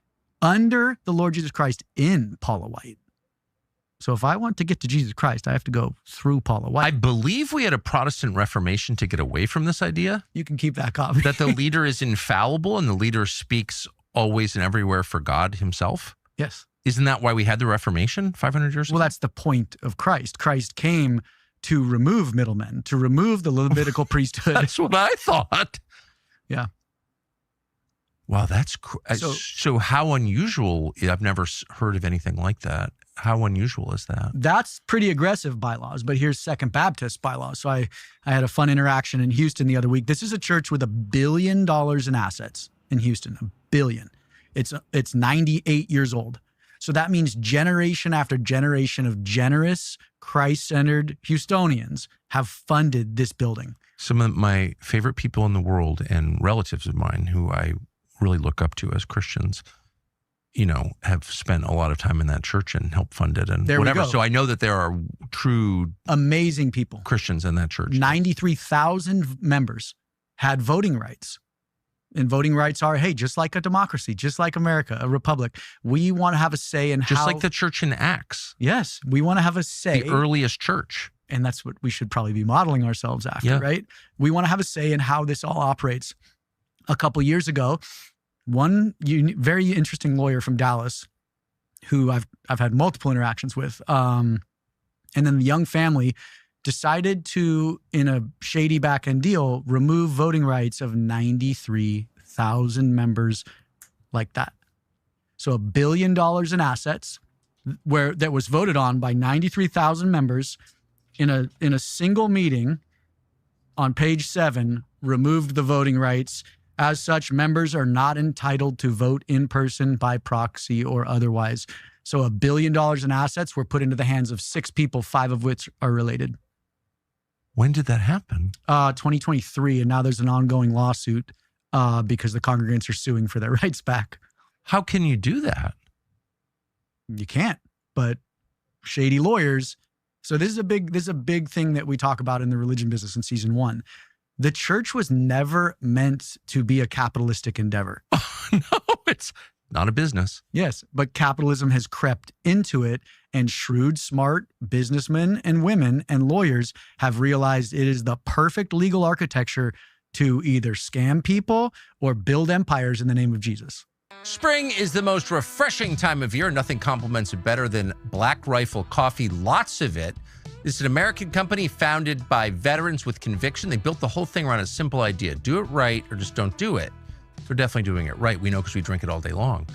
under the Lord Jesus Christ in Paula White. So if I want to get to Jesus Christ, I have to go through Paula White. I believe we had a Protestant Reformation to get away from this idea. You can keep that copy. That the leader is infallible and the leader speaks always and everywhere for God himself. Yes. Isn't that why we had the Reformation 500 years ago? Well, that's the point of Christ. Christ came to remove middlemen, to remove the Levitical priesthood. That's what I thought. Yeah. Wow, that's so how unusual. I've never heard of anything like that. How unusual is that? That's pretty aggressive bylaws, but here's Second Baptist bylaws. So I had a fun interaction in Houston the other week. This is a church with $1 billion in assets in Houston, $1 billion. It's 98 years old. So that means generation after generation of generous, Christ-centered Houstonians have funded this building. Some of my favorite people in the world and relatives of mine who I really look up to as Christians, have spent a lot of time in that church and helped fund it and whatever. So I know that there are true amazing people, Christians in that church. 93,000 members had voting rights. And voting rights are, hey, just like a democracy, just like America, a republic, we want to have a say in just like the church in Acts. Yes, we want to have a say. The earliest church. And that's what we should probably be modeling ourselves after, right? We want to have a say in how this all operates. A couple years ago, one very interesting lawyer from Dallas, who I've had multiple interactions with, and then the young family decided to, in a shady back-end deal, remove voting rights of 93,000 members like that. So $1 billion in assets that was voted on by 93,000 members in a single meeting on page 7, removed the voting rights. As such, members are not entitled to vote in person, by proxy, or otherwise. So $1 billion in assets were put into the hands of 6 people, 5 of which are related. When did that happen? 2023, and now there's an ongoing lawsuit because the congregants are suing for their rights back. How can you do that? You can't, but shady lawyers. So this is a big thing that we talk about in the religion business in season 1. The church was never meant to be a capitalistic endeavor. No, it's not a business. Yes, but capitalism has crept into it, and shrewd, smart businessmen and women and lawyers have realized it is the perfect legal architecture to either scam people or build empires in the name of Jesus. Spring is the most refreshing time of year. Nothing complements it better than Black Rifle coffee. Lots of it. This is an American company founded by veterans with conviction. They built the whole thing around a simple idea. Do it right or just don't do it. They're definitely doing it right. We know because we drink it all day long.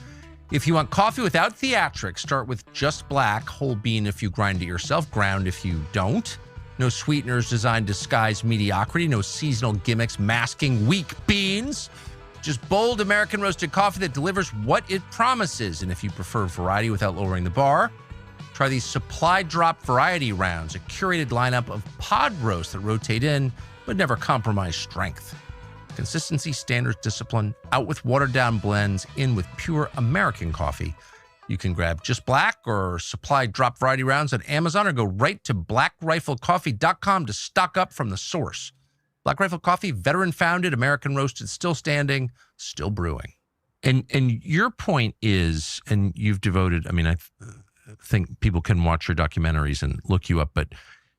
If you want coffee without theatrics, start with just black, whole bean if you grind it yourself, ground if you don't. No sweeteners designed to disguise mediocrity. No seasonal gimmicks masking weak beans. Just bold American roasted coffee that delivers what it promises. And if you prefer variety without lowering the bar, try these supply drop variety rounds, a curated lineup of pod roasts that rotate in but never compromise strength. Consistency, standards, discipline, out with watered down blends, in with pure American coffee. You can grab just black or supply drop variety rounds on Amazon, or go right to blackriflecoffee.com to stock up from the source. Black Rifle Coffee, veteran founded, American roasted, still standing, still brewing. And your point is, and you've devoted, I mean, I think people can watch your documentaries and look you up, but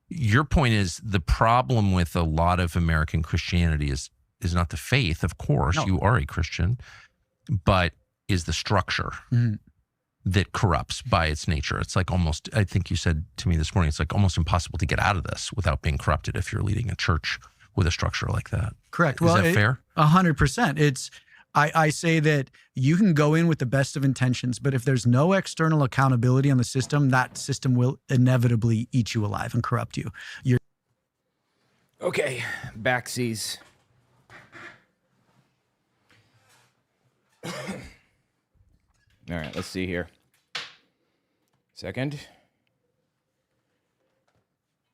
your point is the problem with a lot of American Christianity is not the faith, of course. No. You are a Christian, but is the structure that corrupts by its nature. It's like almost, I think you said to me this morning, it's like almost impossible to get out of this without being corrupted if you're leading a church with a structure like that. Correct. Is that fair? 100%. It's, I say that you can go in with the best of intentions, but if there's no external accountability on the system, that system will inevitably eat you alive and corrupt you. Okay, backsies. All right, let's see here. Second.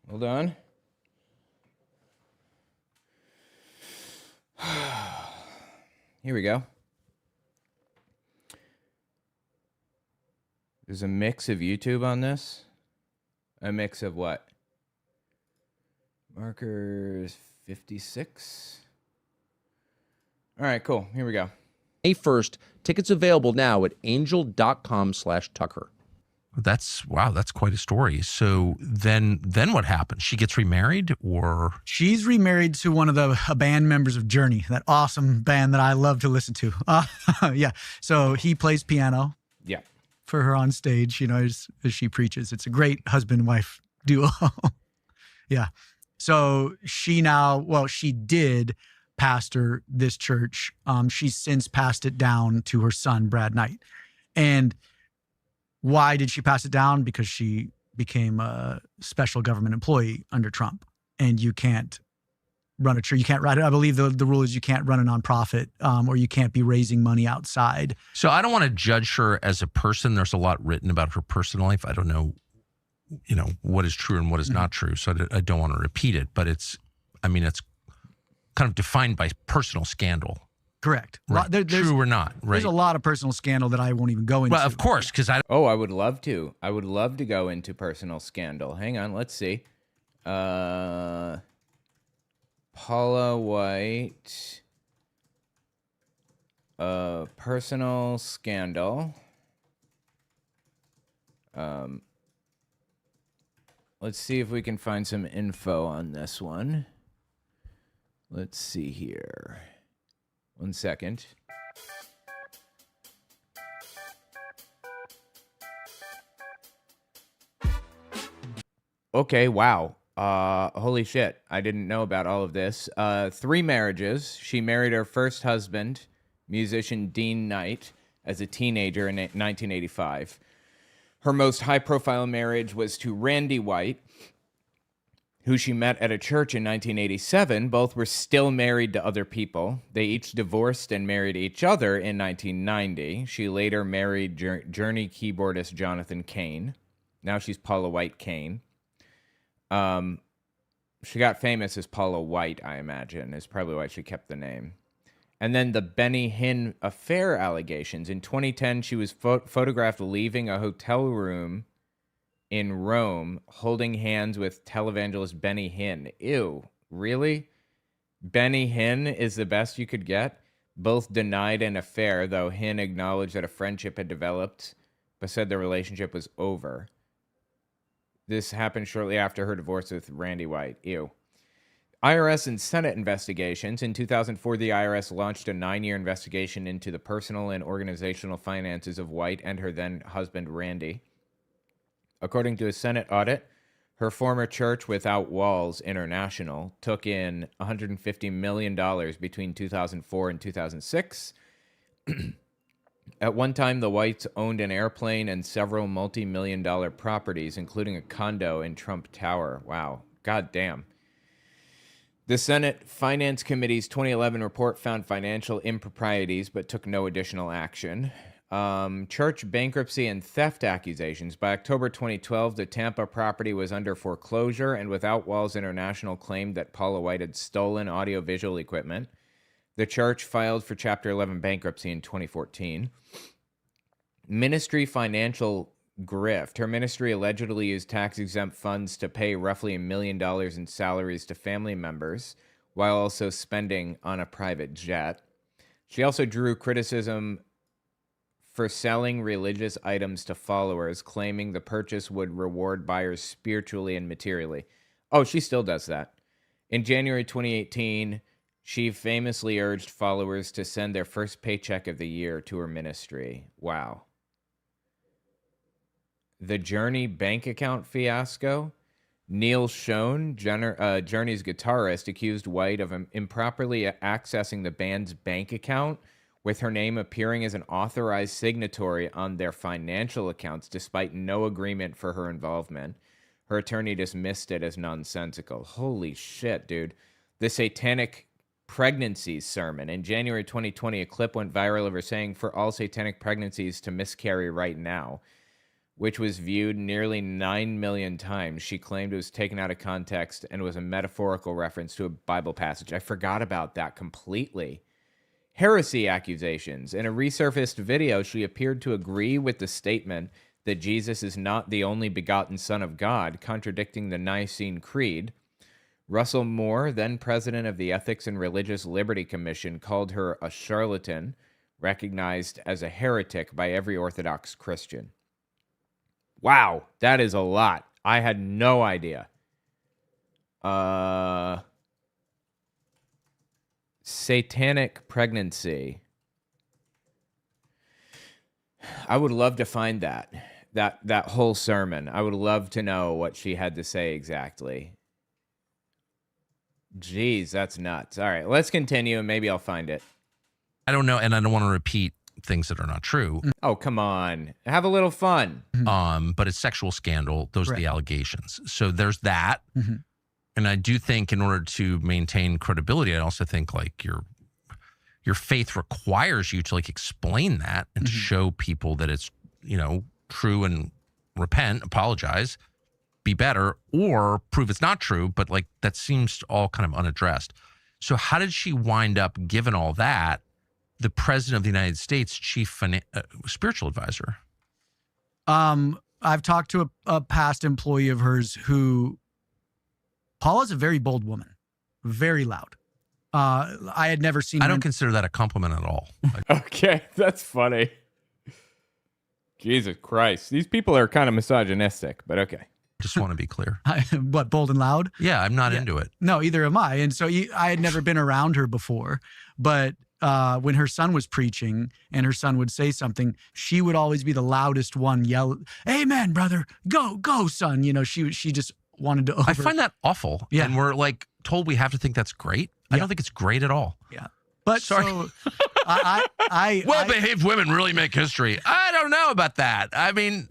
Hold on. Here we go. There's a mix of YouTube on this. A mix of what? Markers 56. All right, cool. Here we go. May 1st, tickets available now at angel.com/Tucker. That's quite a story. So then what happens? She gets remarried, or? She's remarried to one of the band members of Journey, that awesome band that I love to listen to. Yeah. So he plays piano. Yeah. For her on stage, as she preaches. It's a great husband-wife duo. Yeah. So she did pastor this church. She's since passed it down to her son, Brad Knight. And why did she pass it down? Because she became a special government employee under Trump, and you can't run a church. You can't I believe the rule is you can't run a nonprofit, or you can't be raising money outside. So I don't want to judge her as a person. There's a lot written about her personal life. I don't know, what is true and what is not true. So I don't want to repeat it, but it's kind of defined by personal scandal. Correct. Right. True or not, right? There's a lot of personal scandal that I won't even go into. Well, of course, because I would love to. I would love to go into personal scandal. Hang on, let's see. Paula White, personal scandal. Let's see if we can find some info on this one. Let's see here. 1 second. Okay, wow. Holy shit. I didn't know about all of this. 3 marriages. She married her first husband, musician Dean Knight, as a teenager in 1985. Her most high-profile marriage was to Randy White, who she met at a church in 1987. Both were still married to other people. They each divorced and married each other in 1990. She later married Journey keyboardist Jonathan Cain. Now she's Paula White Cain. She got famous as Paula White, I imagine, is probably why she kept the name. And then the Benny Hinn affair allegations. In 2010, she was photographed leaving a hotel room in Rome, holding hands with televangelist Benny Hinn. Ew, really? Benny Hinn is the best you could get? Both denied an affair, though Hinn acknowledged that a friendship had developed, but said the relationship was over. This happened shortly after her divorce with Randy White. Ew. IRS and Senate investigations. In 2004, the IRS launched a 9-year investigation into the personal and organizational finances of White and her then husband, Randy. According to a Senate audit, her former church Without Walls International took in $150 million between 2004 and 2006. At one time, the Whites owned an airplane and several multi-million-dollar properties, including a condo in Trump Tower. Wow. God damn. The Senate Finance Committee's 2011 report found financial improprieties but took no additional action. Church bankruptcy and theft accusations. By October 2012, the Tampa property was under foreclosure, and Without Walls International claimed that Paula White had stolen audiovisual equipment. The church filed for Chapter 11 bankruptcy in 2014. Ministry financial grift. Her ministry allegedly used tax-exempt funds to pay roughly $1 million in salaries to family members, while also spending on a private jet. She also drew criticism for selling religious items to followers, claiming the purchase would reward buyers spiritually and materially. Oh, she still does that. In January 2018, she famously urged followers to send their first paycheck of the year to her ministry. Wow. The Journey bank account fiasco. Neil Schon, Journey's guitarist, accused White of improperly accessing the band's bank account, with her name appearing as an authorized signatory on their financial accounts despite no agreement for her involvement. Her attorney dismissed it as nonsensical. Holy shit, dude. The Satanic Pregnancies sermon. In January 2020, a clip went viral of her saying, "For all satanic pregnancies to miscarry right now," which was viewed nearly 9 million times. She claimed it was taken out of context and was a metaphorical reference to a Bible passage. I forgot about that completely. Heresy accusations. In a resurfaced video, she appeared to agree with the statement that Jesus is not the only begotten Son of God, contradicting the Nicene Creed. Russell Moore, then president of the Ethics and Religious Liberty Commission, called her a charlatan, recognized as a heretic by every Orthodox Christian. Wow, that is a lot. I had no idea. Satanic pregnancy. I would love to find that whole sermon. I would love to know what she had to say exactly. Jeez, that's nuts. All right, let's continue and maybe I'll find it. I don't know, and I don't want to repeat things that are not true. Oh, come on. Have a little fun. But it's sexual scandal. Those are the allegations. So there's that. Mm-hmm. And I do think in order to maintain credibility, I also think like your faith requires you to like explain that and to show people that it's, true and repent, apologize, be better, or prove it's not true. But like that seems all kind of unaddressed. So how did she wind up, given all that, the president of the United States chief spiritual advisor? I've talked to a past employee of hers who, Paula's a very bold woman, very loud. I had never seen. I don't consider that a compliment at all. Okay, that's funny. Jesus Christ. These people are kind of misogynistic, but okay. Just want to be clear. What, bold and loud? Yeah, I'm not into it. No, either am I. And so I had never been around her before, but when her son was preaching and her son would say something, she would always be the loudest one, yell, "Amen, brother. Go, son." You know, she just wanted to I find that awful. Yeah. And we're like told we have to think that's great. I don't think it's great at all. Yeah. But sorry. So I well-behaved women really make history. I don't know about that. I mean,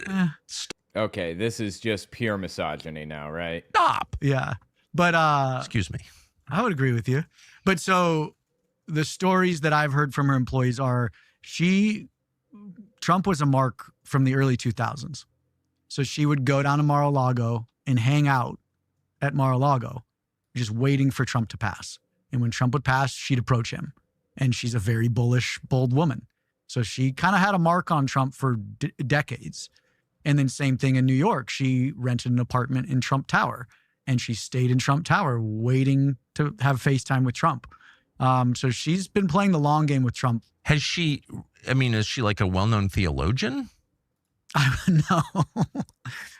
Okay, this is just pure misogyny now, right? stop. Yeah. But Excuse me. I would agree with you. But so the stories that I've heard from her employees are Trump was a mark from the early 2000s. So she would go down to Mar-a-Lago and hang out at Mar-a-Lago, just waiting for Trump to pass. And when Trump would pass, she'd approach him. And she's a very bullish, bold woman. So she kind of had a mark on Trump for decades. And then same thing in New York. She rented an apartment in Trump Tower. And she stayed in Trump Tower waiting to have FaceTime with Trump. So she's been playing the long game with Trump. Is she like a well-known theologian?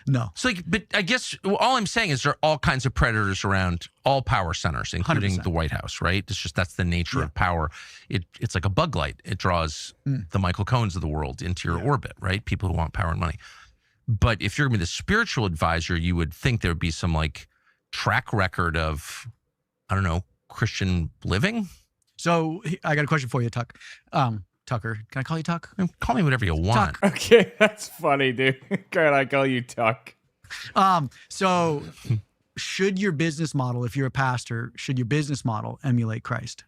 No. So, but I guess all I'm saying is there are all kinds of predators around all power centers, including 100%. the White House, right? It's just that's the nature of power. It's like a bug light. It draws the Michael Cohens of the world into your orbit, right? People who want power and money. But if you're going to be the spiritual advisor, you would think there would be some like track record of, I don't know, Christian living. So I got a question for you, Tucker. Can I call you Tuck? Call me whatever you want. Tuck. Okay, that's funny, dude. Can I call you Tuck? So should your business model, if you're a pastor, should your business model emulate Christ?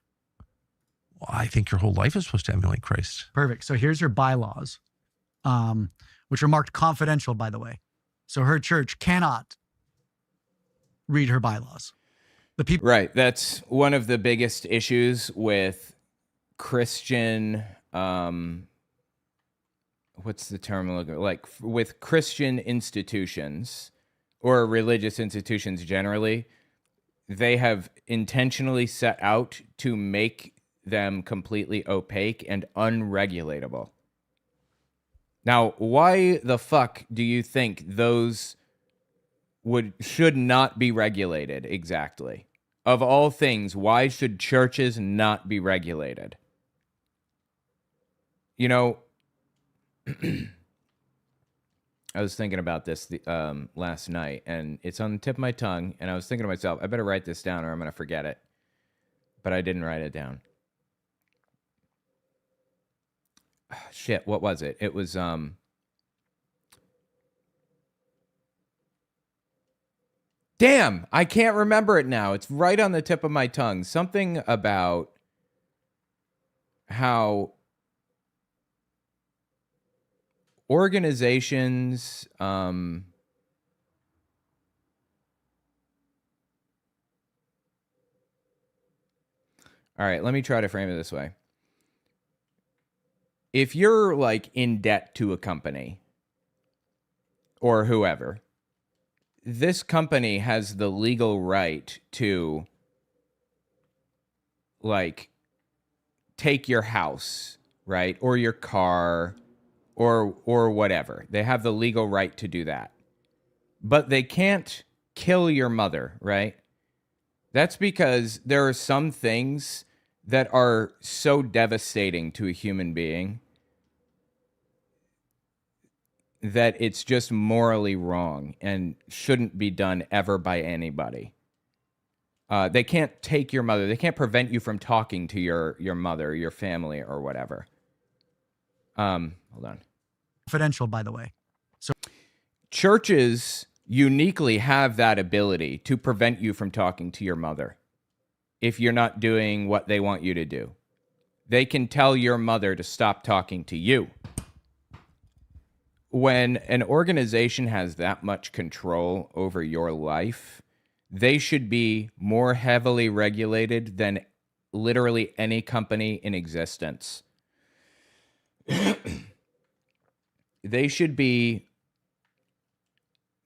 Well, I think your whole life is supposed to emulate Christ. Perfect. So here's her bylaws, which are marked confidential, by the way. So her church cannot read her bylaws. The people, Right. That's one of the biggest issues with Christian, what's the term? Like with Christian institutions or religious institutions generally, they have intentionally set out to make them completely opaque and unregulatable. Now, why the fuck do you think those should not be regulated exactly? Of all things, why should churches not be regulated? You know, I was thinking about this last night, and it's on the tip of my tongue, and I was thinking to myself, I better write this down or I'm going to forget it. But I didn't write it down. Shit, what was it? It was, damn, I can't remember it now. It's right on the tip of my tongue. Something about how organizations, all right, let me try to frame it this way. If you're like in debt to a company or whoever, this company has the legal right to like take your house, right? Or your car or whatever. They have the legal right to do that. But they can't kill your mother, right? That's because there are some things that are so devastating to a human being that it's just morally wrong and shouldn't be done ever by anybody. They can't take your mother. They can't prevent you from talking to your mother, your family, or whatever. Hold on. confidential, by the way. So churches uniquely have that ability to prevent you from talking to your mother if you're not doing what they want you to do. They can tell your mother to stop talking to you. When an organization has that much control over your life, they should be more heavily regulated than literally any company in existence. There should be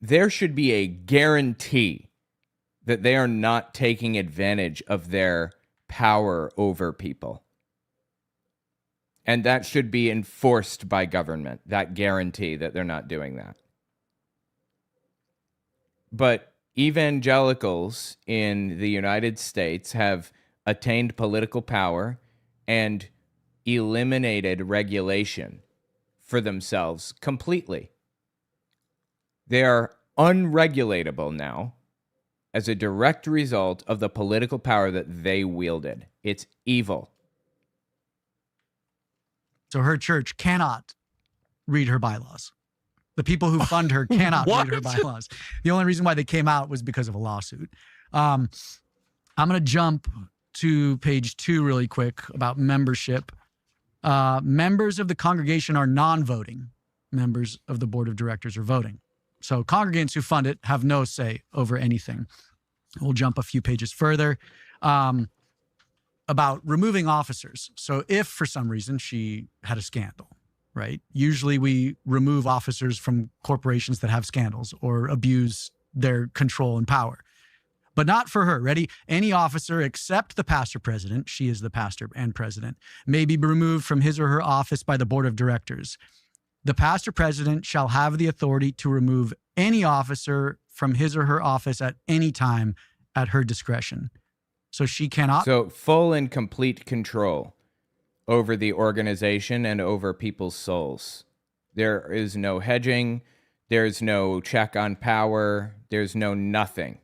a guarantee that they are not taking advantage of their power over people. And that should be enforced by government, that guarantee that they're not doing that. But evangelicals in the United States have attained political power and eliminated regulation for themselves completely. They are unregulatable now as a direct result of the political power that they wielded. It's evil. So her church cannot read her bylaws. The people who fund her cannot read her bylaws. The only reason why they came out was because of a lawsuit. I'm going to jump to page 2 really quick about membership. Members of the congregation are non-voting. Members of the board of directors are voting. So congregants who fund it have no say over anything. We'll jump a few pages further about removing officers. So if for some reason she had a scandal, right? Usually we remove officers from corporations that have scandals or abuse their control and power. But not for her. Ready? Any officer except the pastor president, she is the pastor and president, may be removed from his or her office by the board of directors. The pastor president shall have the authority to remove any officer from his or her office at any time at her discretion. So she cannot. So full and complete control over the organization and over people's souls. There is no hedging. There's no check on power. There's no nothing.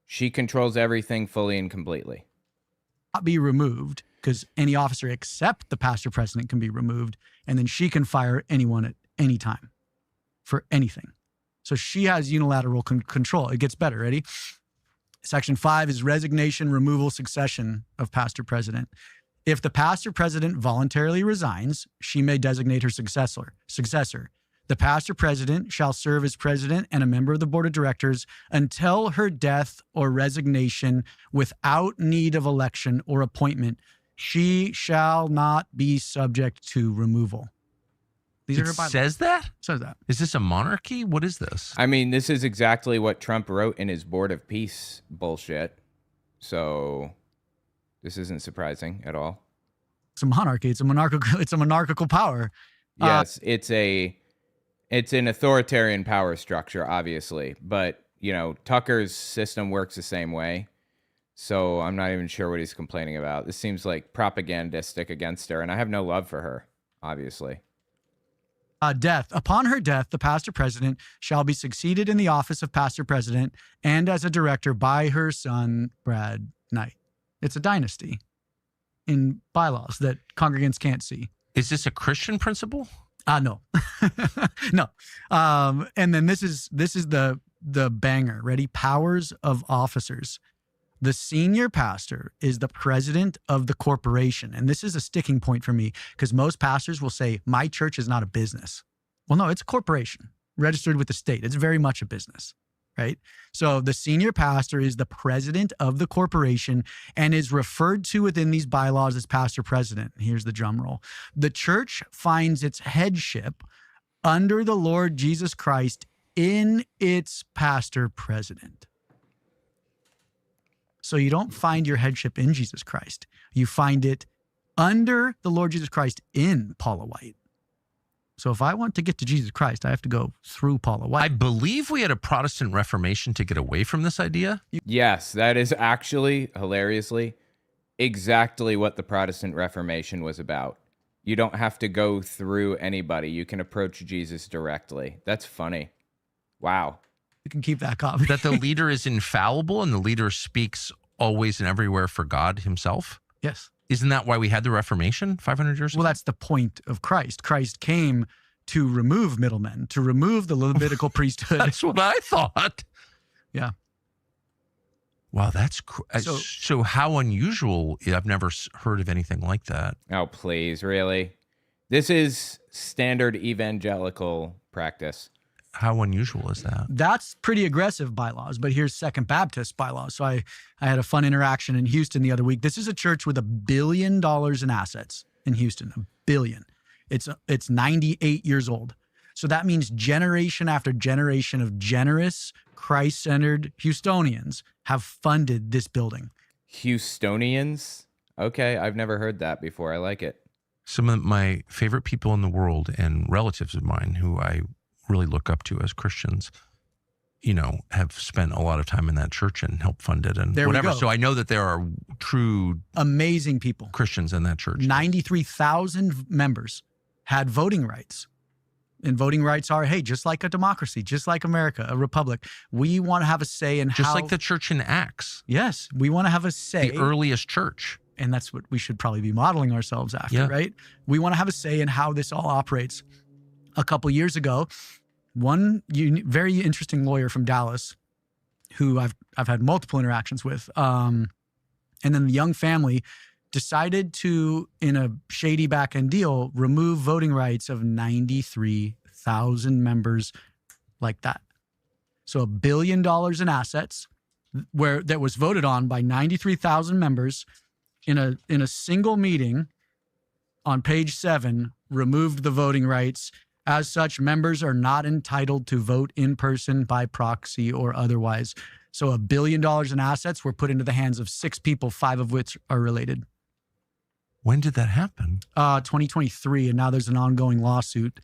She controls everything fully and completely. Not be removed because any officer except the pastor president can be removed, and then she can fire anyone at any time for anything. So she has unilateral control. It gets better. Ready? Section 5 is resignation, removal, succession of pastor president. If the pastor president voluntarily resigns, she may designate her successor. The pastor president shall serve as president and a member of the board of directors until her death or resignation without need of election or appointment. She shall not be subject to removal. These It says that? Says that. Is this a monarchy? What is this? I mean, this is exactly what Trump wrote in his Board of Peace bullshit. So this isn't surprising at all. It's a monarchy. It's a monarchical power. Yes, it's an authoritarian power structure, obviously. But, you know, Tucker's system works the same way. So I'm not even sure what he's complaining about. This seems like propagandistic against her, and I have no love for her, obviously. Death. Upon her death, the pastor president shall be succeeded in the office of pastor president and as a director by her son, Brad Knight. It's a dynasty in bylaws that congregants can't see. Is this a Christian principle? No. No. And then this is the banger. Ready? Powers of officers. The senior pastor is the president of the corporation. And this is a sticking point for me because most pastors will say, my church is not a business. Well, no, it's a corporation registered with the state. It's very much a business, right? So the senior pastor is the president of the corporation and is referred to within these bylaws as pastor president. Here's the drum roll. The church finds its headship under the Lord Jesus Christ in its pastor president. So you don't find your headship in Jesus Christ. You find it under the Lord Jesus Christ in Paula White. So if I want to get to Jesus Christ, I have to go through Paula White. I believe we had a Protestant Reformation to get away from this idea. Yes, that is actually, hilariously, exactly what the Protestant Reformation was about. You don't have to go through anybody. You can approach Jesus directly. That's funny. Wow. You can keep that copy. That the leader is infallible and the leader speaks always and everywhere for God himself? Yes. Isn't that why we had the Reformation 500 years ago? Well, that's the point of Christ. Christ came to remove middlemen, to remove the Levitical priesthood. That's what I thought. Yeah. Wow, that's so how unusual. I've never heard of anything like that. Oh, please, really? This is standard evangelical practice. How unusual is that? That's pretty aggressive bylaws, but here's Second Baptist bylaws. So I had a fun interaction in Houston the other week. This is a church with $1 billion in assets in Houston, $1 billion. It's 98 years old. So that means generation after generation of generous, Christ-centered Houstonians have funded this building. Houstonians? Okay, I've never heard that before. I like it. Some of my favorite people in the world and relatives of mine who I really look up to as Christians have spent a lot of time in that church and helped fund it and There we whatever. go. So I know that there are true amazing people, Christians in that church. 93,000 members had voting rights. And voting rights are, hey, just like a democracy, just like America, a republic, we want to have a say in Just how... like the church in Acts. Yes, we want to have a say. The earliest church. And that's what we should probably be modeling ourselves after, right? We want to have a say in how this all operates. A couple years ago, one very interesting lawyer from Dallas, who I've had multiple interactions with, and then the young family decided to, in a shady back-end deal, remove voting rights of 93,000 members like that. So $1 billion in assets that was voted on by 93,000 members in a single meeting on page 7, removed the voting rights. As such, members are not entitled to vote in person, by proxy, or otherwise. So $1 billion in assets were put into the hands of 6 people, 5 of which are related. When did that happen? 2023, and now there's an ongoing lawsuit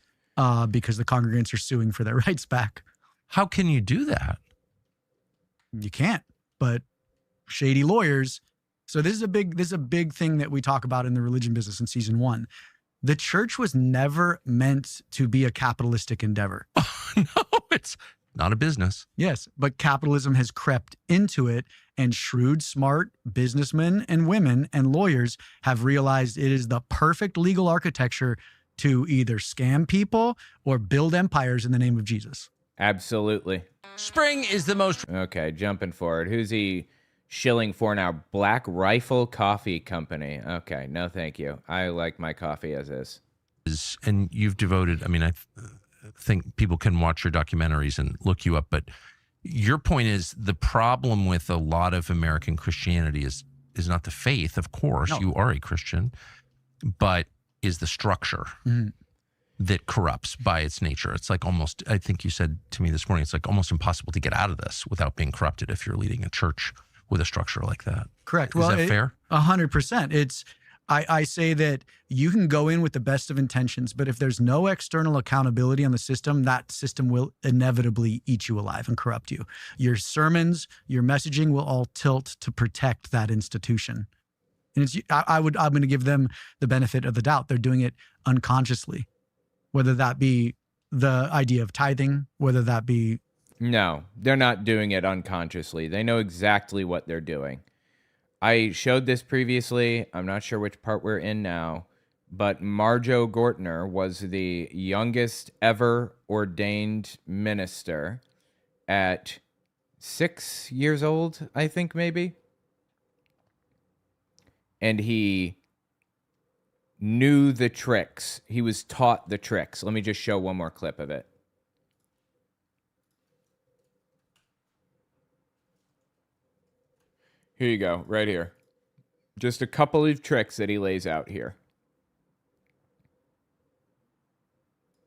because the congregants are suing for their rights back. How can you do that? You can't, but shady lawyers. So this is a big thing that we talk about in the religion business in season 1. The church was never meant to be a capitalistic endeavor. No, it's not a business. Yes, but capitalism has crept into it, and shrewd, smart businessmen and women and lawyers have realized it is the perfect legal architecture to either scam people or build empires in the name of Jesus. Absolutely. Spring is the most... Okay, jumping forward. Who's he shilling for now? Black Rifle Coffee Company. Okay, no thank you. I like my coffee as is. And you've devoted, I think people can watch your documentaries and look you up, but your point is the problem with a lot of American Christianity is not the faith, of course. No. You are a Christian, but is the structure that corrupts by its nature. It's like almost, I think you said to me this morning, it's like almost impossible to get out of this without being corrupted if you're leading a church with a structure like that. Correct. Is that fair? 100%. I say that you can go in with the best of intentions, but if there's no external accountability on the system, that system will inevitably eat you alive and corrupt you. Your sermons, your messaging will all tilt to protect that institution. And I'm going to give them the benefit of the doubt. They're doing it unconsciously, whether that be the idea of tithing, whether that be... No, they're not doing it unconsciously. They know exactly what they're doing. I showed this previously. I'm not sure which part we're in now, but Marjo Gortner was the youngest ever ordained minister at 6 years old, I think maybe. And he knew the tricks. He was taught the tricks. Let me just show one more clip of it. Here you go, right here. Just a couple of tricks that he lays out here.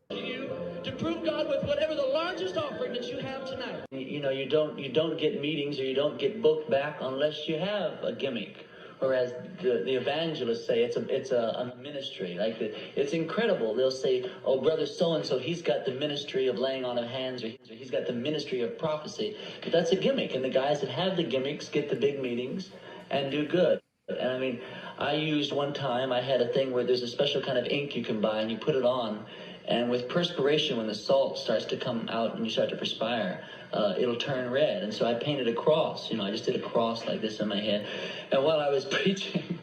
To prove God with whatever the largest offering that you have tonight. You know, you don't get meetings or you don't get booked back unless you have a gimmick. Or as the evangelists say, it's a ministry. Like it's incredible. They'll say, "Oh, brother so and so, he's got the ministry of laying on of hands, or he's got the ministry of prophecy." But that's a gimmick, and the guys that have the gimmicks get the big meetings and do good. And I used one time. I had a thing where there's a special kind of ink you can buy, and you put it on, and with perspiration, when the salt starts to come out and you start to perspire, it'll turn red. And so I painted a cross. I just did a cross like this in my head. And while I was preaching,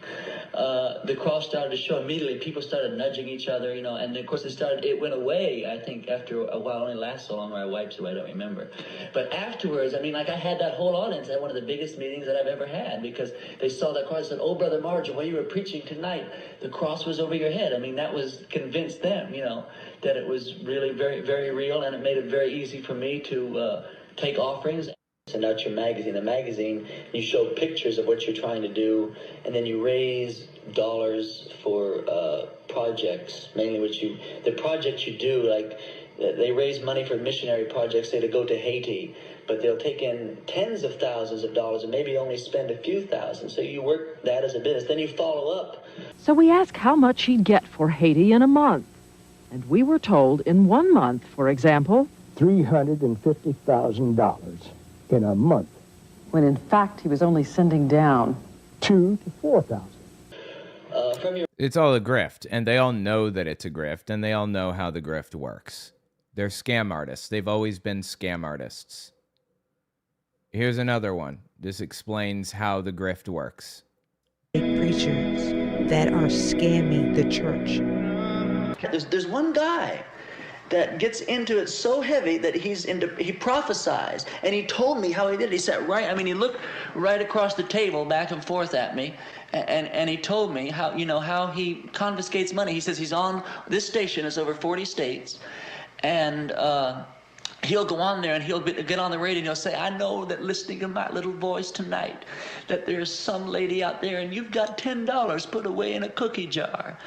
the cross started to show. Immediately, people started nudging each other, and of course it went away, I think, after a while. It only lasts so long, or I wiped away, I don't remember. But afterwards, I had that whole audience at one of the biggest meetings that I've ever had, because they saw that cross and said, "Oh, Brother Marge, while you were preaching tonight, the cross was over your head." That was convinced them, that it was really very, very real, and it made it very easy for me to take offerings. Send out your magazine. The magazine, you show pictures of what you're trying to do, and then you raise dollars for projects, mainly the projects you do, like they raise money for missionary projects, say to go to Haiti, but they'll take in tens of thousands of dollars and maybe only spend a few thousand. So you work that as a business. Then you follow up. So we asked how much he'd get for Haiti in a month. And we were told in 1 month, for example, $350,000 in a month. When in fact he was only sending down $2,000 to $4,000. It's all a grift, and they all know that it's a grift, and they all know how the grift works. They're scam artists. They've always been scam artists. Here's another one. This explains how the grift works. Preachers that are scamming the church. There's one guy that gets into it so heavy that he prophesies, and he told me how he did it. He sat right, he looked right across the table back and forth at me, and he told me how he confiscates money. He says he's on this station, it's over 40 states, and he'll go on there and he'll get on the radio and he'll say, I know that listening to my little voice tonight, that there's some lady out there and you've got $10 put away in a cookie jar.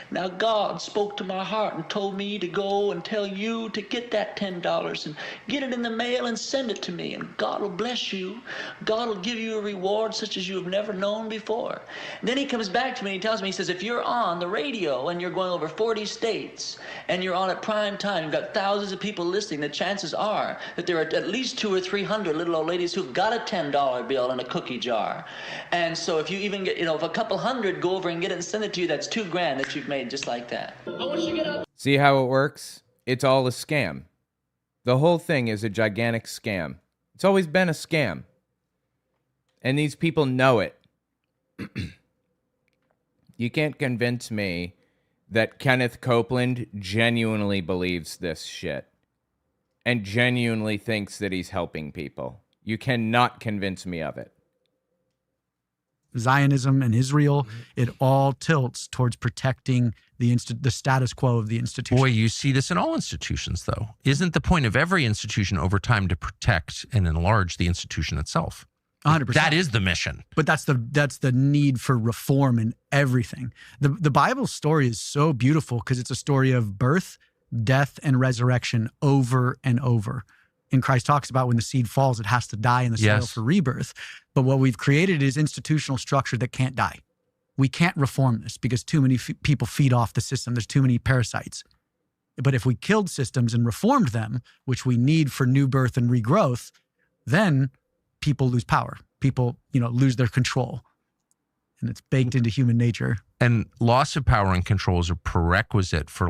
Now God spoke to my heart and told me to go and tell you to get that $10 and get it in the mail and send it to me, and God will bless you. God will give you a reward such as you have never known before. And then he comes back to me and he tells me, he says, if you're on the radio and you're going over 40 states and you're on at prime time, you've got thousands of people listening, the chances are that there are at least 200 or 300 little old ladies who've got a $10 bill in a cookie jar. And so if you even get, if a couple hundred go over and get it and send it to you, that's $2,000 that you've made just like that. See how it works? It's all a scam. The whole thing is a gigantic scam. It's always been a scam. And these people know it. You can't convince me that Kenneth Copeland genuinely believes this shit and genuinely thinks that he's helping people. You cannot convince me of it. Zionism and Israel, it all tilts towards protecting the status quo of the institution. Boy, you see this in all institutions, though. Isn't the point of every institution over time to protect and enlarge the institution itself? 100%. That is the mission. But that's the need for reform in everything. The Bible story is so beautiful because it's a story of birth, death, and resurrection over and over. And Christ talks about when the seed falls, it has to die in the soil for rebirth. But what we've created is institutional structure that can't die. We can't reform this because too many people feed off the system. There's too many parasites. But if we killed systems and reformed them, which we need for new birth and regrowth, then people lose power. People, lose their control. And it's baked into human nature. And loss of power and control is a prerequisite for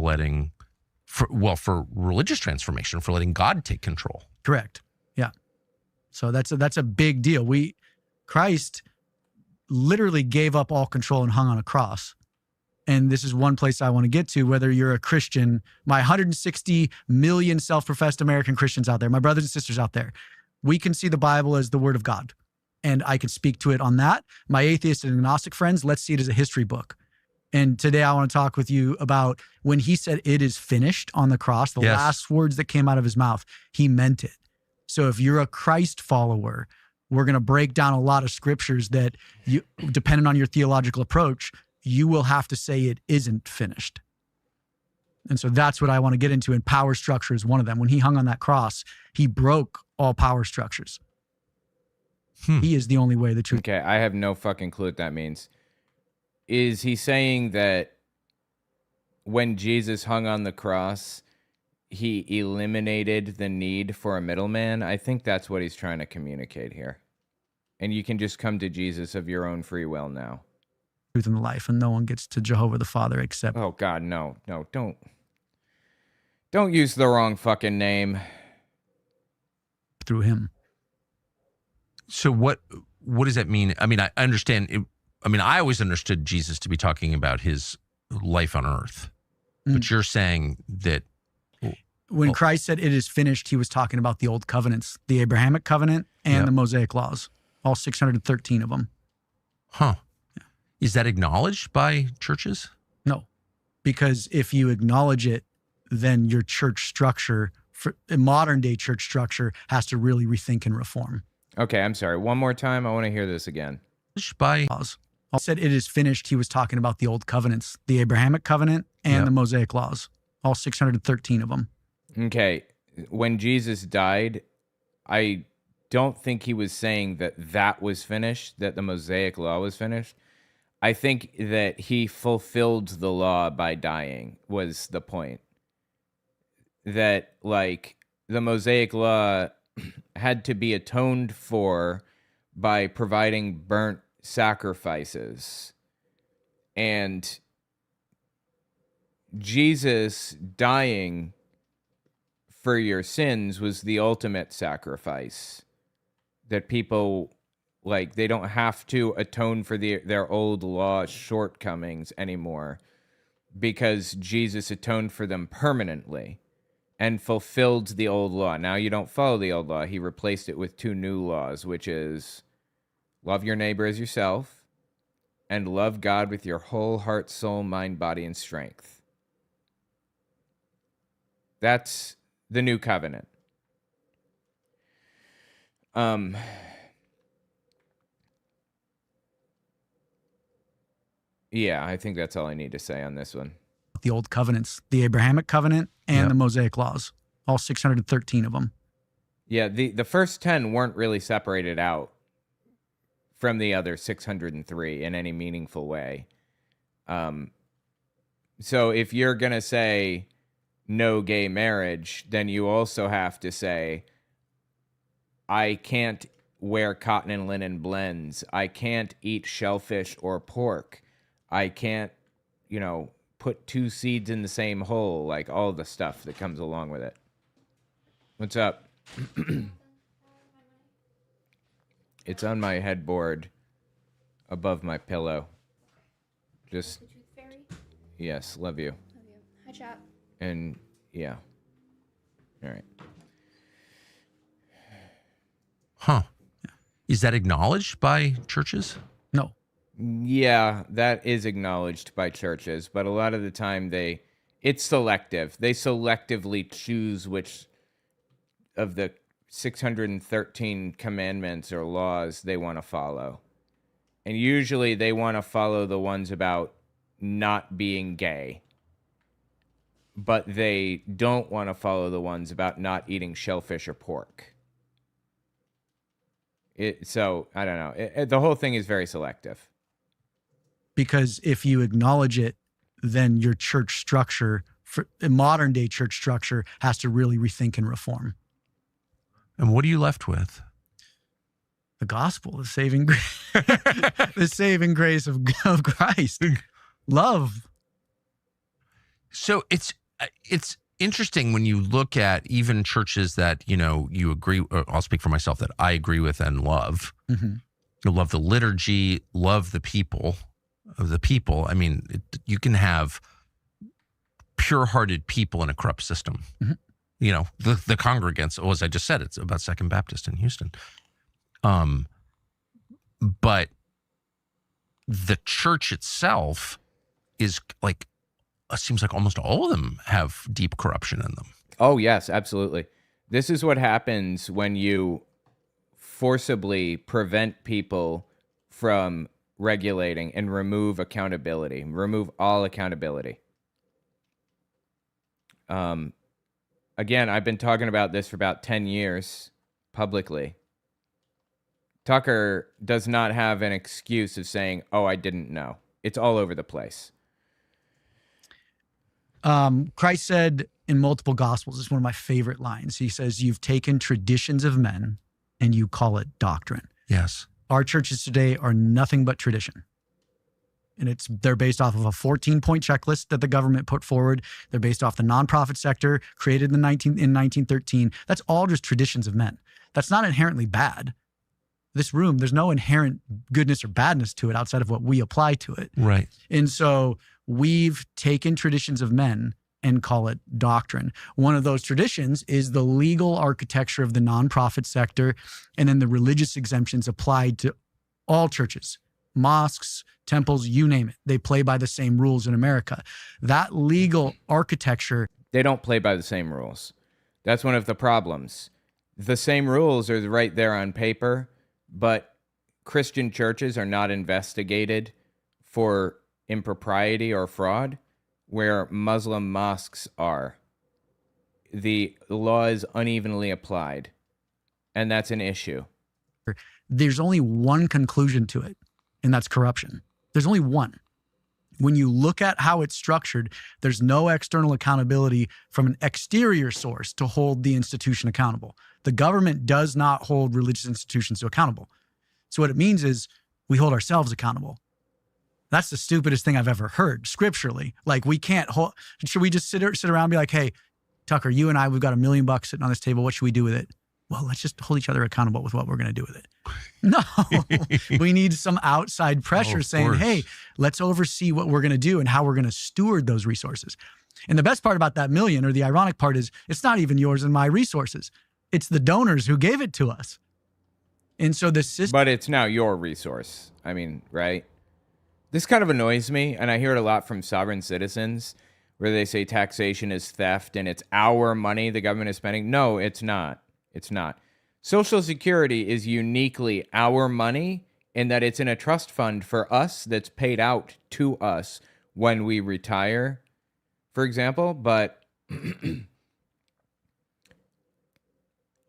for religious transformation, for letting God take control. Correct. Yeah. So that's a big deal. Christ literally gave up all control and hung on a cross. And this is one place I want to get to, whether you're a Christian, my 160 million self-professed American Christians out there, my brothers and sisters out there, we can see the Bible as the word of God. And I can speak to it on that. My atheist and agnostic friends, let's see it as a history book. And today I want to talk with you about when he said it is finished on the cross, the last words that came out of his mouth, he meant it. So if you're a Christ follower, we're going to break down a lot of scriptures that, depending on your theological approach, you will have to say it isn't finished. And so that's what I want to get into, and power structure is one of them. When he hung on that cross, he broke all power structures. He is the only way, the truth. Okay, I have no fucking clue what that means. Is he saying that when Jesus hung on the cross, he eliminated the need for a middleman? I think that's what he's trying to communicate here. And you can just come to Jesus of your own free will now. Truth in the life, and no one gets to Jehovah the Father except... Oh, God, no, don't use the wrong fucking name. Through him. So what does that mean? I mean, I understand... I always understood Jesus to be talking about his life on earth. But you're saying that... When Christ said it is finished, he was talking about the old covenants, the Abrahamic covenant and the Mosaic laws, all 613 of them. Huh. Yeah. Is that acknowledged by churches? No, because if you acknowledge it, then your church structure, modern day church structure, has to really rethink and reform. Okay, I'm sorry. One more time. I want to hear this again. By laws. I said it is finished. He was talking about the old covenants, the Abrahamic covenant and the Mosaic laws, all 613 of them. Okay. When Jesus died, I don't think he was saying that was finished, that the Mosaic law was finished. I think that he fulfilled the law by dying was the point. That, the Mosaic Law had to be atoned for by providing burnt sacrifices. And Jesus dying for your sins was the ultimate sacrifice. That people, like, they don't have to atone for their old law shortcomings anymore, because Jesus atoned for them permanently and fulfilled the old law. Now you don't follow the old law. He replaced it with 2 new laws, which is love your neighbor as yourself and love God with your whole heart, soul, mind, body, and strength. That's the new covenant. Yeah, I think that's all I need to say on this one. The old covenants, the Abrahamic covenant and the Mosaic laws, all 613 of them. Yeah, the first 10 weren't really separated out from the other 603 in any meaningful way. So if you're going to say no gay marriage, then you also have to say, I can't wear cotton and linen blends. I can't eat shellfish or pork. I can't, put 2 seeds in the same hole, like all the stuff that comes along with it. What's up? It's on my headboard above my pillow. Just, yes, love you. Hi, chap. And, yeah. All right. Huh. Is that acknowledged by churches? No. Yeah, that is acknowledged by churches, but a lot of the time it's selective. They selectively choose which of the 613 commandments or laws they want to follow. And usually they want to follow the ones about not being gay, but they don't want to follow the ones about not eating shellfish or pork. So, I don't know. The whole thing is very selective. Because if you acknowledge it, then your church structure, modern day church structure, has to really rethink and reform. And what are you left with? The gospel, the saving grace of Christ. Love. So it's interesting when you look at even churches that, you agree, or I'll speak for myself, that I agree with and love. Mm-hmm. You love the liturgy, love the people of the people. I mean, you can have pure-hearted people in a corrupt system. Mm-hmm. The congregants, as I just said, it's about Second Baptist in Houston. But the church itself is like, seems like almost all of them have deep corruption in them. Oh, yes, absolutely. This is what happens when you forcibly prevent people from regulating and remove accountability, remove all accountability. Again, I've been talking about this for about 10 years publicly. Tucker does not have an excuse of saying, oh, I didn't know. It's all over the place. Christ said in multiple gospels, it's one of my favorite lines. He says, you've taken traditions of men and you call it doctrine. Yes. Our churches today are nothing but tradition. And they're based off of a 14-point checklist that the government put forward. They're based off the nonprofit sector created in 1913. That's all just traditions of men. That's not inherently bad. This room, there's no inherent goodness or badness to it outside of what we apply to it. Right. And so we've taken traditions of men and call it doctrine. One of those traditions is the legal architecture of the nonprofit sector, and then the religious exemptions applied to all churches, mosques, temples, you name it. They play by the same rules in America. That legal architecture. They don't play by the same rules. That's one of the problems. The same rules are right there on paper, but Christian churches are not investigated for impropriety or fraud, where Muslim mosques are. The law is unevenly applied, and that's an issue. There's only one conclusion to it, and that's corruption. There's only one. When you look at how it's structured, there's no external accountability from an exterior source to hold the institution accountable. The government does not hold religious institutions accountable. So what it means is we hold ourselves accountable. That's the stupidest thing I've ever heard scripturally. Like, we can't hold, should we just sit around and be like, hey, Tucker, you and I, we've got $1 million sitting on this table. What should we do with it? Well, let's just hold each other accountable with what we're going to do with it. No, we need some outside pressure saying, hey, let's oversee what we're going to do and how we're going to steward those resources. And the best part about that million, or the ironic part, is it's not even yours and my resources. It's the donors who gave it to us. And so the system. But it's now your resource. I mean, right? This kind of annoys me, and I hear it a lot from sovereign citizens, where they say taxation is theft and it's our money the government is spending. No, it's not. It's not. Social Security is uniquely our money in that it's in a trust fund for us that's paid out to us when we retire, for example. But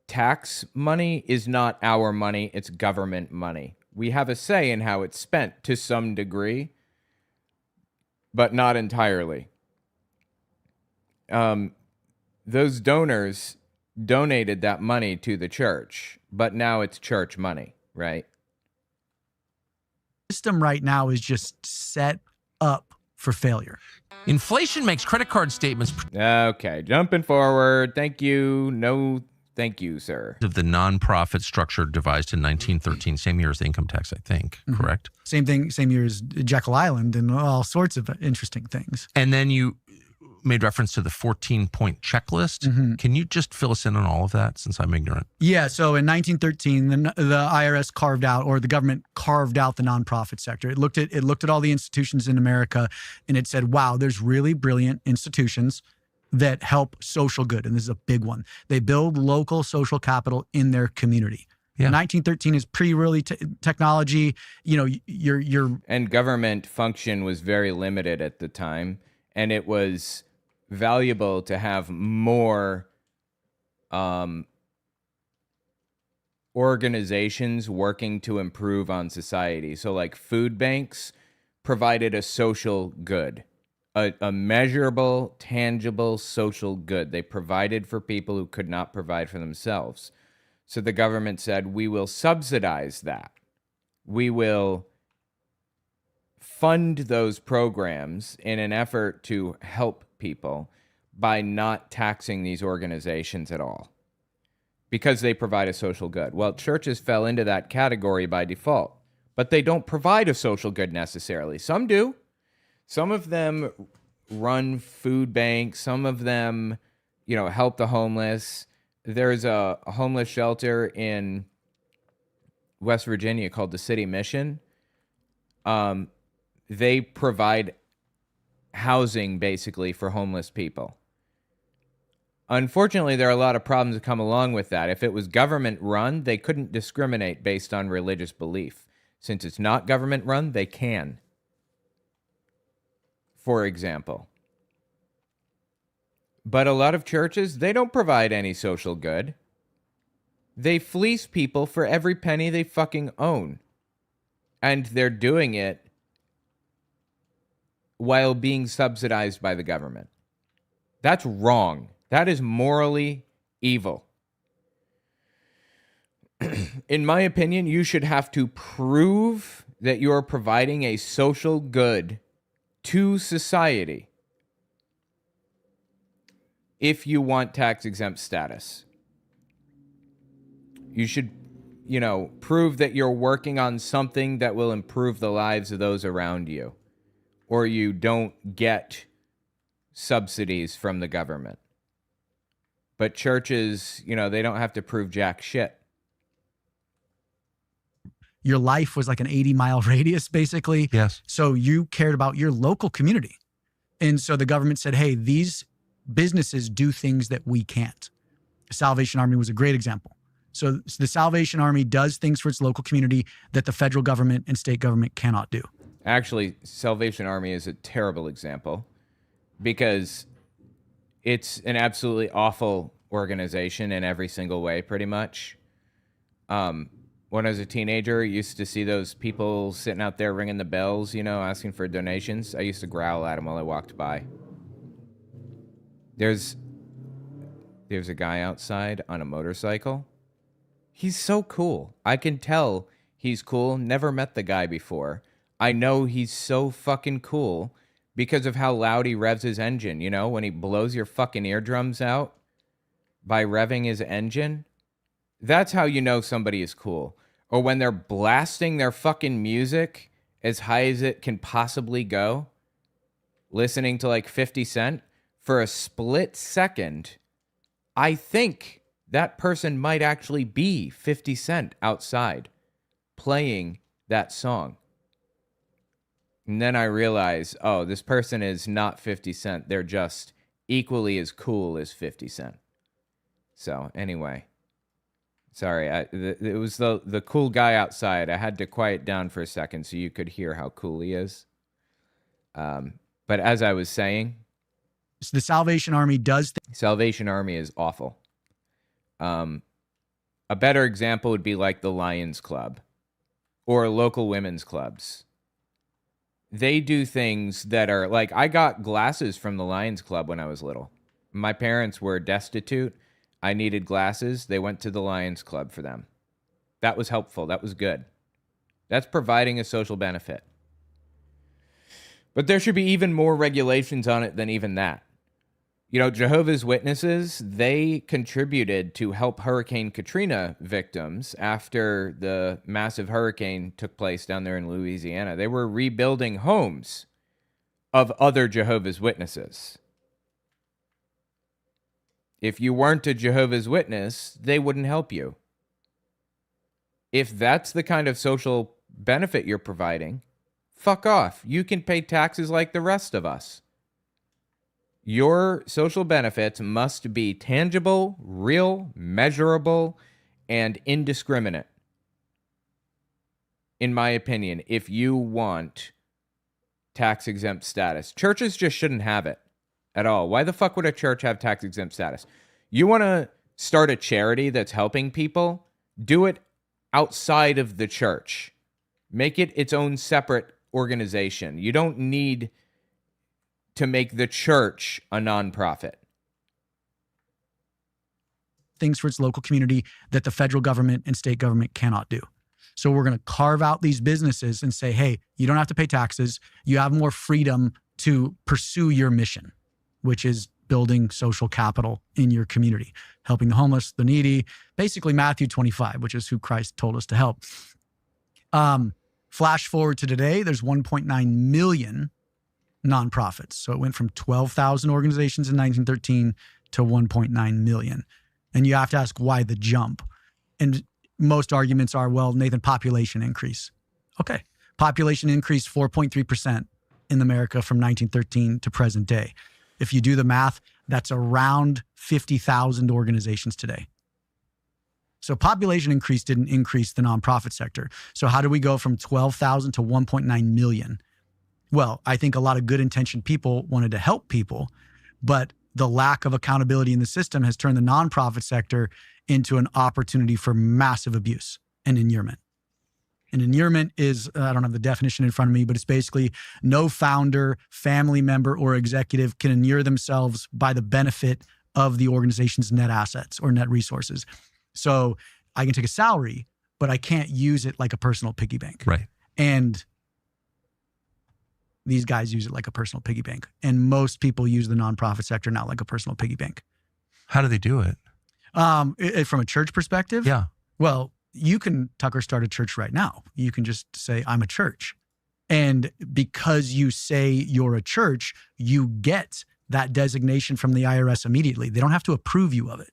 tax money is not our money. It's government money. We have a say in how it's spent to some degree, but not entirely. Those donors donated that money to the church, but now it's church money, right? The system right now is just set up for failure. Inflation makes credit card statements. Okay, jumping forward. Thank you. No, thank you, sir. Of the nonprofit structure devised in 1913, same year as the income tax, I think, correct? Same thing, same year as Jekyll Island and all sorts of interesting things. And then you made reference to the 14-point checklist. Can you just fill us in on all of that, since I'm ignorant? Yeah, so in 1913, the IRS carved out, or the government carved out, the nonprofit sector. It looked at all the institutions in America, and it said, wow, there's really brilliant institutions that help social good, and this is a big one. They build local social capital in their community. Yeah. 1913 is pre-really technology. You know, your and government function was very limited at the time, and it was valuable to have more organizations working to improve on society. So like food banks provided a social good, a measurable, tangible social good. They provided for people who could not provide for themselves. So the government said, we will subsidize that. We will fund those programs in an effort to help people by not taxing these organizations at all, because they provide a social good. Well, churches fell into that category by default, but they don't provide a social good necessarily. Some do. Some of them run food banks. Some of them, help the homeless. There's a homeless shelter in West Virginia called the City Mission. They provide housing basically for homeless people. Unfortunately, there are a lot of problems that come along with that. If it was government run, they couldn't discriminate based on religious belief. Since it's not government run, they can. For example. But a lot of churches, they don't provide any social good. They fleece people for every penny they fucking own. And they're doing it while being subsidized by the government. That's wrong. That is morally evil. In my opinion, you should have to prove that you're providing a social good to society if you want tax-exempt status. You should, prove that you're working on something that will improve the lives of those around you, or you don't get subsidies from the government. But churches, they don't have to prove jack shit. Your life was like an 80-mile radius, basically. Yes. So you cared about your local community. And so the government said, hey, these businesses do things that we can't. The Salvation Army was a great example. So the Salvation Army does things for its local community that the federal government and state government cannot do. Actually, Salvation Army is a terrible example because it's an absolutely awful organization in every single way, pretty much. when I was a teenager, I used to see those people sitting out there ringing the bells, you know, asking for donations. I used to growl at them while I walked by. There's a guy outside on a motorcycle. He's so cool. I can tell he's cool. Never met the guy before. I know he's so fucking cool because of how loud he revs his engine, you know, when he blows your fucking eardrums out by revving his engine. That's how you know somebody is cool. Or when they're blasting their fucking music as high as it can possibly go, listening to like 50 Cent, for a split second, I think that person might actually be 50 Cent outside playing that song. And then I realize, oh, this person is not 50 Cent. They're just equally as cool as 50 Cent. So anyway, sorry, it was the cool guy outside. I had to quiet down for a second so you could hear how cool he is. But as I was saying, the Salvation Army does. Salvation Army is awful. A better example would be like the Lions Club or local women's clubs. They do things that are like, I got glasses from the Lions Club when I was little. My parents were destitute. I needed glasses. They went to the Lions Club for them. That was helpful. That was good. That's providing a social benefit. But there should be even more regulations on it than even that. You know, Jehovah's Witnesses, they contributed to help Hurricane Katrina victims after the massive hurricane took place down there in Louisiana. They were rebuilding homes of other Jehovah's Witnesses. If you weren't a Jehovah's Witness, they wouldn't help you. If that's the kind of social benefit you're providing, fuck off. You can pay taxes like the rest of us. Your social benefits must be tangible, real, measurable, and indiscriminate. In my opinion, if you want tax-exempt status. Churches just shouldn't have it at all. Why the fuck would a church have tax-exempt status? You want to start a charity that's helping people? Do it outside of the church. Make it its own separate organization. You don't need to make the church a nonprofit. Things for its local community that the federal government and state government cannot do. So we're going to carve out these businesses and say, hey, you don't have to pay taxes. You have more freedom to pursue your mission, which is building social capital in your community, helping the homeless, the needy, basically Matthew 25, which is who Christ told us to help. Flash forward to today, there's 1.9 million nonprofits. So it went from 12,000 organizations in 1913 to 1.9 million. And you have to ask why the jump. And most arguments are, well, Nathan, population increase. Okay. Population increased 4.3% in America from 1913 to present day. If you do the math, that's around 50,000 organizations today. So population increase didn't increase the nonprofit sector. So how do we go from 12,000 to 1.9 million? Well, I think a lot of good intentioned people wanted to help people, but the lack of accountability in the system has turned the nonprofit sector into an opportunity for massive abuse and inurement. And inurement is, I don't have the definition in front of me, but it's basically no founder, family member, or executive can inure themselves by the benefit of the organization's net assets or net resources. So I can take a salary, but I can't use it like a personal piggy bank. Right. And these guys use it like a personal piggy bank. And most people use the nonprofit sector now like a personal piggy bank. How do they do it? From a church perspective? Yeah. Well, you can, Tucker, start a church right now. You can just say, I'm a church. And because you say you're a church, you get that designation from the IRS immediately. They don't have to approve you of it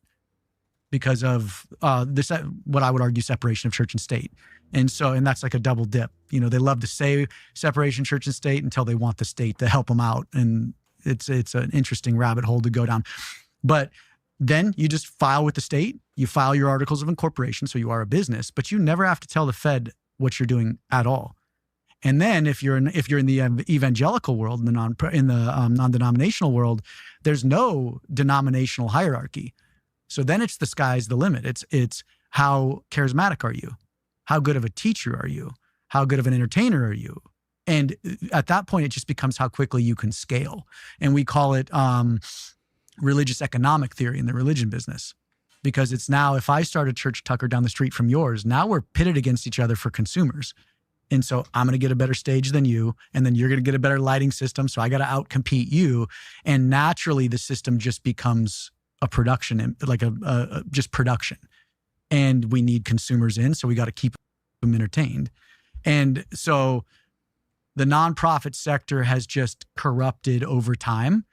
because of this, what I would argue, separation of church and state. And that's like a double dip. You know, they love to say separation church and state until they want the state to help them out. And it's an interesting rabbit hole to go down. But then you just file with the state. You file your articles of incorporation, so you are a business, but you never have to tell the Fed what you're doing at all. And then if you're in the evangelical world, in the non-denominational world, there's no denominational hierarchy. So then it's the sky's the limit. It's how charismatic are you? How good of a teacher are you? How good of an entertainer are you? And at that point, it just becomes how quickly you can scale. And we call it religious economic theory in the religion business. Because it's now, if I start a church, Tucker, down the street from yours, now we're pitted against each other for consumers. And so I'm going to get a better stage than you, and then you're going to get a better lighting system. So I got to outcompete you. And naturally, the system just becomes a production, like just production. And we need consumers in, so we got to keep them entertained. And so the nonprofit sector has just corrupted over time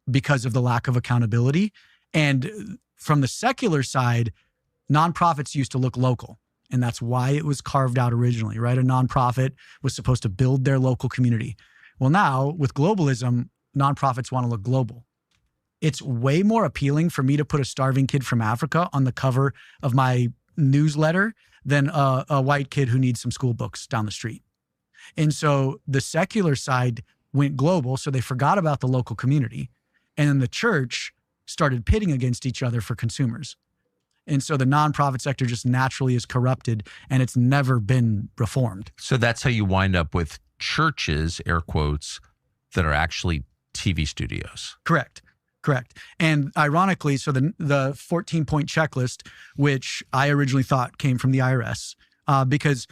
because of the lack of accountability. And from the secular side, nonprofits used to look local. And that's why it was carved out originally, right? A nonprofit was supposed to build their local community. Well, now with globalism, nonprofits want to look global. It's way more appealing for me to put a starving kid from Africa on the cover of my newsletter than a white kid who needs some school books down the street. And so the secular side went global, so they forgot about the local community. And then the church started pitting against each other for consumers. And so the nonprofit sector just naturally is corrupted, and it's never been reformed. So that's how you wind up with churches, air quotes, that are actually TV studios. Correct. And ironically, so the 14-point checklist, which I originally thought came from the IRS, because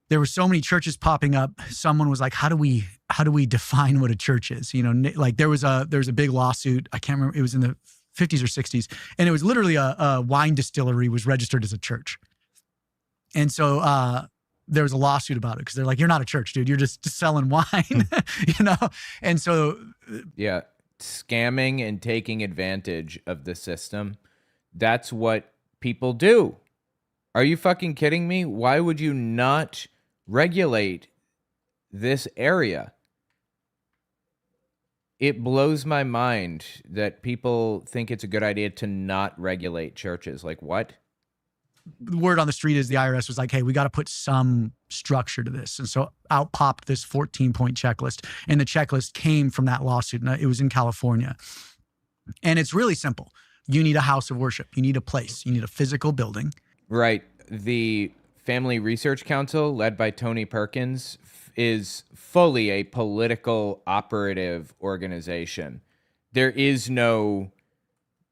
there were so many churches popping up. Someone was like, how do we define what a church is? You know, like there was a big lawsuit. I can't remember. It was in the 50s or 60s. And it was literally a wine distillery was registered as a church. And so there was a lawsuit about it because they're like, you're not a church, dude. You're just selling wine, you know? And so. Yeah. Scamming and taking advantage of the system. That's what people do. Are you fucking kidding me? Why would you not regulate this area? It blows my mind that people think it's a good idea to not regulate churches. Like, what? The word on the street is the IRS was like, hey, we got to put some structure to this. And so out popped this 14-point checklist. And the checklist came from that lawsuit. And it was in California. And it's really simple. You need a house of worship. You need a place. You need a physical building. Right. The Family Research Council, led by Tony Perkins, is fully a political operative organization. There is no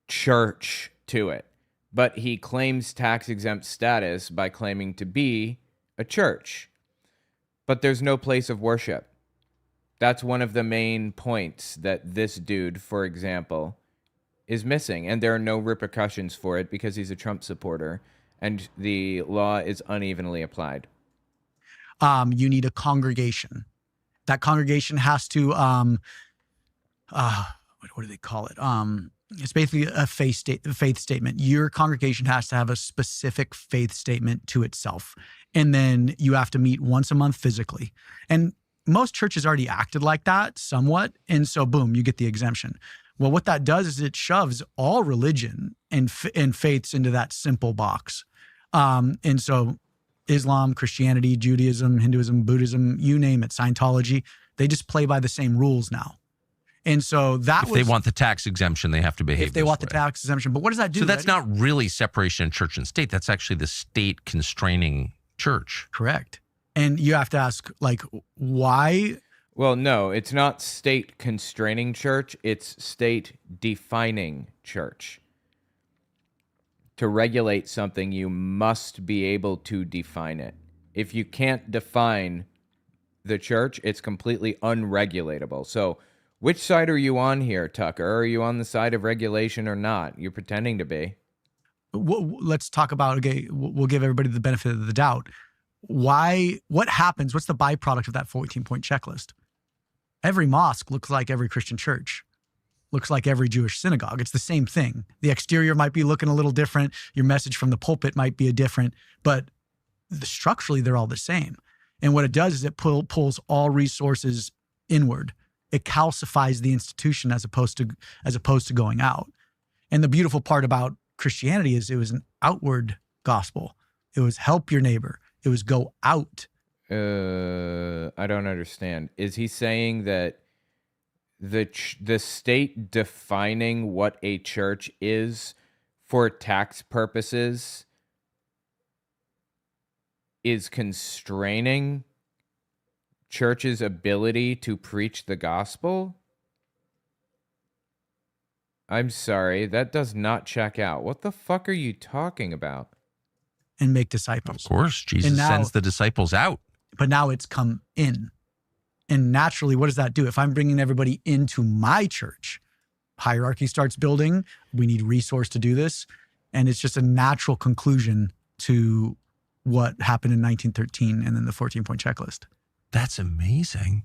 church to it, but he claims tax-exempt status by claiming to be a church. But there's no place of worship. That's one of the main points that this dude, for example, is missing. And there are no repercussions for it because he's a Trump supporter and the law is unevenly applied. You need a congregation. That congregation has to, what do they call it? It's basically a faith statement. Your congregation has to have a specific faith statement to itself. And then you have to meet once a month physically. And most churches already acted like that somewhat. And so boom, you get the exemption. Well, what that does is it shoves all religion and faiths into that simple box. And so Islam, Christianity, Judaism, Hinduism, Buddhism, you name it, Scientology, they just play by the same rules now. And so if they want the tax exemption, they have to behave. If they want the tax exemption, but what does that do? So that's not really separation of church and state. That's actually the state constraining church. Correct. And you have to ask, like, why? Well, no, it's not state constraining church. It's state defining church. To regulate something, you must be able to define it. If you can't define the church, it's completely unregulatable. So which side are you on here, Tucker? Are you on the side of regulation or not? You're pretending to be. Let's talk about, okay, we'll give everybody the benefit of the doubt. What happens? What's the byproduct of that 14-point checklist? Every mosque looks like every Christian church. Looks like every Jewish synagogue. It's the same thing. The exterior might be looking a little different. Your message from the pulpit might be different, but structurally they're all the same. And what it does is it pulls all resources inward. It calcifies the institution as opposed to going out. And the beautiful part about Christianity is it was an outward gospel. It was help your neighbor. It was go out. I don't understand. Is he saying that the state defining what a church is for tax purposes is constraining church's ability to preach the gospel? I'm sorry, that does not check out. What the fuck are you talking about? And make disciples. Of course, Jesus sends the disciples out. But now it's come in. And naturally, what does that do? If I'm bringing everybody into my church, hierarchy starts building. We need resource to do this. And it's just a natural conclusion to what happened in 1913 and then the 14-point checklist. That's amazing.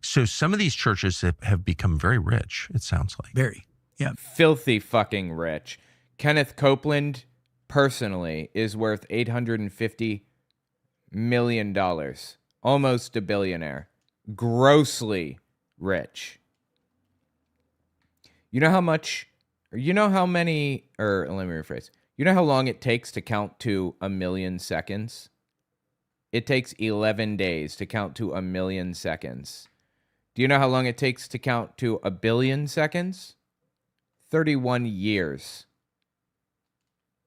So some of these churches have become very rich, it sounds like. Very. Yeah. Filthy fucking rich. Kenneth Copeland, personally, is worth $850 million. Almost a billionaire. Grossly rich. You know how much, or you know how many, or let me rephrase. You know how long it takes to count to 1,000,000 seconds? It takes 11 days to count to 1,000,000 seconds. Do you know how long it takes to count to 1,000,000,000 seconds? 31 years.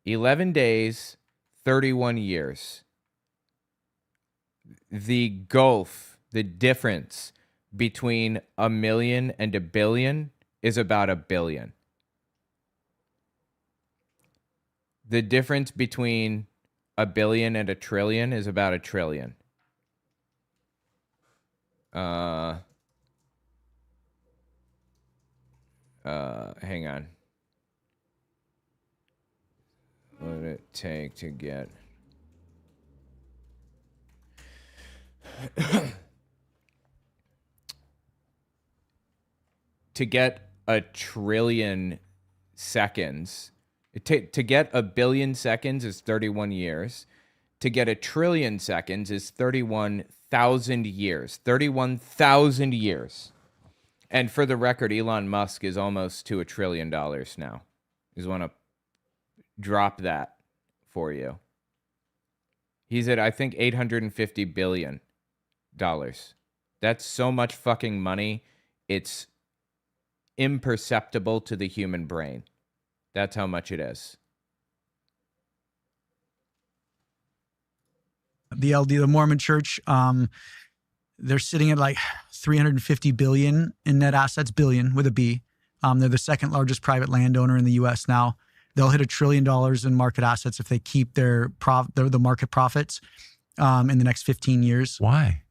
11 days, 31 years. The gulf, the difference between 1,000,000 and 1,000,000,000 is about 1,000,000,000. The difference between 1,000,000,000 and 1,000,000,000,000 is about 1,000,000,000,000. Hang on. What would it take to get to get 1,000,000,000,000 seconds? To get 1,000,000,000 seconds is 31 years. To get 1,000,000,000,000 seconds is 31,000 years. 31,000 years. And for the record, Elon Musk is almost to $1 trillion now. Just want to drop that for you. He's at, I think, $850 billion. That's so much fucking money. It's imperceptible to the human brain. That's how much it is. The LD, the Mormon Church, they're sitting at like 350 billion in net assets, billion with a B. They're the second largest private landowner in the U.S. now. They'll hit $1 trillion in market assets if they keep the market profits in the next 15 years. Why?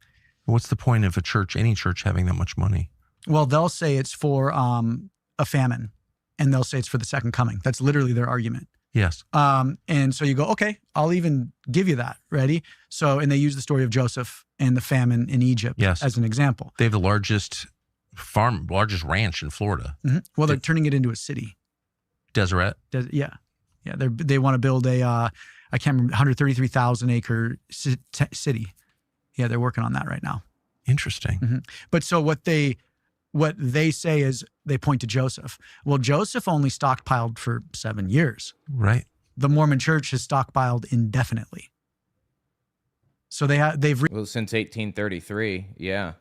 What's the point of a church, any church, having that much money? Well, they'll say it's for a famine, and they'll say it's for the second coming. That's literally their argument. Yes. And so you go, okay, I'll even give you that. Ready? So, and they use the story of Joseph and the famine in Egypt as an example. They have the largest ranch in Florida. Mm-hmm. Well, they're turning it into a city. Deseret? Yeah. They want to build a, I can't remember, 133,000 acre city. Yeah, they're working on that right now. Interesting. Mm-hmm. But so what they say is they point to Joseph. Well, Joseph only stockpiled for 7 years. Right. The Mormon Church has stockpiled indefinitely. So they've since 1833, yeah,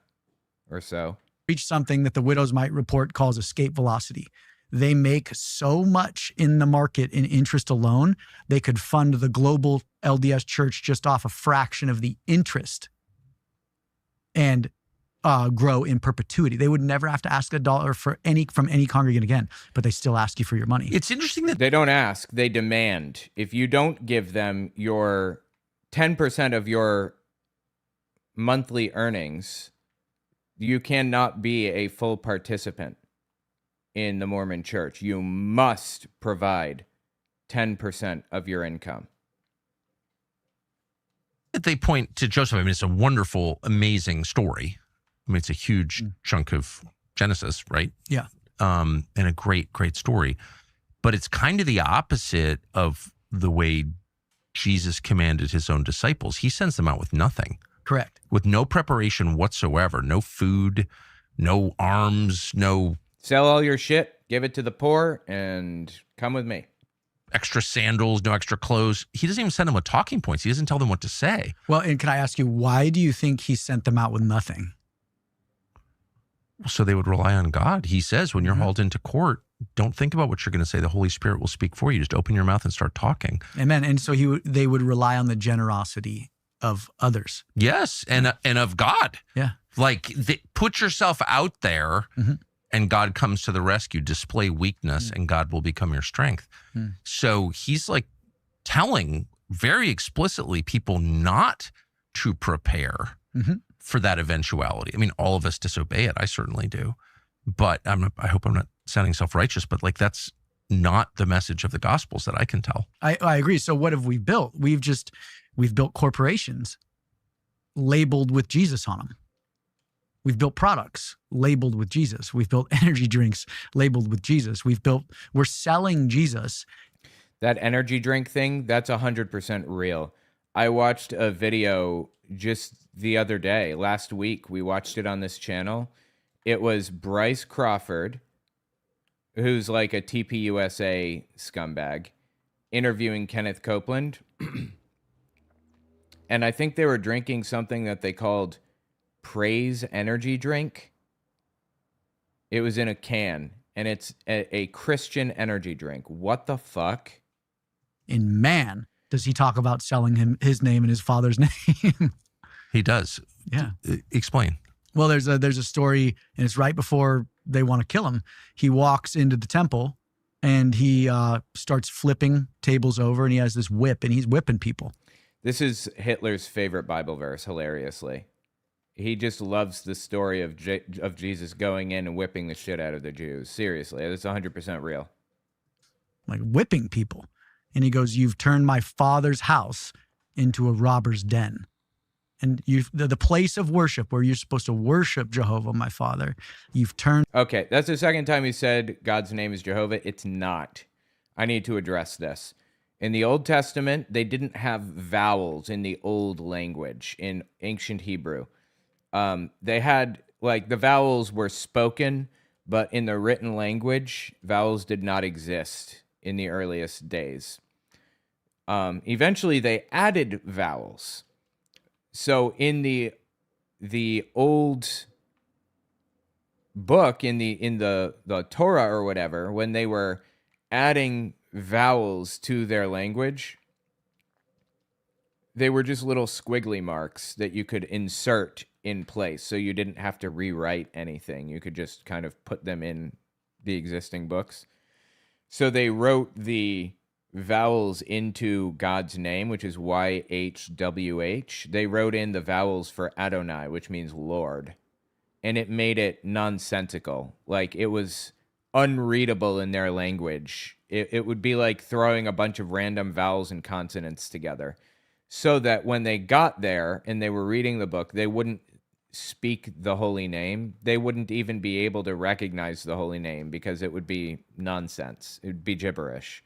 or so. Reached something that the Widows' Mite report calls escape velocity. They make so much in the market in interest alone, they could fund the global LDS church just off a fraction of the interest and grow in perpetuity. They would never have to ask $1 from any congregant again, but they still ask you for your money. It's interesting that they don't ask, they demand. If you don't give them your 10% of your monthly earnings, you cannot be a full participant in the Mormon Church. You must provide 10% of your income. They point to Joseph. I mean, it's a wonderful, amazing story. I mean, it's a huge chunk of Genesis, right? Yeah. And a great, great story. But it's kind of the opposite of the way Jesus commanded his own disciples. He sends them out with nothing. Correct. With no preparation whatsoever. No food, no arms, no... Sell all your shit, give it to the poor, and come with me. Extra sandals, no extra clothes. He doesn't even send them with talking points. He doesn't tell them what to say. Well, and can I ask you, why do you think he sent them out with nothing? So they would rely on God. He says when you're hauled into court, don't think about what you're going to say. The Holy Spirit will speak for you. Just open your mouth and start talking. Amen. And so they would rely on the generosity of others. Yes, and of God. Yeah. Like, put yourself out there, and God comes to the rescue. Display weakness, and God will become your strength. So he's like telling very explicitly people not to prepare for that eventuality. I mean, all of us disobey it. I certainly do. But I hope I'm not sounding self-righteous, but like that's not the message of the Gospels that I can tell. I agree. So what have we built? We've built corporations labeled with Jesus on them. We've built products labeled with Jesus. We've built energy drinks labeled with Jesus. We're selling Jesus. That energy drink thing, that's 100% real. I watched a video just the other day, last week. We watched it on this channel. It was Bryce Crawford, who's like a TPUSA scumbag, interviewing Kenneth Copeland. And I think they were drinking something that they called Praise energy drink. It was in a can, and it's a Christian energy drink. What the fuck? In man, does he talk about selling his name and his father's name? He does. Yeah. Explain. Well, there's a story, and it's right before they want to kill him. He walks into the temple, and he starts flipping tables over, and he has this whip, and he's whipping people. This is Hitler's favorite Bible verse, hilariously. He just loves the story of Jesus going in and whipping the shit out of the Jews. Seriously, it's 100% real. Like whipping people. And he goes, "You've turned my father's house into a robber's den." And the place of worship where you're supposed to worship Jehovah, my father, you've turned. Okay, that's the second time he said God's name is Jehovah. It's not. I need to address this. In the Old Testament, they didn't have vowels in the old language, in ancient Hebrew. They had, like, the vowels were spoken, but in the written language, vowels did not exist in the earliest days. Eventually, they added vowels. So in the old book, in the Torah or whatever, when they were adding vowels to their language, they were just little squiggly marks that you could insert in place, so you didn't have to rewrite anything. You could just kind of put them in the existing books. So they wrote the vowels into God's name, which is YHWH. They wrote in the vowels for Adonai, which means Lord. And it made it nonsensical. Like, it was unreadable in their language. It would be like throwing a bunch of random vowels and consonants together. So that when they got there and they were reading the book, they wouldn't speak the holy name. They wouldn't even be able to recognize the holy name because it would be nonsense. It would be gibberish.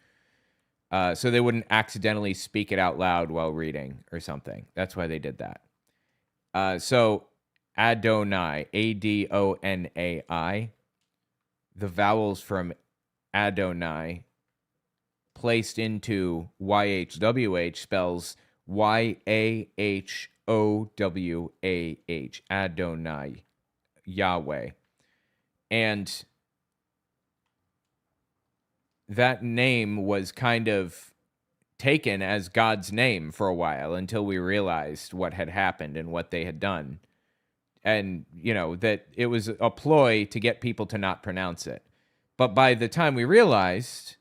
So they wouldn't accidentally speak it out loud while reading or something. That's why they did that. So Adonai, Adonai, the vowels from Adonai placed into YHWH spells YAHOWAH, Adonai, Yahweh. And that name was kind of taken as God's name for a while until we realized what had happened and what they had done. And, that it was a ploy to get people to not pronounce it. But by the time we realized,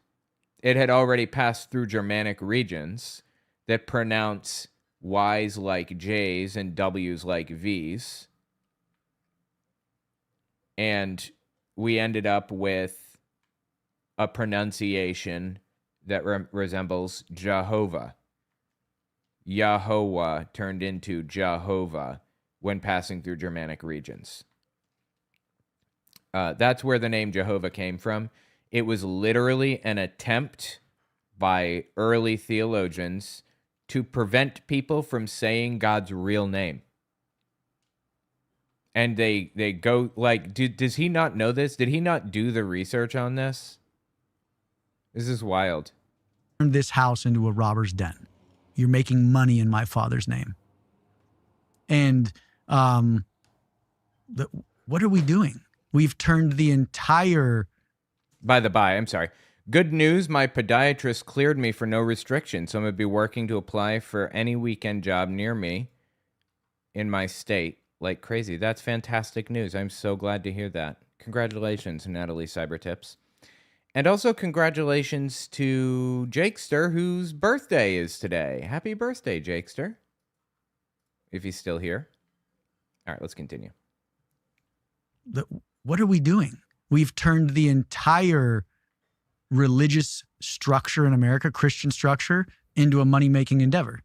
it had already passed through Germanic regions that pronounce Y's like J's and W's like V's. And we ended up with a pronunciation that resembles Jehovah. Yahweh turned into Jehovah when passing through Germanic regions. That's where the name Jehovah came from. It was literally an attempt by early theologians to prevent people from saying God's real name. And they go, like, does he not know this? Did he not do the research on this? This is wild. Turn this house into a robber's den. You're making money in my father's name. And what are we doing? We've turned the entire... By the by, I'm sorry. Good news, my podiatrist cleared me for no restriction, so I'm going to be working to apply for any weekend job near me in my state like crazy. That's fantastic news. I'm so glad to hear that. Congratulations, Natalie Cybertips. And also congratulations to Jakester, whose birthday is today. Happy birthday, Jakester. If he's still here. All right, let's continue. What are we doing? We've turned the entire religious structure in America, Christian structure, into a money-making endeavor.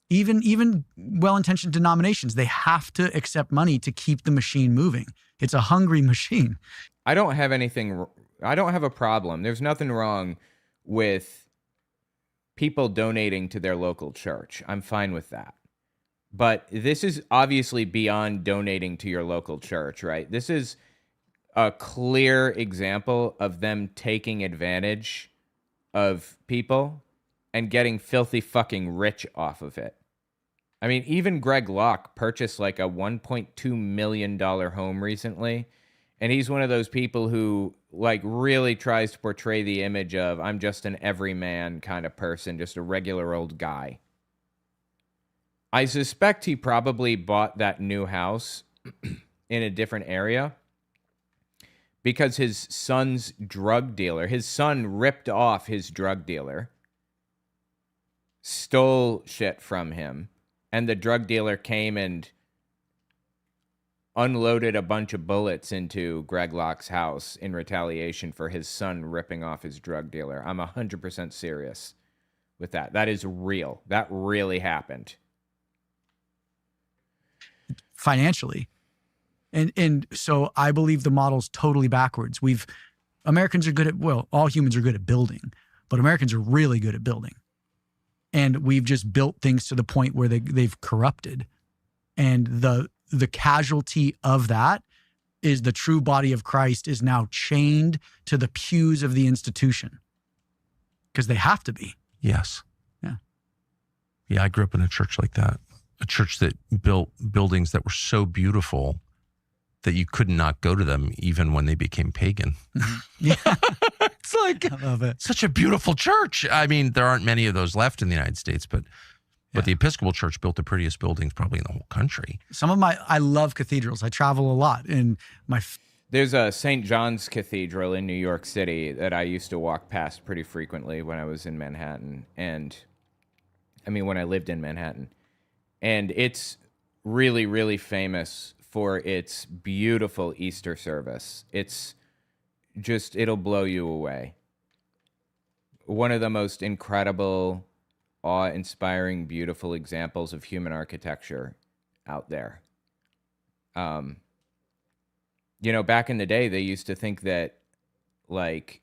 Even well-intentioned denominations, they have to accept money to keep the machine moving. It's a hungry machine. I don't have a problem. There's nothing wrong with people donating to their local church. I'm fine with that. But this is obviously beyond donating to your local church, right? This is a clear example of them taking advantage of people and getting filthy fucking rich off of it. I mean, even Greg Locke purchased like a $1.2 million home recently. And he's one of those people who like really tries to portray the image of I'm just an everyman kind of person, just a regular old guy. I suspect he probably bought that new house in a different area because his son's drug dealer, his son ripped off his drug dealer, stole shit from him, and the drug dealer came and unloaded a bunch of bullets into Greg Locke's house in retaliation for his son ripping off his drug dealer. I'm 100% serious with that. That is real. That really happened. Financially. And so I believe the model's totally backwards. Americans are good at, well, all humans are good at building, but Americans are really good at building. And we've just built things to the point where they've corrupted. And the casualty of that is the true body of Christ is now chained to the pews of the institution. Because they have to be. Yes. Yeah. Yeah, I grew up in a church like that. A church that built buildings that were so beautiful that you could not go to them even when they became pagan. Yeah. It's like, I love it. Such a beautiful church. I mean, there aren't many of those left in the United States, but the Episcopal Church built the prettiest buildings probably in the whole country. I love cathedrals. I travel a lot. And there's a St. John's Cathedral in New York City that I used to walk past pretty frequently when I was in Manhattan. And I mean, when I lived in Manhattan. And it's really, really famous for its beautiful Easter service. It's just, it'll blow you away. One of the most incredible, awe-inspiring, beautiful examples of human architecture out there. You know, back in the day, they used to think that, like,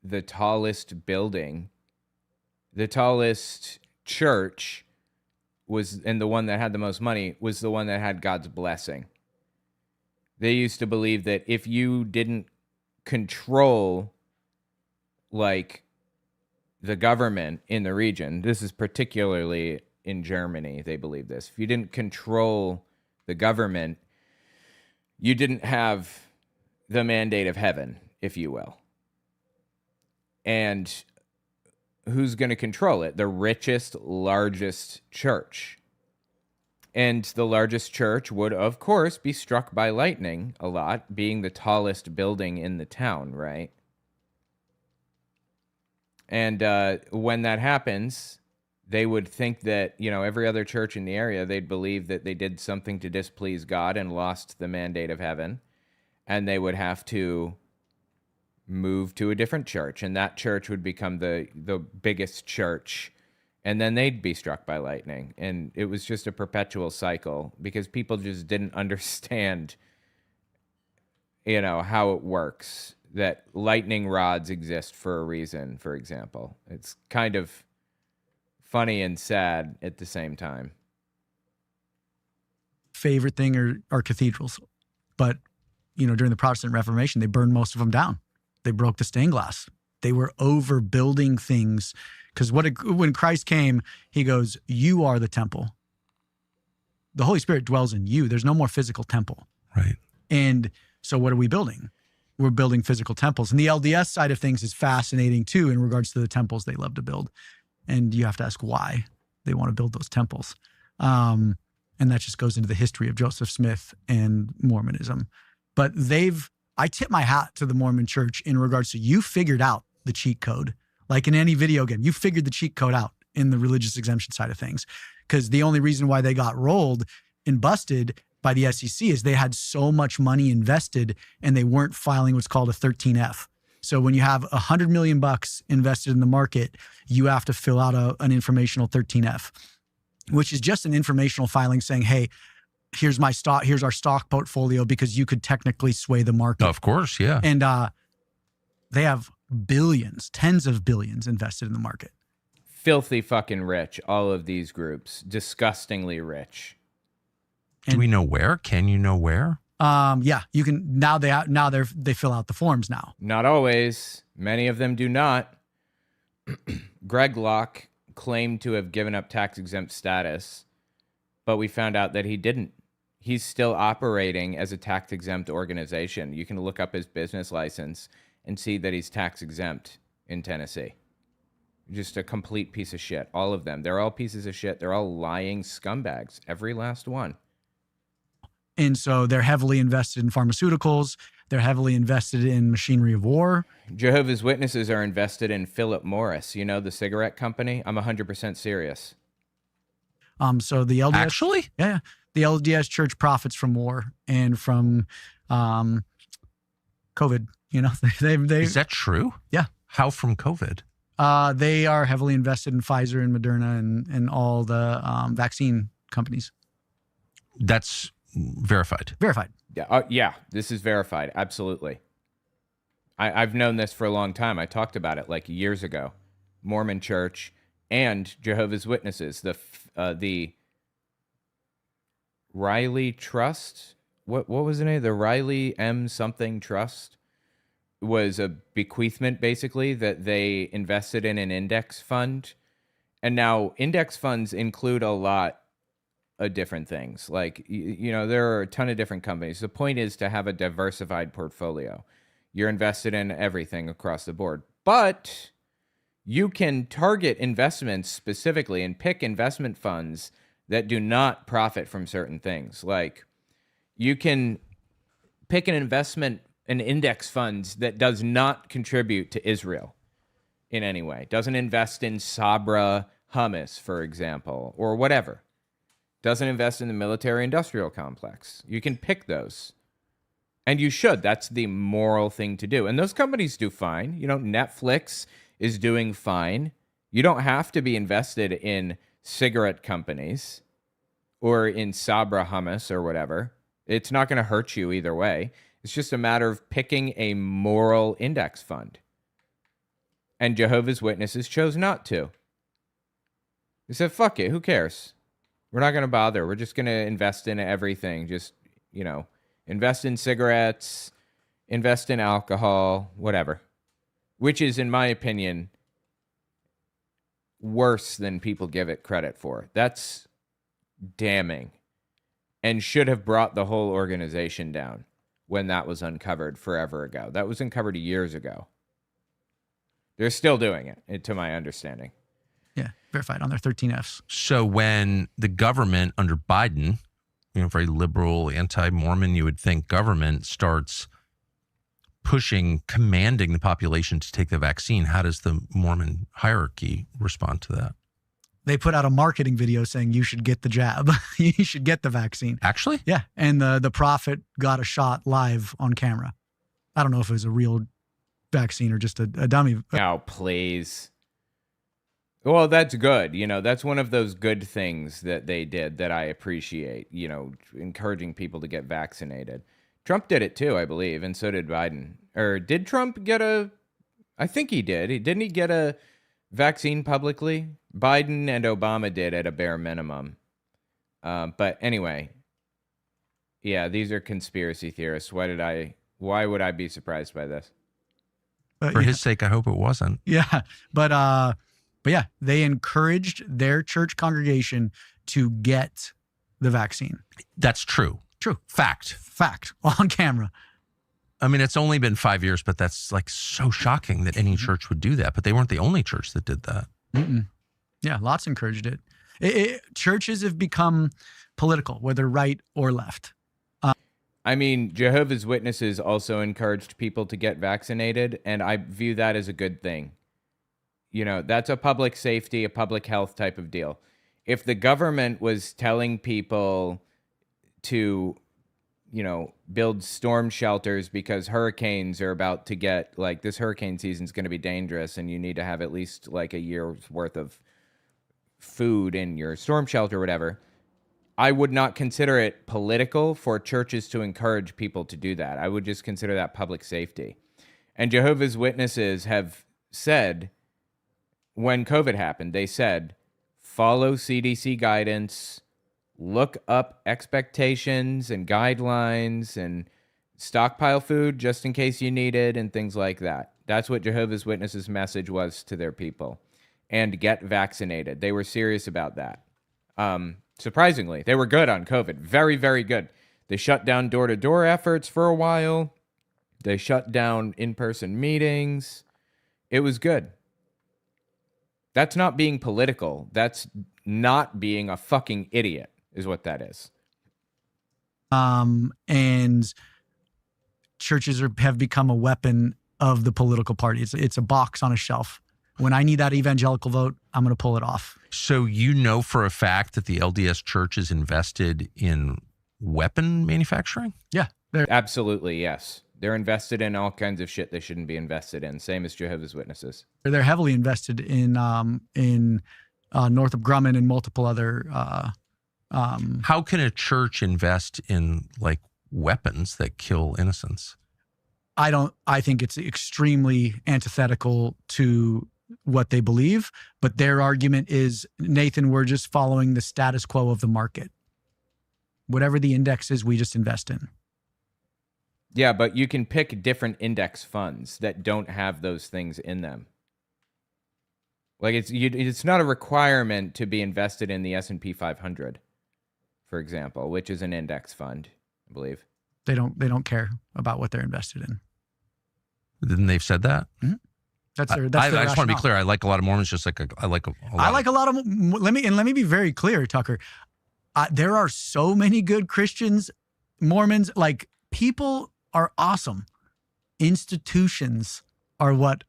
the tallest building, the tallest church was, and the one that had the most money was the one that had God's blessing. They used to believe that if you didn't control, like, the government in the region, this is particularly in Germany, they believe this. If you didn't control the government, you didn't have the mandate of heaven, if you will. And who's going to control it? The richest, largest church. And the largest church would, of course, be struck by lightning a lot, being the tallest building in the town, right? And when that happens, they would think that, you know, every other church in the area, they'd believe that they did something to displease God and lost the mandate of heaven. And they would have to move to a different church. And that church would become the biggest church. And then they'd be struck by lightning. And it was just a perpetual cycle because people just didn't understand, you know, how it works. That lightning rods exist for a reason, for example. It's kind of funny and sad at the same time. Favorite thing are cathedrals. But, you know, during the Protestant Reformation, they burned most of them down. They broke the stained glass. They were overbuilding things. Because when Christ came, he goes, you are the temple. The Holy Spirit dwells in you. There's no more physical temple. Right. And so what are we building? were building physical temples. And the LDS side of things is fascinating too in regards to the temples they love to build. And you have to ask why they want to build those temples. And that just goes into the history of Joseph Smith and Mormonism. But I tip my hat to the Mormon church in regards to you figured out the cheat code. Like in any video game, you figured the cheat code out in the religious exemption side of things. Because the only reason why they got rolled and busted by the SEC is they had so much money invested and they weren't filing what's called a 13F. So when you have $100 million invested in the market, you have to fill out an informational 13F, which is just an informational filing saying, hey, here's my stock, here's our stock portfolio, because you could technically sway the market. Of course, yeah. And they have billions, tens of billions invested in the market. Filthy fucking rich, all of these groups. Disgustingly rich. Do we know where? Can you know where? Yeah, you can. Now they fill out the forms now. Not always. Many of them do not. Greg Locke claimed to have given up tax-exempt status, but we found out that he didn't. He's still operating as a tax-exempt organization. You can look up his business license and see that he's tax-exempt in Tennessee. Just a complete piece of shit. All of them. They're all pieces of shit. They're all lying scumbags. Every last one. And so they're heavily invested in pharmaceuticals. They're heavily invested in machinery of war. Jehovah's Witnesses are invested in Philip Morris, you know, the cigarette company. I'm 100% serious. So the LDS... Actually? Yeah. The LDS church profits from war and from COVID. You know, they Is that true? Yeah. How from COVID? They are heavily invested in Pfizer and Moderna and all the vaccine companies. That's verified. Verified. Yeah, yeah, this is verified. Absolutely. I've known this for a long time. I talked about it like years ago. Mormon Church and Jehovah's Witnesses, the Riley Trust. What was the name? The Riley M something Trust was a bequeathment, basically, that they invested in an index fund. And now index funds include a lot of different things. Like, you know, there are a ton of different companies. The point is to have a diversified portfolio. You're invested in everything across the board. But you can target investments specifically and pick investment funds that do not profit from certain things. Like, you can pick an index fund that does not contribute to Israel in any way. Doesn't invest in Sabra hummus, for example, or whatever. Doesn't invest in the military-industrial complex. You can pick those. And you should. That's the moral thing to do. And those companies do fine. You know, Netflix is doing fine. You don't have to be invested in cigarette companies or in Sabra hummus or whatever. It's not going to hurt you either way. It's just a matter of picking a moral index fund. And Jehovah's Witnesses chose not to. They said, fuck it, who cares? We're not going to bother. We're just going to invest in everything. Just, you know, invest in cigarettes, invest in alcohol, whatever. Which is, in my opinion, worse than people give it credit for. That's damning and should have brought the whole organization down when that was uncovered forever ago. That was uncovered years ago. They're still doing it, to my understanding. Yeah, verified on their 13Fs. So when the government under Biden, you know, very liberal, anti-Mormon, you would think government starts commanding the population to take the vaccine, how does the Mormon hierarchy respond to that? They put out a marketing video saying you should get the jab. You should get the vaccine. Actually? Yeah. And the prophet got a shot live on camera. I don't know if it was a real vaccine or just a dummy. Oh, please. Well, that's good. You know, that's one of those good things that they did that I appreciate, you know, encouraging people to get vaccinated. Trump did it too, I believe, and so did Biden. Or did Trump get I think he did. Didn't he get a vaccine publicly? Biden and Obama did at a bare minimum. But anyway, yeah, these are conspiracy theorists. Why would I be surprised by this? For his sake, I hope it wasn't. Yeah. But yeah, they encouraged their church congregation to get the vaccine. That's true. True. Fact. On camera. I mean, it's only been 5 years, but that's like so shocking that any church would do that. But they weren't the only church that did that. Yeah, lots encouraged it. Churches have become political, whether right or left. I mean, Jehovah's Witnesses also encouraged people to get vaccinated, and I view that as a good thing. You know, that's a public safety, a public health type of deal. If the government was telling people to, you know, build storm shelters because hurricanes are about to get, like, this hurricane season is going to be dangerous and you need to have at least like a year's worth of food in your storm shelter or whatever, I would not consider it political for churches to encourage people to do that. I would just consider that public safety. And Jehovah's Witnesses have said, when COVID happened, they said, follow CDC guidance, look up expectations and guidelines, and stockpile food just in case you need it and things like that. That's what Jehovah's Witnesses' message was to their people. And get vaccinated. They were serious about that. Surprisingly, they were good on COVID. Very, very good. They shut down door-to-door efforts for a while. They shut down in-person meetings. It was good. That's not being political. That's not being a fucking idiot, is what that is. And churches have become a weapon of the political party. It's a box on a shelf. When I need that evangelical vote, I'm going to pull it off. So you know for a fact that the LDS Church is invested in weapon manufacturing? Yeah. Absolutely, yes. They're invested in all kinds of shit they shouldn't be invested in. Same as Jehovah's Witnesses. They're heavily invested in Northrop Grumman and multiple other. How can a church invest in like weapons that kill innocents? I think it's extremely antithetical to what they believe, but their argument is, Nathan, we're just following the status quo of the market. Whatever the index is, we just invest in. Yeah, but you can pick different index funds that don't have those things in them. Like it's not a requirement to be invested in the S&P 500, for example, which is an index fund, I believe. They don't care about what they're invested in. Then they've said that? Mm-hmm. That's their I just want to be clear. I like a lot of Mormons, just like I like a lot. I like a lot of. Let me be very clear, Tucker. There are so many good Christians, Mormons. Like, people are awesome. Institutions are what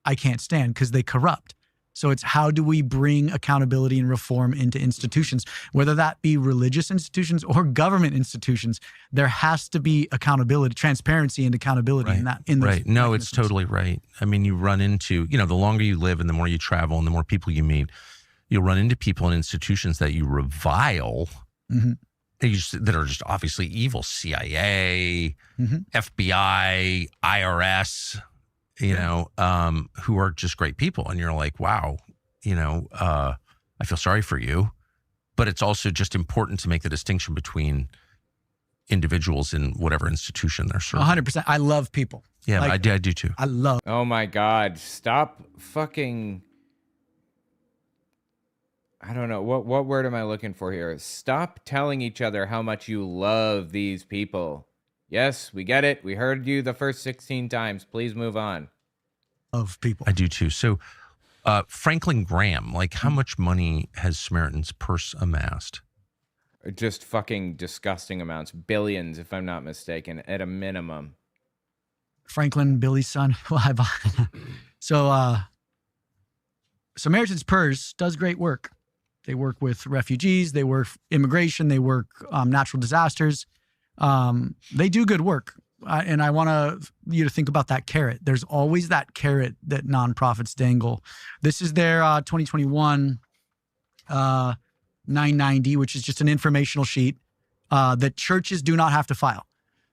I can't stand because they corrupt. So it's how do we bring accountability and reform into institutions, whether that be religious institutions or government institutions. There has to be accountability, transparency, and accountability in that. Right. No, it's totally right. I mean, you run into, the longer you live and the more you travel and the more people you meet, you'll run into people in institutions that you revile, that are just obviously evil. CIA, FBI, IRS. Who are just great people. And you're like, wow, I feel sorry for you. But it's also just important to make the distinction between individuals in whatever institution they're serving. 100%. I love people. Yeah, I do too. I love. Oh my God. Stop fucking. I don't know. What word am I looking for here? Stop telling each other how much you love these people. Yes, we get it. We heard you the first 16 times. Please move on. Of people. I do too. So Franklin Graham, like how much money has Samaritan's Purse amassed? Just fucking disgusting amounts. Billions, if I'm not mistaken, at a minimum. Franklin, Billy's son. So Samaritan's Purse does great work. They work with refugees. They work immigration. They work natural disasters. They do good work. And I want you to think about that carrot. There's always that carrot that nonprofits dangle. This is their 2021 990, which is just an informational sheet that churches do not have to file.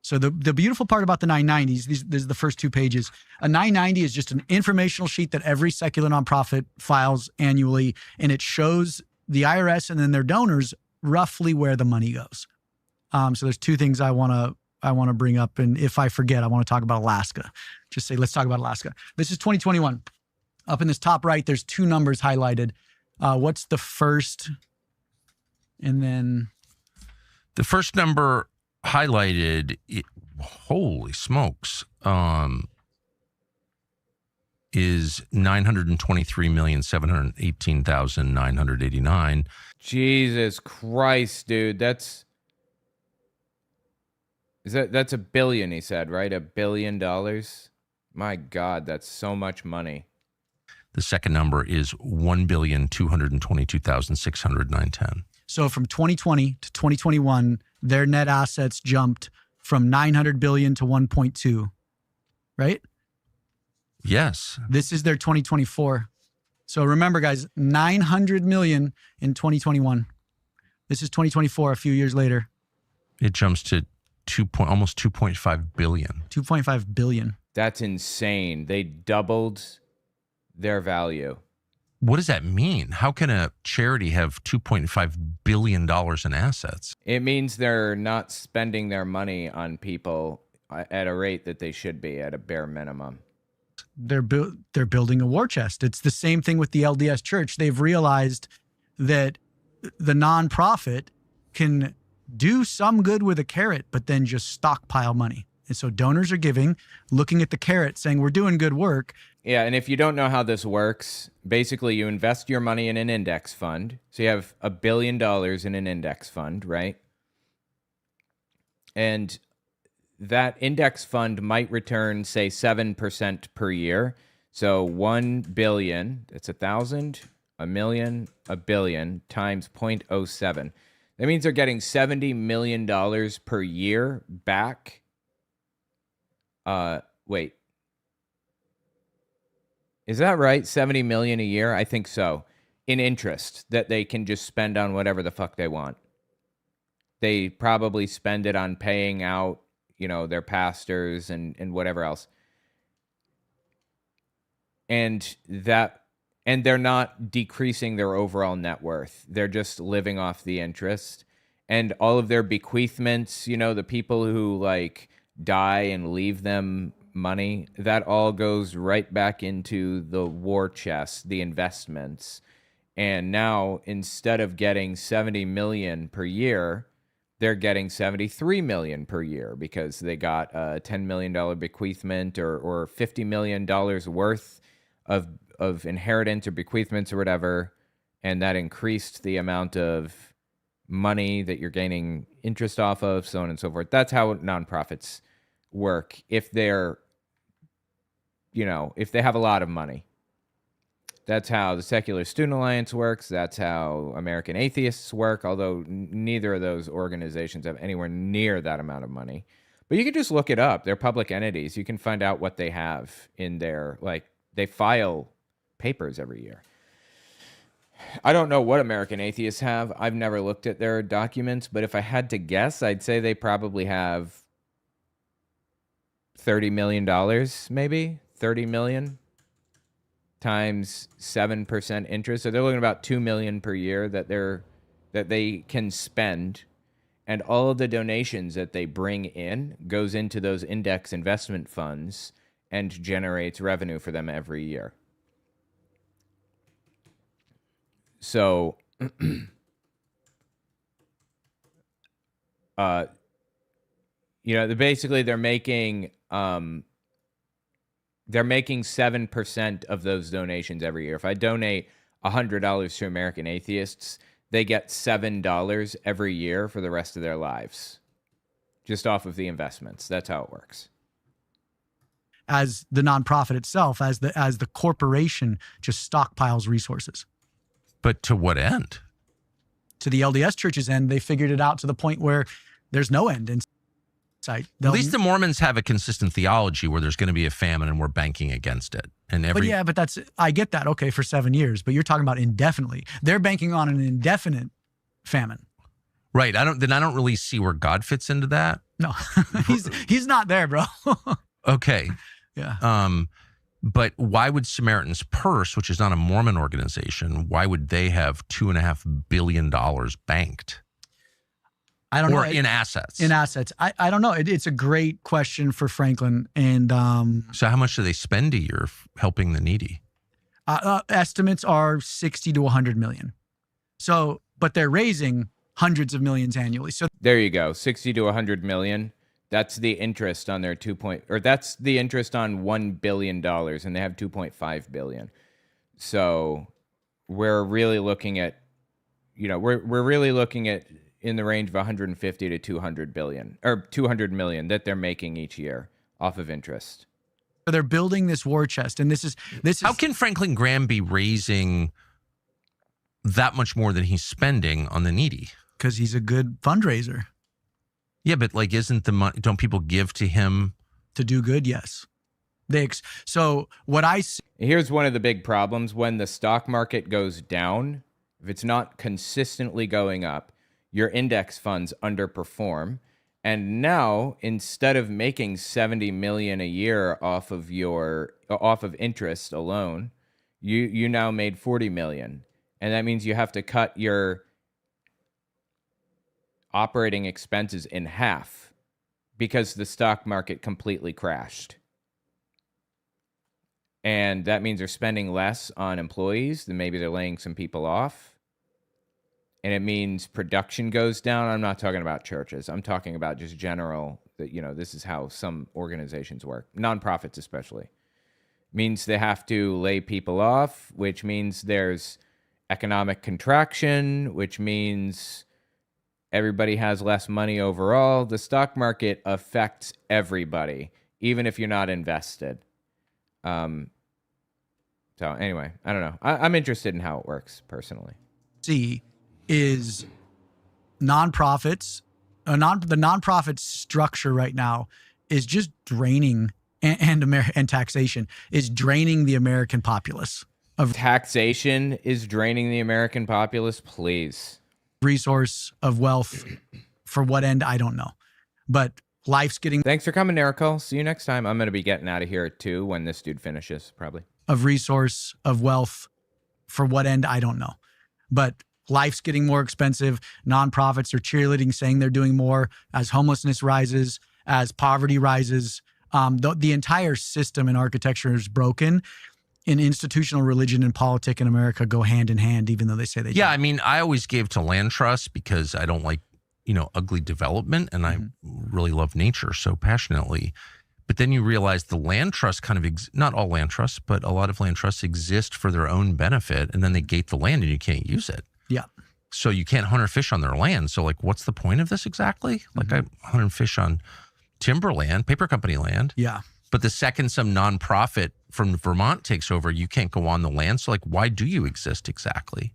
So the beautiful part about the 990s, these are the first two pages. A 990 is just an informational sheet that every secular nonprofit files annually, and it shows the IRS and then their donors roughly where the money goes. So there's two things I want to bring up, and if I forget, I want to talk about Alaska. Just say, let's talk about Alaska. This is 2021. Up in this top right, there's two numbers highlighted. What's the first? And then the first number highlighted. holy smokes, is 923,718,989. Jesus Christ, dude. That's a billion, he said, right? $1 billion. My God, that's so much money. The second number is 1,222,609.10. So from 2020 to 2021, their net assets jumped from 900 billion to 1.2, right? Yes. This is their 2024. So remember, guys, 900 million in 2021. This is 2024, a few years later. It jumps to almost 2.5 billion. 2.5 billion. That's insane. They doubled their value. What does that mean? How can a charity have $2.5 billion in assets? It means they're not spending their money on people at a rate that they should be, at a bare minimum. They're building a war chest. It's the same thing with the LDS Church. They've realized that the nonprofit can do some good with a carrot, but then just stockpile money. And so donors are giving, looking at the carrot, saying, we're doing good work. Yeah, and if you don't know how this works, basically you invest your money in an index fund. So you have $1 billion in an index fund, right? And that index fund might return, say, 7% per year. So 1 billion, that's 1,000, a million, a billion times 0.07. That means they're getting $70 million per year back. Wait. Is that right? 70 million a year? I think so. In interest that they can just spend on whatever the fuck they want. They probably spend it on paying out, their pastors and whatever else. And they're not decreasing their overall net worth. They're just living off the interest. And all of their bequeathments, the people who die and leave them money, that all goes right back into the war chest, the investments. And now, instead of getting 70 million per year, they're getting 73 million per year because they got a $10 million bequeathment or $50 million worth of inheritance or bequeathments or whatever. And that increased the amount of money that you're gaining interest off of, so on and so forth. That's how nonprofits work. If they're, if they have a lot of money. That's how the Secular Student Alliance works. That's how American Atheists work, although neither of those organizations have anywhere near that amount of money. But you can just look it up. They're public entities. You can find out what they have in their, they file papers every year. I don't know what American Atheists have. I've never looked at their documents, but if I had to guess, I'd say they probably have $30 million, maybe 30 million times 7% interest. So they're looking at about 2 million per year that they can spend, and all of the donations that they bring in goes into those index investment funds and generates revenue for them every year. So basically they're making 7% of those donations every year. If I donate $100 to American Atheists, they get $7 every year for the rest of their lives, just off of the investments. That's how it works. As the nonprofit itself, as the corporation just stockpiles resources. But to what end? To the LDS Church's end, they figured it out to the point where there's no end in sight. At least the Mormons have a consistent theology where there's going to be a famine and we're banking against it. But I get that. Okay, for 7 years, but you're talking about indefinitely. They're banking on an indefinite famine. Right. I don't really see where God fits into that. No, he's not there, bro. Okay. Yeah. But why would Samaritan's Purse, which is not a Mormon organization, why would they have $2.5 billion banked? I don't know. Or in assets? In assets. I don't know. It's a great question for Franklin. And so how much do they spend a year helping the needy? Estimates are 60 to 100 million. So, but they're raising hundreds of millions annually. So there you go. 60 to 100 million. That's the interest on their that's the interest on $1 billion, and they have 2.5 billion. So we're really looking at, we're really looking at in the range of 150 to 200 billion or 200 million that they're making each year off of interest. They're building this war chest, and this is How can Franklin Graham be raising that much more than he's spending on the needy? Because he's a good fundraiser. Yeah, but like, isn't the money? Don't people give to him to do good? Yes. So what I see. Here's one of the big problems: when the stock market goes down, if it's not consistently going up, your index funds underperform. And now, instead of making 70 million a year off of interest alone, you now made 40 million. And that means you have to cut your operating expenses in half because the stock market completely crashed. And that means they're spending less on employees, then maybe they're laying some people off. And it means production goes down. I'm not talking about churches. I'm talking about just general, this is how some organizations work, nonprofits especially. Means they have to lay people off, which means there's economic contraction, which means everybody has less money overall. The stock market affects everybody, even if you're not invested. So anyway, I don't know. I'm interested in how it works personally. Is nonprofits, the nonprofit structure right now is just draining, and taxation is draining the American populace. Taxation is draining the American populace, please. Resource of wealth, for what end, I don't know. But life's getting... Thanks for coming, Nicole. See you next time. I'm going to be getting out of here at 2 when this dude finishes, probably. Of resource of wealth, for what end, I don't know. But life's getting more expensive. Nonprofits are cheerleading, saying they're doing more as homelessness rises, as poverty rises. The entire system and architecture is broken. And institutional religion and politics in America go hand in hand, even though they say they don't. Yeah, I mean, I always gave to land trusts because I don't like, ugly development, and I really love nature so passionately. But then you realize the land trust kind of, not all land trusts, but a lot of land trusts exist for their own benefit, and then they gate the land and you can't use it. Yeah. So you can't hunt or fish on their land. So like, what's the point of this exactly? Like I hunt and fish on timberland, paper company land. Yeah. But the second some nonprofit from Vermont takes over, you can't go on the land. So like, why do you exist exactly?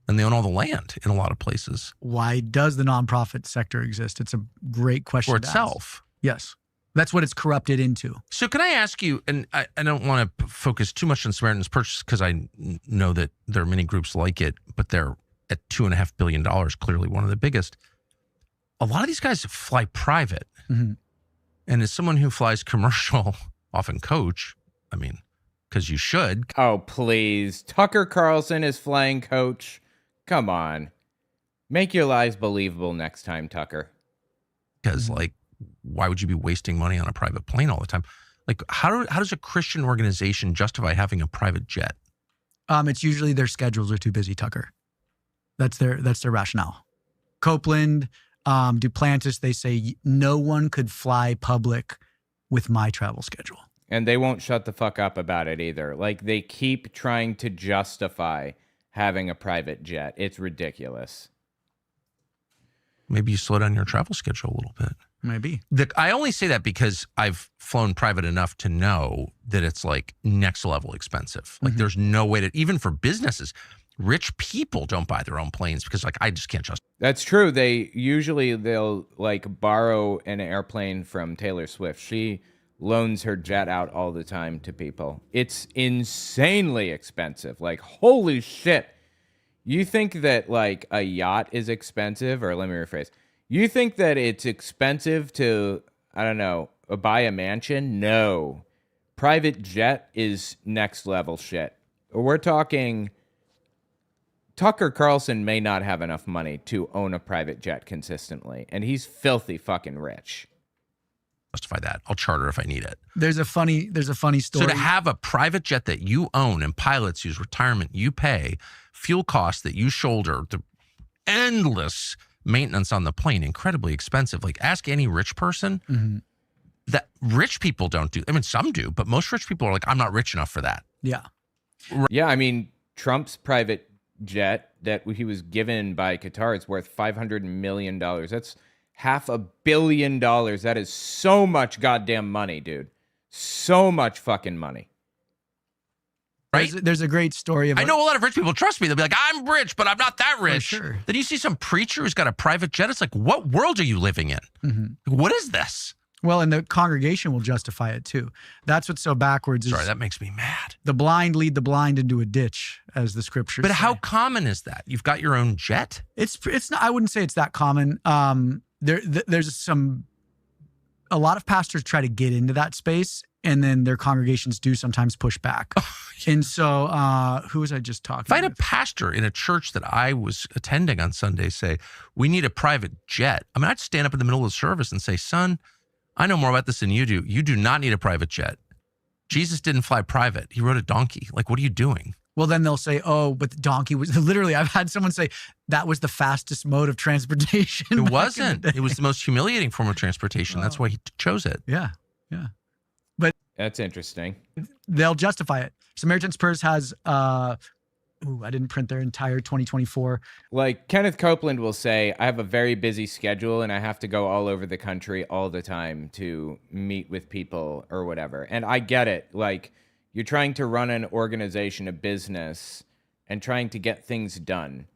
And they own all the land in a lot of places. Why does the nonprofit sector exist? It's a great question. For itself. Yes. That's what it's corrupted into. So can I ask you, and I don't want to focus too much on Samaritan's Purse because I know that there are many groups like it, but they're at $2.5 billion, clearly one of the biggest. A lot of these guys fly private. Mm-hmm. And as someone who flies commercial, often coach, I mean, because you should. Oh, please. Tucker Carlson is flying coach. Come on. Make your lies believable next time, Tucker. Because, like, why would you be wasting money on a private plane all the time? Like, how does a Christian organization justify having a private jet? It's usually their schedules are too busy, Tucker. That's their rationale. Copeland, Duplantis, they say no one could fly public with my travel schedule. And they won't shut the fuck up about it either. Like, they keep trying to justify having a private jet. It's ridiculous. Maybe you slow down your travel schedule a little bit. Maybe. I only say that because I've flown private enough to know that it's like next level expensive. Like there's no way to, even for businesses, rich people don't buy their own planes because like, I just can't trust. That's true. They'll like borrow an airplane from Taylor Swift. She loans her jet out all the time to people. It's insanely expensive. Like, holy shit. You think that like a yacht is expensive, or let me rephrase. You think that it's expensive to, I don't know, buy a mansion? No. Private jet is next level shit. We're talking, Tucker Carlson may not have enough money to own a private jet consistently, and he's filthy fucking rich. Justify that. I'll charter if I need it. There's a funny story. So to have a private jet that you own and pilots use, retirement you pay, fuel costs that you shoulder, the endless maintenance on the plane incredibly expensive. Like, ask any rich person. That rich people don't do. I mean, some do, but most rich people are like, I'm not rich enough for that. Yeah. Yeah, I mean, Trump's private jet that he was given by Qatar is worth $500 million. That's $500 million. That is so much goddamn money, dude. So much fucking money. Right? There's a great story of. I know a lot of rich people, trust me. They'll be like, I'm rich, but I'm not that rich. sure. Then you see some preacher who's got a private jet. It's like, what world are you living in? What is this? Well, and the congregation will justify it too. That's what's so backwards. Sorry, that makes me mad. The blind lead the blind into a ditch, as the scriptures But say. how common is that? You've got your own jet? It's not. I wouldn't say it's that common. There's a lot of pastors try to get into that space, and then their congregations do sometimes push back. And so, who was I just talking? If I had a pastor in a church that I was attending on Sunday say, we need a private jet, I mean, I'd stand up in the middle of the service and say, son, I know more about this than you do. You do not need a private jet. Jesus didn't fly private. He rode a donkey. Like, what are you doing? Well, then they'll say, oh, but the donkey was literally, I've had someone say that was the fastest mode of transportation. It wasn't. It was the most humiliating form of transportation. That's why he chose it. Yeah. Yeah. But that's interesting. They'll justify it. Samaritan's Purse has, I didn't print their entire 2024. Like Kenneth Copeland will say, I have a very busy schedule and I have to go all over the country all the time to meet with people or whatever. And I get it. Like, you're trying to run an organization, a business, and trying to get things done.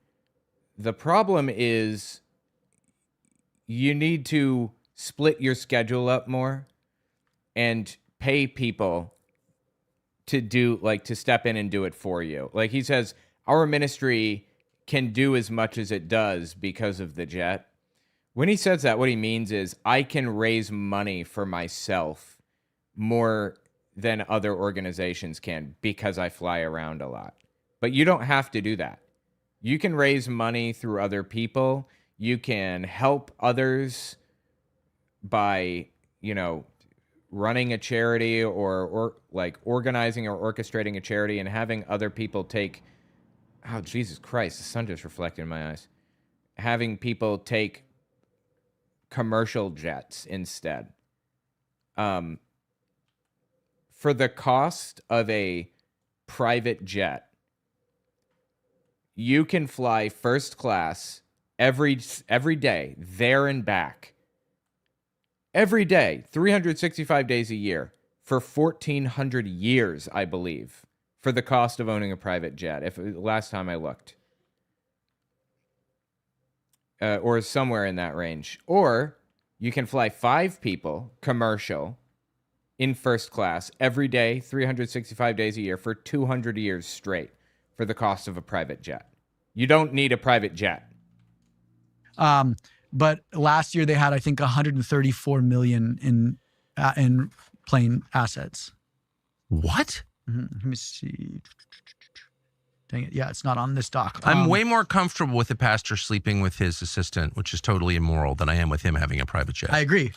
The problem is you need to split your schedule up more and pay people to do, like, to step in and do it for you. Like he says, our ministry can do as much as it does because of the jet. When he says that, what he means is I can raise money for myself more than other organizations can because I fly around a lot. But you don't have to do that. You can raise money through other people. You can help others by, running a charity or like organizing or orchestrating a charity and having other people take, oh, Jesus Christ, the sun just reflected in my eyes. Having people take commercial jets instead. For the cost of a private jet, you can fly first class every day, there and back. Every day, 365 days a year, for 1,400 years, I believe, for the cost of owning a private jet, last time I looked. Or somewhere in that range. Or you can fly 5 people, commercial, in first class, every day, 365 days a year, for 200 years straight, for the cost of a private jet. You don't need a private jet. But last year they had, I think, 134 million in plane assets. What? Let me see. Dang it. Yeah, it's not on this doc. I'm way more comfortable with the pastor sleeping with his assistant, which is totally immoral, than I am with him having a private jet. I agree.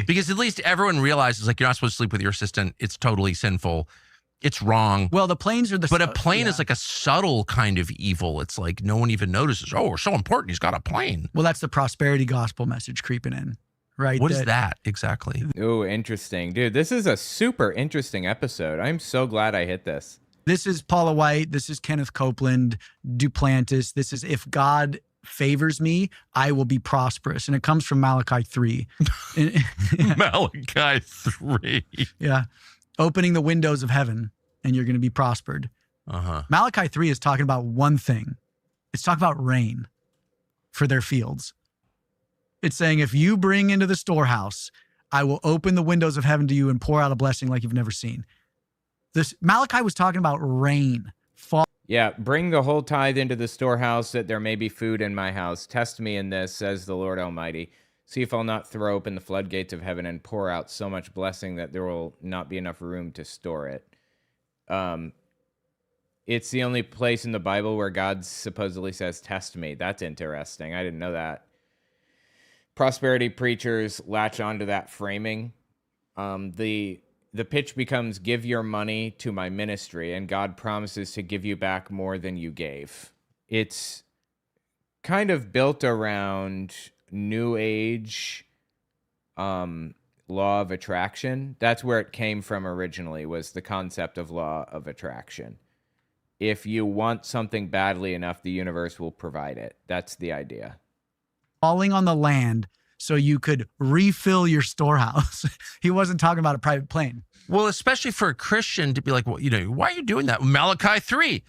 Because at least everyone realizes, like, you're not supposed to sleep with your assistant. It's totally sinful. It's wrong. Well, the planes are But a plane is like a subtle kind of evil. It's like no one even notices. Oh, we're so important. He's got a plane. Well, that's the prosperity gospel message creeping in, right? What is that exactly? Oh, interesting. Dude, this is a super interesting episode. I'm so glad I hit this. This is Paula White. This is Kenneth Copeland, Duplantis. This is if God favors me, I will be prosperous. And it comes from Malachi 3. Malachi 3. Yeah. Opening the windows of heaven and you're going to be prospered. Malachi 3 is talking about one thing. It's talking about rain for their fields. It's saying, if you bring into the storehouse, I will open the windows of heaven to you and pour out a blessing like you've never seen. This Malachi was talking about rain. Fall. Yeah, bring the whole tithe into the storehouse that there may be food in my house. Test me in this, says the Lord Almighty. See if I'll not throw open the floodgates of heaven and pour out so much blessing that there will not be enough room to store it. It's the only place in the Bible where God supposedly says, test me. That's interesting. I didn't know that. Prosperity preachers latch onto that framing. The pitch becomes, give your money to my ministry, and God promises to give you back more than you gave. It's kind of built around New Age law of attraction. That's where it came from originally, was the concept of law of attraction. If you want something badly enough, the universe will provide it. That's the idea. Falling on the land so you could refill your storehouse. He wasn't talking about a private plane. Well, especially for a Christian to be like, well, you know, why are you doing that? Malachi 3.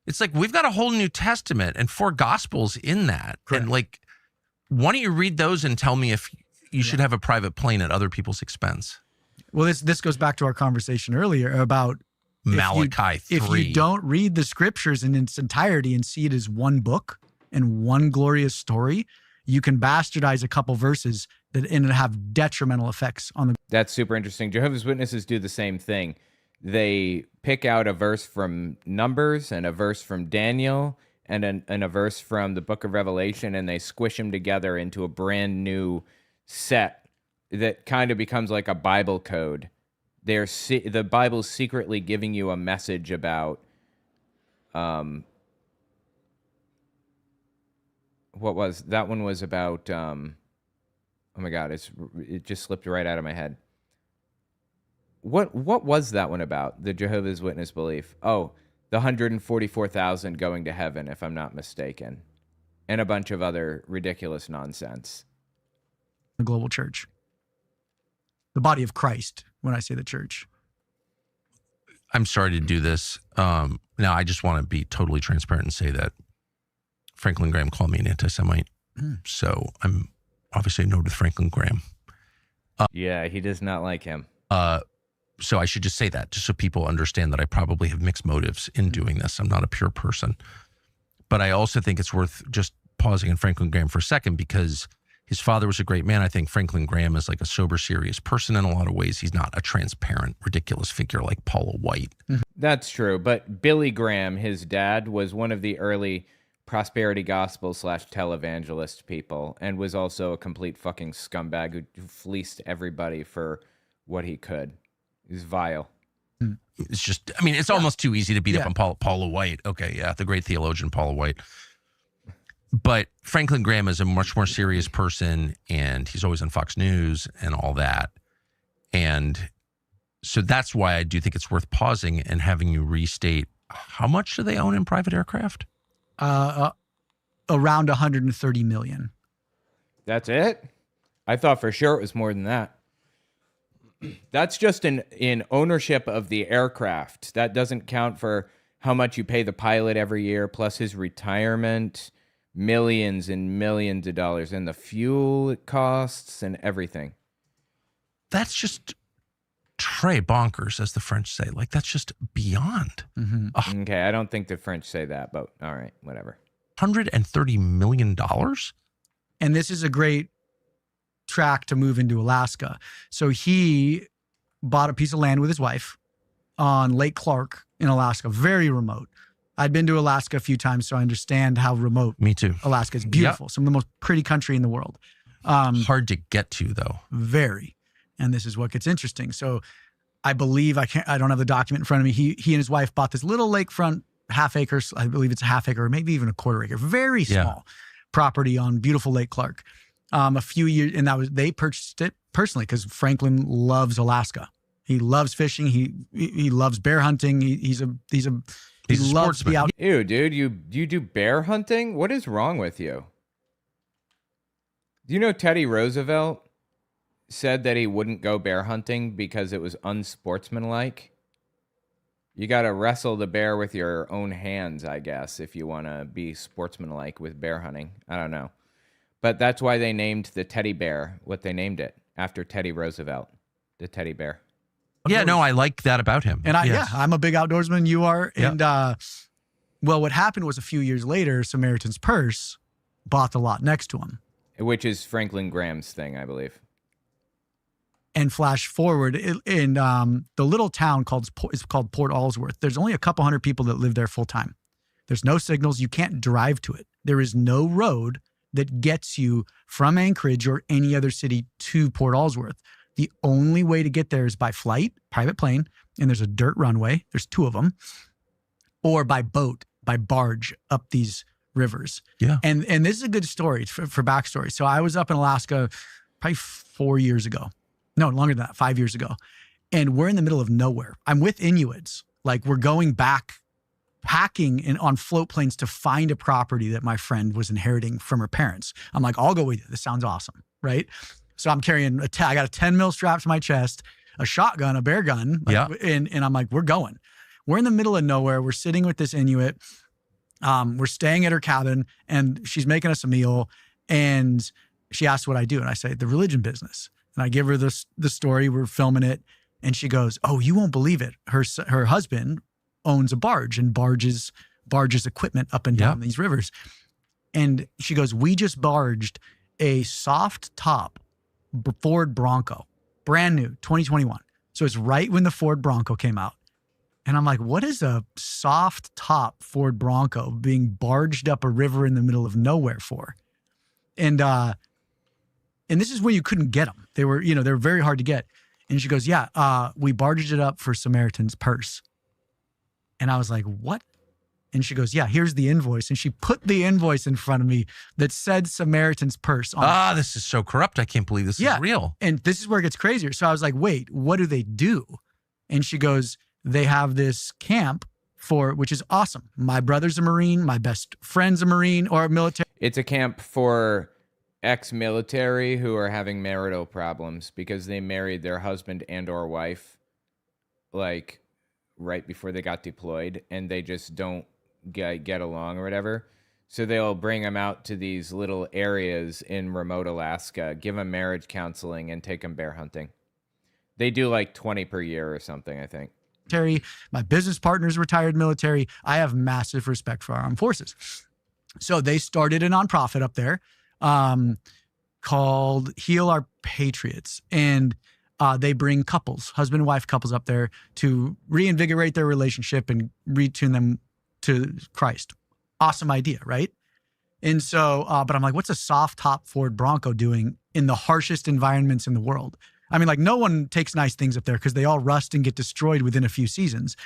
It's like, we've got a whole New Testament and 4 Gospels in that. Correct. And like, why don't you read those and tell me if you should have a private plane at other people's expense? Well, this goes back to our conversation earlier about Malachi 3. If you don't read the scriptures in its entirety and see it as one book and one glorious story, you can bastardize a couple verses and have detrimental effects on the. That's super interesting. Jehovah's Witnesses do the same thing. They pick out a verse from Numbers and a verse from Daniel and a verse from the book of Revelation, and they squish them together into a brand new set that kind of becomes like a Bible code. The Bible's secretly giving you a message about what was that one was about oh my god, it just slipped right out of my head. What was that one about? The Jehovah's Witness belief. Oh, the 144,000 going to heaven, if I'm not mistaken, and a bunch of other ridiculous nonsense. The global church, the body of Christ. When I say the church, I'm sorry to do this. Now, I just want to be totally transparent and say that Franklin Graham called me an anti-Semite. So I'm obviously annoyed with Franklin Graham. Yeah, he does not like him. So I should just say that, just so people understand that I probably have mixed motives in doing this. I'm not a pure person. But I also think it's worth just pausing on Franklin Graham for a second, because his father was a great man. I think Franklin Graham is like a sober, serious person in a lot of ways. He's not a transparent, ridiculous figure like Paula White. That's true. But Billy Graham, his dad, was one of the early prosperity gospel / televangelist people, and was also a complete fucking scumbag who fleeced everybody for what he could. He's vile. It's just, I mean, it's almost too easy to beat up on Paula White. Okay, yeah, the great theologian Paula White. But Franklin Graham is a much more serious person, and he's always on Fox News and all that. And so that's why I do think it's worth pausing and having you restate, how much do they own in private aircraft? Around 130 million. That's it? I thought for sure it was more than that. That's just in ownership of the aircraft. That doesn't count for how much you pay the pilot every year, plus his retirement, millions and millions of dollars, and the fuel costs and everything. That's just très bonkers, as the French say. Like, that's just beyond. Okay, I don't think the French say that, but all right, whatever. $130 million? And this is a great track to move into Alaska. So he bought a piece of land with his wife on Lake Clark in Alaska, very remote. I'd been to Alaska a few times, so I understand how remote. Me too. Alaska is beautiful. Yep. Some of the most pretty country in the world. Hard to get to, though. Very. And this is what gets interesting. So I believe, I don't have the document in front of me. He and his wife bought this little lakefront half acres. I believe it's a half acre, or maybe even a quarter acre, very small property on beautiful Lake Clark. A few years, and they purchased it personally because Franklin loves Alaska. He loves fishing. He loves bear hunting. He loves to be out. Ew, dude, you do bear hunting? What is wrong with you? Do you know Teddy Roosevelt said that he wouldn't go bear hunting because it was unsportsmanlike? You got to wrestle the bear with your own hands, I guess, if you want to be sportsmanlike with bear hunting. I don't know. But that's why they named the teddy bear what they named it, after Teddy Roosevelt, the teddy bear. Yeah, no, I like that about him. And I'm a big outdoorsman. You are. Yeah. And well, what happened was a few years later, Samaritan's Purse bought the lot next to him. Which is Franklin Graham's thing, I believe. And flash forward, in the little town is called Port Allsworth. There's only a couple hundred people that live there full time. There's no signals. You can't drive to it. There is no road that gets you from Anchorage or any other city to Port Allsworth. The only way to get there is by flight, private plane, and there's a dirt runway. There's 2 of them. Or by boat, by barge up these rivers. Yeah. And this is a good story for backstory. So I was up in Alaska probably 4 years ago. No, longer than that, 5 years ago. And we're in the middle of nowhere. I'm with Inuits. Like, we're going back packing on float planes to find a property that my friend was inheriting from her parents. I'm like, I'll go with you. This sounds awesome, right? So I'm carrying I got a 10 mil strap to my chest, a shotgun, a bear gun. And I'm like, we're going. We're in the middle of nowhere. We're sitting with this Inuit. We're staying at her cabin, and she's making us a meal. And she asked what I do. And I say, the religion business. And I give her the story. We're filming it. And she goes, oh, you won't believe it. Her husband owns a barge and barges equipment up and down these rivers. And she goes, we just barged a soft top Ford Bronco, brand new, 2021. So it's right when the Ford Bronco came out. And I'm like, what is a soft top Ford Bronco being barged up a river in the middle of nowhere for? And this is where you couldn't get them. They were very hard to get. And she goes, yeah, we barged it up for Samaritan's Purse. And I was like, what? And she goes, yeah, here's the invoice. And she put the invoice in front of me that said Samaritan's Purse on it. This is so corrupt. I can't believe this is real. And this is where it gets crazier. So I was like, wait, what do they do? And she goes, they have this camp which is awesome. My brother's a Marine. My best friend's a Marine or a military. It's a camp for ex-military who are having marital problems because they married their husband and or wife like right before they got deployed, and they just don't get along or whatever. So they'll bring them out to these little areas in remote Alaska, give them marriage counseling, and take them bear hunting. They do like 20 per year or something, I think. My business partner's retired military. I have massive respect for our armed forces. So they started a nonprofit up there called Heal Our Patriots. And they bring couples, husband and wife couples up there to reinvigorate their relationship and retune them to Christ. Awesome idea, right? And so, but I'm like, what's a soft top Ford Bronco doing in the harshest environments in the world? I mean, like, no one takes nice things up there because they all rust and get destroyed within a few seasons.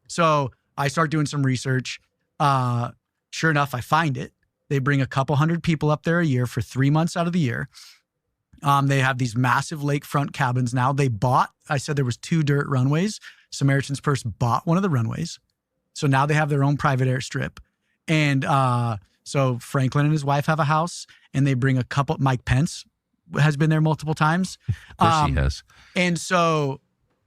So I start doing some research. Sure enough, I find it. They bring a couple hundred people up there a year for 3 months out of the year. They have these massive lakefront cabins now. I said there was 2 dirt runways. Samaritan's Purse bought one of the runways. So now they have their own private airstrip. And so Franklin and his wife have a house, and they bring a couple. Mike Pence has been there multiple times. Of course he has. And so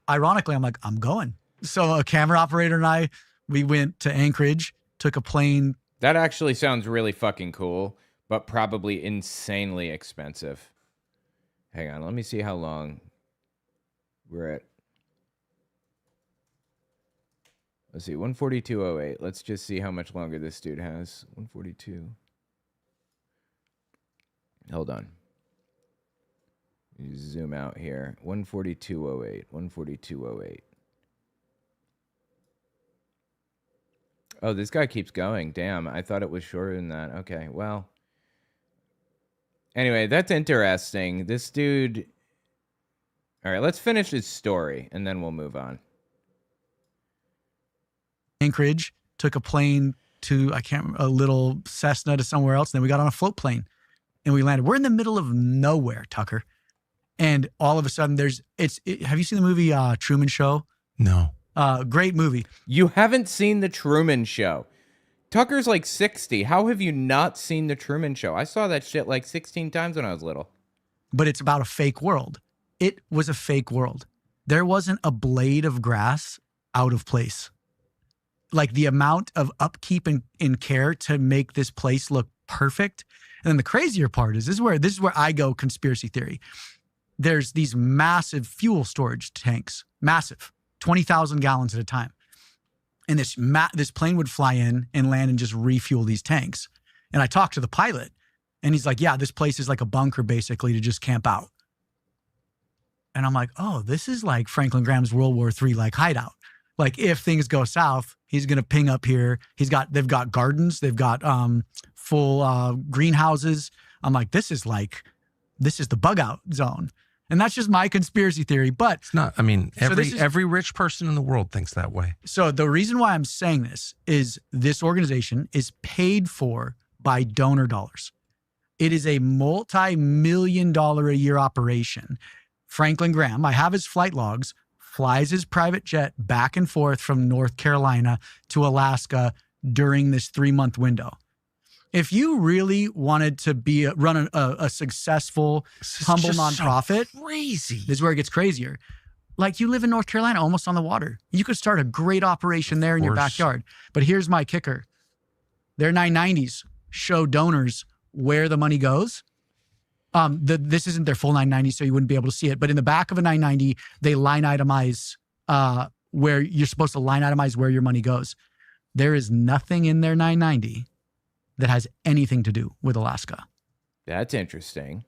ironically, I'm like, I'm going. So a camera operator and I, we went to Anchorage, took a plane. That actually sounds really fucking cool, but probably insanely expensive. Hang on, let me see how long we're at. Let's see, 142.08. Let's just see how much longer this dude has. 142. Hold on. Zoom out here. 142.08. 142.08. Oh, this guy keeps going. Damn, I thought it was shorter than that. Okay, well. Anyway, that's interesting. This dude... All right, let's finish his story, and then we'll move on. Anchorage, took a plane to, a little Cessna to somewhere else, and then we got on a float plane, and we landed. We're in the middle of nowhere, Tucker. And all of a sudden, have you seen the movie Truman Show? No. Great movie. You haven't seen The Truman Show. Tucker's like 60. How have you not seen The Truman Show? I saw that shit like 16 times when I was little. But it's about a fake world. It was a fake world. There wasn't a blade of grass out of place. Like the amount of upkeep and care to make this place look perfect. And then the crazier part is this is where I go conspiracy theory. There's these massive fuel storage tanks, massive, 20,000 gallons at a time. And this plane would fly in and land and just refuel these tanks. And I talked to the pilot, and he's like, yeah, this place is like a bunker basically to just camp out. And I'm like, oh, this is like Franklin Graham's World War III like hideout. Like if things go south, he's going to ping up here. They've got gardens. They've got full greenhouses. I'm like, this is the bug out zone. And that's just my conspiracy theory, but it's not. I mean, every rich person in the world thinks that way. So the reason why I'm saying this is this organization is paid for by donor dollars. It is a multi-million-dollar a year operation. Franklin Graham, I have his flight logs, flies his private jet back and forth from North Carolina to Alaska during this 3-month window. If you really wanted to run a successful, humble nonprofit, so crazy. This is where it gets crazier. Like, you live in North Carolina, almost on the water. You could start a great operation there in your backyard. But here's my kicker. Their 990s show donors where the money goes. This isn't their full 990, so you wouldn't be able to see it. But in the back of a 990, they line itemize where you're supposed to line itemize where your money goes. There is nothing in their 990 that has anything to do with Alaska. That's interesting.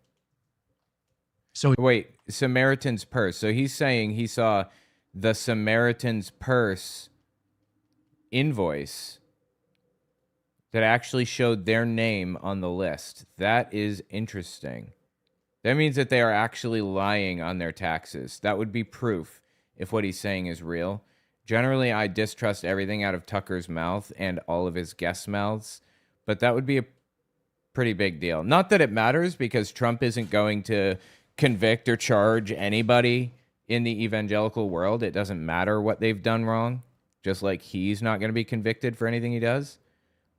So wait, Samaritan's Purse. So he's saying he saw the Samaritan's Purse invoice that actually showed their name on the list. That is interesting. That means that they are actually lying on their taxes. That would be proof if what he's saying is real. Generally, I distrust everything out of Tucker's mouth and all of his guests' mouths, but that would be a pretty big deal. Not that it matters, because Trump isn't going to convict or charge anybody in the evangelical world. It doesn't matter what they've done wrong, just like he's not going to be convicted for anything he does.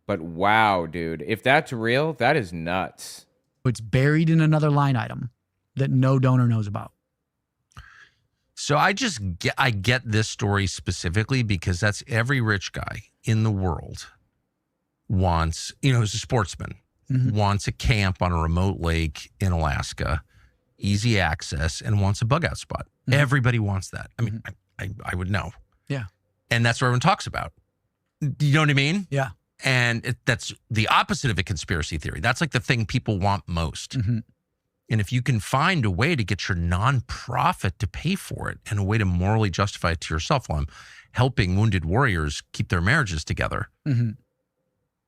But wow, dude, if that's real, that is nuts. It's buried in another line item that no donor knows about. So I get this story specifically because that's every rich guy in the world wants, who's a sportsman, wants a camp on a remote lake in Alaska, easy access, and wants a bug out spot. Everybody wants that. I mean, I would know. Yeah. And that's what everyone talks about. You know what I mean? Yeah. And that's the opposite of a conspiracy theory. That's like the thing people want most. And if you can find a way to get your nonprofit to pay for it and a way to morally justify it to yourself while I'm helping wounded warriors keep their marriages together,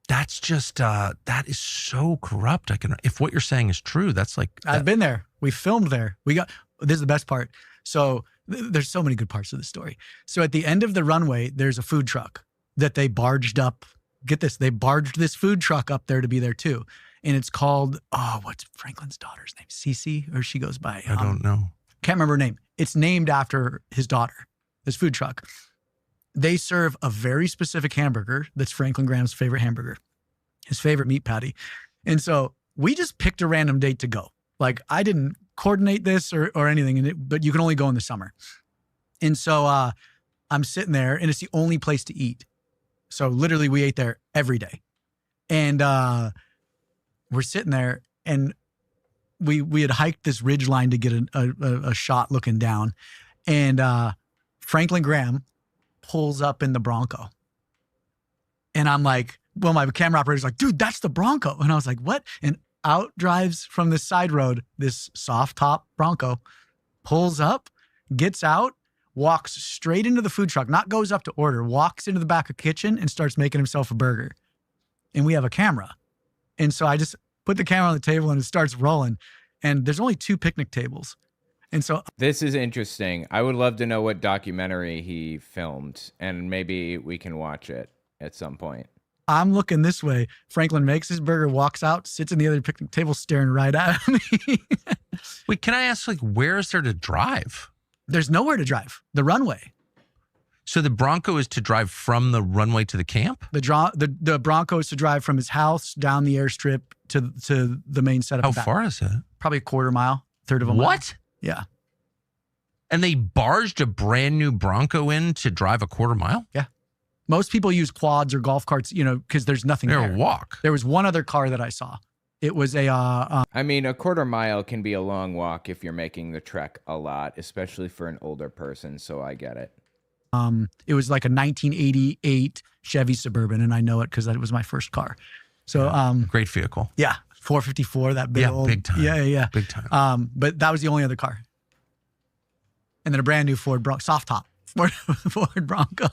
that's just, that is so corrupt. If what you're saying is true, that's like... I've been there. We filmed there. This is the best part. So there's so many good parts of the story. So at the end of the runway, there's a food truck that they barged up. Get this, they barged this food truck up there to be there too. And it's called, what's Franklin's daughter's name? Cece, or she goes by? I don't know. Can't remember her name. It's named after his daughter, this food truck. They serve a very specific hamburger that's Franklin Graham's favorite hamburger, his favorite meat patty. And so we just picked a random date to go. Like, I didn't coordinate this or anything, but you can only go in the summer. And so I'm sitting there, and it's the only place to eat. So literally we ate there every day. And we're sitting there, and we had hiked this ridge line to get a shot looking down. And Franklin Graham pulls up in the Bronco. And I'm like, well, my camera operator's like, dude, that's the Bronco. And I was like, what? And out drives from this side road, this soft top Bronco, pulls up, gets out, walks straight into the food truck, not goes up to order, walks into the back of the kitchen and starts making himself a burger. And we have a camera. And so I just put the camera on the table and it starts rolling. And there's only 2 picnic tables. And so this is interesting. I would love to know what documentary he filmed, and maybe we can watch it at some point. I'm looking this way. Franklin makes his burger, walks out, sits in the other picnic table staring right at me. Wait, can I ask, where is there to drive? There's nowhere to drive. The runway. So the Bronco is to drive from the runway to the camp? The Bronco is to drive from his house down the airstrip to the main setup. How far is it? Probably a quarter mile, third of a mile. What? Yeah. And they barged a brand new Bronco in to drive a quarter mile? Yeah. Most people use quads or golf carts, because there's nothing there. They're a walk. There was one other car that I saw. It was a... I mean, a quarter mile can be a long walk if you're making the trek a lot, especially for an older person, so I get it. It was like a 1988 Chevy Suburban, and I know it because that was my first car. So great vehicle. Yeah, 454, that big old... big time. Yeah. Big time. But that was the only other car. And then a brand new Ford Bronco, soft top Ford Bronco.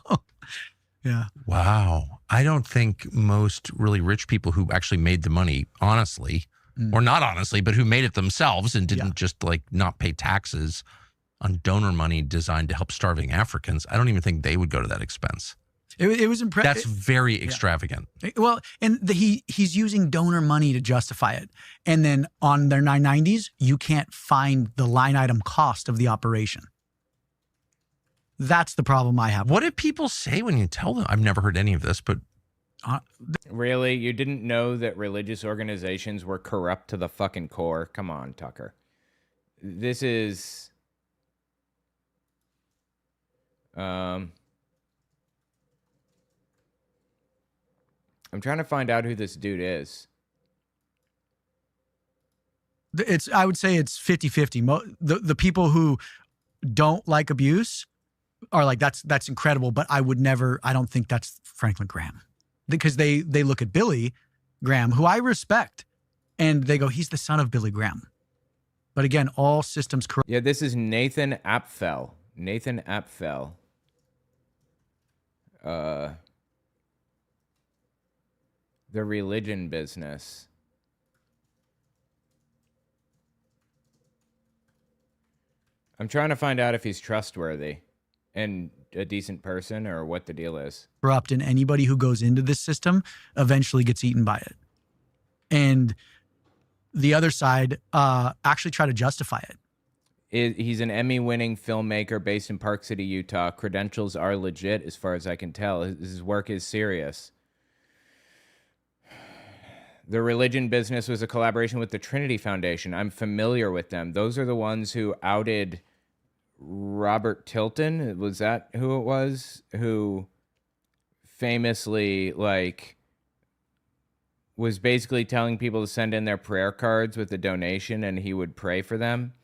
Yeah. Wow. I don't think most really rich people who actually made the money honestly, or not honestly, but who made it themselves and didn't just not pay taxes on donor money designed to help starving Africans, I don't even think they would go to that expense. It was impressive. That's very extravagant. Well, and he's using donor money to justify it. And then on their 990s, you can't find the line item cost of the operation. That's the problem I have. What did people say when you tell them? I've never heard any of this, but Really? You didn't know that religious organizations were corrupt to the fucking core? Come on, Tucker. This is... I'm trying to find out who this dude is. I would say it's 50-50. The people who don't like abuse are like, that's incredible, but I don't think that's Franklin Graham. Because they look at Billy Graham, who I respect, and they go, he's the son of Billy Graham. But again, all systems corrupt. Yeah, this is Nathan Apfel. Nathan Apfel. The religion business. I'm trying to find out if he's trustworthy and a decent person or what the deal is. Corrupt, and anybody who goes into this system eventually gets eaten by it. And the other side actually try to justify it. He's an Emmy-winning filmmaker based in Park City, Utah. Credentials are legit as far as I can tell. His work is serious. The religion business was a collaboration with the Trinity Foundation. I'm familiar with them. Those are the ones who outed Robert Tilton. Was that who it was? Who famously, like, was basically telling people to send in their prayer cards with a donation and he would pray for them.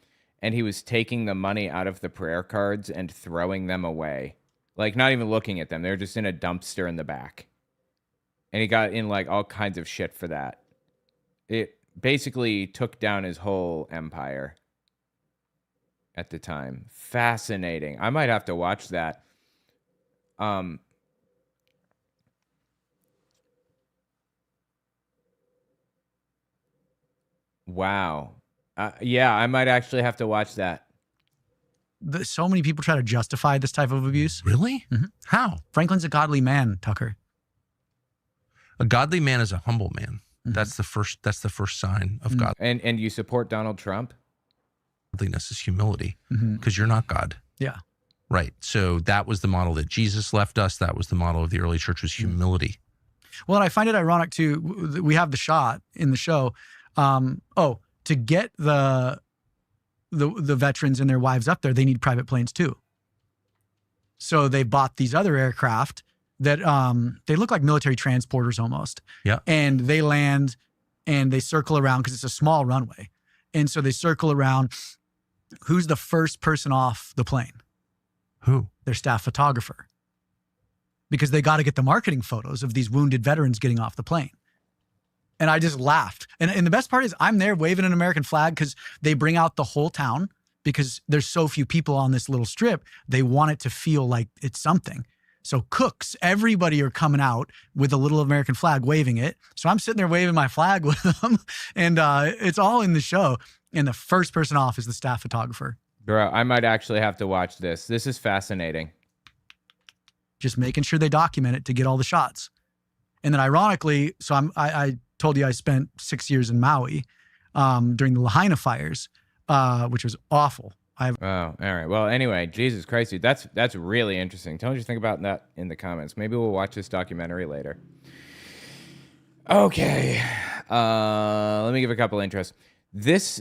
And he was taking the money out of the prayer cards and throwing them away. Like, not even looking at them. They were just in a dumpster in the back. And he got in, like, all kinds of shit for that. It basically took down his whole empire at the time. Fascinating. I might have to watch that. Wow. Yeah, I might actually have to watch that. So many people try to justify this type of abuse. Really? Mm-hmm. How? Franklin's a godly man, Tucker. A godly man is a humble man. Mm-hmm. That's the first sign of God. And you support Donald Trump? Godliness is humility, because you're not God. Yeah. Right. So that was the model that Jesus left us. That was the model of the early church, was humility. Well, and I find it ironic too. We have the shot in the show. To get the veterans and their wives up there, they need private planes too. So they bought these other aircraft that they look like military transporters almost. Yeah. And they land and they circle around because it's a small runway. And so they circle around. Who's the first person off the plane? Who? Their staff photographer. Because they got to get the marketing photos of these wounded veterans getting off the plane. And I just laughed. And the best part is I'm there waving an American flag because they bring out the whole town because there's so few people on this little strip. They want it to feel like it's something. So cooks, everybody are coming out with a little American flag, waving it. So I'm sitting there waving my flag with them. And it's all in the show. And the first person off is the staff photographer. Bro, I might actually have to watch this. This is fascinating. Just making sure they document it to get all the shots. And then ironically, so I told you I spent 6 years in Maui during the Lahaina fires, which was awful. Oh, all right. Well, anyway, Jesus Christ, dude, that's really interesting. Tell me what you think about that in the comments. Maybe we'll watch this documentary later. Okay. Let me give a couple intros. This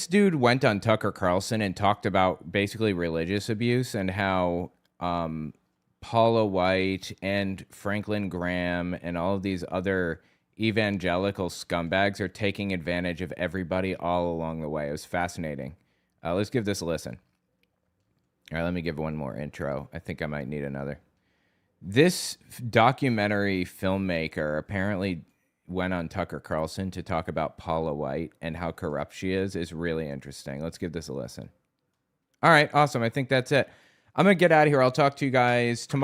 dude went on Tucker Carlson and talked about basically religious abuse and how Paula White and Franklin Graham and all of these other evangelical scumbags are taking advantage of everybody all along the way. It was fascinating. Let's give this a listen. All right, let me give one more intro. I think I might need another. This documentary filmmaker apparently went on Tucker Carlson to talk about Paula White and how corrupt she is really interesting. Let's give this a listen. All right, awesome. I think that's it. I'm going to get out of here. I'll talk to you guys tomorrow.